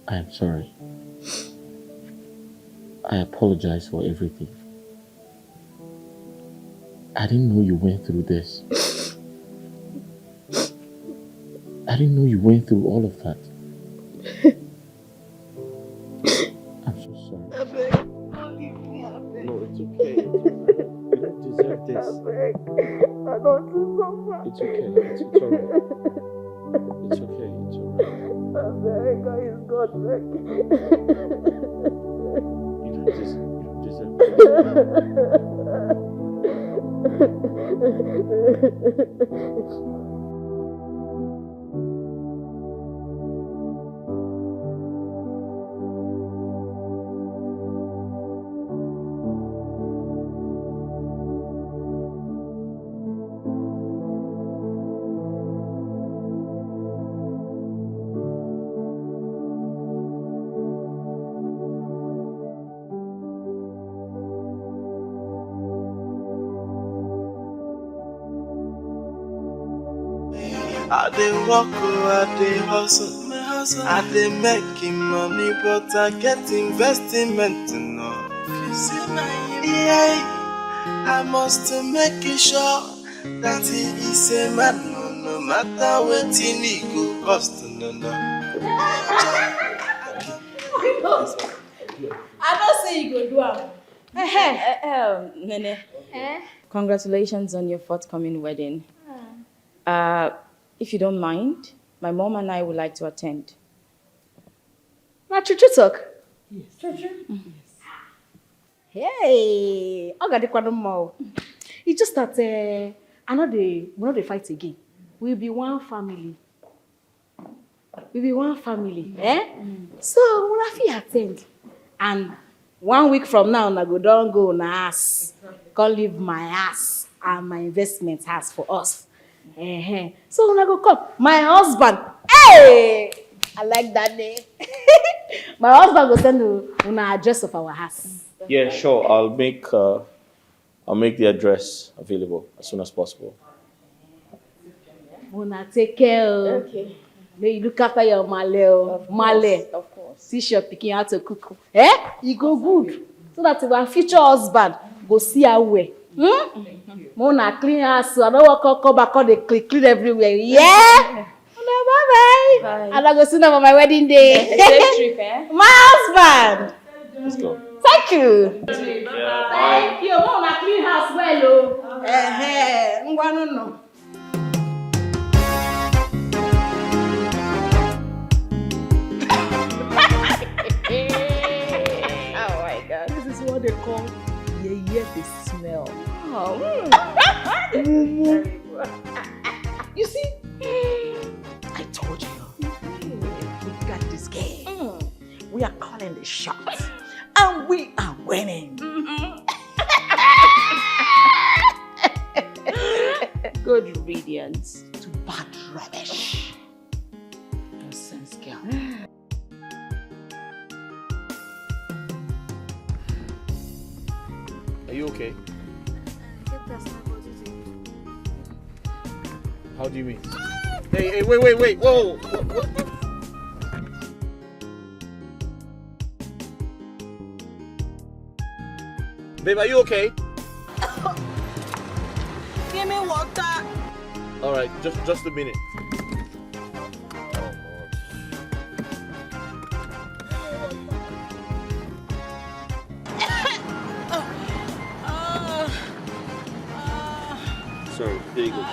I am sorry. I apologize for everything. I didn't know you went through this. I didn't know you went through all of that. I'm so sorry. No, it's okay. You don't deserve this. I don't suffer. It's okay. It's alright. It's okay. It's alright. It's God. You don't deserve this. I dey work, I dey hustle. I dey making money, but I get investment to know. Yeah, I must make sure that he is a man, no matter what he go cost, no. I don't say you go do am. Nene. Congratulations on your forthcoming wedding. If you don't mind, my mom and I would like to attend. Na true talk. Yes. True. Hey, I got the quantum more. It's just that we not dey fight again. We'll be one family. So we'll have to attend. And 1 week from now, I go down go na ass. Can't leave my ass and my investment house for us. So when I go come, my husband, hey, I like that name. My husband will send the address of our house. Yeah, sure. I'll make the address available as soon as possible. Una take care. Okay. May you look after your male. Of course. Teach your pikin how to cook. You go good. So that our future husband go see our way. Mona clean house. I don't want to come back on the clean everywhere. Yeah. Bye. And I go soon for my wedding day. Safe trip, My husband. Let's go. Thank you. Yeah, Thank you. Mona clean house well. No. Oh my God. This is what they call the smell. Oh. You see, I told you, we got this game. We are calling the shots, and we are winning. Good riddance to bad rubbish. Nonsense, girl. Are you okay? How do you mean? Hey, wait. Whoa. What? Babe, are you okay? Give me water. All right, just a minute. Sorry, there you go.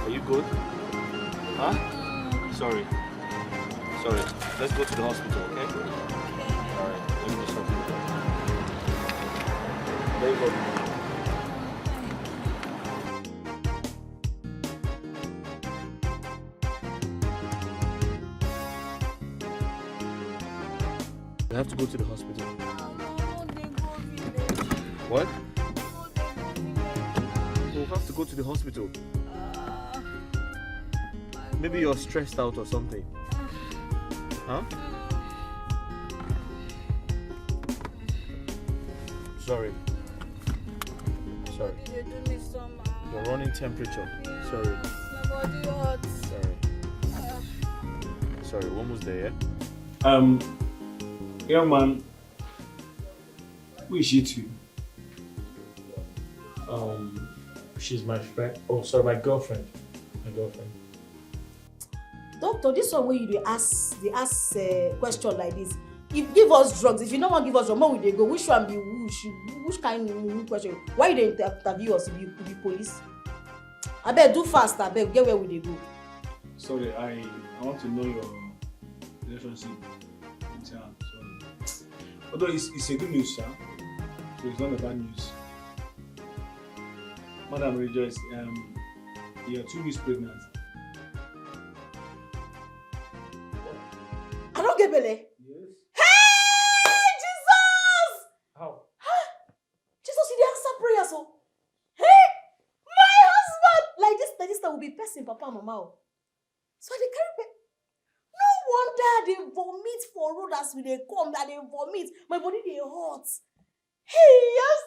Are you good? Huh? Sorry. Let's go to the hospital, okay? Alright, let me just help you. There you go. You have to go to the hospital. What? We'll have to go to the hospital. Maybe you're stressed out or something. Huh? Sorry. You're running temperature. Sorry. Sorry, we're almost there, yeah? Young man, who is she to? She's my friend. Oh, sorry, my girlfriend. Doctor, this one where you dey ask question like this. If give us drugs, if you don't want to give us drugs, where we dey go? Which one be which kind of question? Why you dey interview us? Be police? Abeg do fast, abeg get where we dey go. Sorry, I want to know your relationship with her. Sorry. Although it's a good news, sir. So it's not a bad news. Madam Rejoice, you're 2 weeks pregnant. I don't get belle. Yes. Hey, Jesus! How? Jesus, you dey answer prayer, so. Hey, my husband! Like this will be person, papa and mama. So they carry. No wonder they vomit for road as we dey come. That they vomit. My body dey hot. Hey, yes.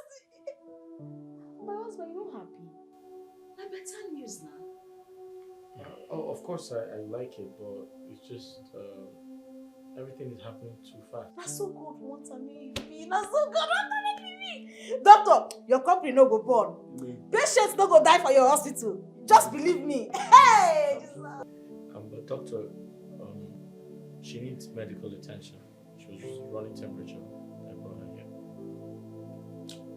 My husband, you not happy? A better news now. Oh, of course I like it, but it's just everything is happening too fast. That's so good, what I mean. That's so good, what I mean. Doctor, your company no go born. Patients no go die for your hospital. Just believe me. Hey! But doctor, she needs medical attention. She was running temperature. I brought her here.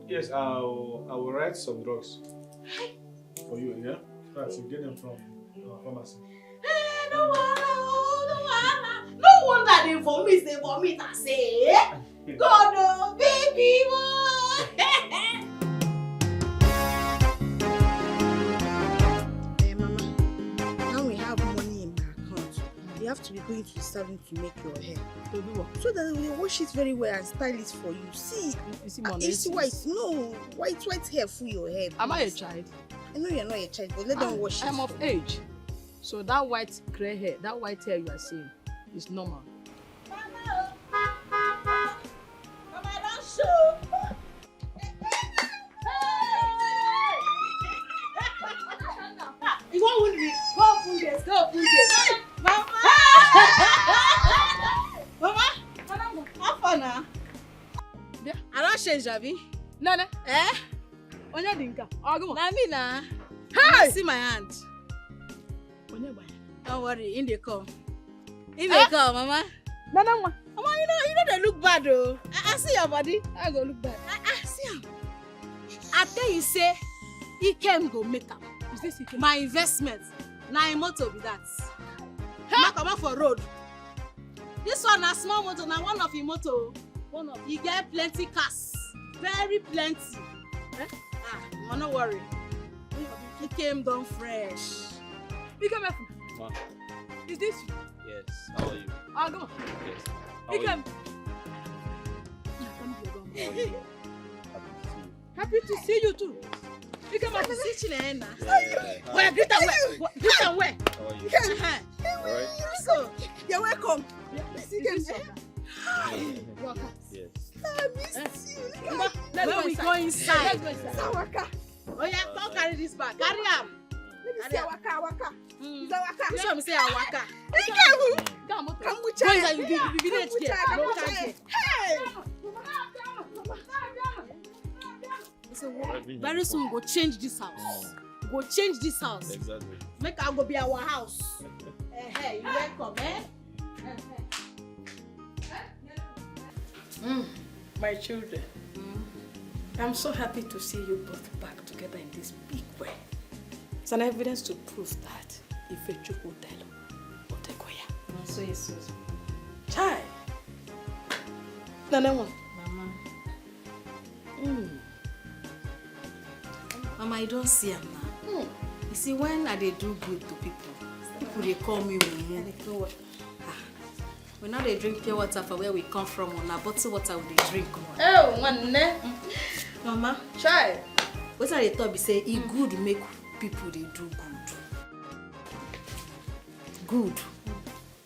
Yes, I will write some drugs for you, yeah? So you get them from pharmacy. Hey, no wonder. No wonder they vomit, I say. God, oh, baby, boy. Hey, Mama, now we have money in my account. You have to be going to the salon to make your hair. To do what? So that we wash it very well and style it for you. See, you see white? No, white hair for your hair. Am I a child? I know you're not a child, but let them wash it. I'm of age. So that white grey hair, that white hair you are seeing is normal. Mama, don't show. You won't wound me. Go pull this. Mama. Mama, how far now? I don't change, Abby. Nana. Eh? Onya dinka. Ogo. Na me na. Hey! See my hand. Onya boy. Don't worry, in they come. In they come, Mama. Nana, Mama, you know they look bad though. I see your body. I go look bad. See him. I tell you, say, he can go make up. Is this Ikem? My investment. Na a motor be that. Huh? Come out for road. This one na small motor, na one of your motor. One of you get plenty cars. Very plenty. Eh? No worry. He came down fresh. Ikem, Ma. is this you? Yes. How are you? Go. Yes. How are Ikem. you? Happy to see you too. Ikem, I see Chinena. Where? Greet and where? Greet and where? How are you? All right. So, you're welcome. Welcome. Yes. I miss you. Let's When we go inside. Waka. Oh yeah, don't carry this bag. Carry am. Let me see waka. Is that waka? This one say waka. Come with Boys you. are you village here. No time here. Hey! So very soon we go change this house. We go change this house. Exactly. Make am go be our house. Hey, you welcome, eh? My children, I'm so happy to see you both back together in this big way. It's an evidence to prove that if a chuk will tell Otekoya. So yes. Chai. Nana one. Mama. Mama, you don't see am now. You see, when I dey do good to people they call me Mumu. We now they drink pure water for where we come from. On a bottle water we dey drink. Oh, one ne. Mama, Chai. what are they talk? Be say it good make people they do good. Good.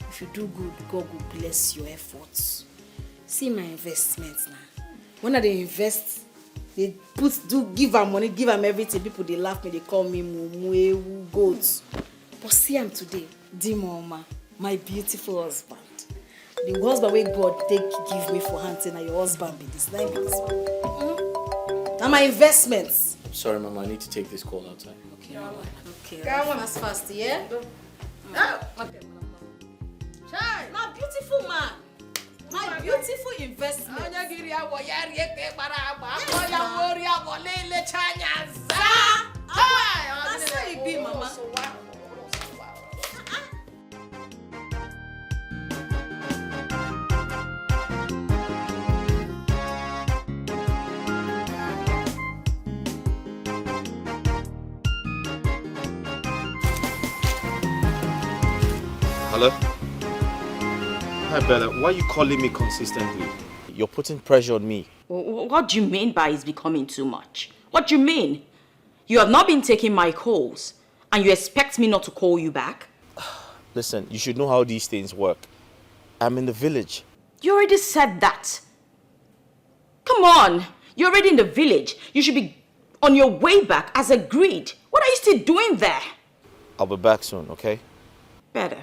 If you do good, God will bless your efforts. See my investments now. When I dey invest, they give them money, give them everything. People they laugh me, they call me Mumu, goats. But see I'm today, Mama, my beautiful husband. The husband way God take give me for hunting, and your husband be this. Like this one. Now my investments. Sorry, Mama. I need to take this call outside. Okay, okay. Come on. Fast, yeah. Okay. Chai. My beautiful man. My beautiful investment. That's how it be, Mama. Hello? Hi, Bella. Why are you calling me consistently? You're putting pressure on me. What do you mean by it's becoming too much? What do you mean? You have not been taking my calls, and you expect me not to call you back? Listen, you should know how these things work. I'm in the village. You already said that. Come on. You're already in the village. You should be on your way back as agreed. What are you still doing there? I'll be back soon, okay? Better.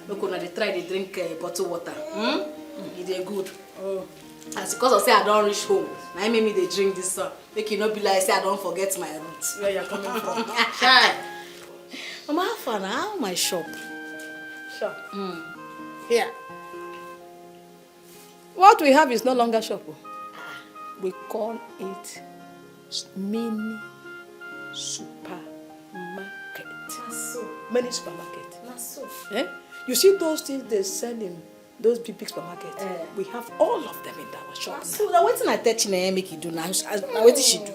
Look, when they try to drink bottled water. It is good. As because I say I don't reach home, now I make me they drink this. Make you not be like say I don't forget my roots. Where you coming from? Mama, how far now? How my shop? Shop. Here. What we have is no longer shop. We call it mini supermarket. Mini supermarket. Eh? You see those things they sell in those big supermarkets? We have all of them in our shop. So now waiting I touch na make you do now. Now what did she do?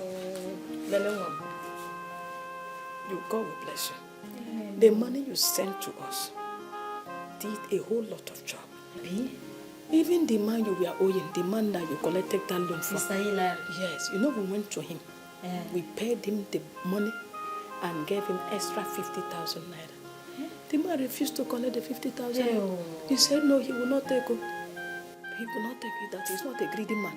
You God will bless you. The money you sent to us did a whole lot of job. Even the man you were owing, the man that you collected that loan from. Mr. Hilary. Yes, you know we went to him. We paid him the money and gave him extra 50,000 naira. The man refused to collect the 50,000. He said no, he will not take it. He will not take it. That he's not a greedy man.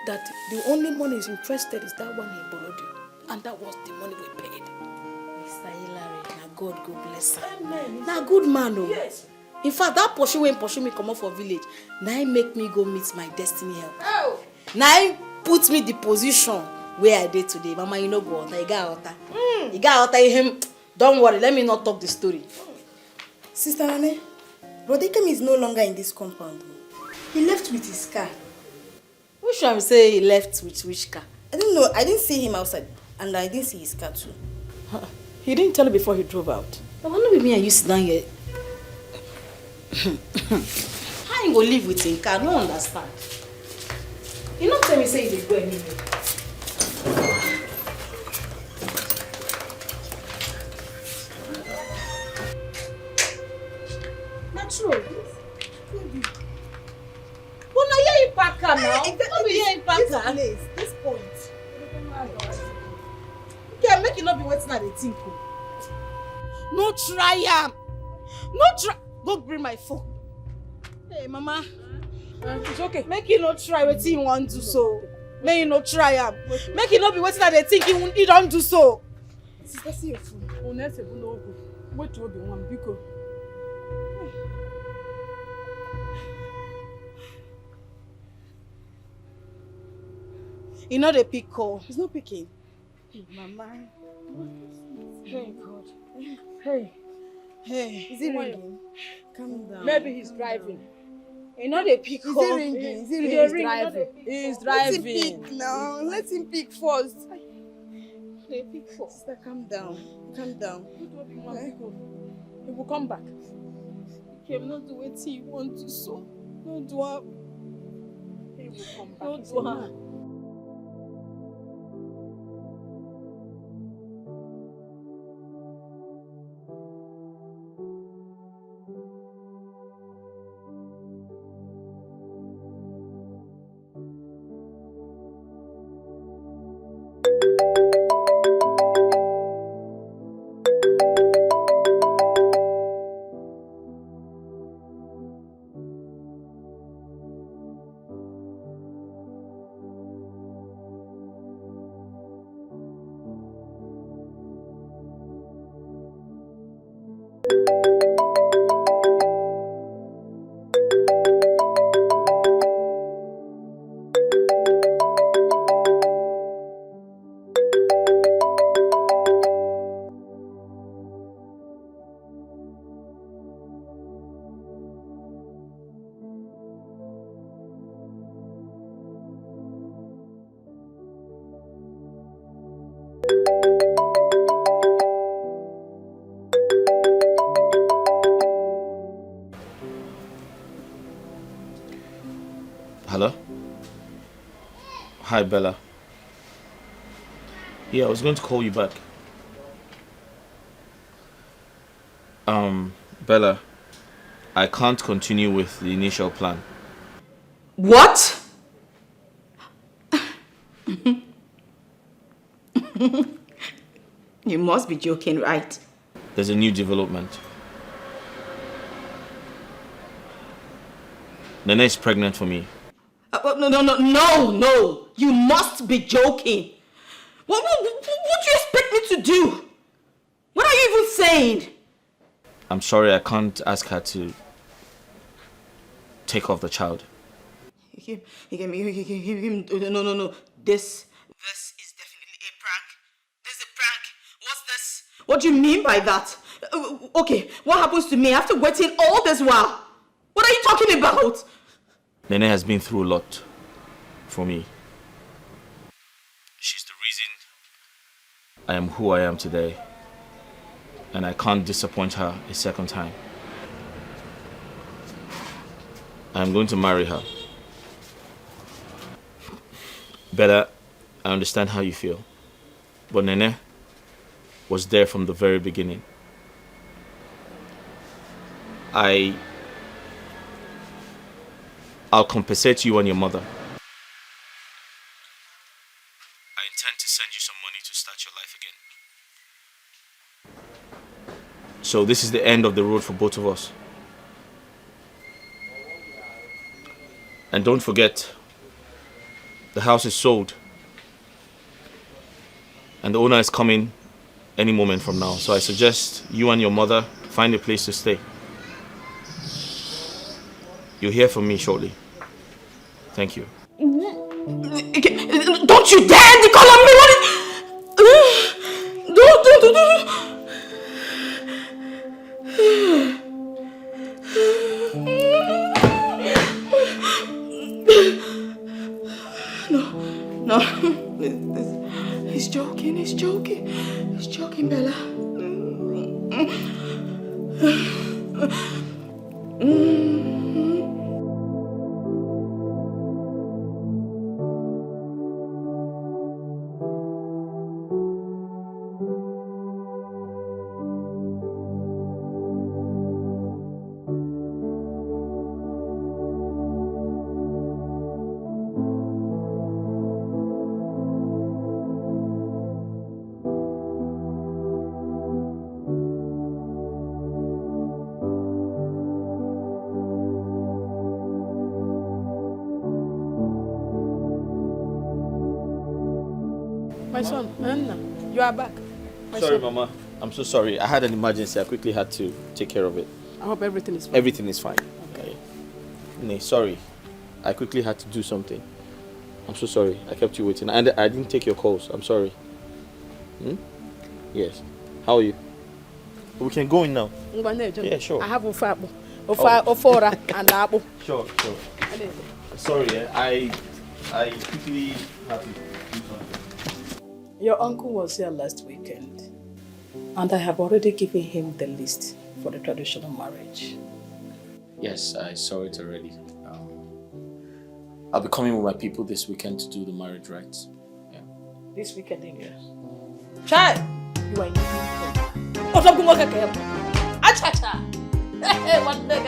That the only money he's interested is that one he borrowed you. And that was the money we paid. Mr. Hilary, now God go bless him. Amen. Now good man, oh. Yes. In fact, that pursue when pursue me come up for village, now he make me go meet my destiny help. Oh. Now he put me the position where I did today. Mama, you know go out. You got out. You got out him. Don't worry, let me not talk the story. Sister Anne, Dikeh is no longer in this compound. He left with his car. Which one say he left with which car? I don't know. I didn't see him outside, and I didn't see his car too. He didn't tell you before he drove out. I wonder with me and you sit down here. How you go live with him car? I don't understand. You not tell me say he go anywhere. Not true. Well, now here you pack her now. Don't be here you pack her. This point. Yeah, make you not be waiting at the think. No try am. No try. Go bring my phone. Hey, Mama. It's okay. Make you not try what you want to do so. Make you not try am. Make you not be waiting at the think you don't do so. Sister, see your phone. Wait to be one because. You know the pick call. He's not picking. Hey, Mama. Hey, God. Hey. Hey, is it ringing? Calm down. Maybe he's driving. You know they pick Is up. it ringing? Is it He's ringing? driving. He's Let him driving. pick now. Let him pick first. They pick up. Sister, calm down. Calm down. He will come back. He came not do what he want to so. No do am. He will come back. No do am. Hello? Hi, Bella. Yeah, I was going to call you back. Bella, I can't continue with the initial plan. What? You must be joking, right? There's a new development. Nene is pregnant for me. No. You must be joking. What do you expect me to do? What are you even saying? I'm sorry, I can't ask her to take off the child. No. This is definitely a prank. This is a prank. What's this? What do you mean by that? Okay, what happens to me after waiting all this while? What are you talking about? Nene has been through a lot for me. She's the reason I am who I am today. And I can't disappoint her a second time. I'm going to marry her. Bella, I understand how you feel. But Nene was there from the very beginning. I'll compensate you and your mother. I intend to send you some money to start your life again. So this is the end of the road for both of us. And don't forget, the house is sold. And the owner is coming any moment from now. So I suggest you and your mother find a place to stay. You'll hear from me shortly. Thank you. Don't you dare to call on me! Don't. No. He's joking, Bella. My son, Anna, you are back. Sorry, Mama. I'm so sorry. I had an emergency. I quickly had to take care of it. I hope everything is fine. Everything is fine. Okay. Nee, sorry. I quickly had to do something. I'm so sorry. I kept you waiting. And I didn't take your calls. I'm sorry. Yes. How are you? We can go in now. Yeah, sure. I have ofora and apple. Sure. Sorry, I quickly have to do something. Your uncle was here last weekend, and I have already given him the list for the traditional marriage. Yes, I saw it already. I'll be coming with my people this weekend to do the marriage rites. Yeah. This weekend, Yes. Child, you are in the Oh, something like a Achacha. Hey, one day,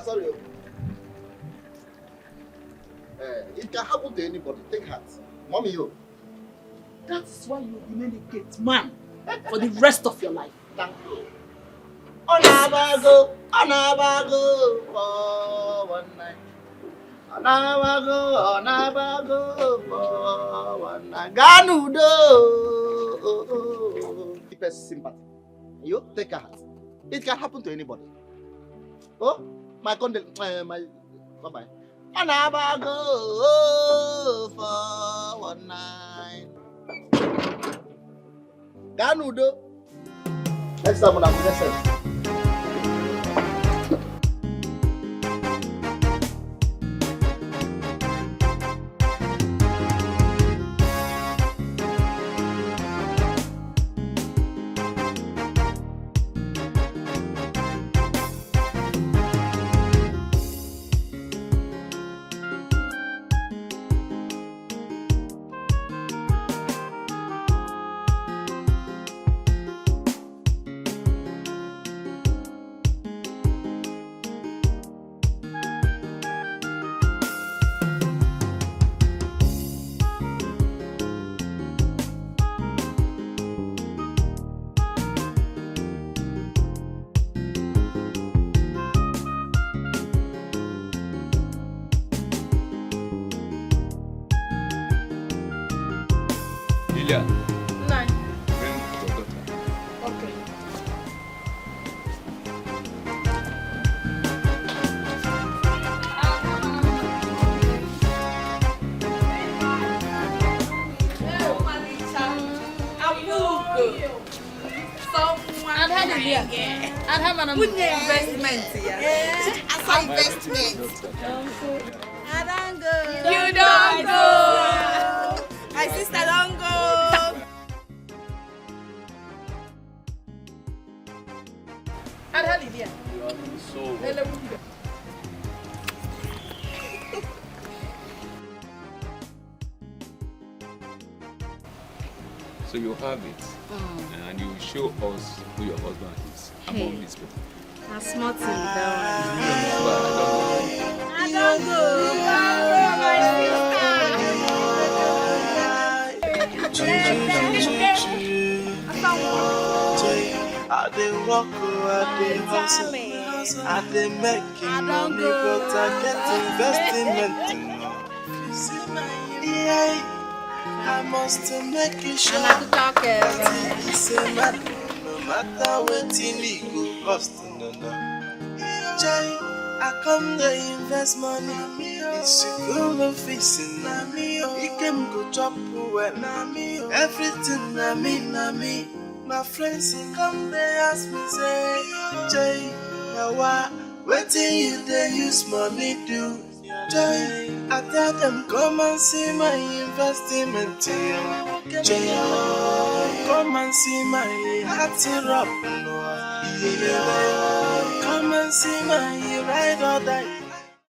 Sorry. It can happen to anybody. Take heart. Mommy, you. That's why you remain a gate man for the rest of your life. Thank you. Onabago for one night. Onabago for one night. Ganudo. Deepest sympathy. You take a heart. It can happen to anybody. Oh, my bye-bye. Onabago for one night. Ganudo. Next time when I'm present. Lilia. Nine. Bring your daughter. Okay. I'd have an investment here. I saw investment. I don't go. You don't go. My sister don't go. So you have it, and you show us who your husband is among these people. A small thing, that I don't go. I didn't walk, I didn't hustle, I didn't make money, but I get investment. Yeah, I must make it sure that it's a matter, no matter what it cost. Jay, I come to invest money. It's a girl of facing. He can go chop well. Everything na me. My friends he come they ask me say, Jay, now what do you they use money do? Jay, I tell them come and see my investment. Jay, come and see my hot rap. Come and see my ride or die.